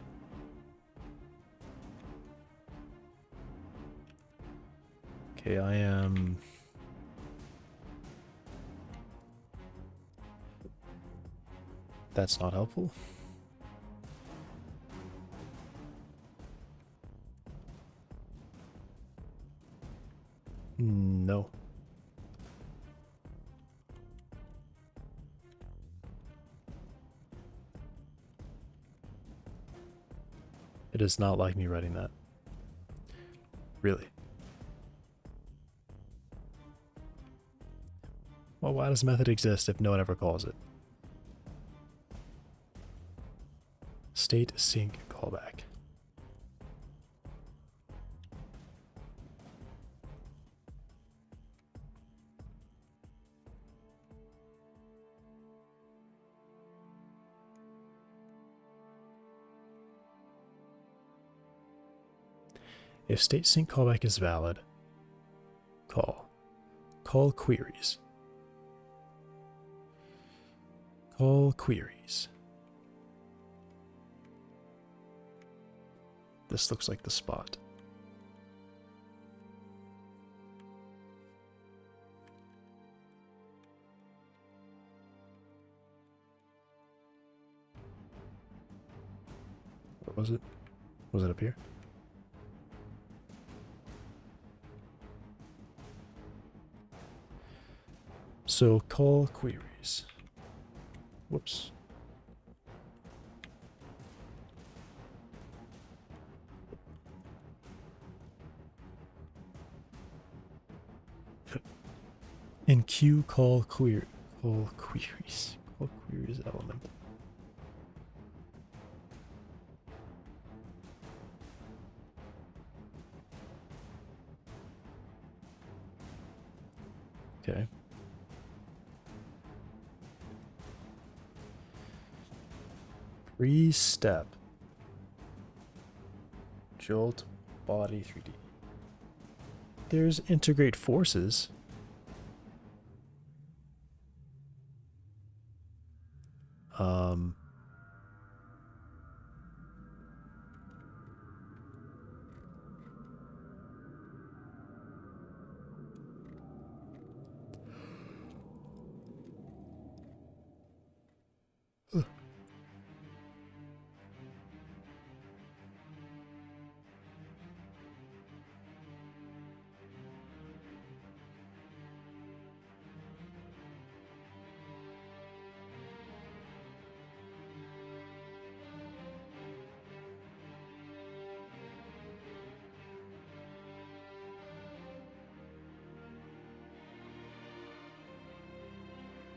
Okay, I am... That's not helpful. No. It does not like me writing that. Really? Well, why does method exist if no one ever calls it? State sync callback. If state sync callback is valid, call. Call queries. Call queries. This looks like the spot. Where was it? Was it up here? So call queries. Whoops. In queue call queries element. Okay. Pre-step. Jolt body 3D. There's integrate forces.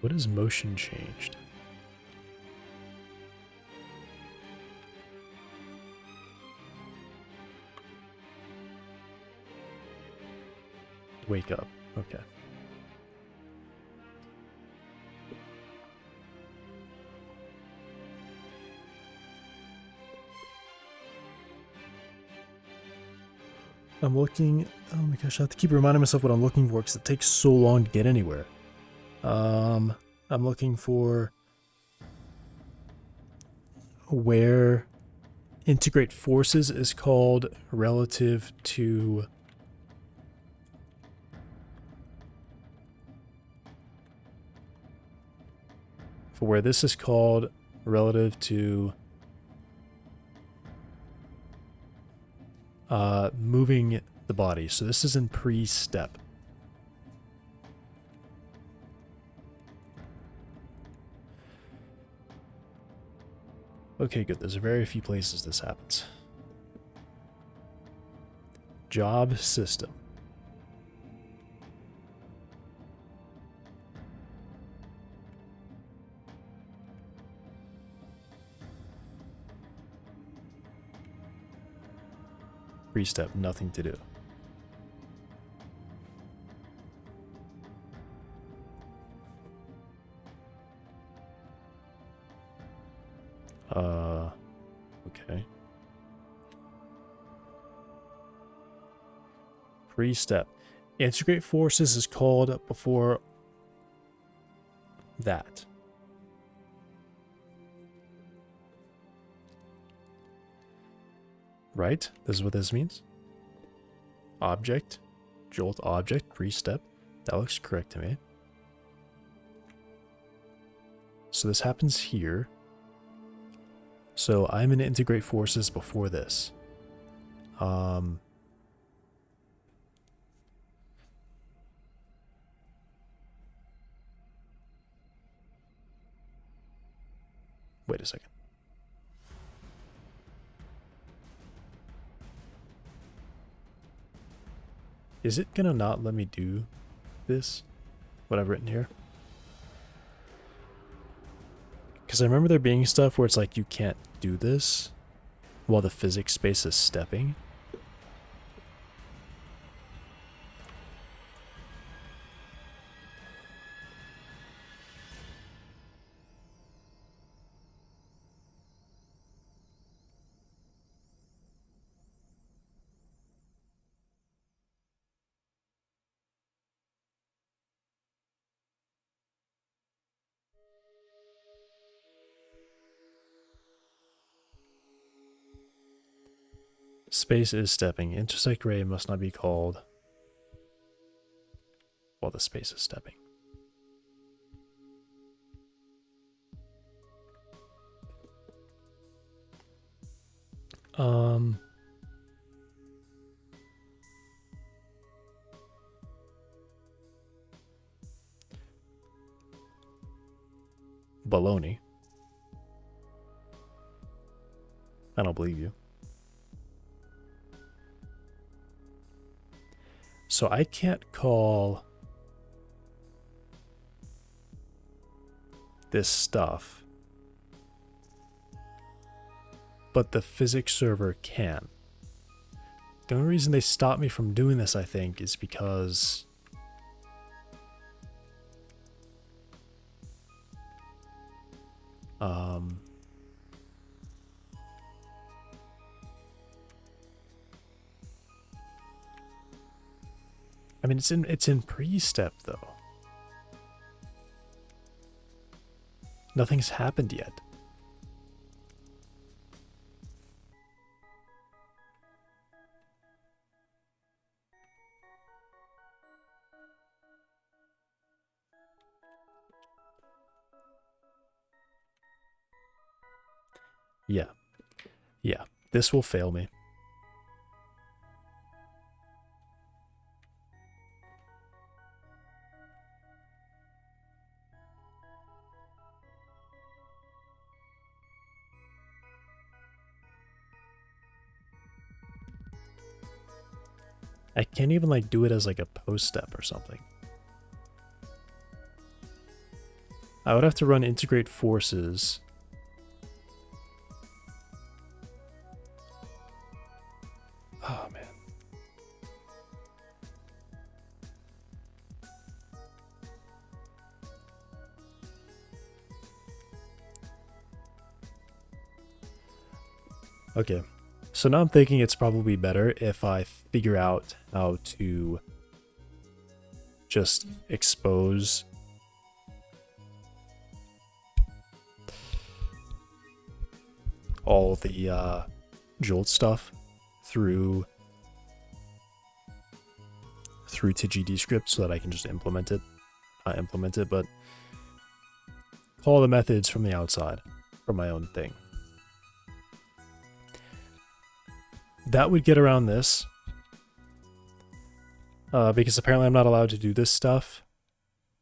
What is motion changed? Wake up. Okay. I'm looking. Oh my gosh, I have to keep reminding myself what I'm looking for because it takes so long to get anywhere. I'm looking for where integrate forces is called relative to where this is called relative to moving the body. So this is in pre-step. Okay, good. There's very few places this happens. Job system. Pre-step, nothing to do. Okay. Pre-step. Integrate forces is called before that. Right? This is what this means. Object. Jolt object. Pre-step. That looks correct to me. So this happens here. So I'm going to integrate forces before this. Wait a second. Is it going to not let me do this? What I've written here? Because I remember there being stuff where it's like you can't do this while the physics space is stepping. Space is stepping. Intersect ray must not be called while the space is stepping. Baloney. I don't believe you. So I can't call this stuff, but the physics server can. The only reason they stopped me from doing this, I think, is because I mean it's in pre-step though. Nothing's happened yet. Yeah. Yeah. This will fail me. I can't even like do it as like a post step or something. I would have to run integrate forces. Oh, man. Okay. So now I'm thinking it's probably better if I figure out how to just expose all the Jolt stuff through to GD script so that I can just implement it. Not implement it, but call the methods from the outside for my own thing. That would get around this. Because apparently I'm not allowed to do this stuff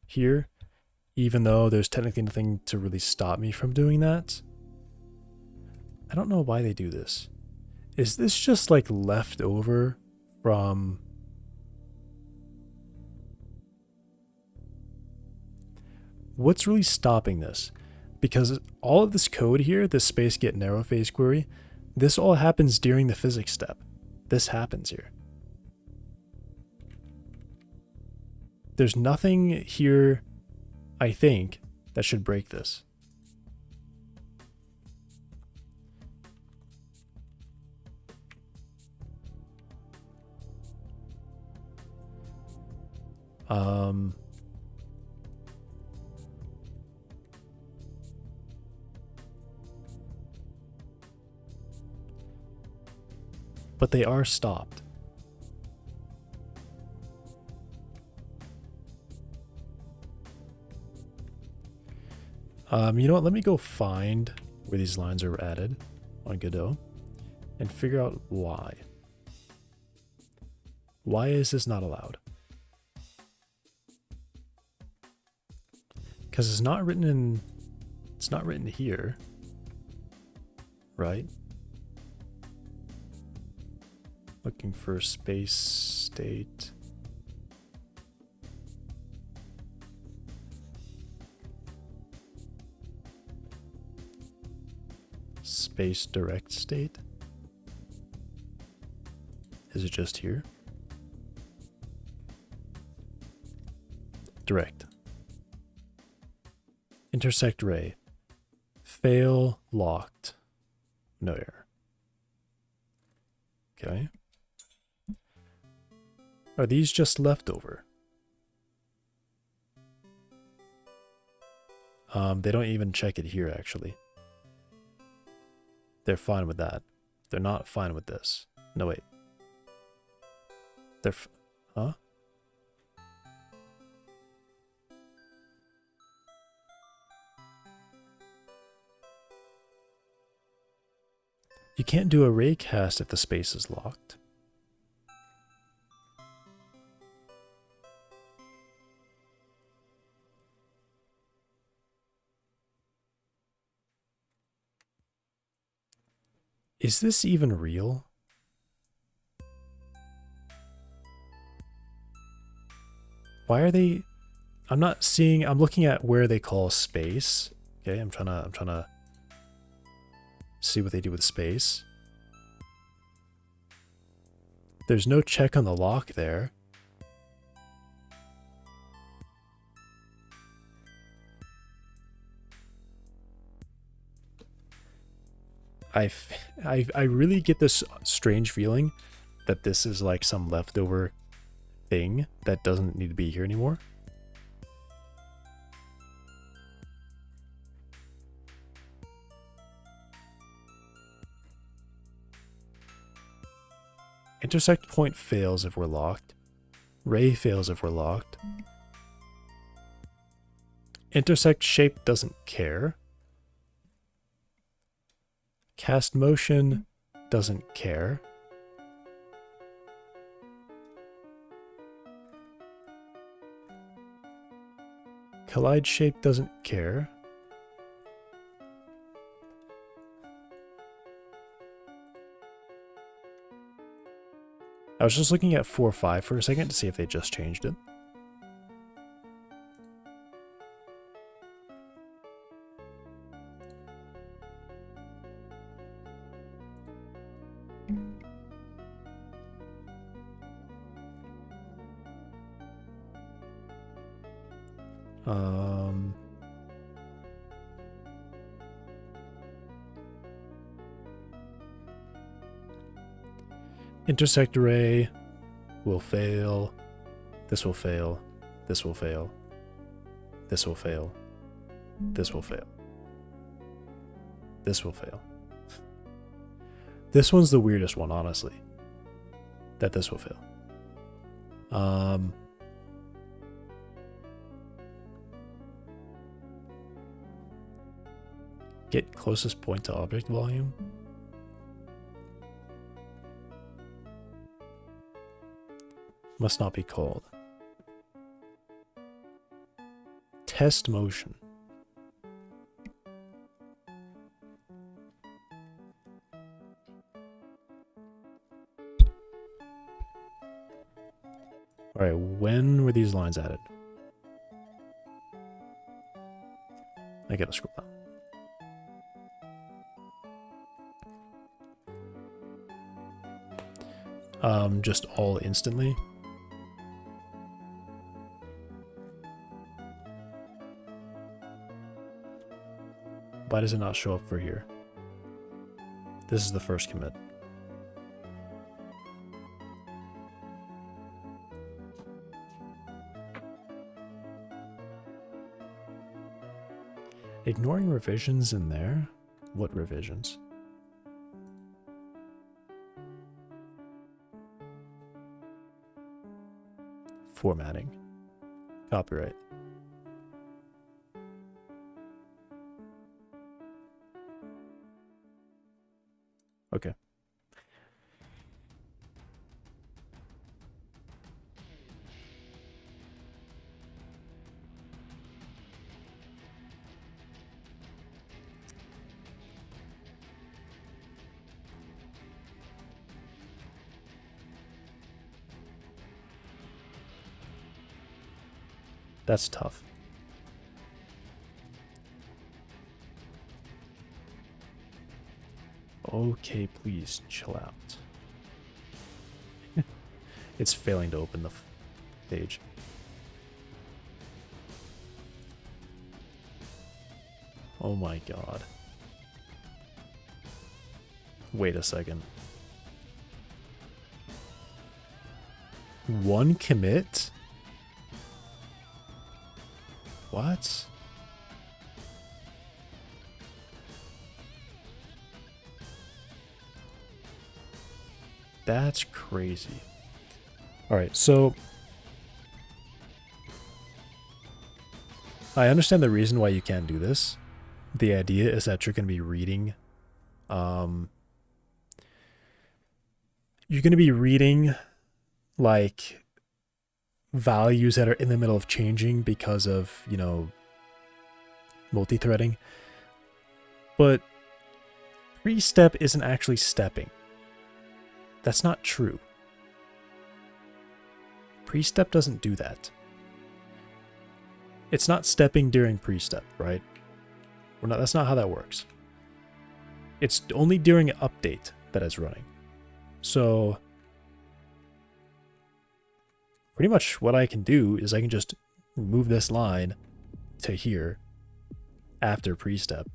here, even though there's technically nothing to really stop me from doing that. I don't know why they do this. Is this just like left over from... What's really stopping this? Because all of this code here, this space get narrow phase query, this all happens during the physics step. This happens here. There's nothing here, I think, that should break this. But they are stopped. You know what? Let me go find where these lines are added on Godot and figure out why. Why is this not allowed? Because it's not written in... It's not written here. Right? Looking for space state. Space direct state. Is it just here? Direct. Intersect ray. Fail locked. No error. Okay. Are these just leftover? They don't even check it here, actually. They're fine with that. They're not fine with this. No, wait. They're huh? You can't do a ray cast if the space is locked. Is this even real? Why are they... I'm not seeing... I'm looking at where they call space. Okay, I'm trying to see what they do with space. There's no check on the lock there. I really get this strange feeling that this is like some leftover thing that doesn't need to be here anymore. Intersect point fails if we're locked. Ray fails if we're locked. Intersect shape doesn't care. Cast motion doesn't care. Collide shape doesn't care. I was just looking at 4.5 for a second to see if they just changed it. Um, intersect array will fail. This will fail. This will fail. This will fail. This will fail. This will fail. This one's the weirdest one, honestly. That this will fail. Get closest point to object volume. Must not be called. Test motion. All right, when were these lines added? I gotta scroll down. Just all instantly. Why does it not show up for here? This is the first commit. Ignoring revisions in there? What revisions? Formatting. Copyright. Okay. That's tough. Okay, please chill out. It's failing to open the page. Oh my god. Wait a second. One commit? What? That's crazy. All right, so I understand the reason why you can't do this. The idea is that you're going to be reading, like values that are in the middle of changing because of, you know, multi-threading. But pre-step isn't actually stepping. That's not true. Pre-step doesn't do that. It's not stepping during pre-step, right? That's not how that works. It's only during an update that it's running. So pretty much what I can do is I can just move this line to here after pre-step.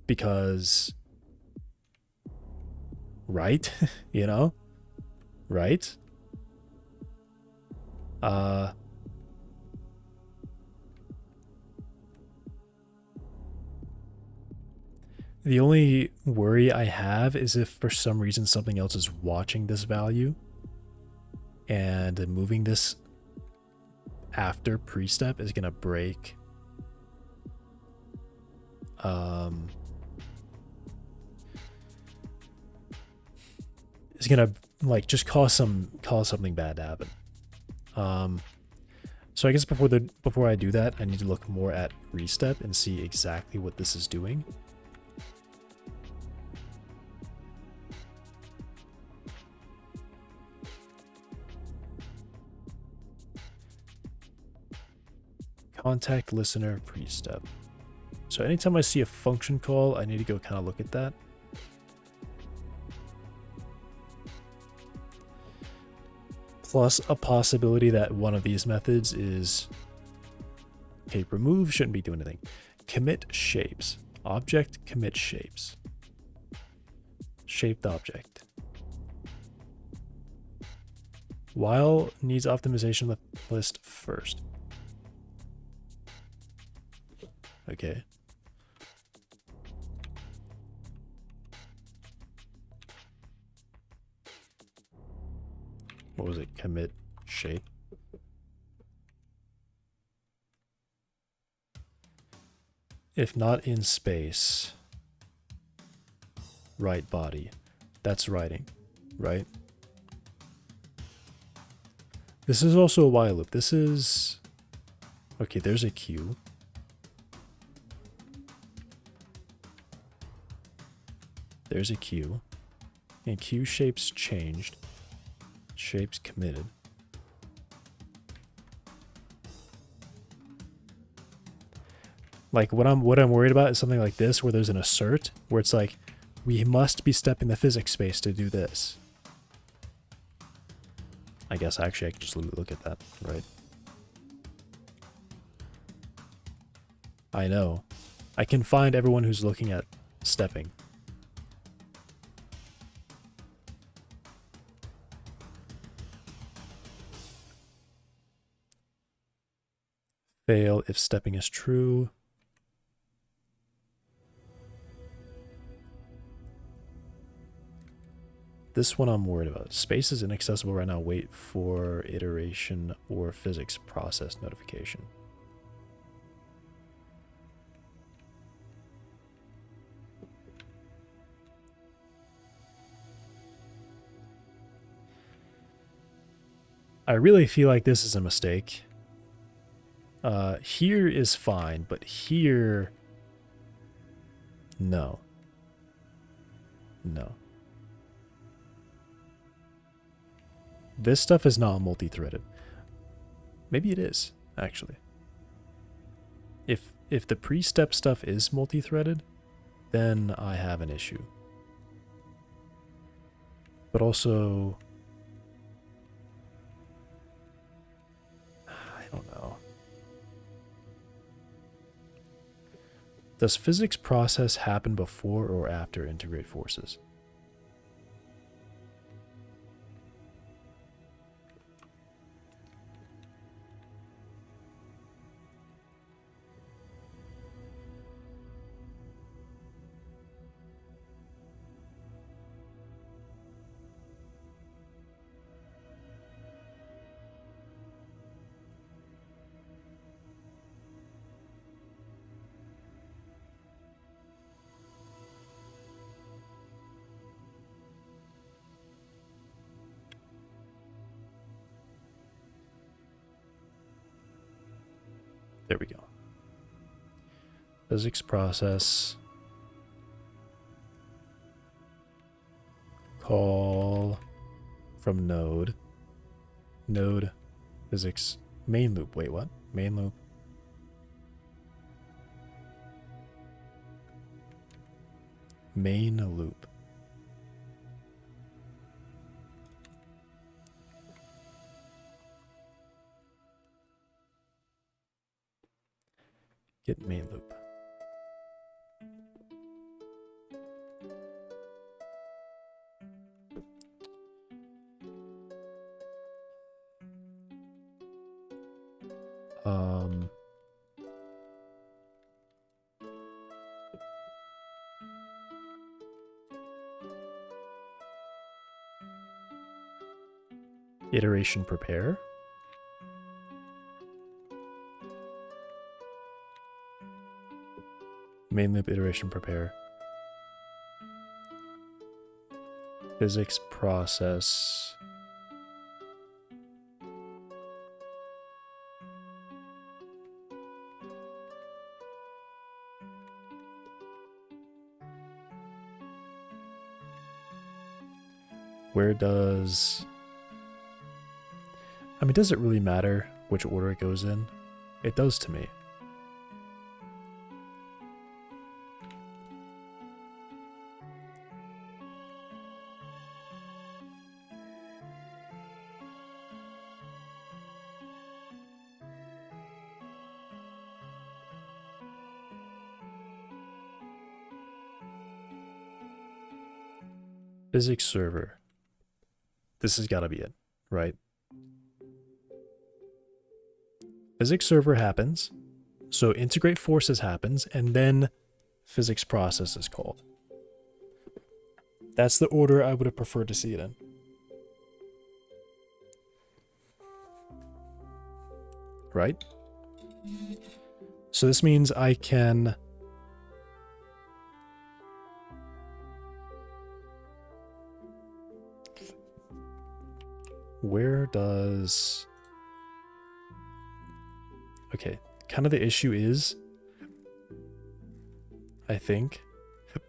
Because, right? You know? Right? The only worry I have is if for some reason something else is watching this value and moving this after pre-step is going to break it's going to like just cause something bad to happen. So I guess before I do that, I need to look more at pre-step and see exactly what this is doing. Contact listener pre-step. So anytime I see a function call, I need to go kind of look at that. Plus a possibility that one of these methods is, okay, remove shouldn't be doing anything. Commit shapes. Object commit shapes. Shaped object. While needs optimization list first. Okay. What was it? Commit shape. If not in space, write body. That's writing, right? This is also a while loop. This is... Okay, there's a queue. There's a queue. And queue shapes changed. Shapes committed. Like what I'm worried about is something like this where there's an assert where it's like we must be stepping the physics space to do this. I guess actually I can just look at that, right? I know. I can find everyone who's looking at stepping. Fail if stepping is true. This one I'm worried about. Space is inaccessible right now. Wait for iteration or physics process notification. I really feel like this is a mistake. Here is fine, but here... No. No. This stuff is not multi-threaded. Maybe it is, actually. If the pre-step stuff is multi-threaded, then I have an issue. But also... I don't know. Does physics process happen before or after integrate forces? There we go. Physics process. Call from node. Node physics main loop. Wait, what? Main loop. Main loop. Get main loop. Iteration prepare. Main loop iteration prepare. Physics process. Where does... I mean, does it really matter which order it goes in? It does to me. Physics server. This has got to be it, right? Physics server happens, so integrate forces happens, and then physics process is called. That's the order I would have preferred to see it in. Right? So this means I can... Where does... Okay, kind of the issue is, I think, who?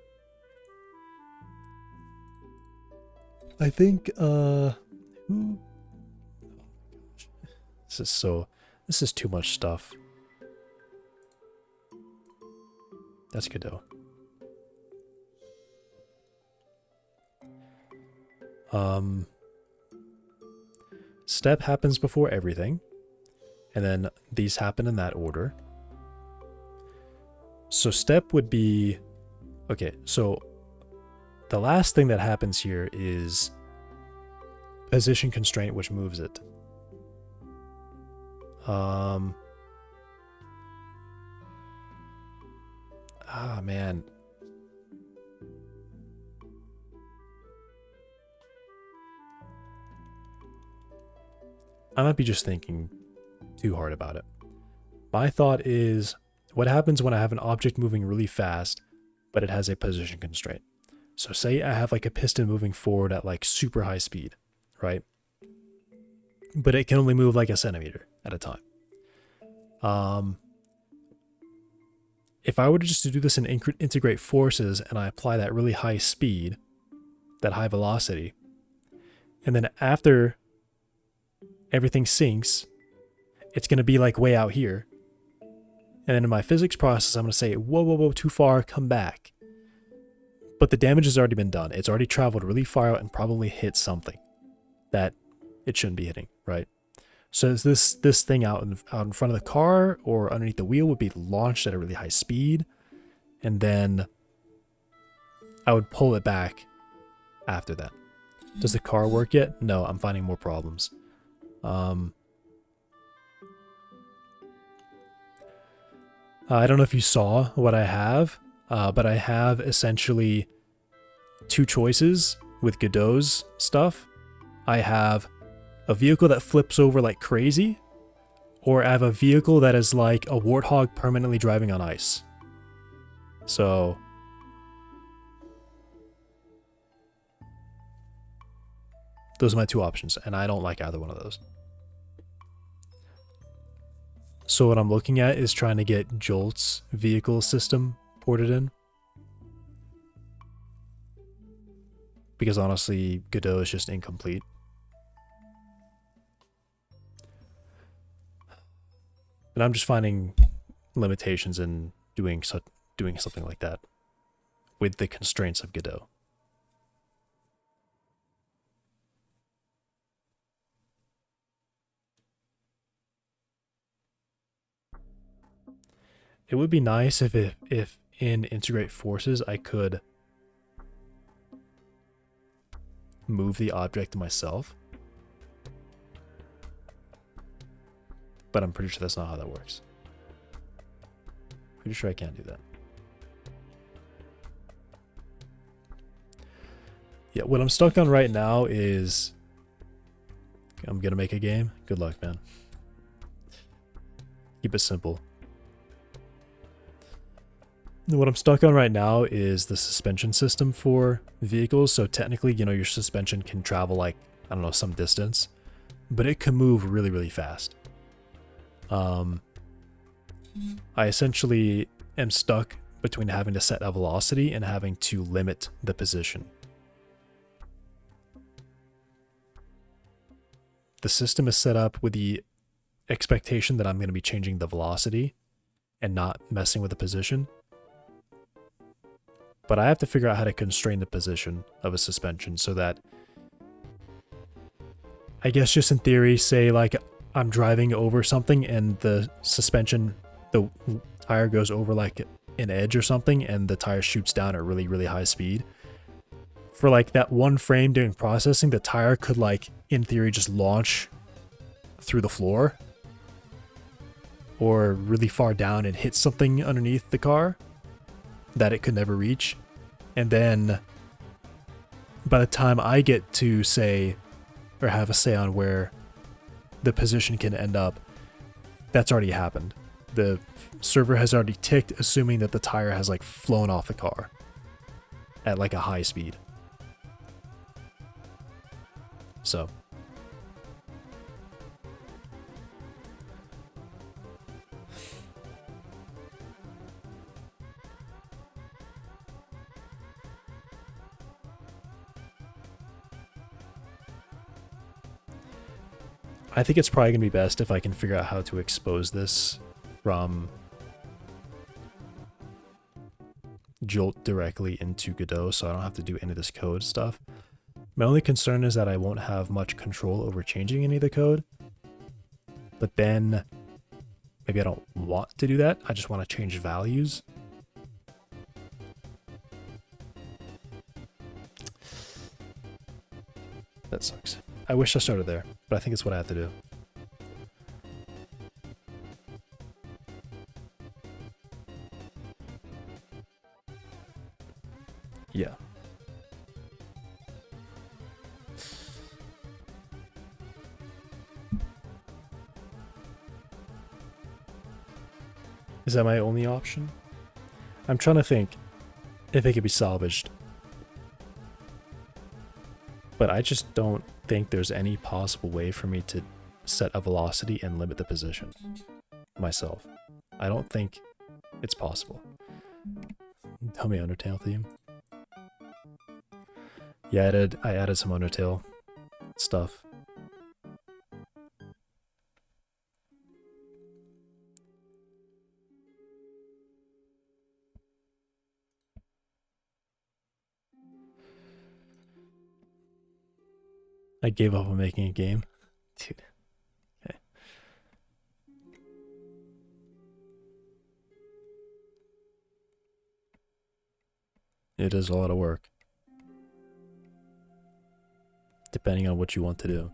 This is too much stuff. That's Godot. Step happens before everything, and then these happen in that order. So step would be, okay, so the last thing that happens here is position constraint, which moves it. Man. I might be just thinking too hard about it. My thought is, what happens when I have an object moving really fast, but it has a position constraint? So say I have like a piston moving forward at like super high speed, right? But it can only move like a centimeter at a time. If I were to just do this in integrate forces and I apply that really high speed, that high velocity, and then after everything sinks, it's going to be like way out here. And then in my physics process, I'm going to say, whoa, whoa, whoa, too far, come back. But the damage has already been done. It's already traveled really far out and probably hit something that it shouldn't be hitting, right? So is this thing out in front of the car or underneath the wheel would be launched at a really high speed, and then I would pull it back after that. Does the car work yet? No, I'm finding more problems. I don't know if you saw what I have, but I have essentially two choices with Godot's stuff. I have a vehicle that flips over like crazy, or I have a vehicle that is like a warthog permanently driving on ice. So those are my two options, and I don't like either one of those. So what I'm looking at is trying to get Jolt's vehicle system ported in. Because honestly, Godot is just incomplete. And I'm just finding limitations in doing something like that with the constraints of Godot. It would be nice if in integrate forces I could move the object myself. But I'm pretty sure that's not how that works. Pretty sure I can't do that. Yeah, what I'm stuck on right now is I'm gonna make a game. Good luck, man. Keep it simple. What I'm stuck on right now is the suspension system for vehicles. So technically, you know, your suspension can travel like, I don't know, some distance, but it can move really, really fast. I essentially am stuck between having to set a velocity and having to limit the position. The system is set up with the expectation that I'm going to be changing the velocity and not messing with the position. But I have to figure out how to constrain the position of a suspension so that, I guess just in theory, say like I'm driving over something and the suspension, the tire goes over like an edge or something and the tire shoots down at really, really high speed. for like that one frame during processing, the tire could like, in theory, just launch through the floor or really far down and hit something underneath the car that it could never reach. And then by the time I get to say, or have a say on where the position can end up, that's already happened. The server has already ticked, assuming that the tire has like flown off the car at like a high speed. So I think it's probably going to be best if I can figure out how to expose this from Jolt directly into Godot, so I don't have to do any of this code stuff. My only concern is that I won't have much control over changing any of the code. But then maybe I don't want to do that. I just want to change values. That sucks. I wish I started there, but I think it's what I have to do. Yeah. Is that my only option? I'm trying to think if it could be salvaged. But I just don't think there's any possible way for me to set a velocity and limit the position myself. I don't think it's possible. Tell me Undertale theme. Yeah, I added some Undertale stuff. I gave up on making a game. Dude. Okay. It is a lot of work. Depending on what you want to do.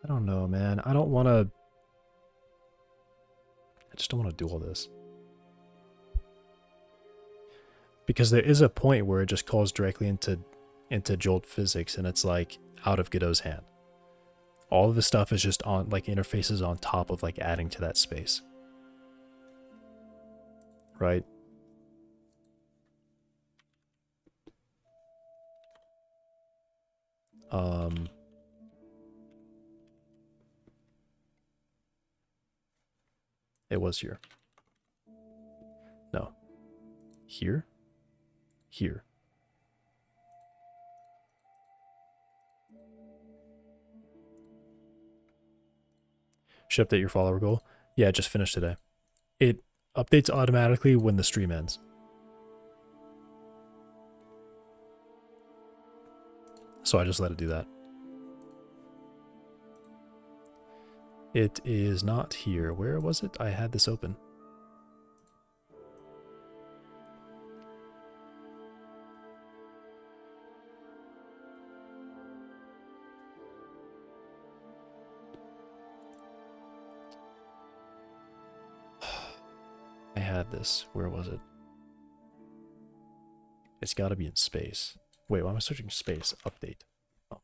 I don't know, man. I don't want to... I just don't want to do all this. Because there is a point where it just calls directly into Jolt physics, and it's like out of Godot's hand. All of the stuff is just on, like, interfaces on top of, like, adding to that space. Right? It was here. No. Here? Here. Should update your follower goal. Yeah, it just finished today. It updates automatically when the stream ends. So I just let it do that. It is not here. Where was it? I had this open. I had this. Where was it? It's got to be in space. Wait, why am I searching space? Update. Oh.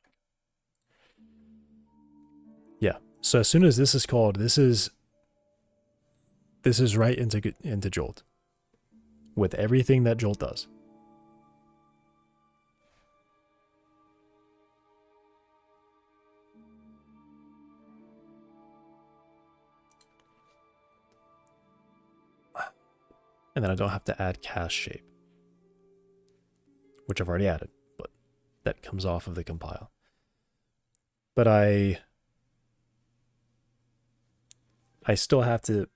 Yeah. So as soon as this is called, this is right into Jolt with everything that Jolt does. And then I don't have to add cast shape, which I've already added, but that comes off of the compile. But I still have to...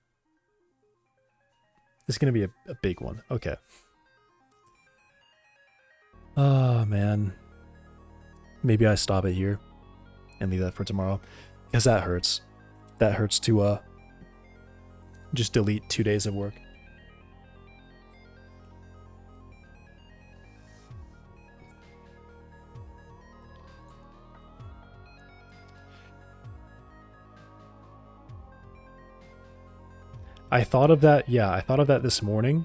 This is going to be a big one. Okay. Oh, man. maybe I stop it here and leave that for tomorrow, because that hurts. That hurts to just delete 2 days of work. I thought of that, yeah, I thought of that this morning.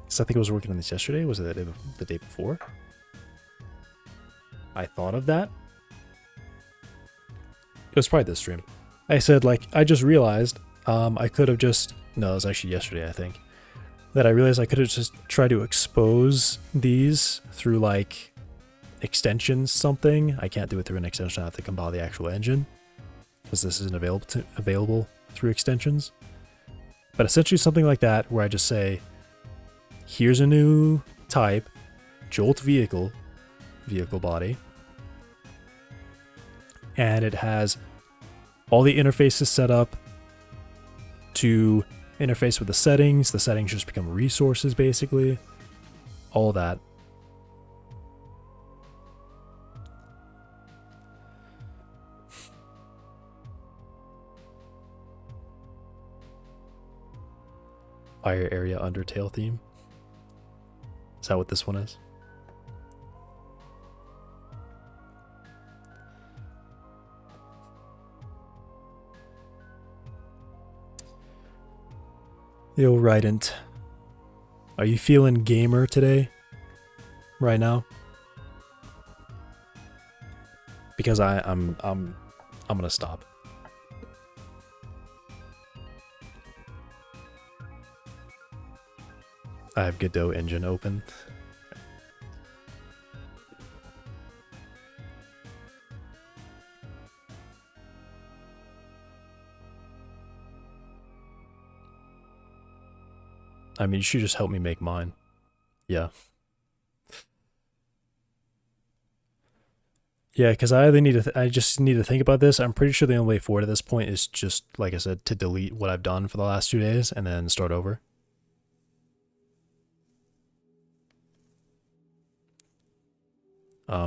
So I think I was working on this yesterday. Was it the day before? I thought of that. It was probably this stream. I said, like, I just realized I could have just... No, it was actually yesterday, I think. That I realized I could have just tried to expose these through, like, extensions something. I can't do it through an extension. I have to compile the actual engine, because this isn't available through extensions. But essentially something like that, where I just say, here's a new type, Jolt vehicle body, and it has all the interfaces set up to interface with the settings. The settings just become resources, basically. All that. Fire area Undertale theme. Is that what this one is? Yo, Rydent. Are you feeling gamer today? Right now? Because I'm gonna stop. I have Godot engine open. I mean, you should just help me make mine. Yeah. Yeah, because I either need to. I just need to think about this. I'm pretty sure the only way forward at this point is just, like I said, to delete what I've done for the last 2 days and then start over.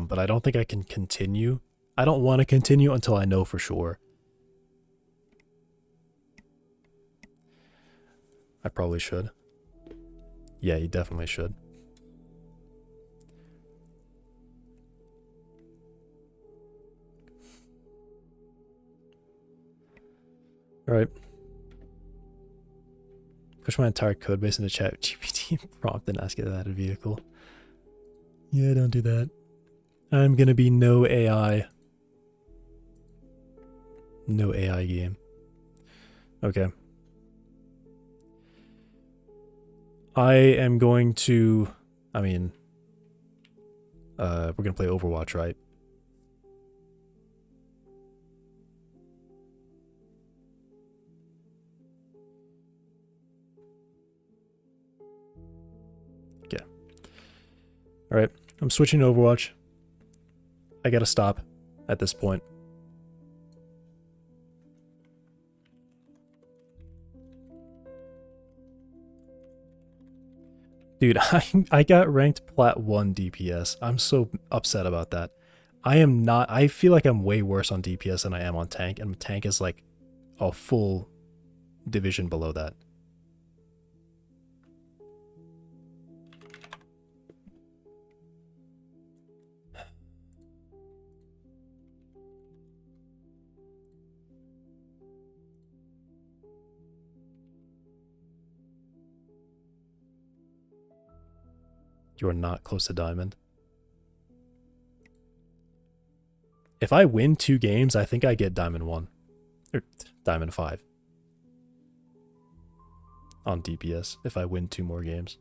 But I don't think I can continue. I don't want to continue until I know for sure. I probably should. Yeah, you definitely should. Alright. Push my entire code base into chat GPT prompt and ask it to add a vehicle. Yeah, don't do that. I'm gonna be no AI. No AI game. Okay. I am going to... I mean... we're gonna play Overwatch, right? Okay. Alright. I'm switching to Overwatch. I gotta stop at this point. Dude, I got ranked Plat 1 DPS. I'm so upset about that. I am not... I feel like I'm way worse on DPS than I am on tank, and tank is like a full division below that. You are not close to diamond. If I win 2 games, I think I get diamond 1. Or diamond 5. On DPS, if I win 2 more games.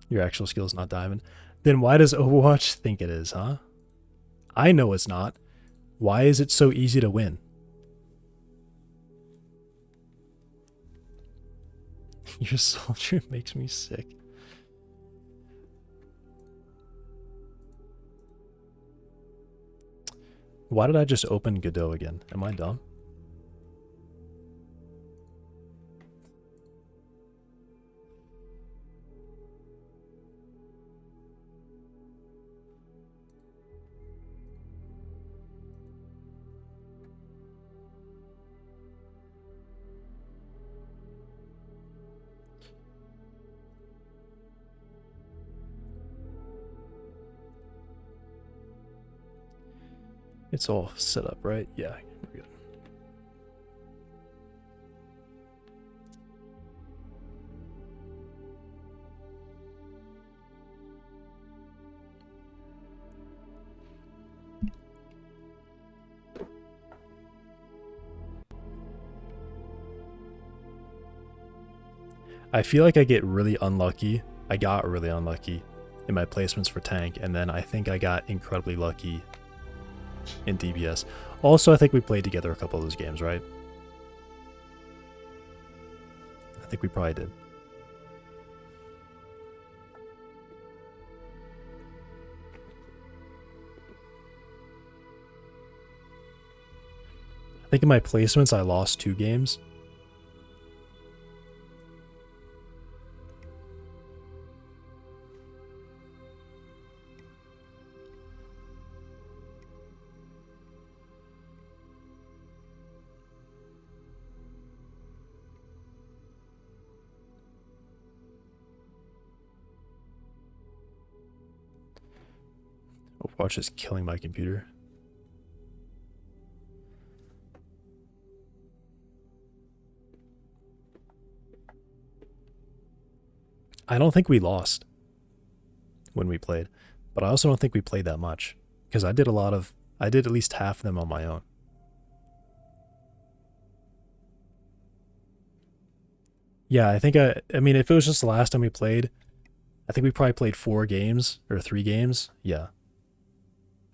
Your actual skill is not diamond. Then why does Overwatch think it is, huh? I know it's not. Why is it so easy to win? Your soldier makes me sick. Why did I just open Godot again? Am I dumb? It's all set up, right? Yeah, we're good. I feel like I get really unlucky. I got really unlucky in my placements for tank, and then I think I got incredibly lucky in DBS. Also, I think we played together a couple of those games, right? I think we probably did. I think in my placements I lost 2 games. Overwatch is killing my computer. I don't think we lost when we played, but I also don't think we played that much because I did at least half of them on my own. Yeah, I mean, if it was just the last time we played, I think we probably played 4 games or 3 games. Yeah.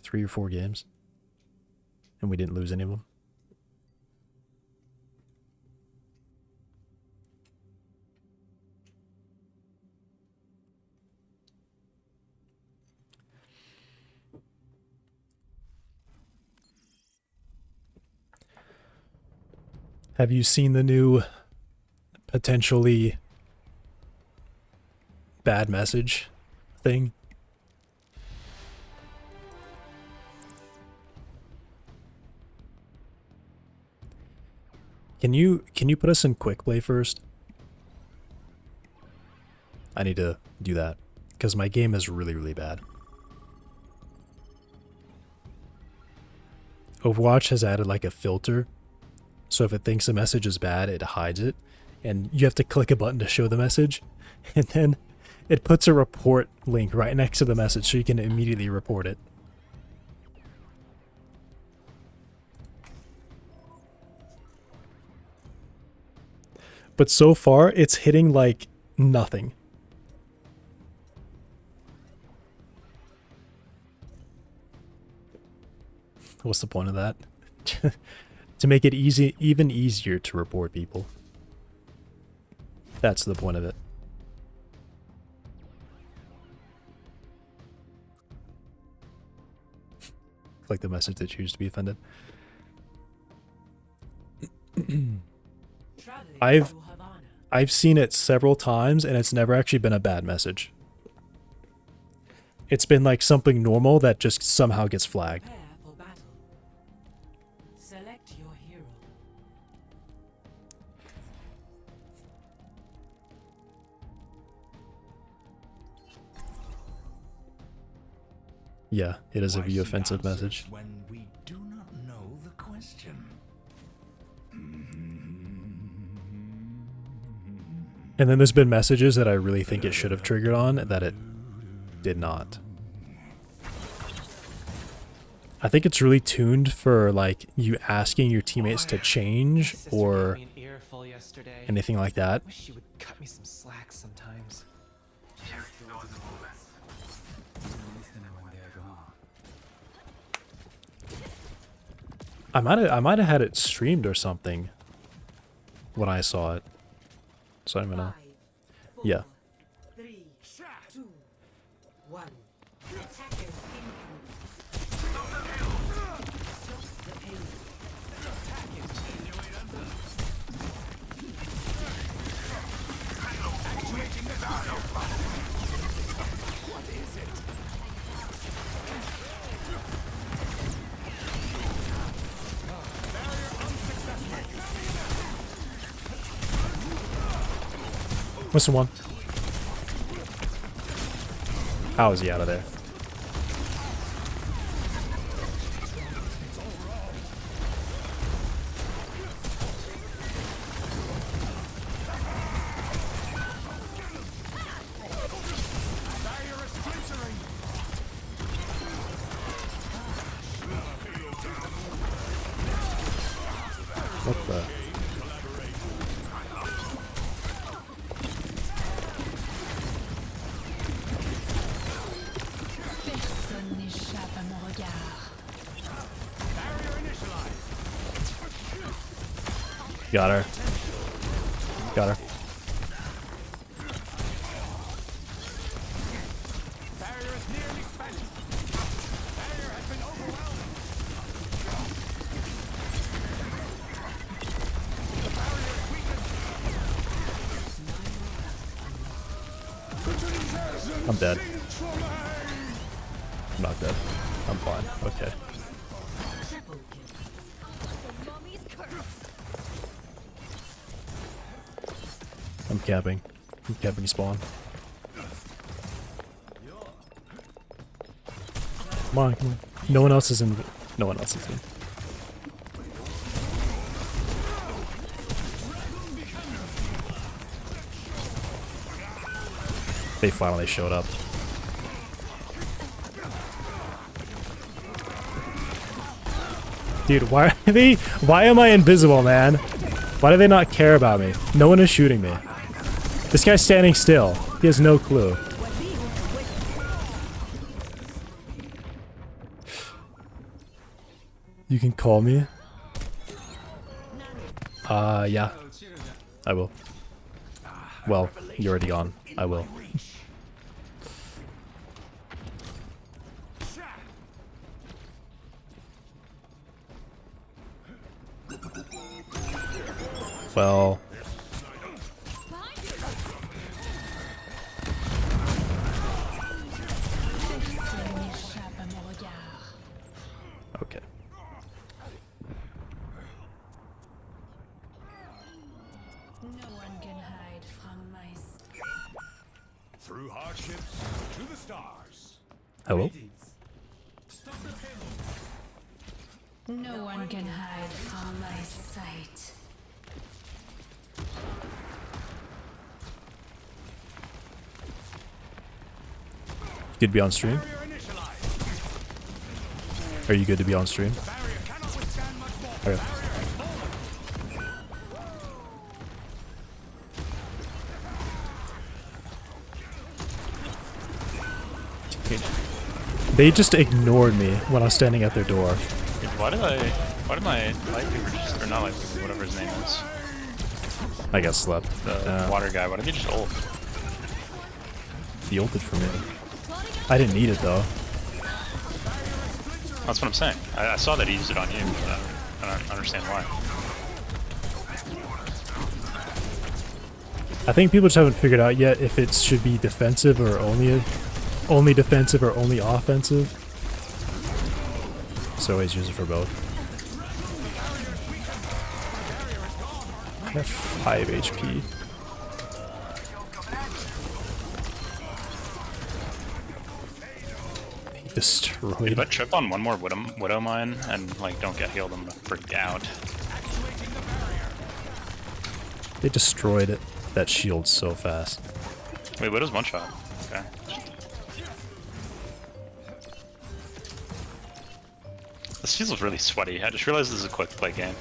3 or 4 games. And we didn't lose any of them. Have you seen the new potentially bad message thing? Can you put us in quick play first? I need to do that because my game is really, really bad. Overwatch has added like a filter, so if it thinks a message is bad, it hides it, and you have to click a button to show the message, and then it puts a report link right next to the message so you can immediately report it. But so far, it's hitting like nothing. What's the point of that? To make it even easier to report people. That's the point of it. Like the message that choose to be offended. I've seen it several times and it's never actually been a bad message. It's been like something normal that just somehow gets flagged. Select your hero. Yeah, it is a view offensive message. When we do not know the question. And then there's been messages that I really think it should have triggered on that it did not. I think it's really tuned for like you asking your teammates to change or anything like that. Wish you would cut me some slack sometimes. I might have had it streamed or something when I saw it. So I don't even know. Yeah. 3, 2, 1. Attackers incoming. Stop the pain. Activating the dial. What is it? Missing one. How is he out of there? Got her. Got her. Barrier is nearly spent. Barrier has been overwhelmed. The barrier is weakened. I'm dead. I'm not dead. I'm fine. Okay. Triple kill. I'm camping. I'm camping spawn. Come on, come on. No one else is in. No one else is in. They finally showed up. Dude, why are they? Why am I invisible, man? Why do they not care about me? No one is shooting me. This guy's standing still. He has no clue. You can call me? Yeah. I will. Well, you're already gone. I will. Well... Okay. No one can hide from my Through hardships to the stars. Hello? No one can hide from my sight. Good to be on stream? Are you good to be on stream? Okay. They just ignored me when I was standing at their door. Dude, why did my light beaver just, or not light beaver, whatever his name is, I got slept. the water guy, why did he just ult? He ulted for me. I didn't need it though. That's what I'm saying. I saw that he used it on you, but I don't understand why. I think people just haven't figured out yet if it should be defensive or only defensive or only offensive. So always use it for both. I have 5 HP. He destroyed. But trip on one more Widow mine and like don't get healed, I'm gonna freak out. They destroyed it. That shield so fast. Wait, Widow's one shot. Okay. This feels really sweaty. I just realized this is a quick play game.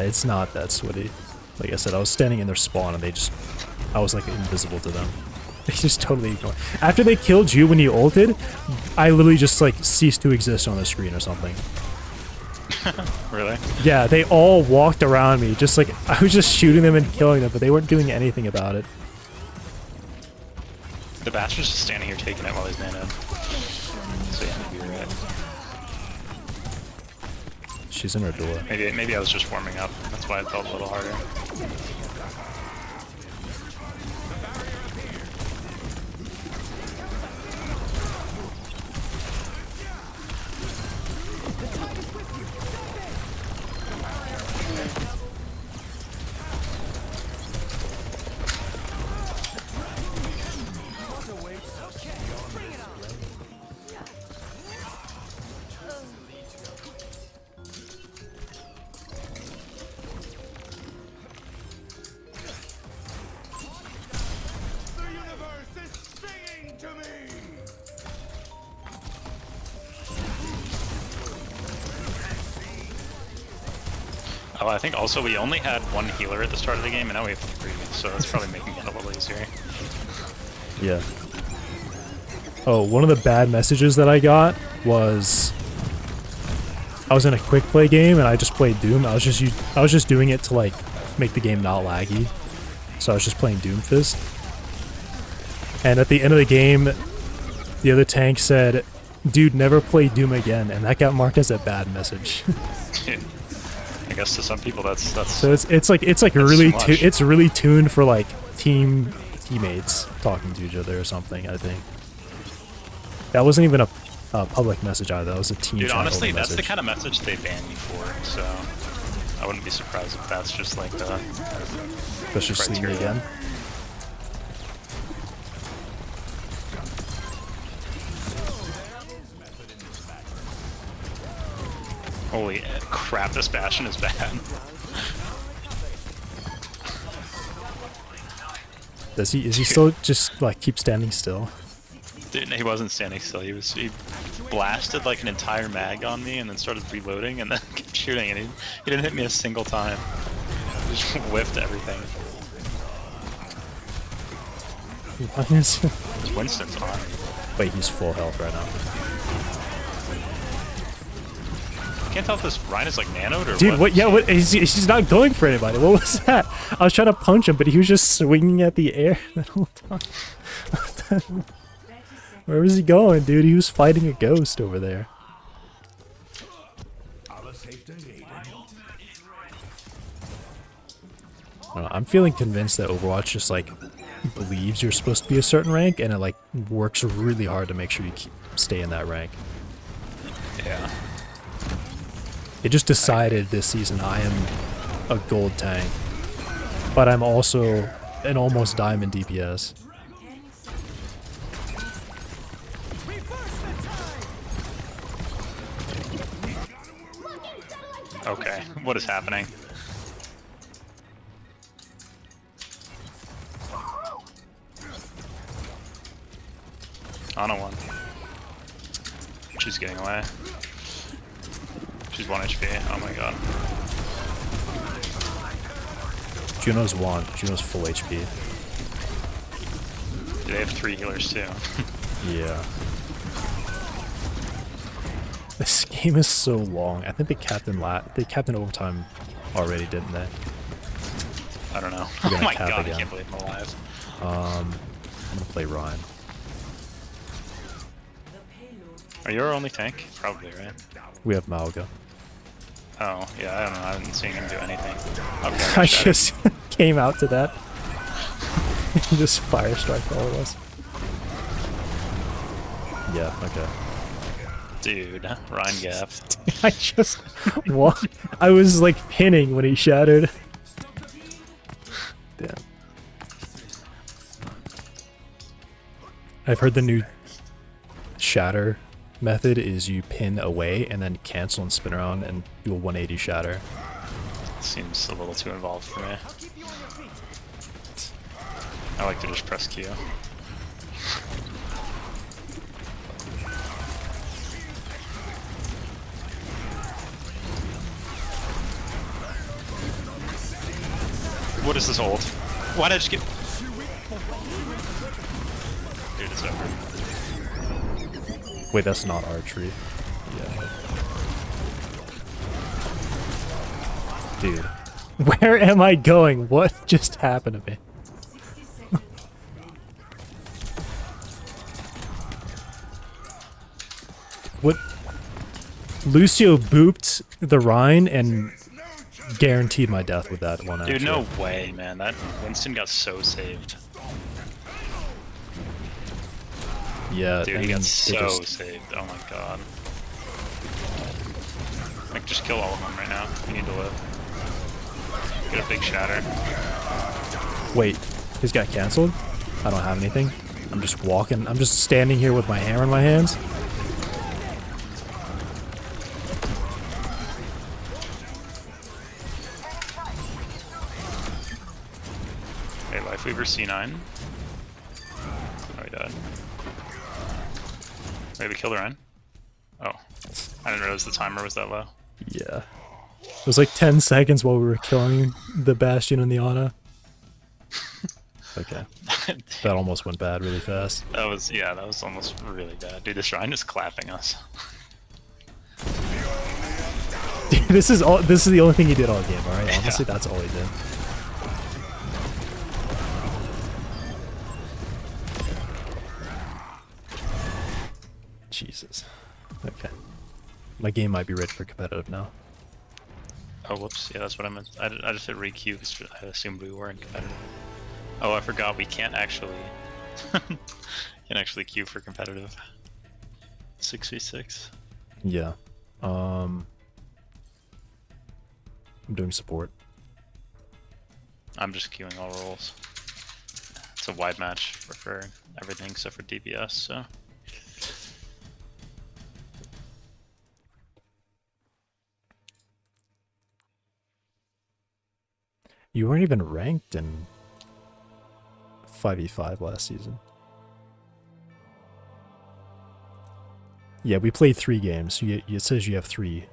It's not that sweaty. Like I said, I was standing in their spawn and I was like invisible to them. They just totally ignored. After they killed you when you ulted, I literally just like ceased to exist on the screen or something. Really? Yeah, they all walked around me, just like I was just shooting them and killing them, but they weren't doing anything about it. The bastard's just standing here taking it while he's nanoed. So yeah, maybe you're right. She's in her door. Maybe I was just warming up. That's why it felt a little harder. The universe is singing to me. Oh, I think also we only had one healer at the start of the game, and now we have 3, so that's probably making it a little easier. Yeah. Oh, one of the bad messages that I got was I was in a quick play game and I just played Doom. I was just doing it to like make the game not laggy. So I was just playing Doomfist. And at the end of the game, the other tank said, "Dude, never play Doom again," and that got marked as a bad message. I guess to some people that's So it's like really it's really tuned for like teammates talking to each other or something. I think that wasn't even a public message either. That was a team. Dude, channel honestly, that's message. the kind of message they ban you for. So I wouldn't be surprised if that's just like the Let's just sleep criteria. again. Holy crap! This Bastion is bad. Is he still just like keep standing still? Dude, he wasn't standing still. He blasted like an entire mag on me and then started reloading and then kept shooting and he didn't hit me a single time. He just whiffed everything. Winston's on. Wait, he's full health right now. Can't tell if this Ryan is like nanoed or Dude, what? Yeah, what? He's not going for anybody. What was that? I was trying to punch him, but he was just swinging at the air the whole time. Where was he going, dude? He was fighting a ghost over there. I don't know, I'm feeling convinced that Overwatch just like believes you're supposed to be a certain rank, and it like works really hard to make sure you stay in that rank. Yeah. It just decided this season I am a gold tank, but I'm also an almost diamond DPS. Okay, what is happening? On a one. She's getting away. She's 1 HP. Oh my god. Juno's one. Juno's full HP. They have 3 healers too. Yeah. This game is so long. I think they captain overtime already, didn't they? I don't know. We're Oh gonna my cap god, again. I can't believe I'm alive. I'm gonna play Ryan. Are you our only tank? Probably, right? We have Malga. Oh, yeah, I don't know. I haven't seen him do anything. Okay, I shut it. just came out to that. Just fire strike all of us. Yeah, okay. Dude, Ryan Gap. I just walked. I was like pinning when he shattered. Damn. I've heard the new shatter method is you pin away and then cancel and spin around and do a 180 shatter. Seems a little too involved for me. I like to just press Q. What is this ult? Why did I just get... Dude, it's over. Wait, that's not archery. Yeah. Dude. Where am I going? What just happened to me? What? Lucio booped the Rhine and guaranteed my death with that one. Dude, actually. no way, man. That Winston got so saved. Yeah, Dude, and he got they so just- saved. Oh my god. Like, just kill all of them right now. You need to live. Get a big shatter. Wait, his got canceled? I don't have anything. I'm just walking. I'm just standing here with my hammer in my hands. Hey, Lifeweaver C9. Oh, he died. Maybe kill the Ryan. Oh. I didn't realize the timer was that low. Yeah. It was like 10 seconds while we were killing the Bastion and the Ana. Okay. That almost went bad really fast. That was, yeah, that was almost really bad. Dude, this Ryan is clapping us. Dude, this is the only thing he did all game, alright? Honestly, that's all he did. Jesus. Okay. My game might be ready for competitive now. Oh, whoops. Yeah, that's what I meant. I just hit re-queue because I assumed we were in competitive. Oh, I forgot we can't actually queue for competitive. 6v6. Yeah. I'm doing support. I'm just queuing all roles. It's a wide match for everything except for DPS, so. You weren't even ranked in 5v5 last season. Yeah, we played 3 games. So it says you have 3.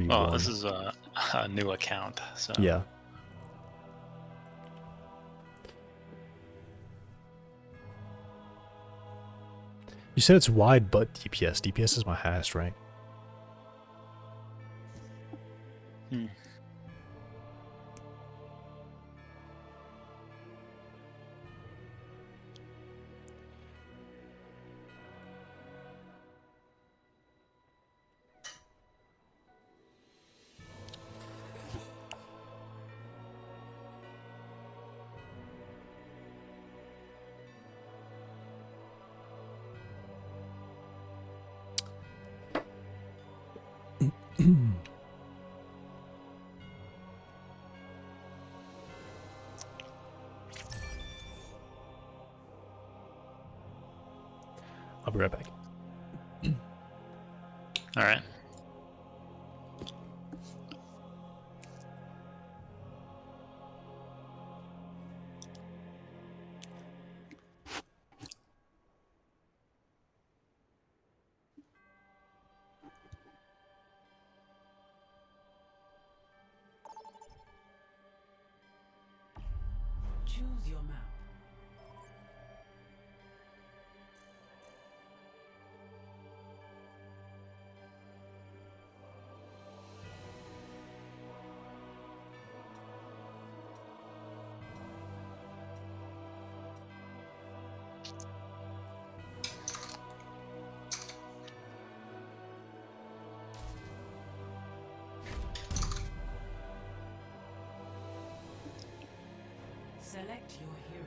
Oh, one. this is a new account, so. Yeah. You said it's wide, but DPS. DPS is my highest rank. Hmm. I'll be right back. All right. Choose your map. Select your hero.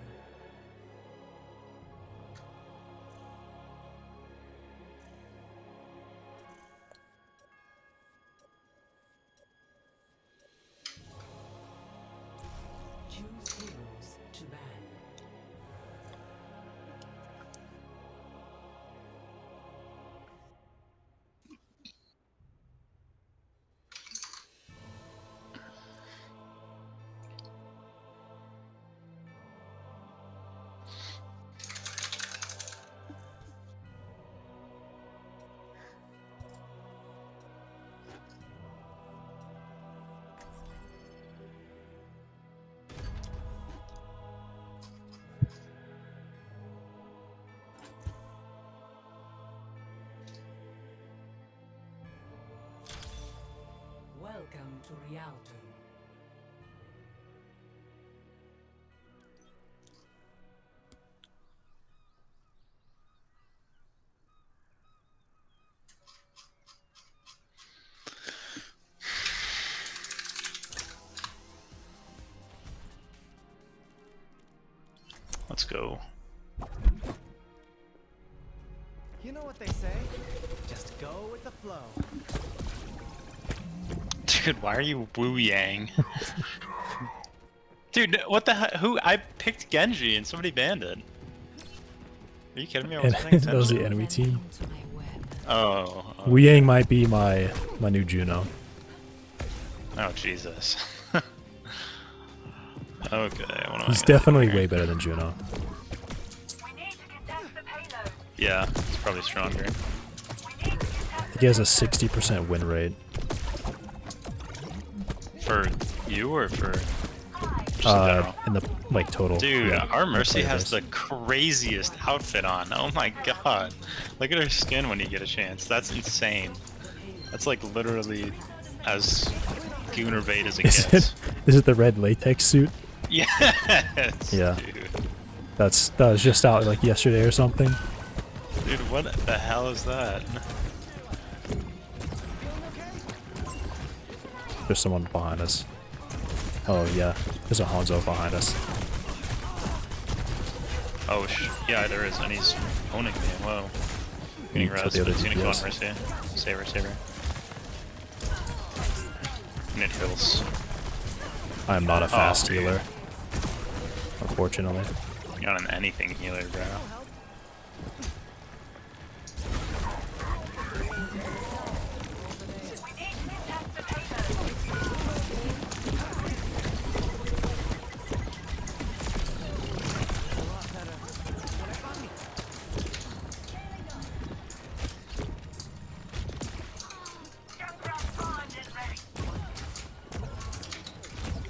Choose heroes to ban. Welcome to Rialto. Let's go. You know what they say? Just go with the flow. Dude, why are you Wu Yang? Dude, what the hell? Who? I picked Genji and somebody banned it. Are you kidding me? I wasn't paying That was the attention. enemy team. Oh. Wu Yang might be my new Juno. Oh, Jesus. Okay. What am I He's gonna definitely do here? way better than Juno. Yeah, it's probably stronger. I think he has a 60% win rate. For you or for just in general? In the like total. Dude, yeah, our my Mercy player has base. the craziest outfit on. Oh my god. Look at her skin when you get a chance. That's insane. That's like literally as Goonervate as it Is gets. it? Is it the red latex suit? Yes. Yeah. Dude. That was just out like yesterday or something. Dude, what the hell is that? There's someone behind us. Oh yeah, there's a Hanzo behind us. Oh yeah, there is, and he's owning me. Whoa. Getting Killed res, the but other he's gonna kill DPS. on Mercy. Save her, save her. Need heals. I am not a fast dude. healer, unfortunately. You're not an anything healer, bro.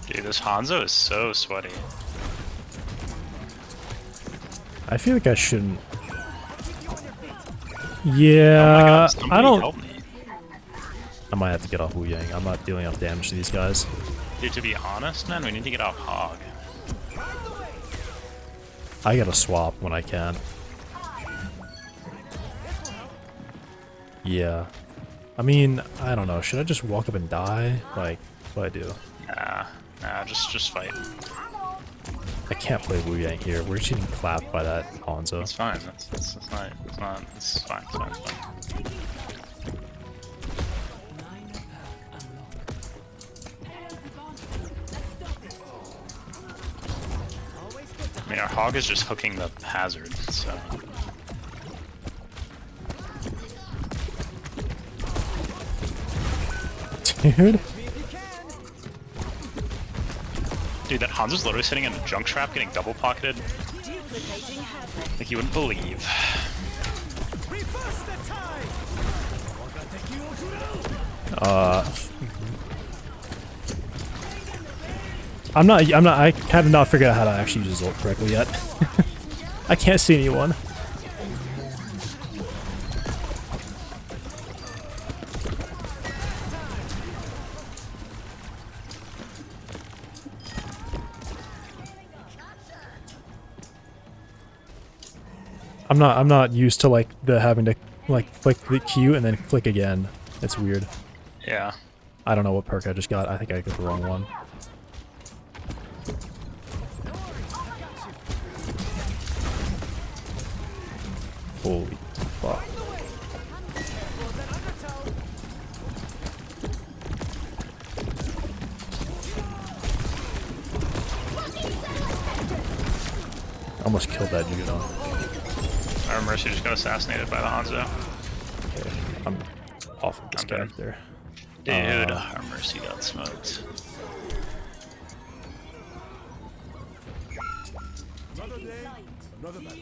Dude, this Hanzo is so sweaty. I feel like I shouldn't. Oh my Yeah, god, I somebody don't. help me. I might have to get off Wu Yang. I'm not dealing enough damage to these guys. Dude, to be honest, man, we need to get off Hog. I gotta swap when I can. Yeah. I mean, I don't know. Should I just walk up and die? Like, what do I do? Nah, just fight. I can't play Wu Yang here. We're just getting clapped by that Hanzo. It's fine. It's fine. It's fine. It's fine. Minor perk unlocked. I mean, our Hog is just hooking the hazard, so. Dude. Dude, that Hanzo's literally sitting in a junk trap getting double pocketed. Like you wouldn't believe. Reverse the tide. I have not figured out how to actually use Jolt correctly yet. I can't see anyone. I'm not used to like the having to like click the Q and then click again. It's weird. Yeah. I don't know what perk I just got. I think I got the wrong one. Holy fuck. Almost killed that Juno. Our Mercy just got assassinated by the Hanzo. Okay, I'm off of this I'm dead. character. Dude, our Mercy got smoked. Another day, another battle.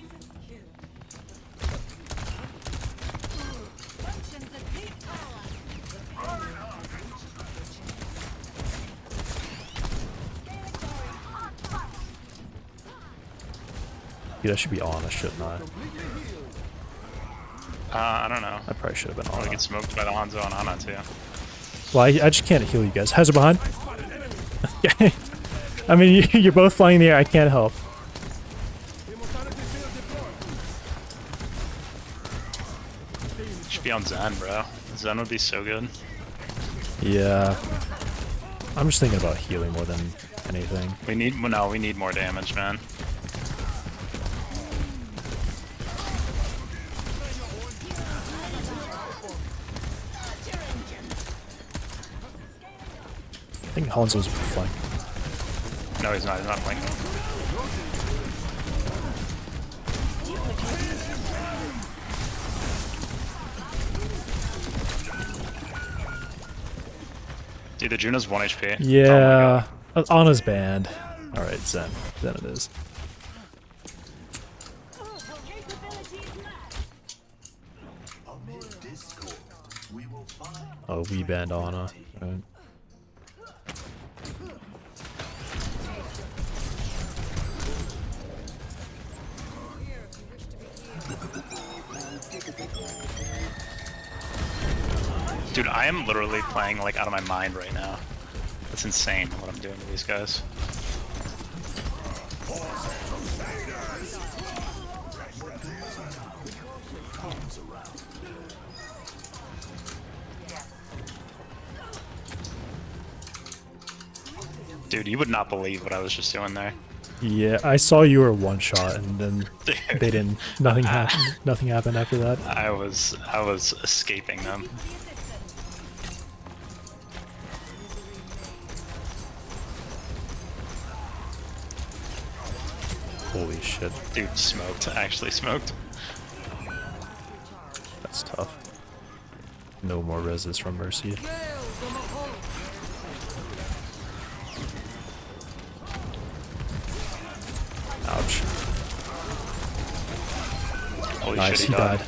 Dude, I should be on, shouldn't I? I don't know. I probably should have been I on. get smoked by the Hanzo and Ana too. Well, I just can't heal you guys. How's it behind? I mean, you're both flying in the air. I can't help. Should be on Zen, bro. Zen would be so good. Yeah. I'm just thinking about healing more than anything. We need more damage, man. I think Hanzo's flank. No, he's not. He's not flanking. Dude, the Juno's 1 HP. Yeah. Ana's banned. Alright, Zen. Zen it is. Oh, we banned Ana. Right. Dude, I am literally playing like out of my mind right now. It's insane what I'm doing to these guys. Dude, you would not believe what I was just doing there. Yeah, I saw you were one shot, and then Dude, they didn't. Nothing happened. Nothing happened after that. I was escaping them. Holy shit, Dude, smoked. Actually smoked. that's tough. No more reses from Mercy. Ouch. Holy Nice, shit, he died.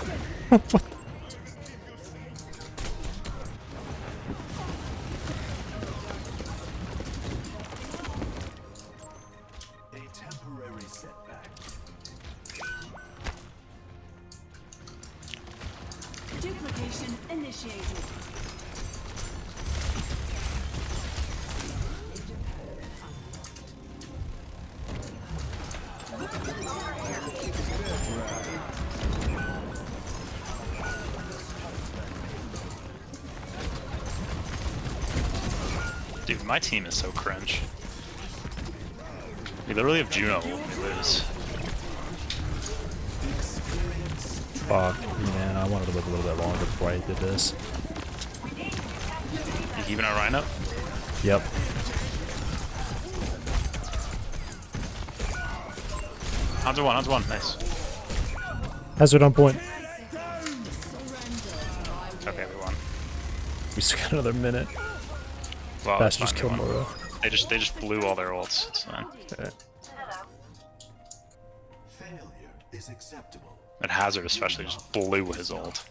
A temporary setback. Duplication initiated. Dude, my team is so cringe. We literally have Juno when we lose. Fuck, man, I wanted to live a little bit longer before I did this. You keeping our Rhino? Yep. Onto one, nice. Hazard on point. Okay, we won. We still got another minute. Well, That's it's just fine, kill we won. Moro. They just blew all their ults. It's fine. Okay. Failure is acceptable. And Hazard especially just blew his ult.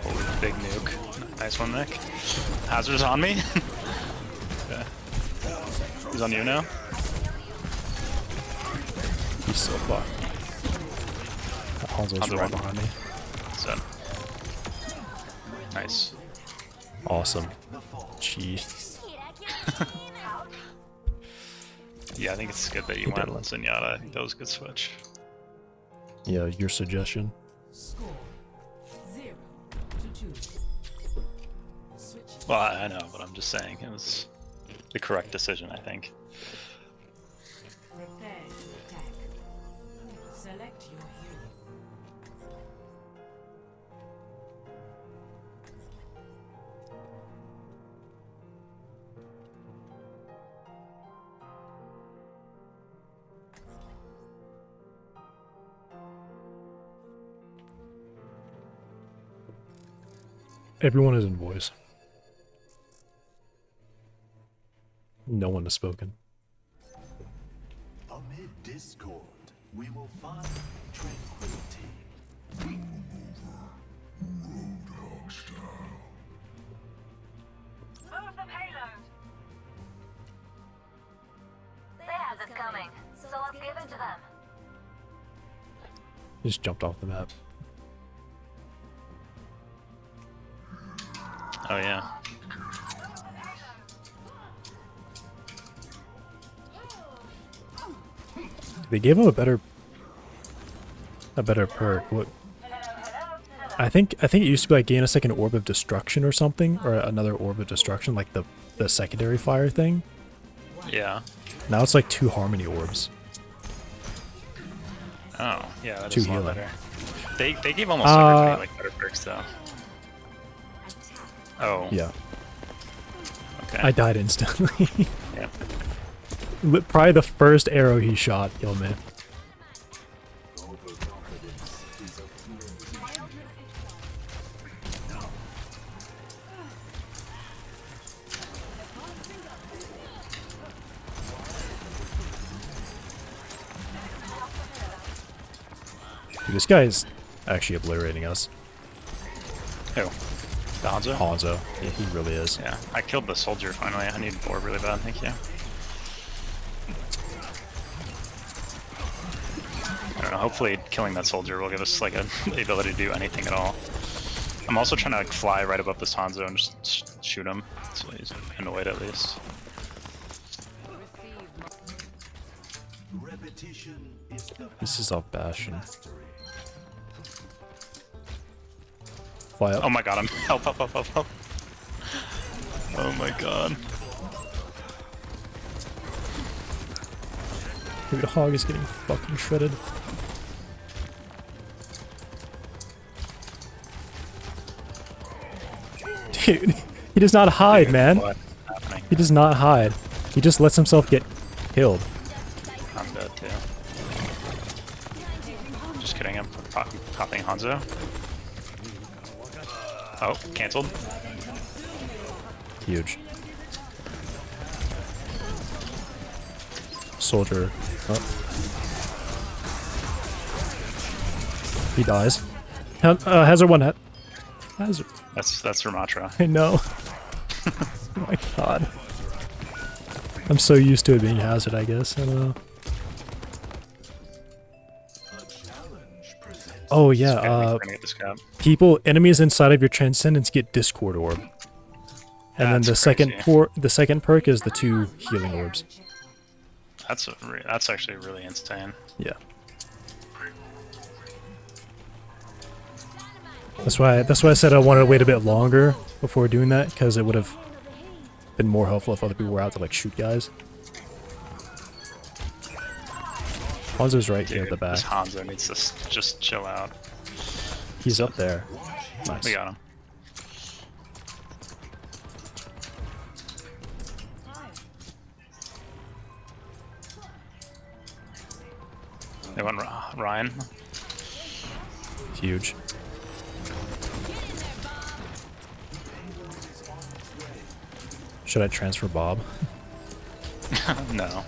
Oh, big nuke. Nice one, Nick. Hazard's on me. Okay. He's on you now. He's so fucked. Hanzo's Hanzo right one. behind me. So. Nice. Awesome. Jeez. Yeah, I think it's good that you He went did. on Zenyatta. I think that was a good switch. Yeah, your suggestion. Score 0-2. Switch. Well, I know, but I'm just saying it was the correct decision, I think. Prepare to attack. Select your hero. Everyone is in voice. No one has spoken. Amid discord, we will find tranquility. Move the payload! They have this coming, so let's give it to them. He just jumped off the map. Oh yeah. They gave him a better perk. What? I think it used to be like gain a second orb of destruction or something, or another orb of destruction, like the secondary fire thing. Yeah. Now it's like 2 harmony orbs. Oh, yeah, that Two is a lot healing. better. They gave almost everybody like better perks though. Oh. Yeah, Okay. I died instantly. Yeah. Probably the first arrow he shot killed me. Dude, this guy is actually obliterating us. Who? The Hanzo? Hanzo. Yeah, he really is. Yeah, I killed the soldier finally. I need orb really bad, thank you. I don't know, hopefully killing that soldier will give us like the ability to do anything at all. I'm also trying to like fly right above this Hanzo and just shoot him, so he's annoyed at least. This is off Bastion. Fly up. Oh my god, I'm help. Oh my god. Dude, Hog is getting fucking shredded. Dude, he does not hide, man. What's happening? He does not hide. He just lets himself get killed. I'm dead too. Just kidding, I'm popping Hanzo. Oh, cancelled. Huge. Soldier. Oh. He dies. Hazard one hit. Hazard. That's Ramatra. I know. Oh my god. I'm so used to it being Hazard, I guess. I don't know. Oh yeah, We're gonna get this cap. enemies inside of your Transcendence get Discord Orb. And then That's the second perk is the 2 healing orbs. That's actually really insane. Yeah. That's why I said I wanted to wait a bit longer before doing that, because it would have been more helpful if other people were out to like shoot guys. Hanzo's right here at the back. This Hanzo needs to just chill out. He's up there. Nice. We got him. They went Ryan. Huge. Should I transfer Bob? No.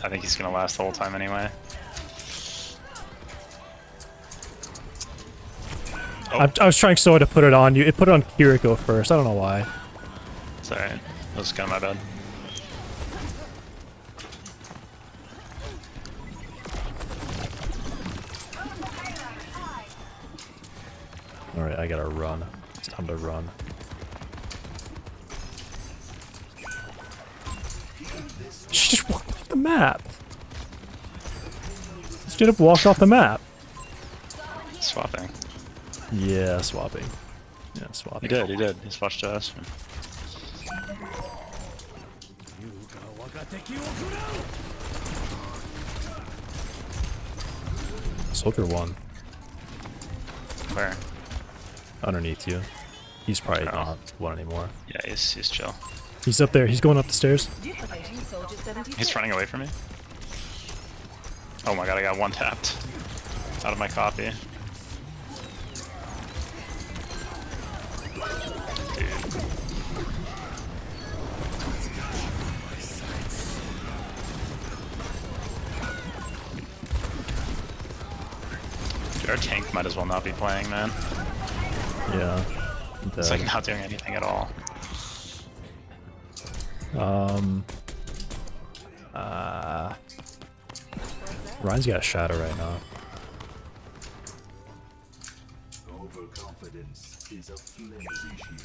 I think he's gonna last the whole time anyway. Oh. I was trying so hard to put it on you. It put it on Kiriko first. I don't know why. It's alright. That was kind of my bad. Alright, I gotta run. It's time to run. She just walked off the map. Straight up walked off the map. Swapping. Yeah, swapping. Yeah, swapping. He did. He swatched to us. Soldier won. Where? Underneath you. He's probably Oh. not one anymore. Yeah, he's chill. He's up there. He's going up the stairs. He's running away from me. Oh my god, I got one tapped. Out of my copy. Dude. Dude, our tank might as well not be playing, man. Yeah. It's like not doing anything at all. Ryan's got a shadow right now. Overconfidence is a flimsy shield.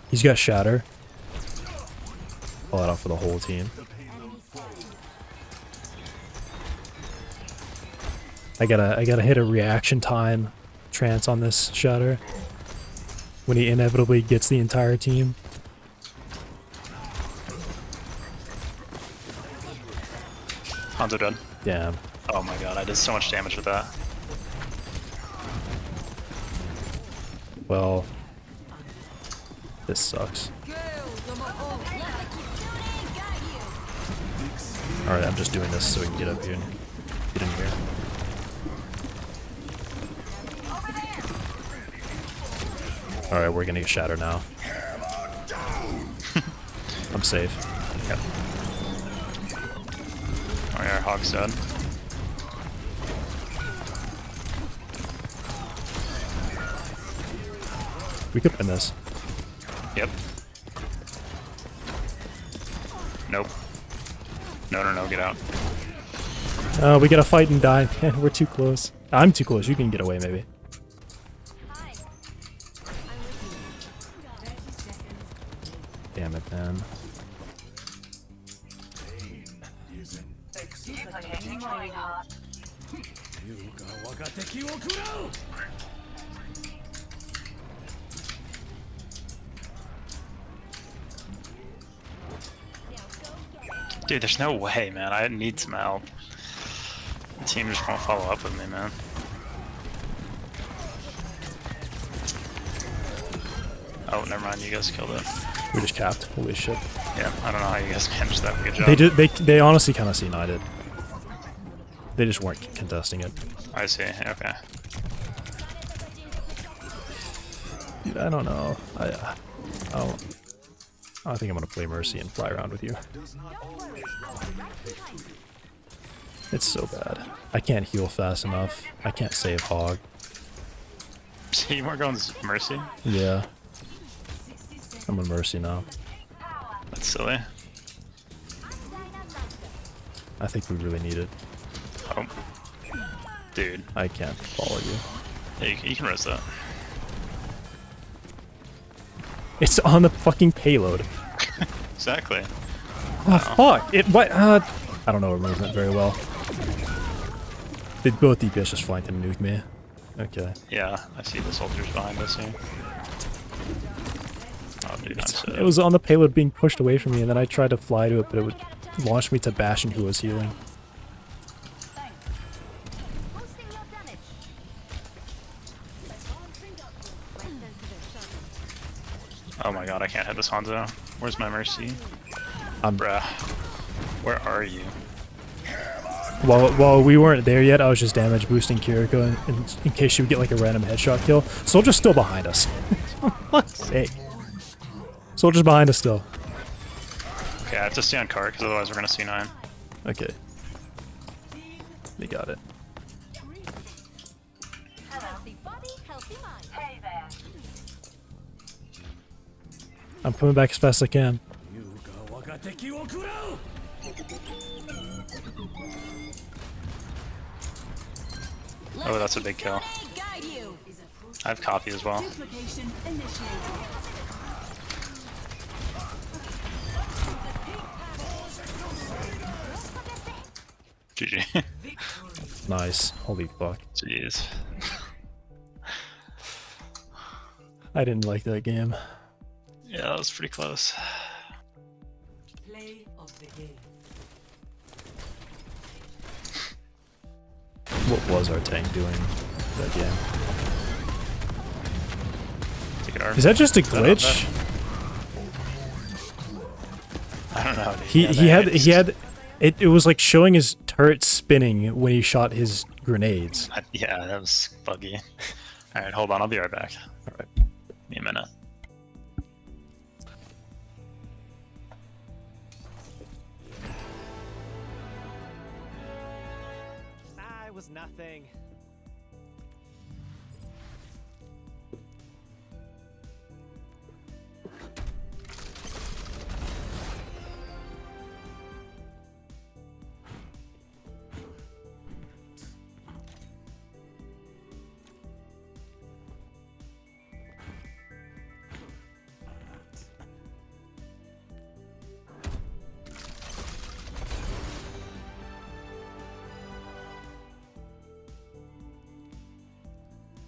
He's got shatter. Pull that out for the whole team. I gotta hit a reaction time trance on this shatter when he inevitably gets the entire team. Hanzo dead. Damn. Oh my god, I did so much damage with that. Well, this sucks. Alright, I'm just doing this so we can get up here and get in here. Alright, we're gonna get shattered now. I'm safe. Yep. Hog's dead. We could win this. Yep. Nope. No, get out. We gotta fight and die. Man, we're too close. I'm too close. You can get away, maybe. Damn it, man. Dude, there's no way, man. I need some help. The team just won't follow up with me, man. Oh, never mind. You guys killed it. We just capped. Holy shit. Yeah, I don't know how you guys managed that. Good job. They did. They honestly kind of C9'd it. They just weren't contesting it. I see. Okay. Dude, I don't know. I think I'm gonna play Mercy and fly around with you. It's so bad. I can't heal fast enough. I can't save Hog. So you weren't going Mercy? Yeah. I'm on Mercy now. That's silly. I think we really need it. Oh. Dude. I can't follow you. Yeah, you can res that. It's on the fucking payload. Exactly. Oh, fuck! It what? I don't know our movement very well. They both DPS just flanked and nuked me. Okay. Yeah, I see the soldiers behind us here. Oh, dude, I'm so... It was on the payload being pushed away from me, and then I tried to fly to it, but it would launch me to Bastion, who was healing. Oh my god, I can't hit this Hanzo. Where's my Mercy? Bruh. Where are you? While we weren't there yet, I was just damage boosting Kiriko in case she would get like a random headshot kill. Soldier's still behind us. For fuck's sake. Soldier's behind us still. Okay, I have to stay on cart, because otherwise we're gonna C9. Okay. They got it. I'm coming back as fast as I can. Oh, that's a big kill. I have copy as well. GG. Nice. Holy fuck. Jeez. I didn't like that game. Yeah, that was pretty close. Play of the game. What was our tank doing that game? Take it, Arv. Is that just a glitch? I don't know. Dude. He had it was like showing his turret spinning when he shot his grenades. Yeah, that was buggy. Alright, hold on, I'll be right back. Alright. Give me a minute. It was nothing.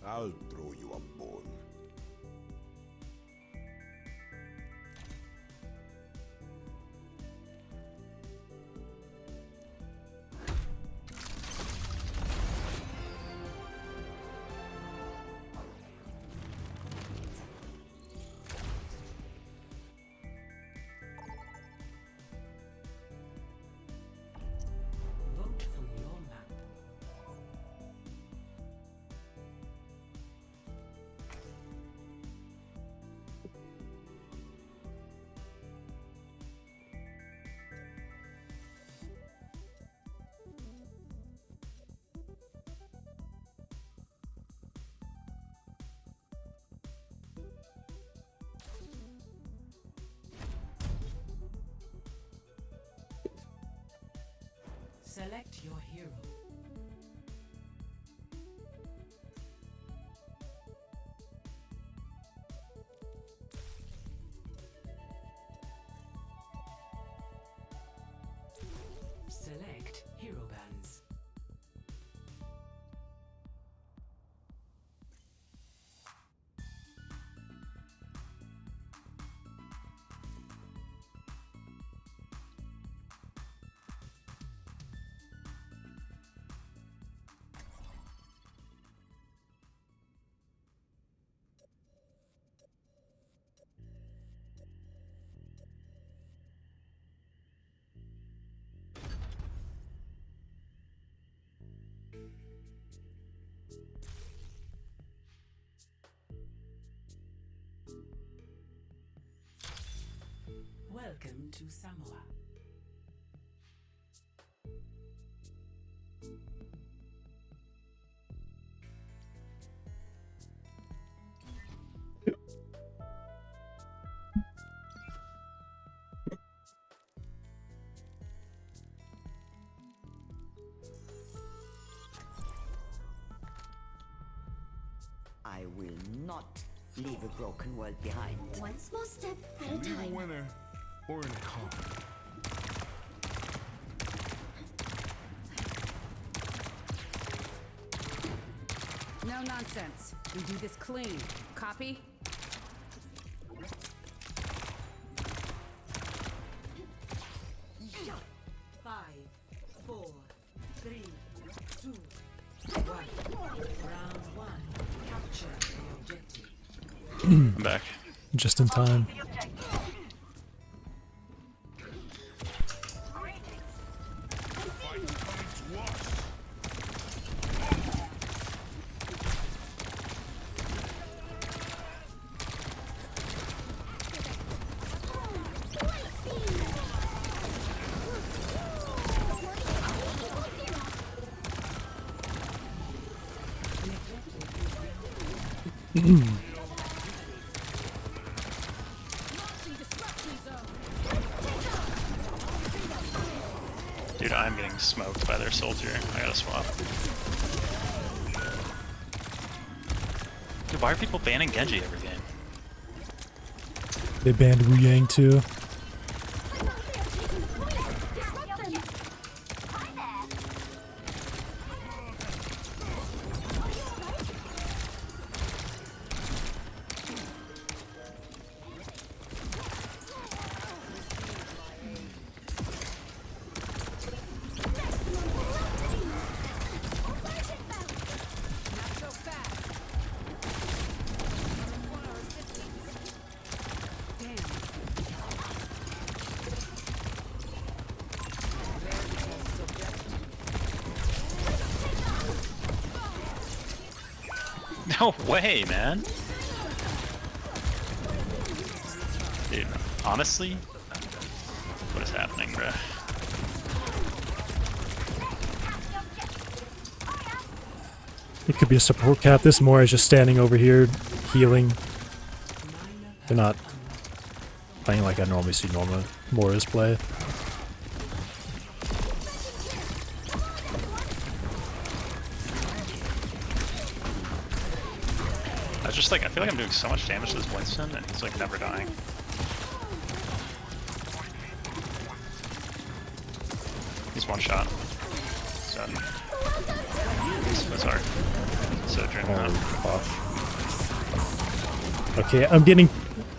I'll throw you a bone. Vote from your map. Select your hero. Select hero bands. Welcome to Samoa. I will not leave a broken world behind. One small step at a Leave a time. winner or in a car. No nonsense. We do this clean. Copy? Five, four, three, two, one. Round one. Capture the objective. I'm back. Just in time. Dude, I'm getting smoked by their soldier. I gotta swap. Dude, why are people banning Genji every game? They banned Wu Yang too. No way, man. Dude, honestly, what is happening, bro? It could be a support cap. This Moira is just standing over here, healing. They're not playing like I normally see Moira's play. I was just like, I feel like I'm doing so much damage to this Winston, and he's like never dying. He's one shot. So, sorry. So dreaming Holy that. fuck. Okay, I'm getting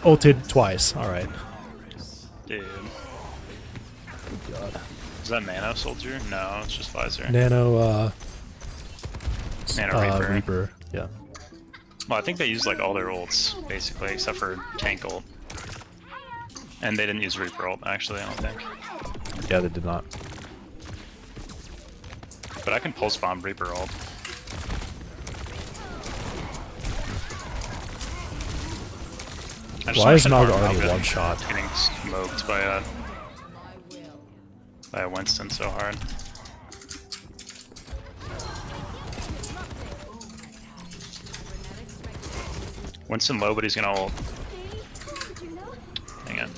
ulted twice. Alright. Dude. God. Is that Nano Soldier? No, it's just Visor. Nano, Nano Reaper. Reaper. Yeah. Well, I think they used like all their ults, basically, except for Tank ult. And they didn't use Reaper ult, actually, I don't think. Yeah, they did not. But I can pulse bomb Reaper ult. Why is Naga already one shot? Getting smoked by a Winston so hard. Winston low, but he's gonna ult. Hang on.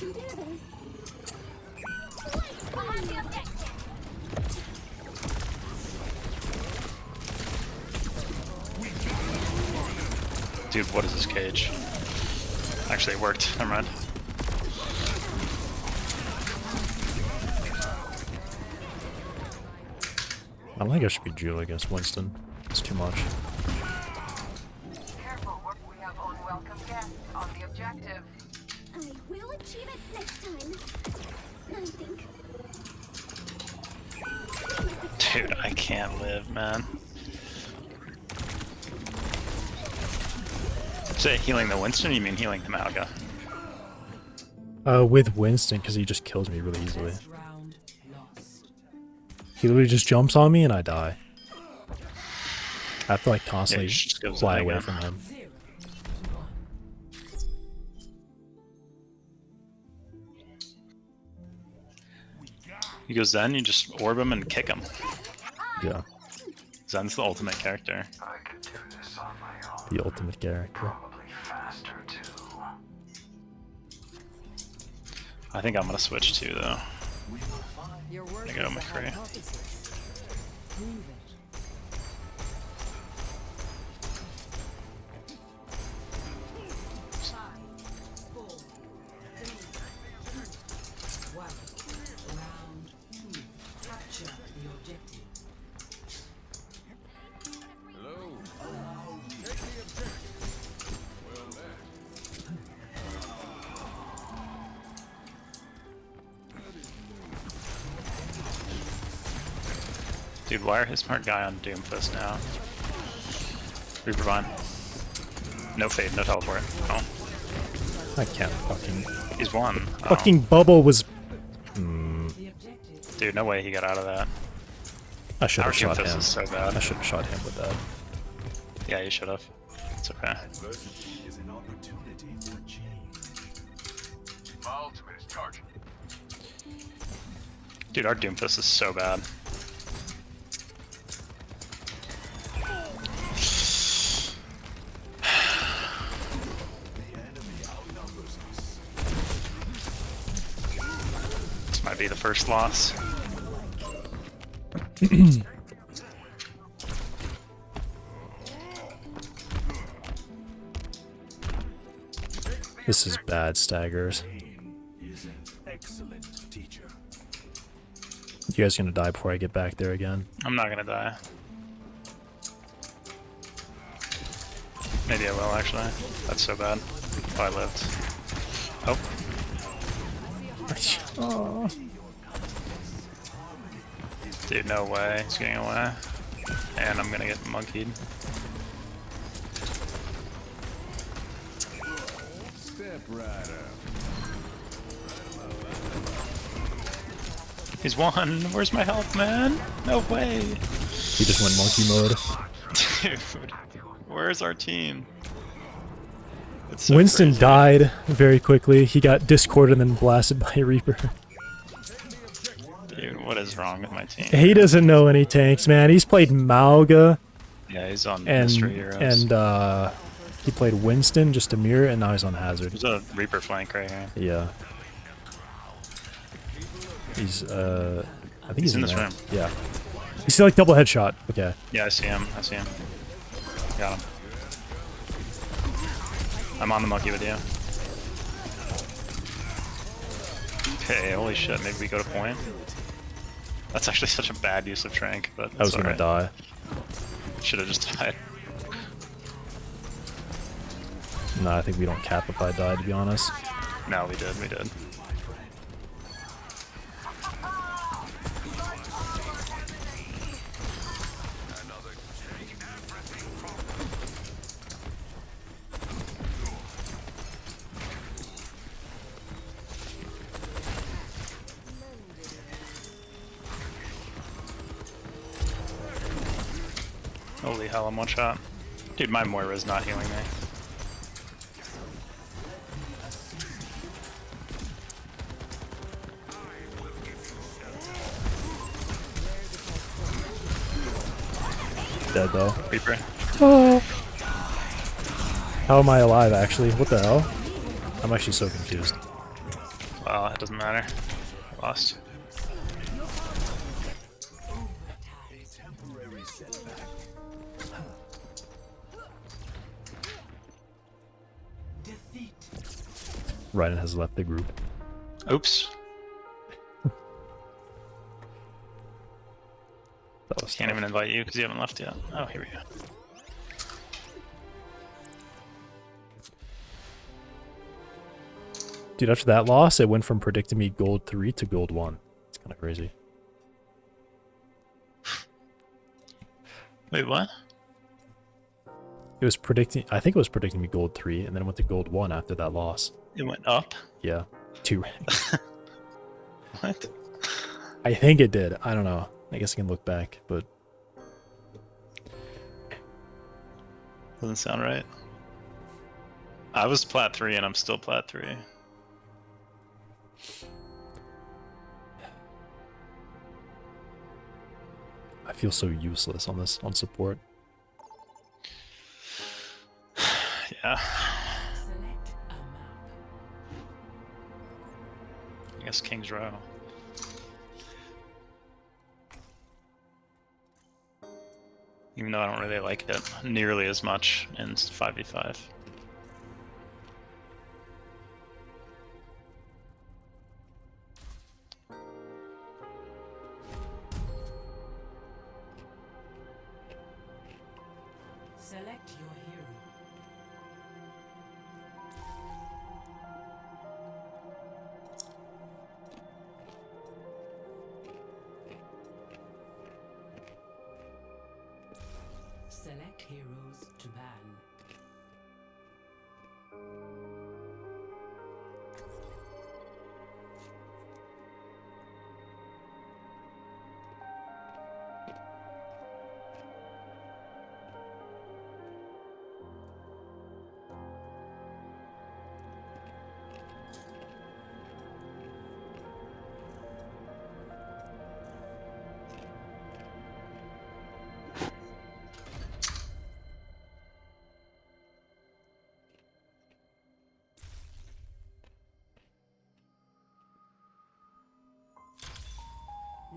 Dude, what is this cage? Actually, it worked. Never mind. I don't think I should be Jewel against Winston. It's too much. Careful, we have unwelcome guests on the objective. I will achieve it next time. I think. Dude, I can't live, man. Say healing the Winston, you mean healing the Malga? With Winston, because he just kills me really easily. First round lost. He literally just jumps on me and I die. I have to like Yeah, constantly you should just go fly Zen away again. from him. 0 to 1. You go Zen, you just orb him and kick him. Yeah, Zen's the ultimate character. the ultimate character. I think I'm gonna switch too, though. Your I work go is the McCree. hypothesis. Prove it. Round 2. Capture the objective. Dude, why are his smart guy on Doomfist now? Reaper Vine. No fade, no teleport. Oh, I can't fucking. he's won. Oh. Fucking bubble was. The objective. Dude, no way he got out of that. I should Our have shot Doomfist him. is so bad. I should have shot him with that. Yeah, you should have. It's okay. Adversity is an opportunity for change. My ultimate is charging. Dude, our Doomfist is so bad. This might be the first loss. This is bad, Staggers. Is an excellent teacher. You guys gonna die before I get back there again? I'm not gonna die. Maybe I will, actually. That's so bad. If I lived. Oh. Dude, no way. He's getting away. And I'm gonna get monkeyed. Step right up. He's won. Where's my health, man? No way. He just went monkey mode. Dude, where's our team? It's so Winston crazy. died very quickly. He got discorded and then blasted by Reaper. Dude, what is wrong with my team? He doesn't know any tanks, man. He's played Malga Yeah, he's on and Mystery Heroes. he played Winston just to mirror, and now he's on Hazard. There's a Reaper flank right here. Yeah. He's I think he's in this there. room. Yeah. You see like double headshot. Okay. Yeah, I see him. I see him. Got him. I'm on the monkey with you. Okay, holy shit, maybe we go to point. That's actually such a bad use of Trank, but I was gonna die. Should have just died. No, I think we don't cap if I die, to be honest. No, we did, we did. Holy hell, I'm one shot. Dude, my Moira's not healing me. Dead though. Reaper. How am I alive, actually? What the hell? I'm actually so confused. Well, it doesn't matter. Lost. Ryan has left the group. Oops. That was Can't tough. even invite you because you haven't left yet. Oh, here we go. Dude, after that loss, it went from predicting me gold 3 to gold 1. It's kind of crazy. Wait, what? It was predicting, I think it was predicting me gold 3, and then it went to gold 1 after that loss. It went up? Yeah, 2 ranks. What? I think it did. I don't know. I guess I can look back, but Doesn't sound right. I was plat 3 and I'm still plat 3. I feel so useless on this, on support. Yeah. Select a map. I guess King's Row. Even though I don't really like it nearly as much in 5v5. Select your hero. Select heroes to ban.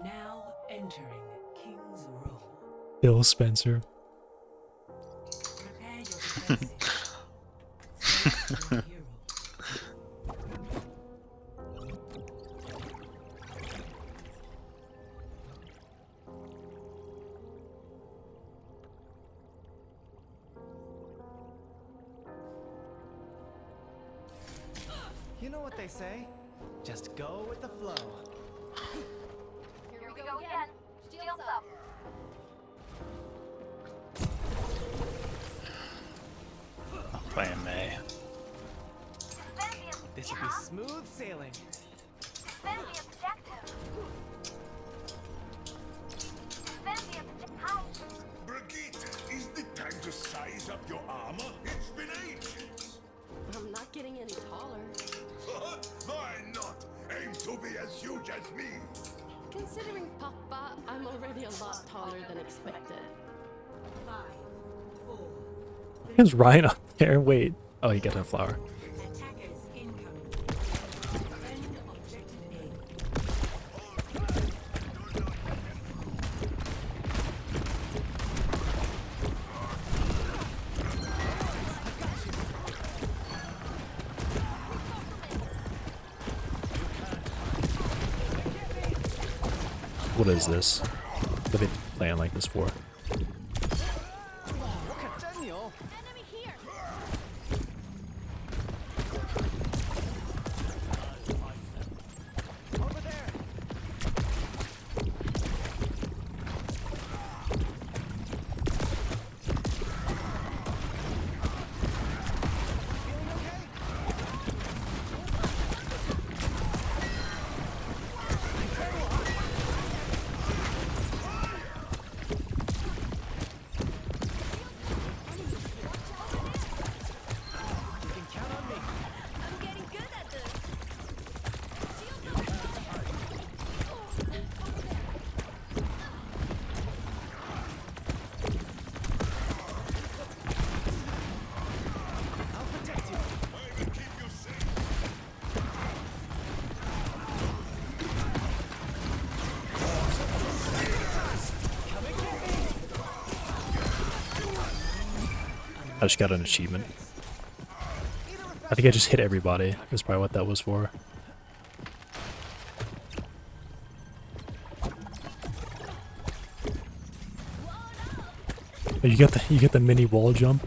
Now entering King's Row. Bill Spencer. Prepare your defenses. Select your hero. You know what they say? Just go with the flow. Here we go again. Shields up. I'm playing May. This will be smooth sailing. Defend the objective. Defend the objective. How? Brigitte, is it time to size up your armor? It's been ages. I'm not getting any taller. Why not? Aim to be as huge as me. Considering Papa, I'm already a lot taller than expected. 5, 4. Is Ryan up there? Wait. Oh, he got a flower. Attackers incoming. Defend objective A. What is this? What are they playing like this for? Daniel! Enemy here! Over there! Feeling okay? You can count on me. I'm getting good at this. I'll protect you. I will keep you safe. Come and get me. I just got an achievement. Either I think I just hit everybody. That's probably what that was for. Oh, you got the mini wall jump.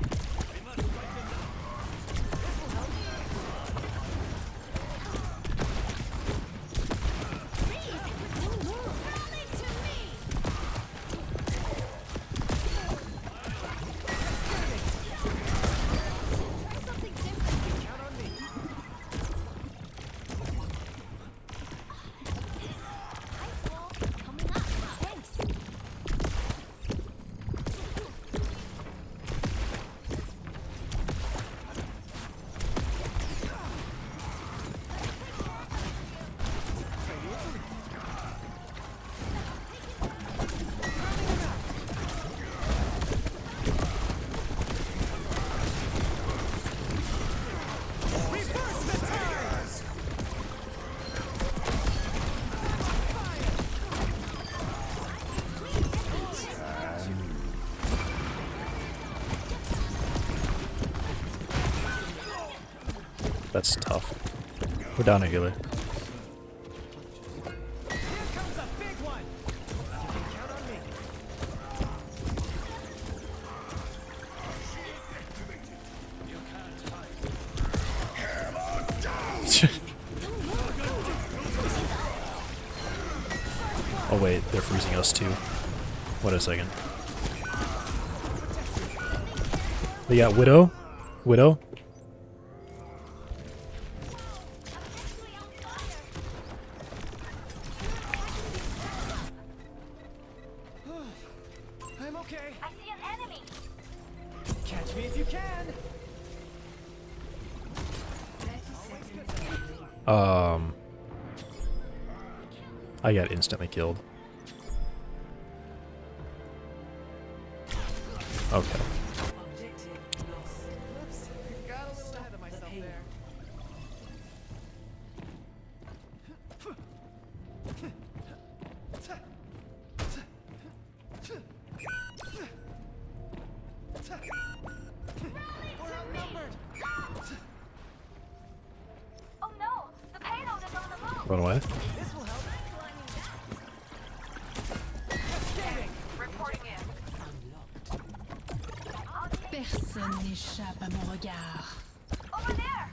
That's tough. We're down a healer. Oh wait, they're freezing us too. Wait a second. They got Widow? Widow? I'm okay. I see an enemy. Catch me if you can. I got instantly killed. Okay. Whoops. Got a little ahead of myself there. We're outnumbered. Oh no, the payload is on the move. Run away. This will help. Reporting in. Personne n'échappe à mon regard. Over there.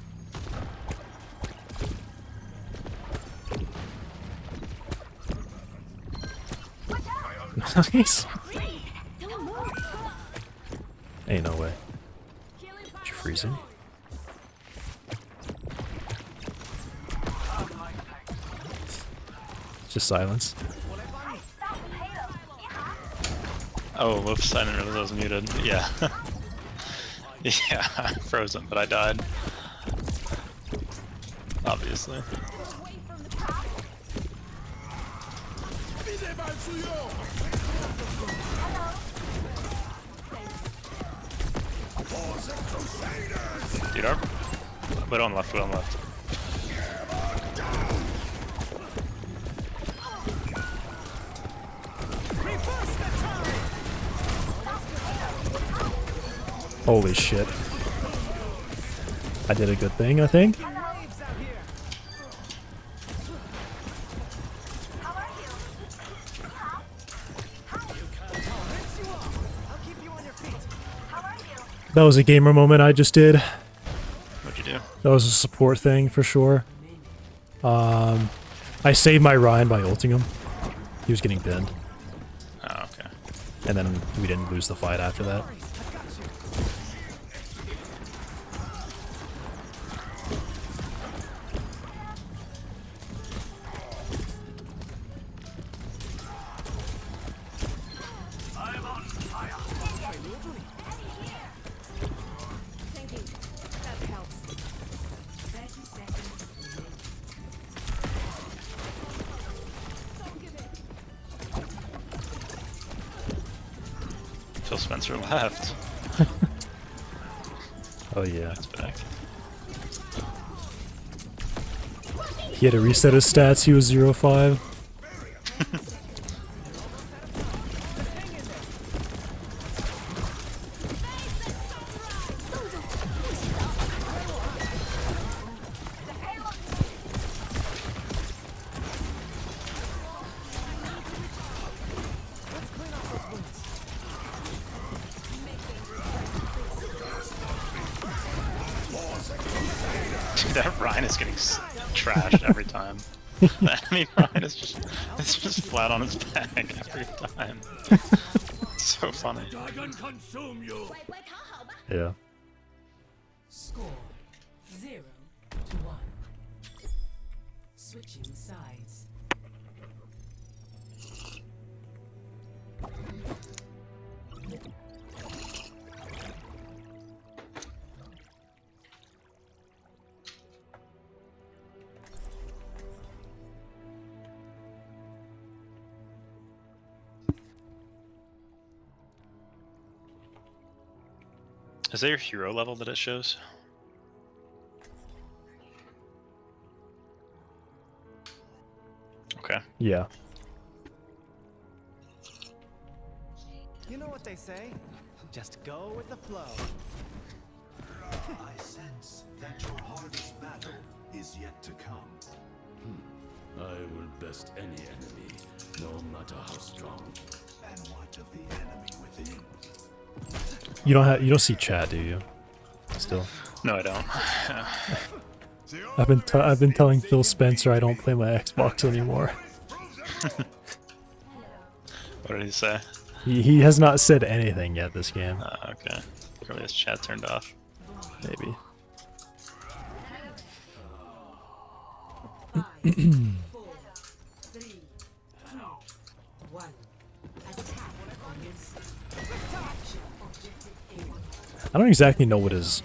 Nice. Ain't no way. You're freezing. Just silence. Oh, whoops, I didn't realize I was muted. Yeah. Yeah, I froze him, but I died. Obviously. Dude, our... Widow on left, Widow on left. Holy shit. I did a good thing, I think. Waves out here. How are you? Rinse you off. I'll keep you on your feet. How are you? That was a gamer moment I just did. What'd you do? That was a support thing for sure. I saved my Ryan by ulting him. He was getting pinned. Oh, okay. And then we didn't lose the fight after that. Thank you. That helps. 30 seconds. Phil Spencer left. Oh yeah. That's back. He had to reset his stats, he was 0-5. That Ryan is getting trashed every time. I mean, Ryan is it's just flat on his back every time. It's so funny. Yeah. Score 0-1. Switching sides. Is that your hero level that it shows? Okay. Yeah. You know what they say? Just go with the flow. I sense that your hardest battle is yet to come. I will best any enemy, no matter how strong. And what of the enemy within? You don't see chat, do you? Still. No, I don't. I've been telling Phil Spencer I don't play my Xbox anymore. What did he say? He has not said anything yet this game. Okay. Probably his chat turned off. Maybe. 5, 4, 3, 2, 1. Attack commence. Capture objective A. I don't exactly know what his...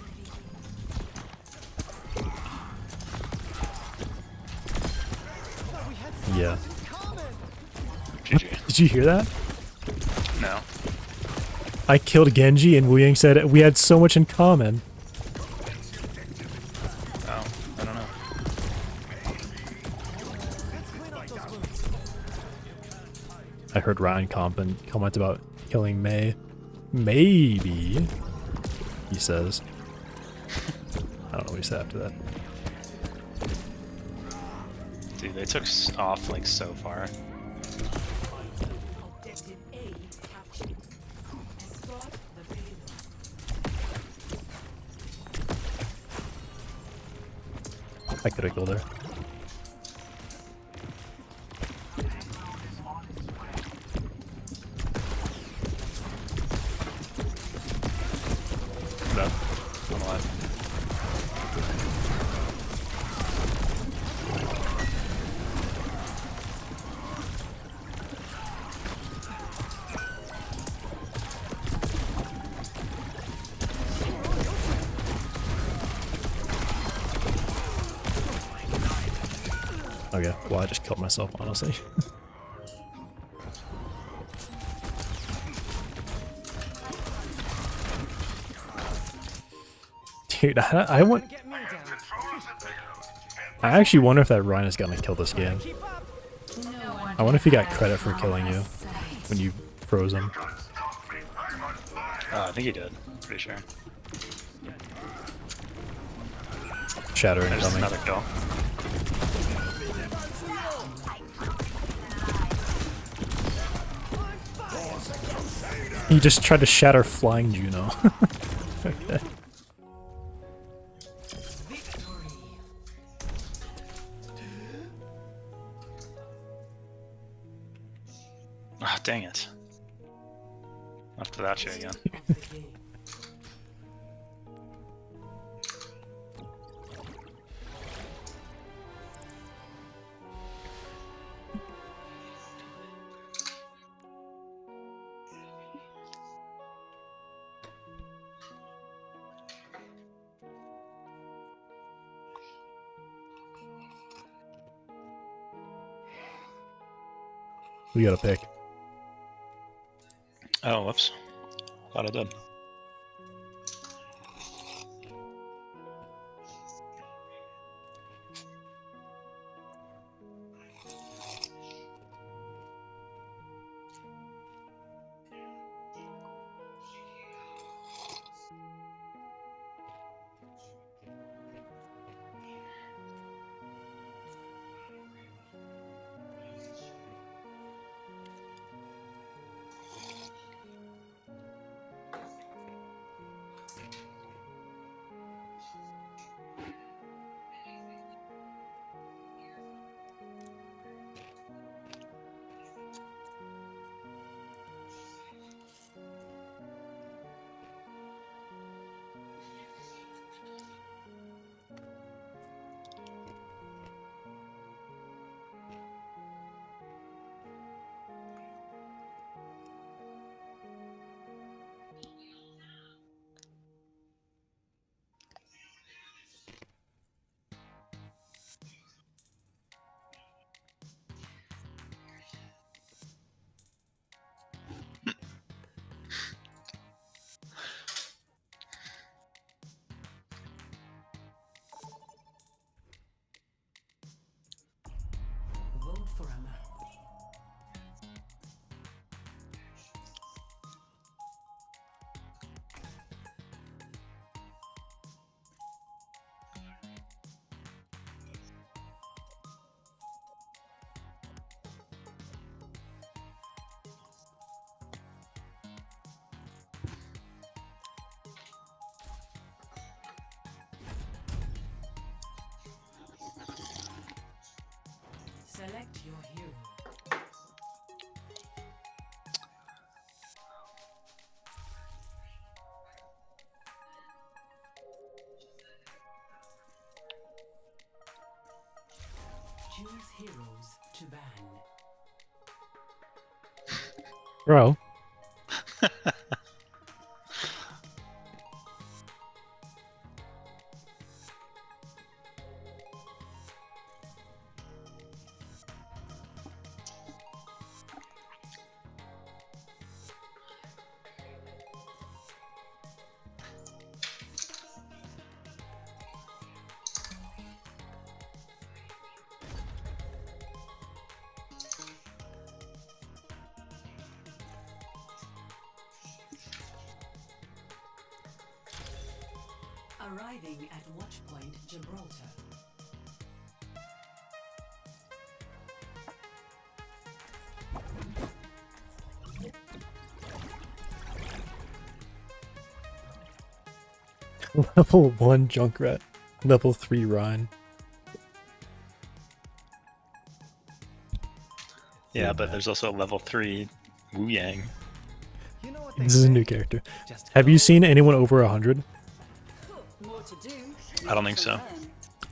Yeah. GG. Did you hear that? No. I killed Genji and Wu Ying said we had so much in common. Oh, I don't know. I heard Ryan comment about killing Mei. Maybe, he says. I don't know what he said after that. Dude, they took off like so far. Objective A captured. Escort the payload. I could have killed her. No. I'm alive. Okay, well I just killed myself, honestly. Dude, I want... I actually wonder if that Ryan is gonna kill this game. I wonder if he got credit for killing you when you froze him. I think he did. Pretty sure. Shatter There's incoming. another kill. He just tried to shatter flying Juno. Okay. Ah, dang it. After that shit again. Of the game. We gotta pick. Oh, whoops. Thought I did. Select your hero. Choose heroes to ban. Bro. Arriving at Watchpoint Gibraltar. Level 1 Junkrat. Level 3 Ryan. Yeah, but there's also a level 3 Wu Yang. You know what they This is a say? new character. Just Have you go seen anyone over 100? More to do. I don't think so.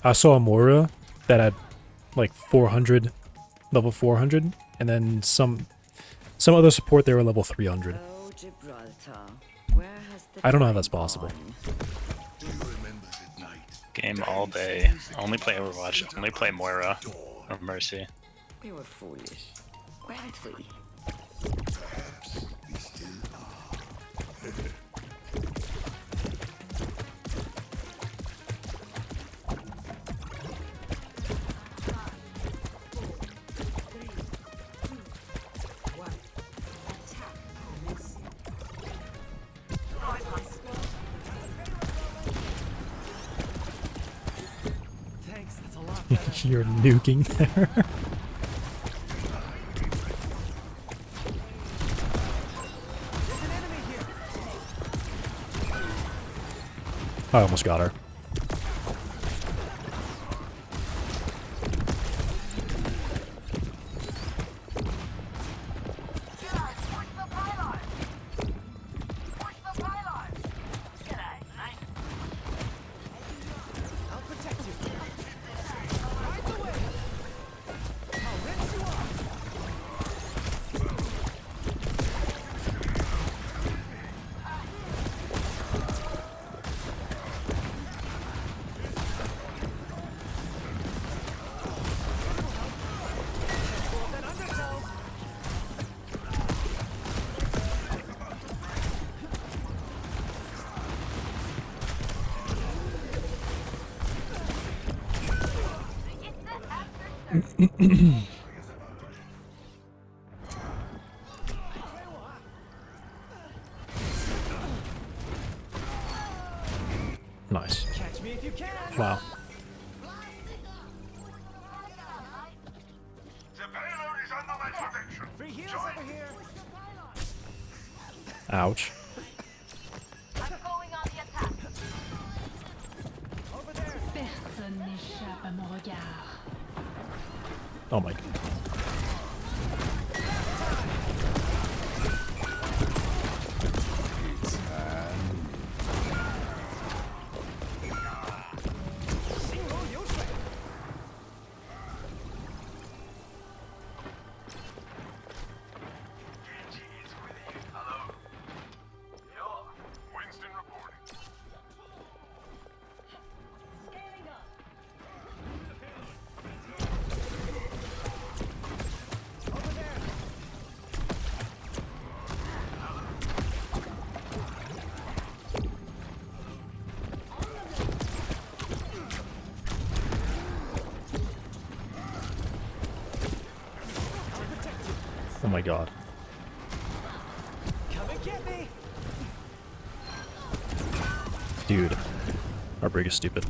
I saw a Moira that had like 400, level 400, and then some other support they were level 300. Oh, Gibraltar. Where has the I don't know how time that's possible. gone? Do you remember that night? Game all day. Only play Overwatch. Only play Moira or Mercy. We were foolish, weren't we? Perhaps we still are. Thanks, that's a lot better. You're nuking there. There's an enemy here. I almost got her. I'll protect you. Ride the wave. I'll rinse you off. Pull that undertow. Nice. Catch me if you can. Wow. The payload is under my protection. Free heals over here. Ouch. I'm going on the attack. Over there. Personne n'échappe à mon regard. Oh my god. Single Yoshe. Hello. Yeah. Winston reporting. Over there. Oh my god. Come and get me. Dude. Our brig is stupid.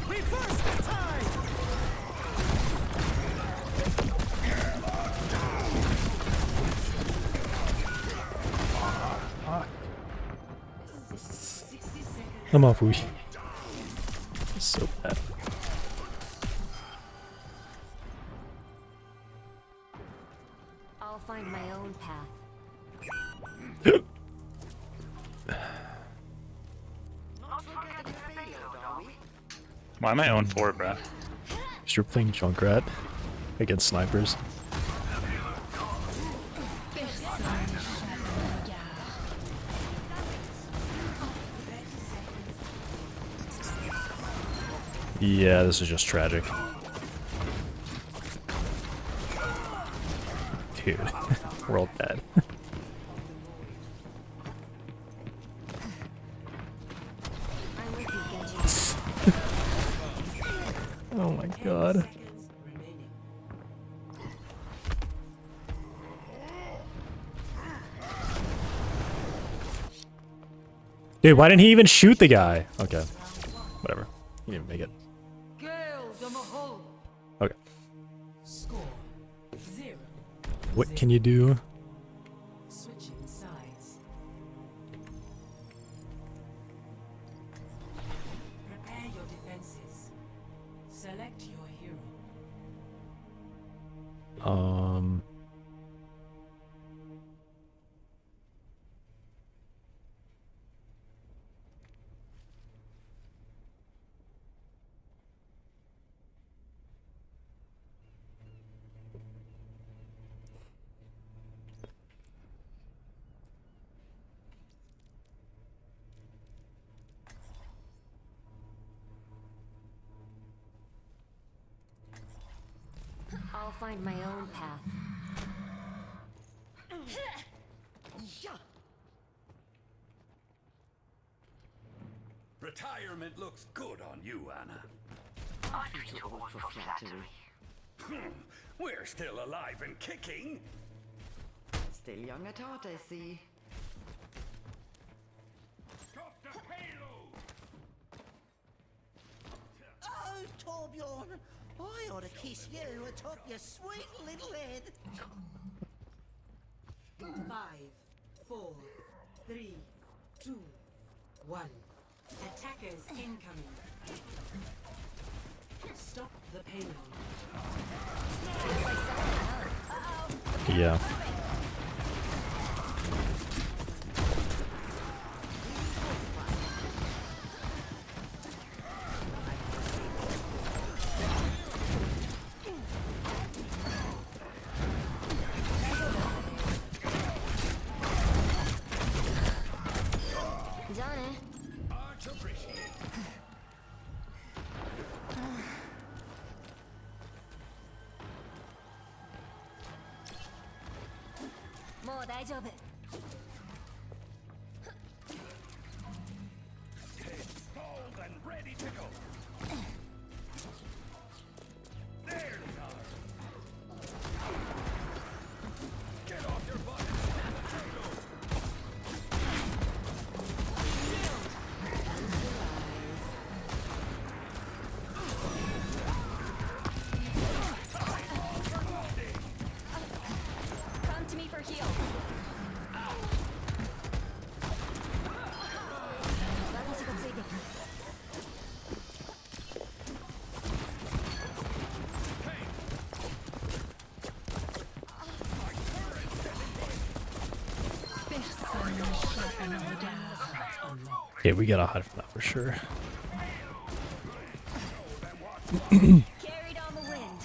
Reverse the time. I'm off we. So bad. I'll find my own path. Why am I on 4, bro? Because you're playing Junkrat against snipers. Yeah, this is just tragic. Dude, we're all dead. Oh my god. Dude, why didn't he even shoot the guy? Okay. Whatever. He didn't make it. Okay. Score 0. What can you do? Switching sides. Prepare your defenses. Select your hero. I'll find my own path. Retirement looks good on you, Anna. For flattery. We're still alive and kicking. Still young at heart, I see. Stop the payload! Oh, Torbjorn, I ought to kiss you atop your sweet little head. 5, 4, 3, 2, 1. Attackers incoming. Stop the payload. Yeah. Johnny. Much appreciated. もう大丈夫。Bold and ready to go. There you are. Get off your butt and stop the payload. Come to me for heals. Yeah, we gotta hide from that for sure. Carried on the wind.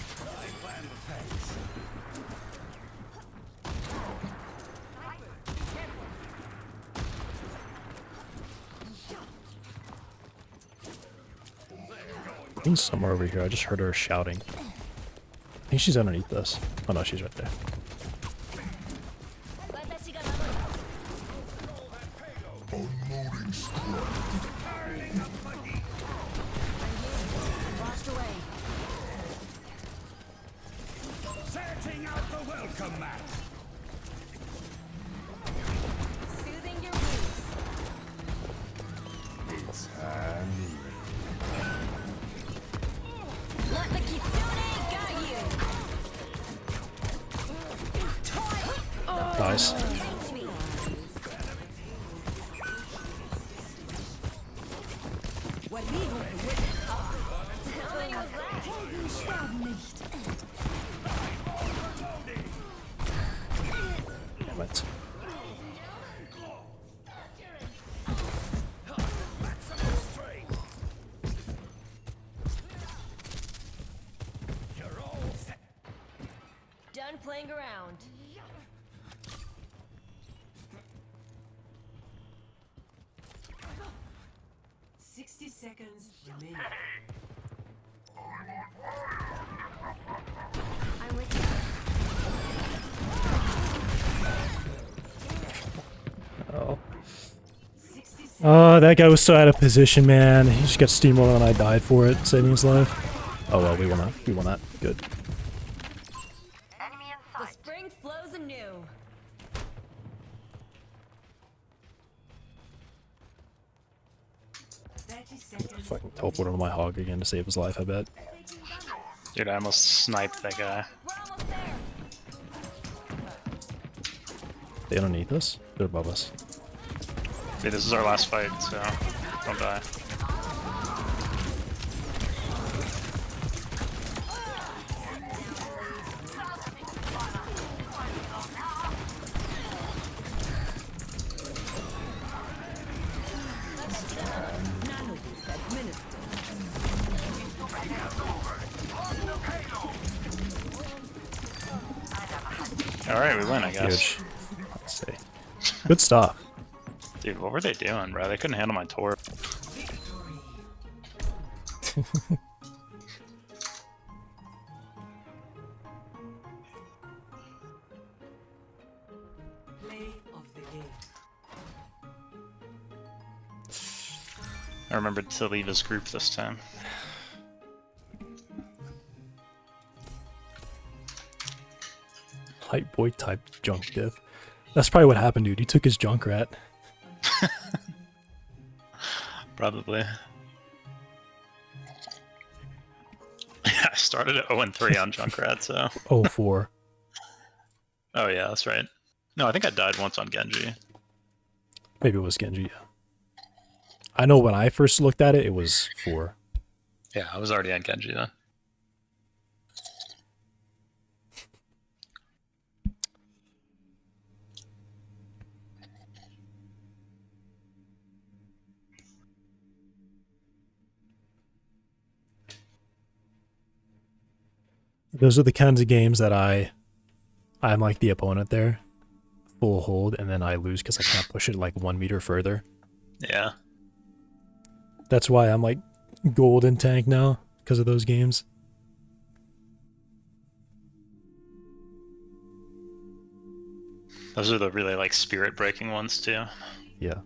I think somewhere over here. I just heard her shouting. I think she's underneath this. Oh no, she's right there. Unloading squad. Washed away. Setting out the welcome mat. Soothing your wounds. It's handy. Let the kitsune guide you. Nice. Thanks me. done playing around. 60 seconds remaining. I'm with you. Oh. Oh, that guy was so out of position, man. He just got steamrolled and I died for it, saving his life. Oh well, we won that. We won that. Good. The spring flows anew. Fucking teleported on my hog again to save his life, I bet. Dude, I almost sniped that guy. They underneath us? They're above us. Dude, this is our last fight, so don't die. Alright, we win, I guess. Huge. Let's see. Good stuff. Dude, what were they doing, bro? They couldn't handle my torp. Play of the game. I remembered to leave his group this time. Light boy type junk diff. That's probably what happened, dude. He took his junk rat. Probably. Yeah, I started at 0-3 on Junkrat, so. 04. Oh yeah, that's right. No, I think I died once on Genji. Maybe it was Genji, yeah. I know when I first looked at it, it was 4. Yeah, I was already on Genji then. Those are the kinds of games that I'm like the opponent there. Full hold, and then I lose because I can't push it like 1 meter further. Yeah. That's why I'm like gold in tank now, because of those games. Those are the really like spirit breaking ones too. Yeah.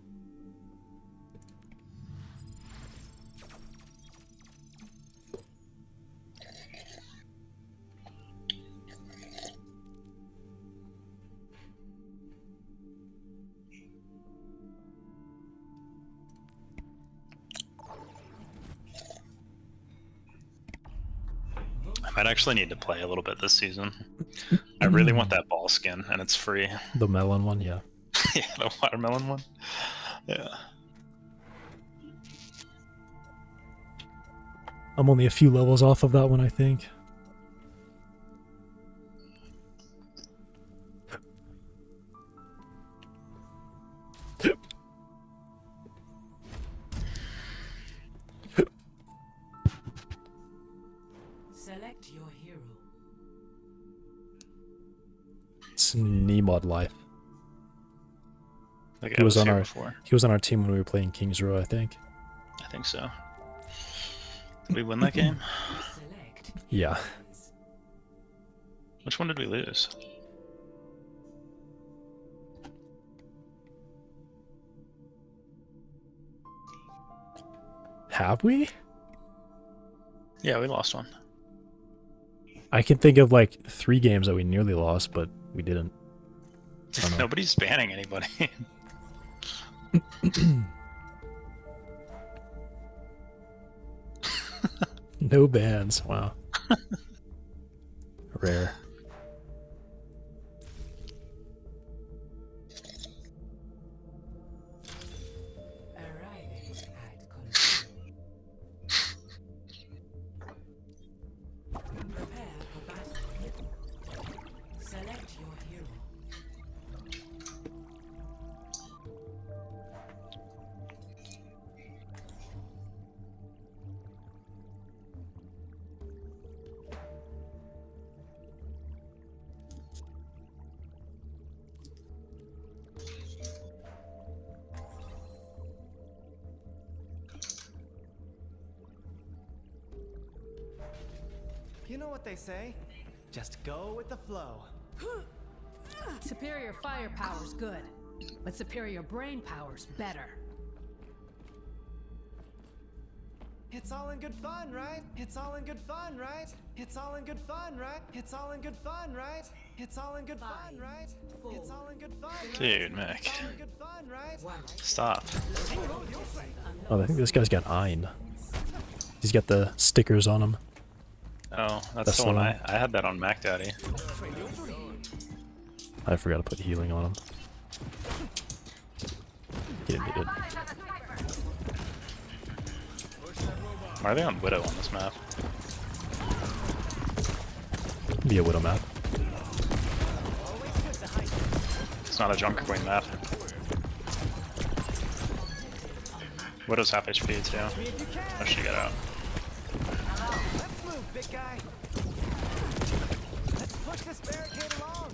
I might actually need to play a little bit this season. I really want that ball skin, and it's free. The melon one, yeah. Yeah, the watermelon one. Yeah. I'm only a few levels off of that one, I think. Select your hero. It's Nemod life. Like He was on here our before. he was on our team when we were playing Kings Row, I think. I think so. Did we win that game? Select. Yeah. Which one did we lose? Have we? Yeah, we lost one. I can think of like 3 games that we nearly lost, but we didn't. I don't know. Nobody's banning anybody. No bans. Wow. Rare. Arriving at control. Prepare for battle. Select your hero. You know what they say. Just go with the flow. Superior firepower's good, but superior brain power's better. It's all in good fun, right? It's all in good fun, right? It's all in good fun, right? It's all in good fun, right? It's all in good fun, right? It's all in good fun, right? Dude, Mick. It's all in good fun, right? Stop. Oh, I think this guy's got Ein. He's got the stickers on him. Oh, that's That's the the one one. I had that on Mac Daddy. I forgot to put healing on him. He didn't need it. Why are they on Widow on this map? Be a Widow map. It's not a Junker Queen map. Widow's half HP too. Oh, she got out. Let's move, big guy. Let's push this barricade along.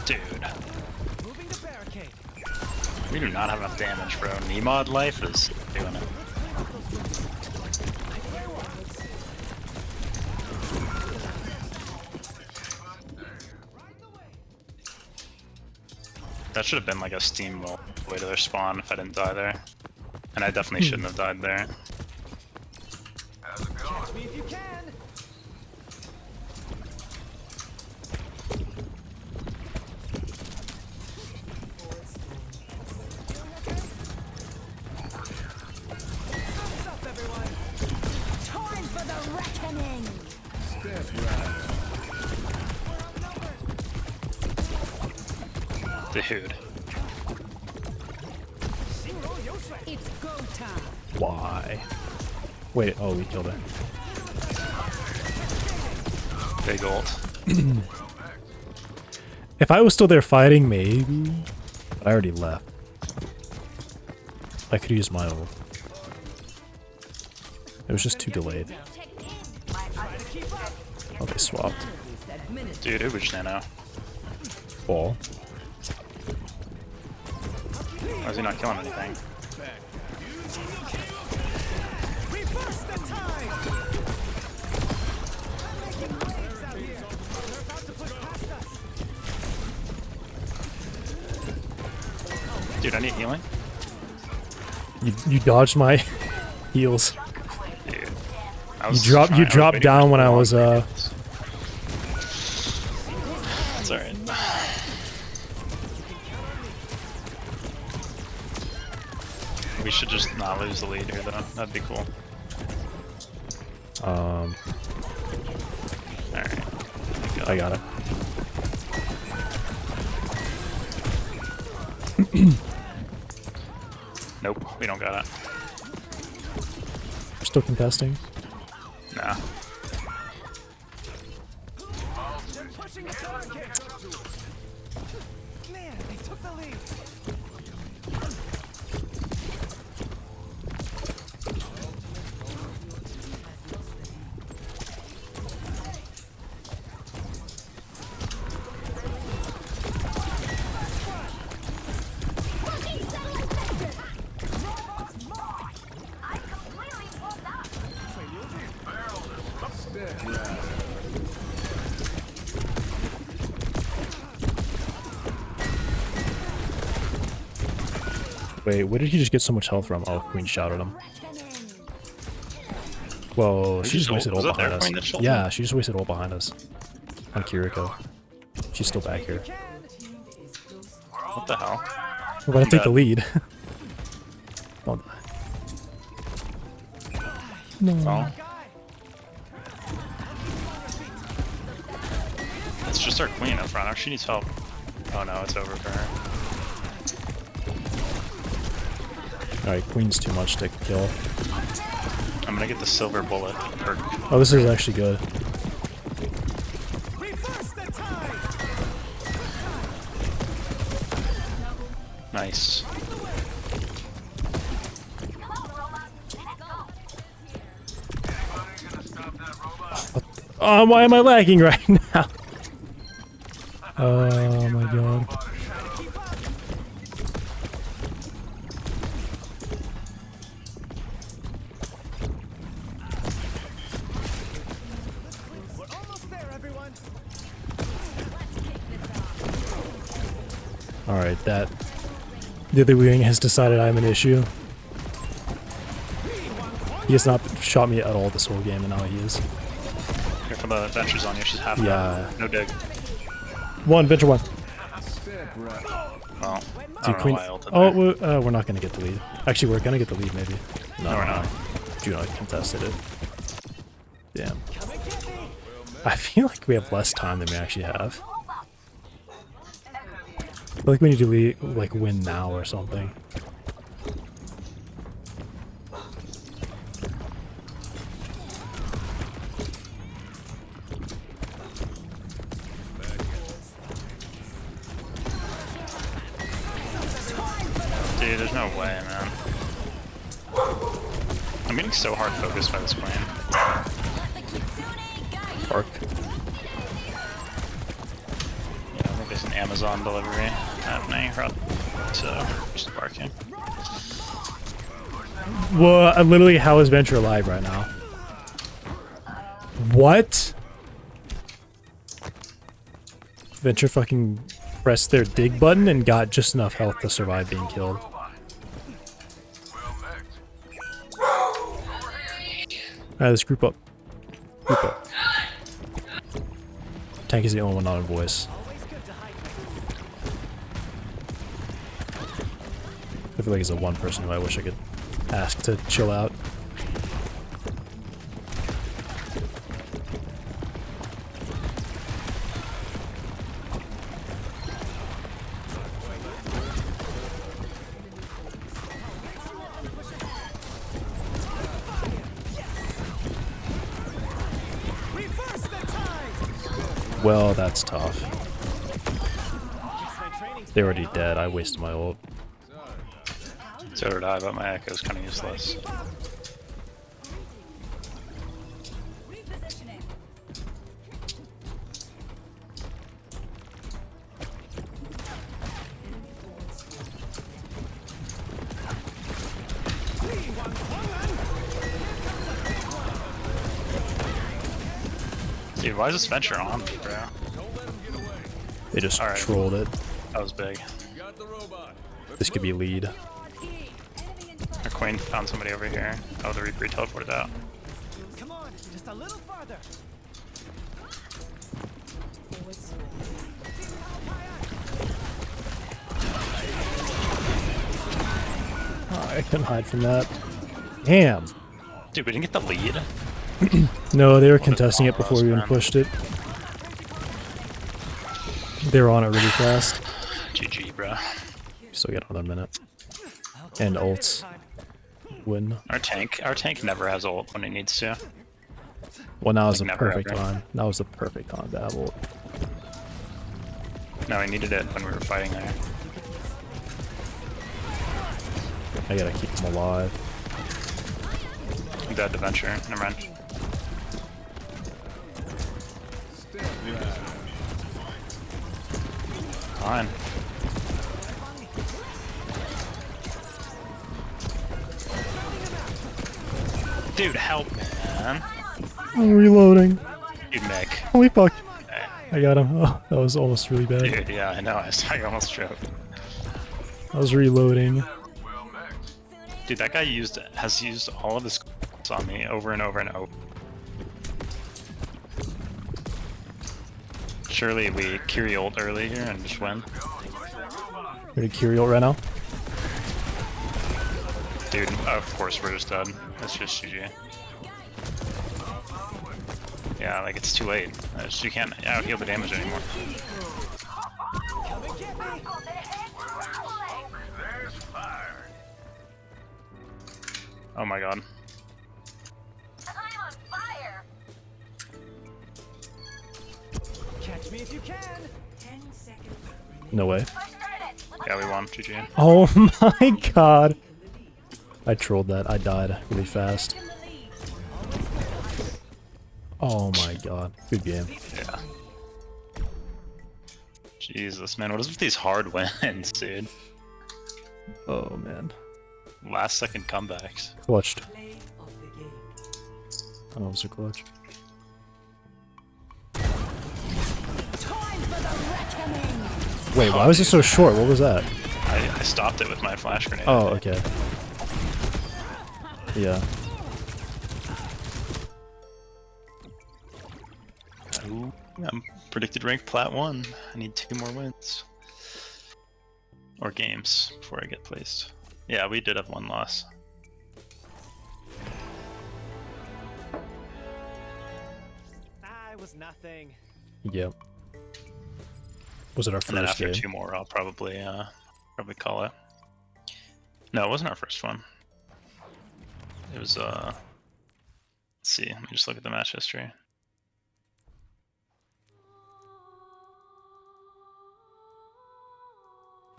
Dude. Moving the barricade. We do not have enough damage, bro. Nemod life is doing it. That should have been like a steamroll way to their spawn if I didn't die there. And I definitely shouldn't have died there. Catch me if you can. What's up, everyone? Time for the reckoning! Dude. It's go time! Why? Wait, oh, we killed it. Big ult. If I was still there fighting, maybe. But I already left. I could use my ult. It was just too delayed. Oh, they swapped. Dude, Uber's nano. Ball. Why is he not killing anything? Reverse the time. I'm making waves out here. They're about to push past us. Dude, I need healing. You dodged my heals. Dude. You dropped down when I was It's alright. We should just not lose the lead here though. That'd be cool. Alright. I got it. Nope, we don't got it. We're still contesting. Nah. They're pushing the target. Man, they took the lead. Wait, where did he just get so much health from? Oh, Queen shouted him. Whoa, she just wasted all was that behind their us. Queen that shot Yeah, she just wasted all behind us. On Kiriko. She's still back here. What the hell? We're about to take the lead. Don't die. No. Oh. It's just our queen up front. She needs help. Oh no, it's over for her. Alright, queen's too much to kill. I'm gonna get the silver bullet perk. Oh, this is actually good. Nice. Oh, why am I lagging right now? Oh my god. Alright, that... The other wing has decided I'm an issue. He has not shot me at all this whole game, and now he is. Here come the Venture's on you, she's half Yeah. No dig. One, Venture one. Well, I Dude, don't queen... know why I ulted Oh, there. we're not gonna get the lead. Actually, we're gonna get the lead, maybe. No, we're not. Juno contested it. Damn. I feel like we have less time than we actually have. I feel like we need to like win now or something. Dude, there's no way, man. I'm getting so hard focused by this queen. Bark. Yeah, I think there's an Amazon delivery happening, so just barking. Well, literally, how is Venture alive right now? What? Venture fucking pressed their dig button and got just enough health to survive being killed. Alright, let's group up. Group up. Tank is the only one not in voice. I feel like he's the one person who I wish I could ask to chill out. Well, that's tough. They're already dead. I wasted my ult. So did I, but my echo's kind of useless. Dude, why is this Venture on me, bro? They just trolled it. That was big. This could be lead. Our queen found somebody over here. Oh, the Reaper teleported out. Come on, just a little farther. Oh, I couldn't hide from that. Damn. Dude, we didn't get the lead. No, they were contesting it before we even pushed it. They were on it really fast. GG, bro. Still got another minute. And ults. Win. Our tank never has ult when he needs to. Well, now is the Like never, perfect ever. time. Now is the perfect time to have ult. No, he needed it when we were fighting there. I gotta keep him alive. I'm dead to Venture. Never mind. Fine. Dude, help, man. I'm reloading. Dude, Mick. Holy fuck. I got him. Oh, that was almost really bad. Dude, yeah, I know. I saw you almost choke. I was reloading. Dude, that guy has used all of his on me over and over and over. Surely we Kiri ult early here and just win. Ready to Kiri ult right now? Dude, of course we're just dead. That's just GG. Yeah, like it's too late. You can't out heal the damage anymore. There's fire. Oh my god. I'm on fire. Catch me if you can. 10 seconds. No way. Yeah, we won. GG. Oh my god. I trolled that. I died really fast. Oh my god. Good game. Yeah. Jesus, man. What is with these hard wins, dude? Oh man. Last second comebacks. Clutched. Play of the game. Oh, it was a clutch. Wait, why was it so short? What was that? I stopped it with my flash grenade. Oh, okay. Yeah. Ooh, I'm predicted rank plat 1. I need 2 more wins. Or games before I get placed. Yeah, we did have 1 loss. I was nothing. Yep. Was it our And then first after game? 2 more, I'll probably call it. No, it wasn't our first one. It was let's see. Let me just look at the match history.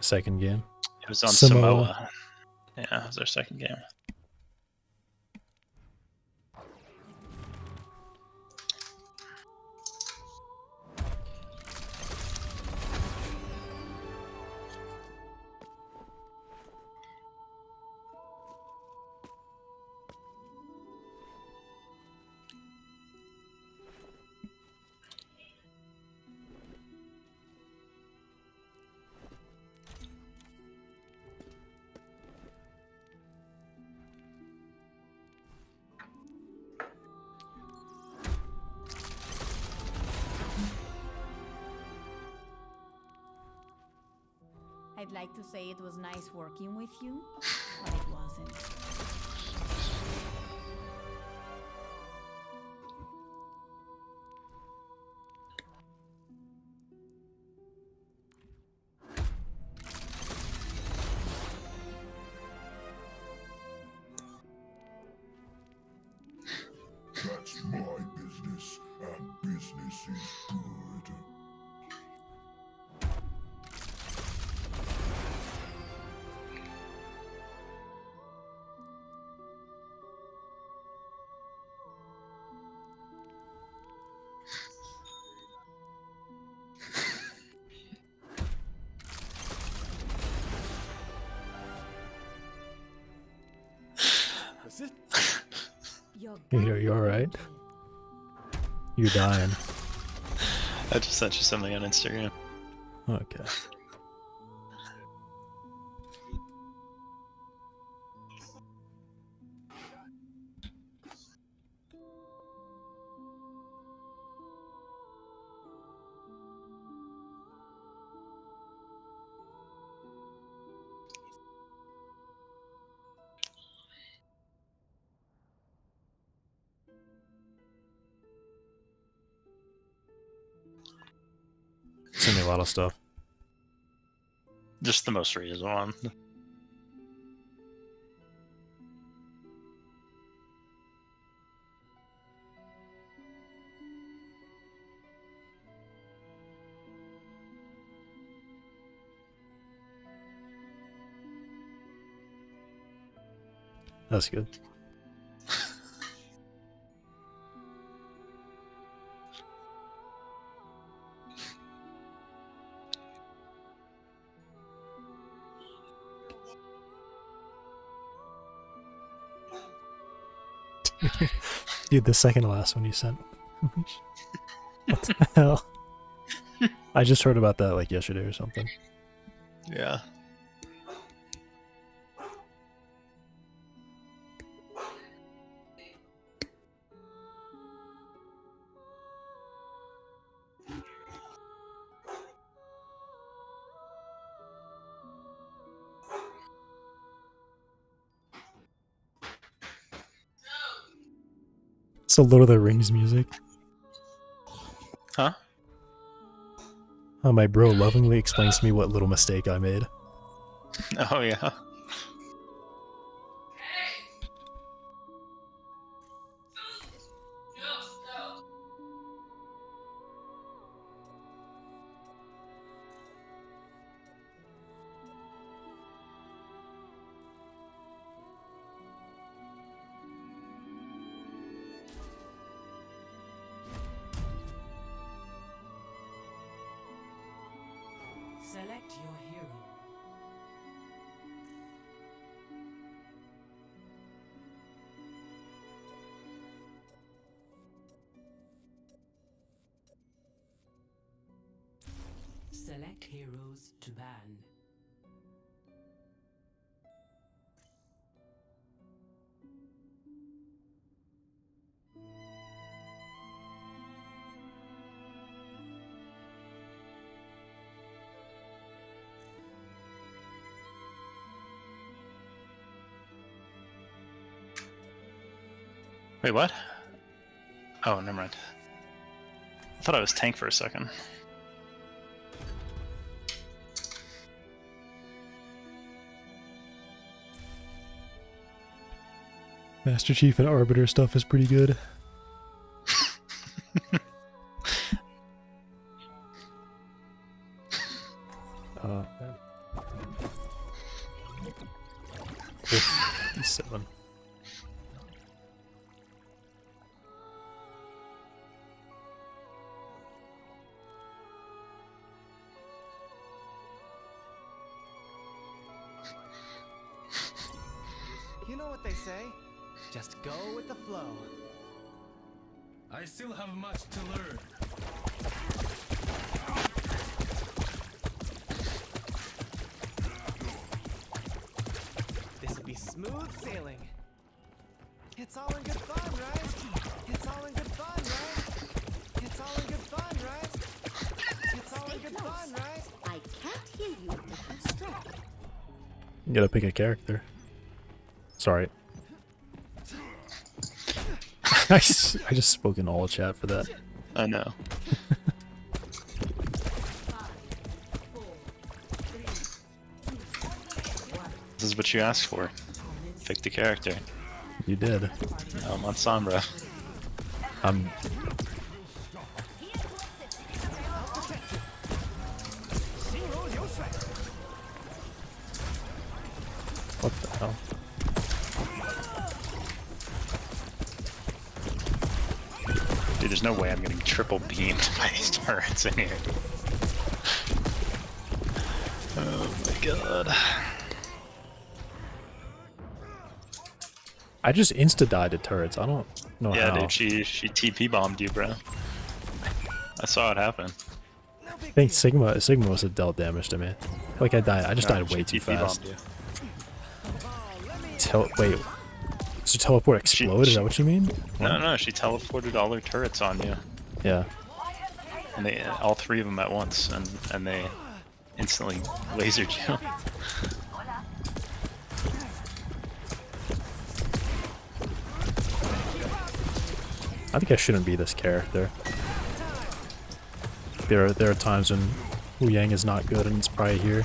Second game. It was on Samoa. Samoa. Yeah, it was our second game. I'd like to say it was nice working with you, but it wasn't. That's my business, and business is good. You alright? You're dying. I just sent you something on Instagram. Okay. Send me a lot of stuff. Just the most recent one. That's good. Dude, the second to last one you sent. What the hell? I just heard about that like yesterday or something. Yeah. It's the Lord of the Rings music. Huh? My bro lovingly explains to me what little mistake I made. Oh yeah. Select your hero. Select heroes to ban. Wait, what? Oh, never mind. I thought I was tank for a second. Master Chief and Arbiter stuff is pretty good. Man. 57. You know what they say? Just go with the flow. I still have much to learn. This'll be smooth sailing. It's all in good fun, right? It's all in good fun, right? It's all in good fun, right? It's all in good fun, right? I can't hear you if you stray. You gotta pick a character. Sorry. I just spoke in all chat for that. I know. This is what you asked for. Pick the character. You did. I'm on Sombra. I'm... What the hell? Dude, there's no way I'm getting triple beamed by these turrets in here. Oh my god. I just insta-died to turrets. I don't know how. Yeah, dude, she TP bombed you, bro. I saw it happen. I think Sigma must have dealt damage to me. Like I died. I just died way too TP fast. bombed you. Wait. So teleport explode? Is that what you mean? No, she teleported all her turrets on you. Yeah. And they all three of them at once, and they instantly lasered you. I think I shouldn't be this character. There are times when Wu Yang is not good, and it's probably here.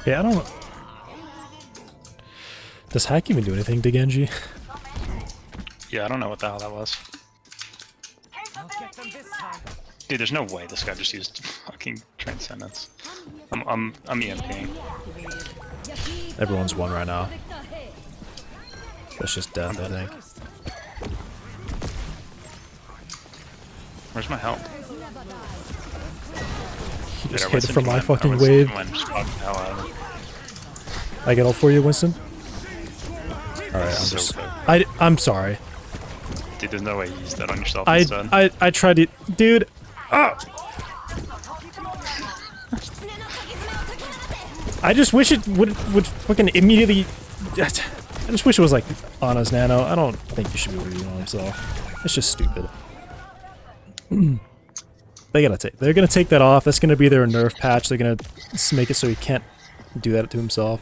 Yeah, I don't... Does hack even do anything to Genji? Yeah, I don't know what the hell that was. Dude, there's no way this guy just used fucking Transcendence. I'm EMPing. Everyone's one right now. That's just death, I think. Where's my help? He just hit it from my fucking wave. I get all for you, Winston. All right, So good. I'm sorry. Dude, there's no way you used that on yourself instead. I tried to, dude. Ah! I just wish it would fucking immediately. I just wish it was like Anna's Nano. I don't think you should be reading on himself. It's just stupid. They're gonna take that off. That's gonna be their nerf patch. They're gonna make it so he can't do that to himself.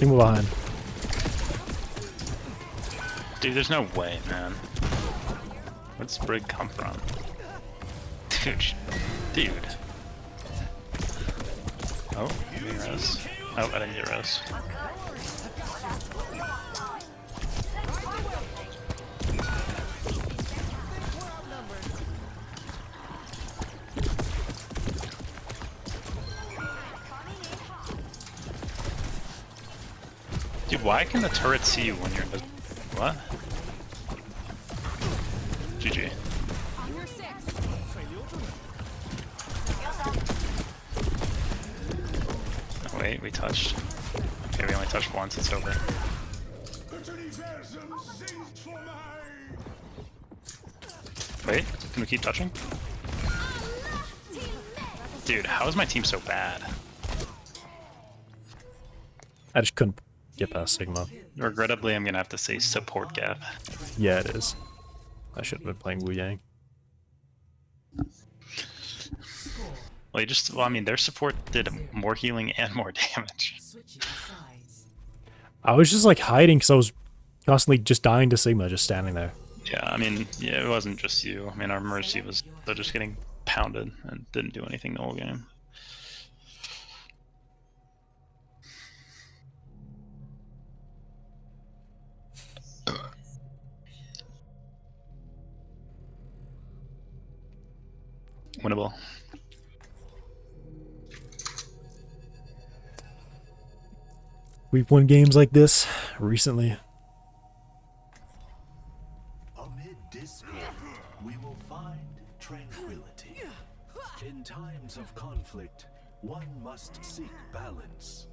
Move behind. Dude, there's no way, man. Where'd Sprig come from? Dude. Oh, give me res. Oh, I didn't get res. Dude, why can the turret see you when you're invisible? What? GG. Oh, wait, we touched. Okay, we only touched once, it's over. Wait, can we keep touching? Dude, how is my team so bad? I just couldn't get past Sigma. Regrettably, I'm gonna have to say support gap. Yeah, it is. I should have been playing Wu Yang. Well, I mean, their support did more healing and more damage. I was just like hiding because I was constantly just dying to Sigma, just standing there. Yeah, I mean, yeah, it wasn't just you. I mean, our Mercy was just getting pounded and didn't do anything the whole game. Winnable. We've won games like this recently. Amid discord, we will find tranquility. In times of conflict, one must seek balance.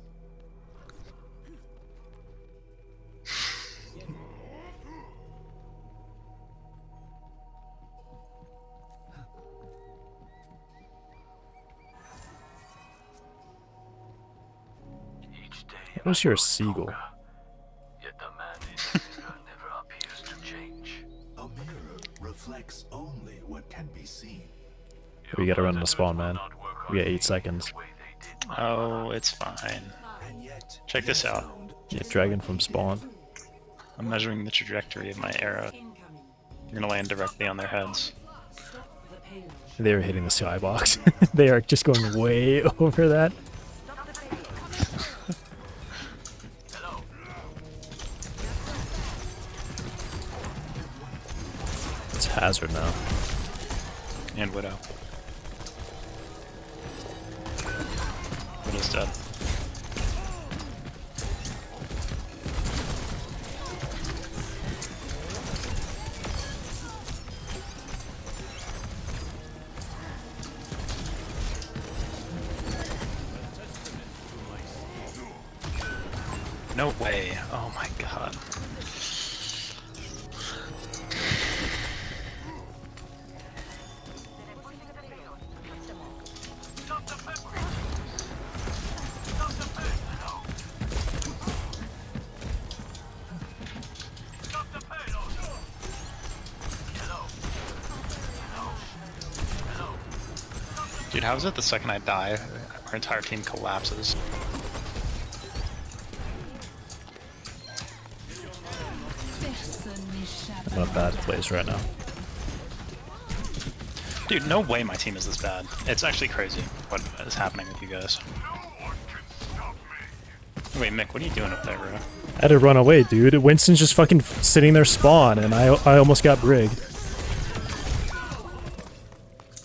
What is your seagull? Yet the man in the mirror never appears to change. A mirror reflects only what can be seen. We gotta run to the spawn, man. We got 8 seconds. Oh, it's fine. Check this out. Yeah, dragon from spawn. I'm measuring the trajectory of my arrow. You're gonna land directly on their heads. They are hitting the skybox. They are just going way over that. It's Hazard now. And Widow. Widow's dead. No way. Oh my god. Dude, how is it the second I die, our entire team collapses? I'm in a bad place right now. Dude, no way my team is this bad. It's actually crazy what is happening with you guys. Wait, Mick, what are you doing up there, bro? I had to run away, dude. Winston's just fucking sitting there spawn, and I almost got brigged.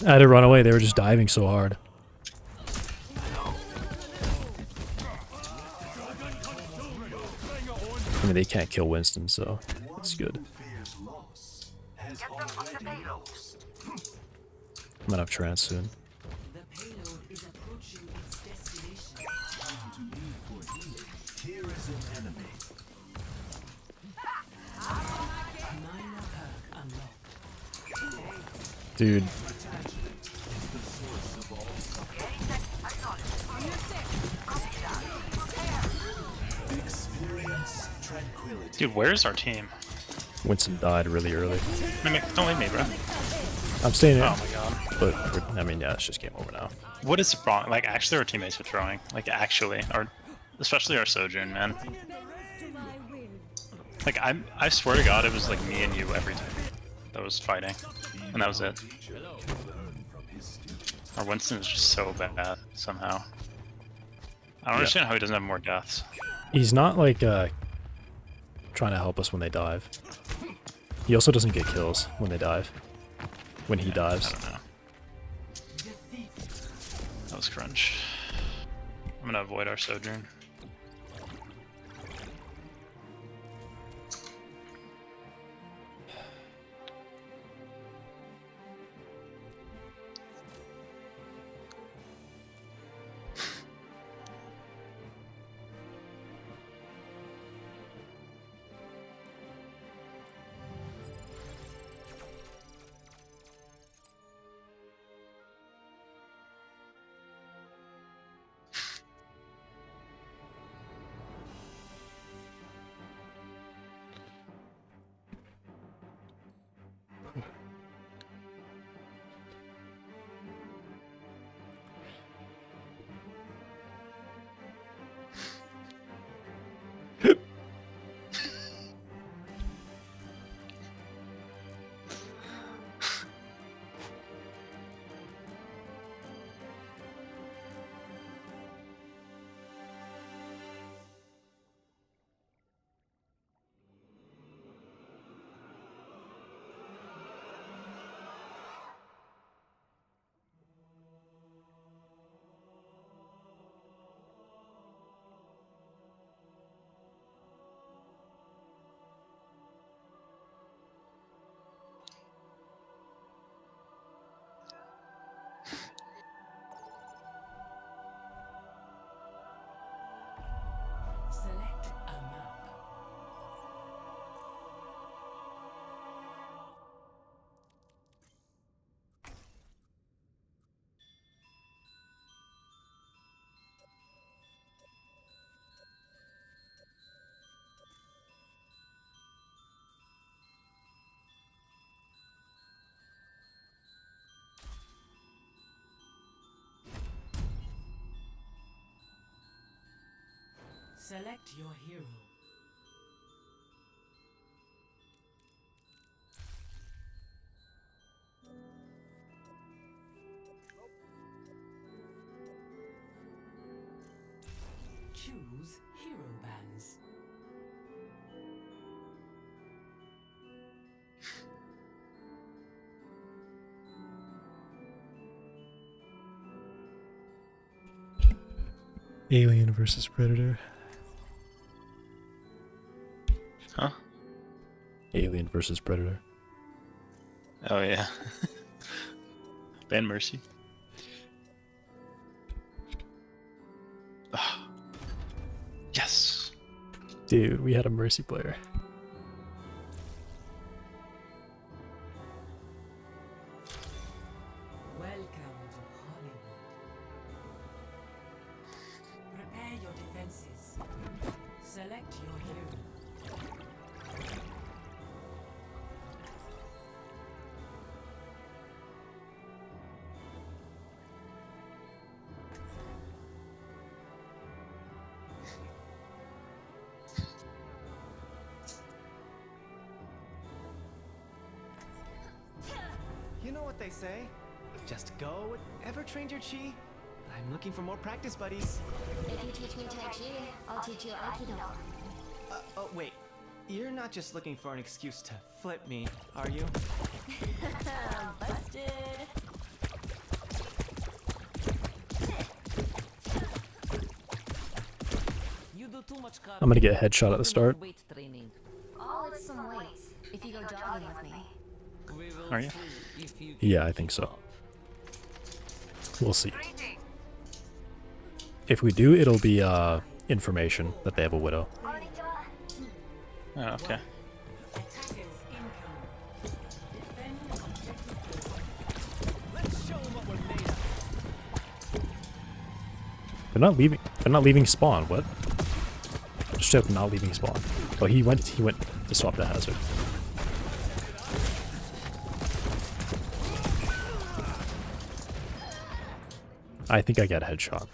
I had to run away. They were just diving so hard. I mean, they can't kill Winston, so it's good. I'm gonna have trance soon. The payload is approaching its destination. Here is an enemy. Minor perk unlocked. Dude. Experience tranquility. Dude, where's our team? Winston died really early. Don't leave me, bro. I'm staying here. Oh my god. But, I mean, yeah, it's just game over now. What is wrong? Like, actually, our teammates are throwing. Like, actually. Or, especially our Sojourn, man. Like, I swear to God, it was like me and you every time that was fighting. And that was it. Our Winston is just so bad, somehow. I don't understand how he doesn't have more deaths. He's not, like, trying to help us when they dive. He also doesn't get kills when they dive. When he dives. I don't know. That was crunch. I'm gonna avoid our Sojourn. Select a map. Select your hero. Choose hero bands. Alien versus Predator. Huh? Alien versus Predator. Oh yeah. Ban Mercy. Ah. Yes. Dude, we had a Mercy player. Welcome to Hollywood. Prepare your defenses. Select your hero. You know what they say? Just go. Ever trained your chi? I'm looking for more practice buddies. If you teach me Tai Chi, I'll teach you Aikido. Oh, wait. You're not just looking for an excuse to flip me, are you? Busted. I'm gonna get a headshot at the start. I'll lift some weights if you go jogging with me. Are you? Yeah, I think so. We'll see. If we do, it'll be information that they have a widow. Oh, okay. They're not leaving. They're not leaving spawn. What? Just straight up not leaving spawn. Oh, he went. He went to swap the hazard. I think I got a headshot.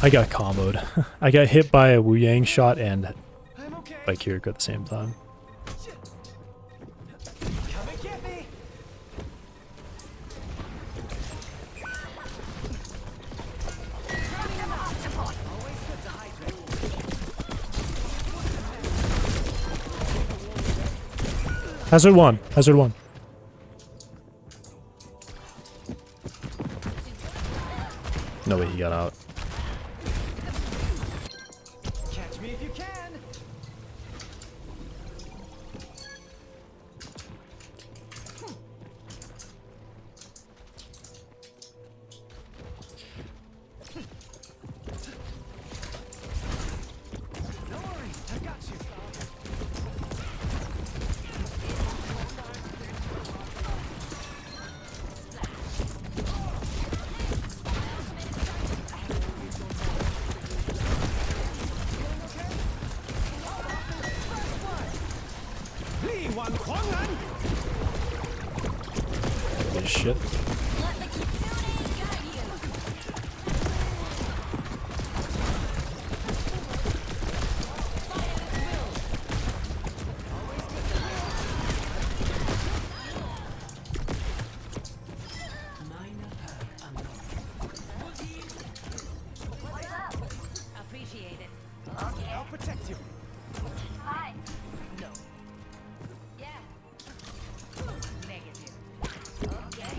I got comboed. I got hit by a Wu Yang shot and by Kiriko at the same time. Come and get me. Hazard one. Hazard one. No way he got out. Catch me if you can. No worries, I got you. Holy shit. Appreciate it. I'll protect you. Hi. Yeah. Negative. Okay.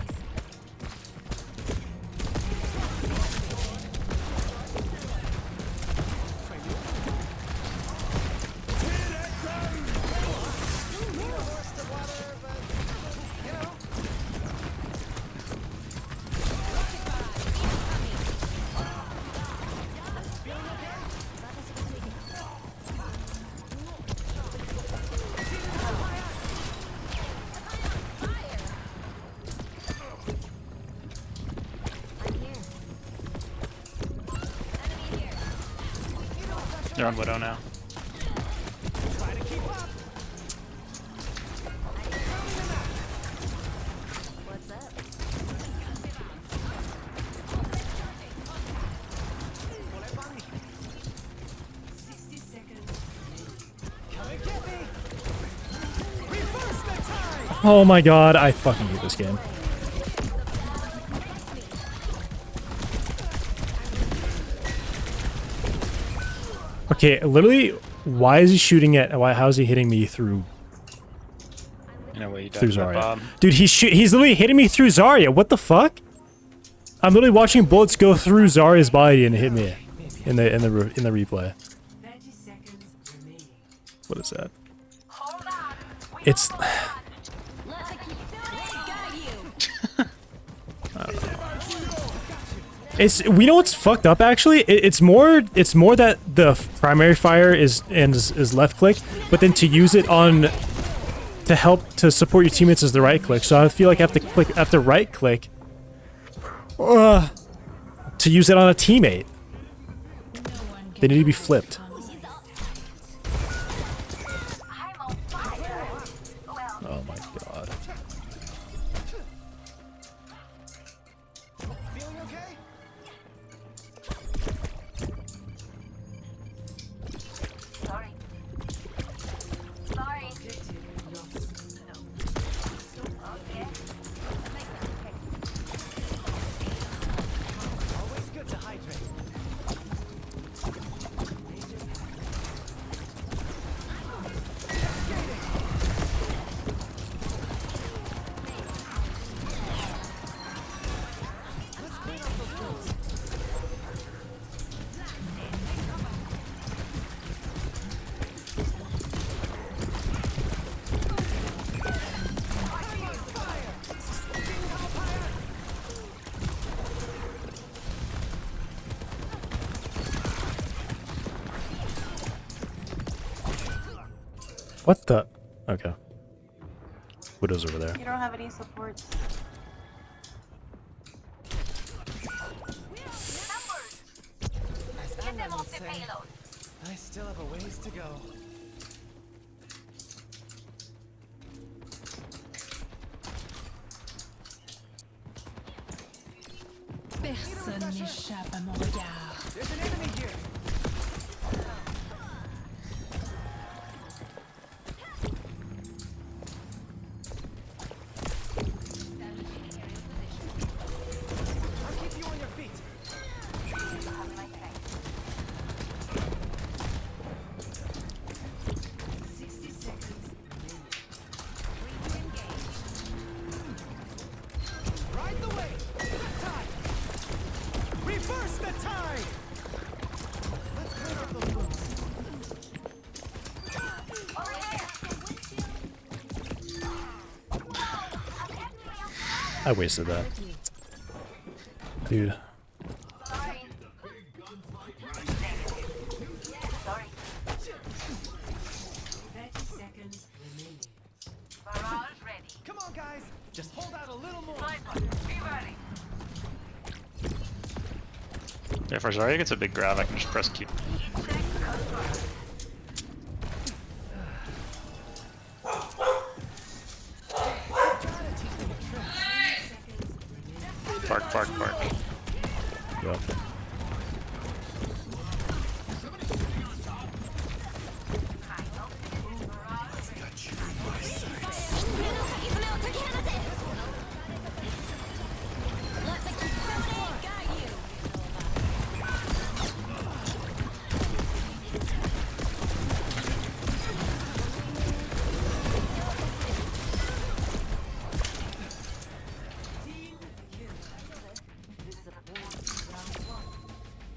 They're on Widow now. Try to keep up. What's up? Come and get me. Reverse the time. Oh my god, I fucking hate this game. Okay, literally, why is he shooting at? How is he hitting me through You know what you through talking about, Zarya? Bob? Dude, he's literally hitting me through Zarya. What the fuck? I'm literally watching bullets go through Zarya's body and hit me in the replay. 30 seconds remaining. What is that? Hold on. We It's don't hold on. it's we know what's fucked up actually. It's more that the primary fire is left click, but then to use it on to help to support your teammates is the right click. So I feel like I have to right click to use it on a teammate. They need to be flipped. I'm on fire. Well, Oh my god. Feeling okay? sorry. Sorry. Okay. Always good to hydrate. What the? Okay. Widow's over there. You don't have any supports. Get them off the payload. I still have a ways to go. Personne n'échappe à mon regard. There's an enemy here. I'll keep you on your feet. 60 seconds remaining. Ride the wave. The tide. Reverse the tide. Let's clean up those wounds. I wasted that. Dude. Sorry. 30 seconds remaining. Barrage ready. Come on, guys. Just hold out a little more. Sniper, be ready. Yeah, if Zarya gets a big grab, I can just press Q. Bark, bark, bark. Yep.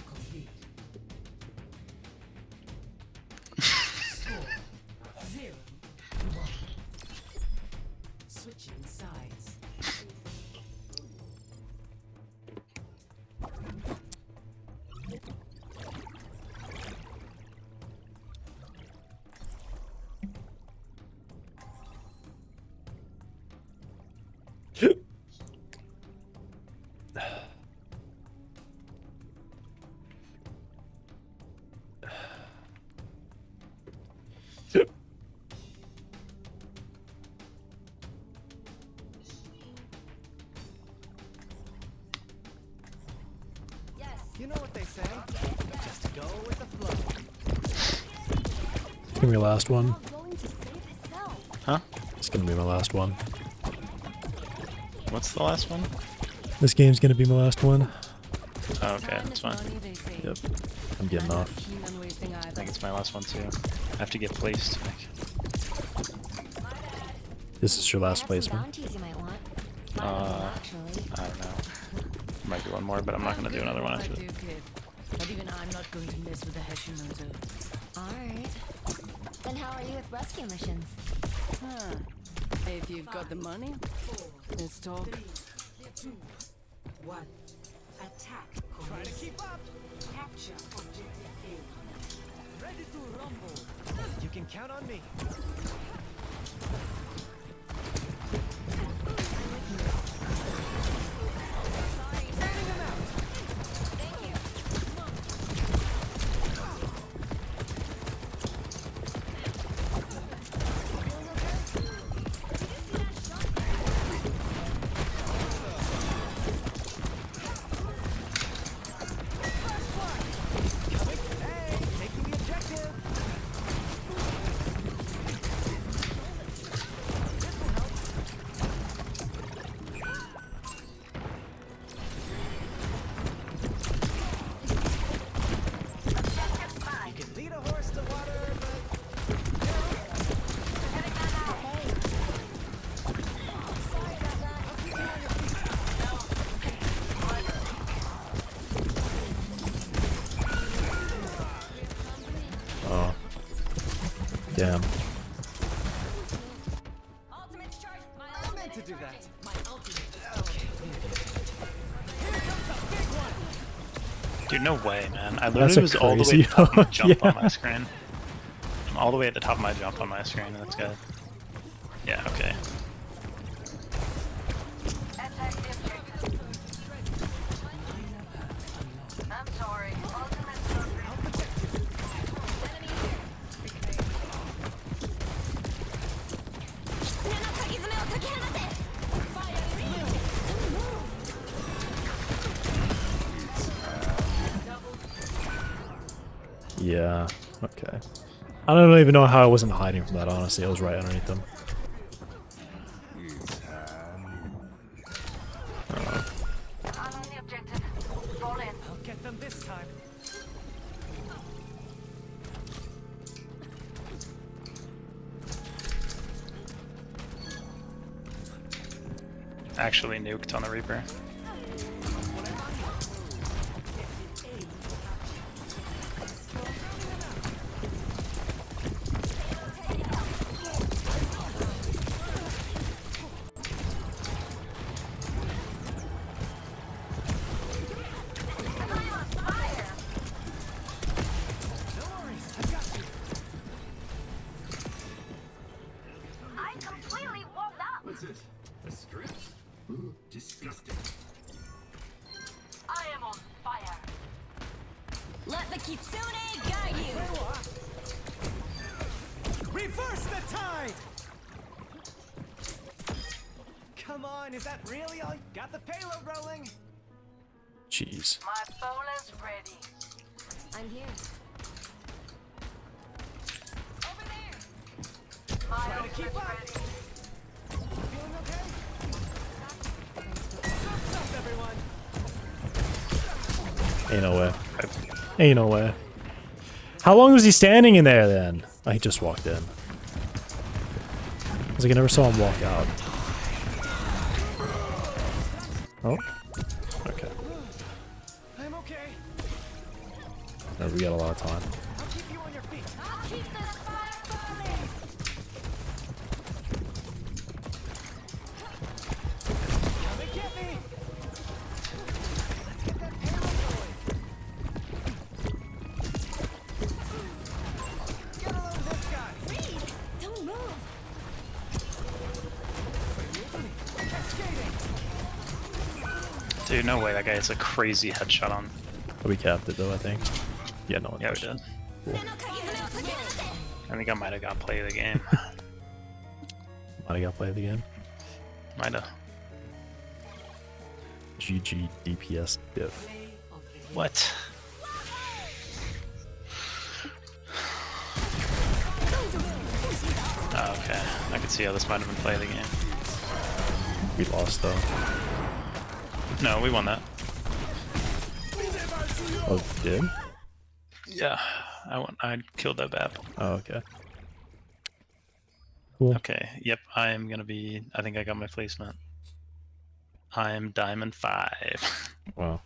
Complete. Score 0-1. Switching sides. You know what they say. Just go with the flow. It's gonna be my last one. Huh? It's gonna be my last one. What's the last one? This game's gonna be my last one. Oh, okay, that's fine. Yep. I'm getting off. I think it's my last one too. I have to get placed. This is your last placement. I don't know. Might do one more, but I'm not gonna do another one after this. But even I'm not going to mess with the Hashimoto. Alright. Then how are you with rescue missions? Huh. If you've got the money, let's talk. 3, 2, 1. Attack. Try to keep up. Capture objective A. Ready to rumble. You can count on me. Sending them out. Hey, taking the objective. This will help. You can lead a horse to water, but Oh. Damn. I meant to do that. Okay. Here comes a big one. Dude, no way, man. I That's literally a was all the way crazy fucking hook, jump yeah. on my screen. all the way at the top of my jump on my screen. That's good. Yeah, okay. Attack the objective. I'm sorry. Ultimate Yeah, okay. I don't even know how I wasn't hiding from that, honestly. I was right underneath them. I'm on the objective. Fall in. I'll get them this time. Actually nuked on the Reaper. I'm completely warmed up. What's it? A script? Ooh, disgusting. I am on fire. Let the Kitsune guide you. Reverse the tide! Come on, is that really all? Got the payload rolling. Jeez. My soul is ready. I'm here. Over there. My Try to ultimate keep up. ready. Feeling okay? Thumbs up, everyone. Ain't no way. Ain't no way. How long was he standing in there then? Oh, he just walked in. I was like, I never saw him walk out. Oh. Okay. I'm okay. No, we got a lot of time. I'll keep you on your feet. I'll keep this fire burning. Come and get me. Let's get that payload going. Get a load of this guy. Please, don't move. Cascading. Dude, no way that guy has a crazy headshot on. Oh, we capped it though, I think. Yeah, no one Yeah, we touched did. it. I think I might have got play of the game. Might have got play of the game. Might have. GG DPS diff. What? Oh, okay. I can see how this might have been play of the game. We lost though. No, we won that. Oh, did? Yeah, I killed that BAP. Oh, okay. Cool. Okay, yep, I am gonna be, I think I got my placement. I'm Diamond 5. Wow.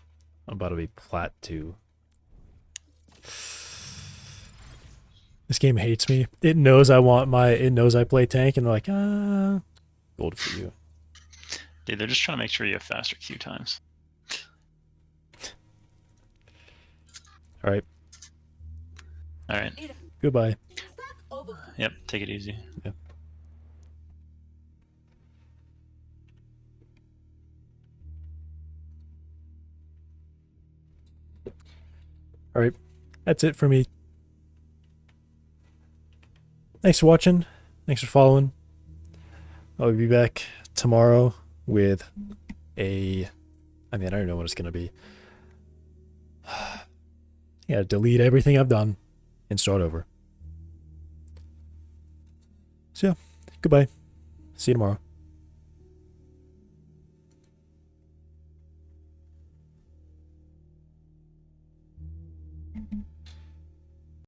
I'm about to be Plat 2. This game hates me. It knows it knows I play tank and they're like, gold for you. Dude, they're just trying to make sure you have faster queue times. Alright. Alright. Goodbye. Yep, take it easy. Yep. Alright. That's it for me. Thanks for watching. Thanks for following. I'll be back tomorrow with I don't know what it's going to be. Yeah, delete everything I've done and start over. So yeah, goodbye. See you tomorrow.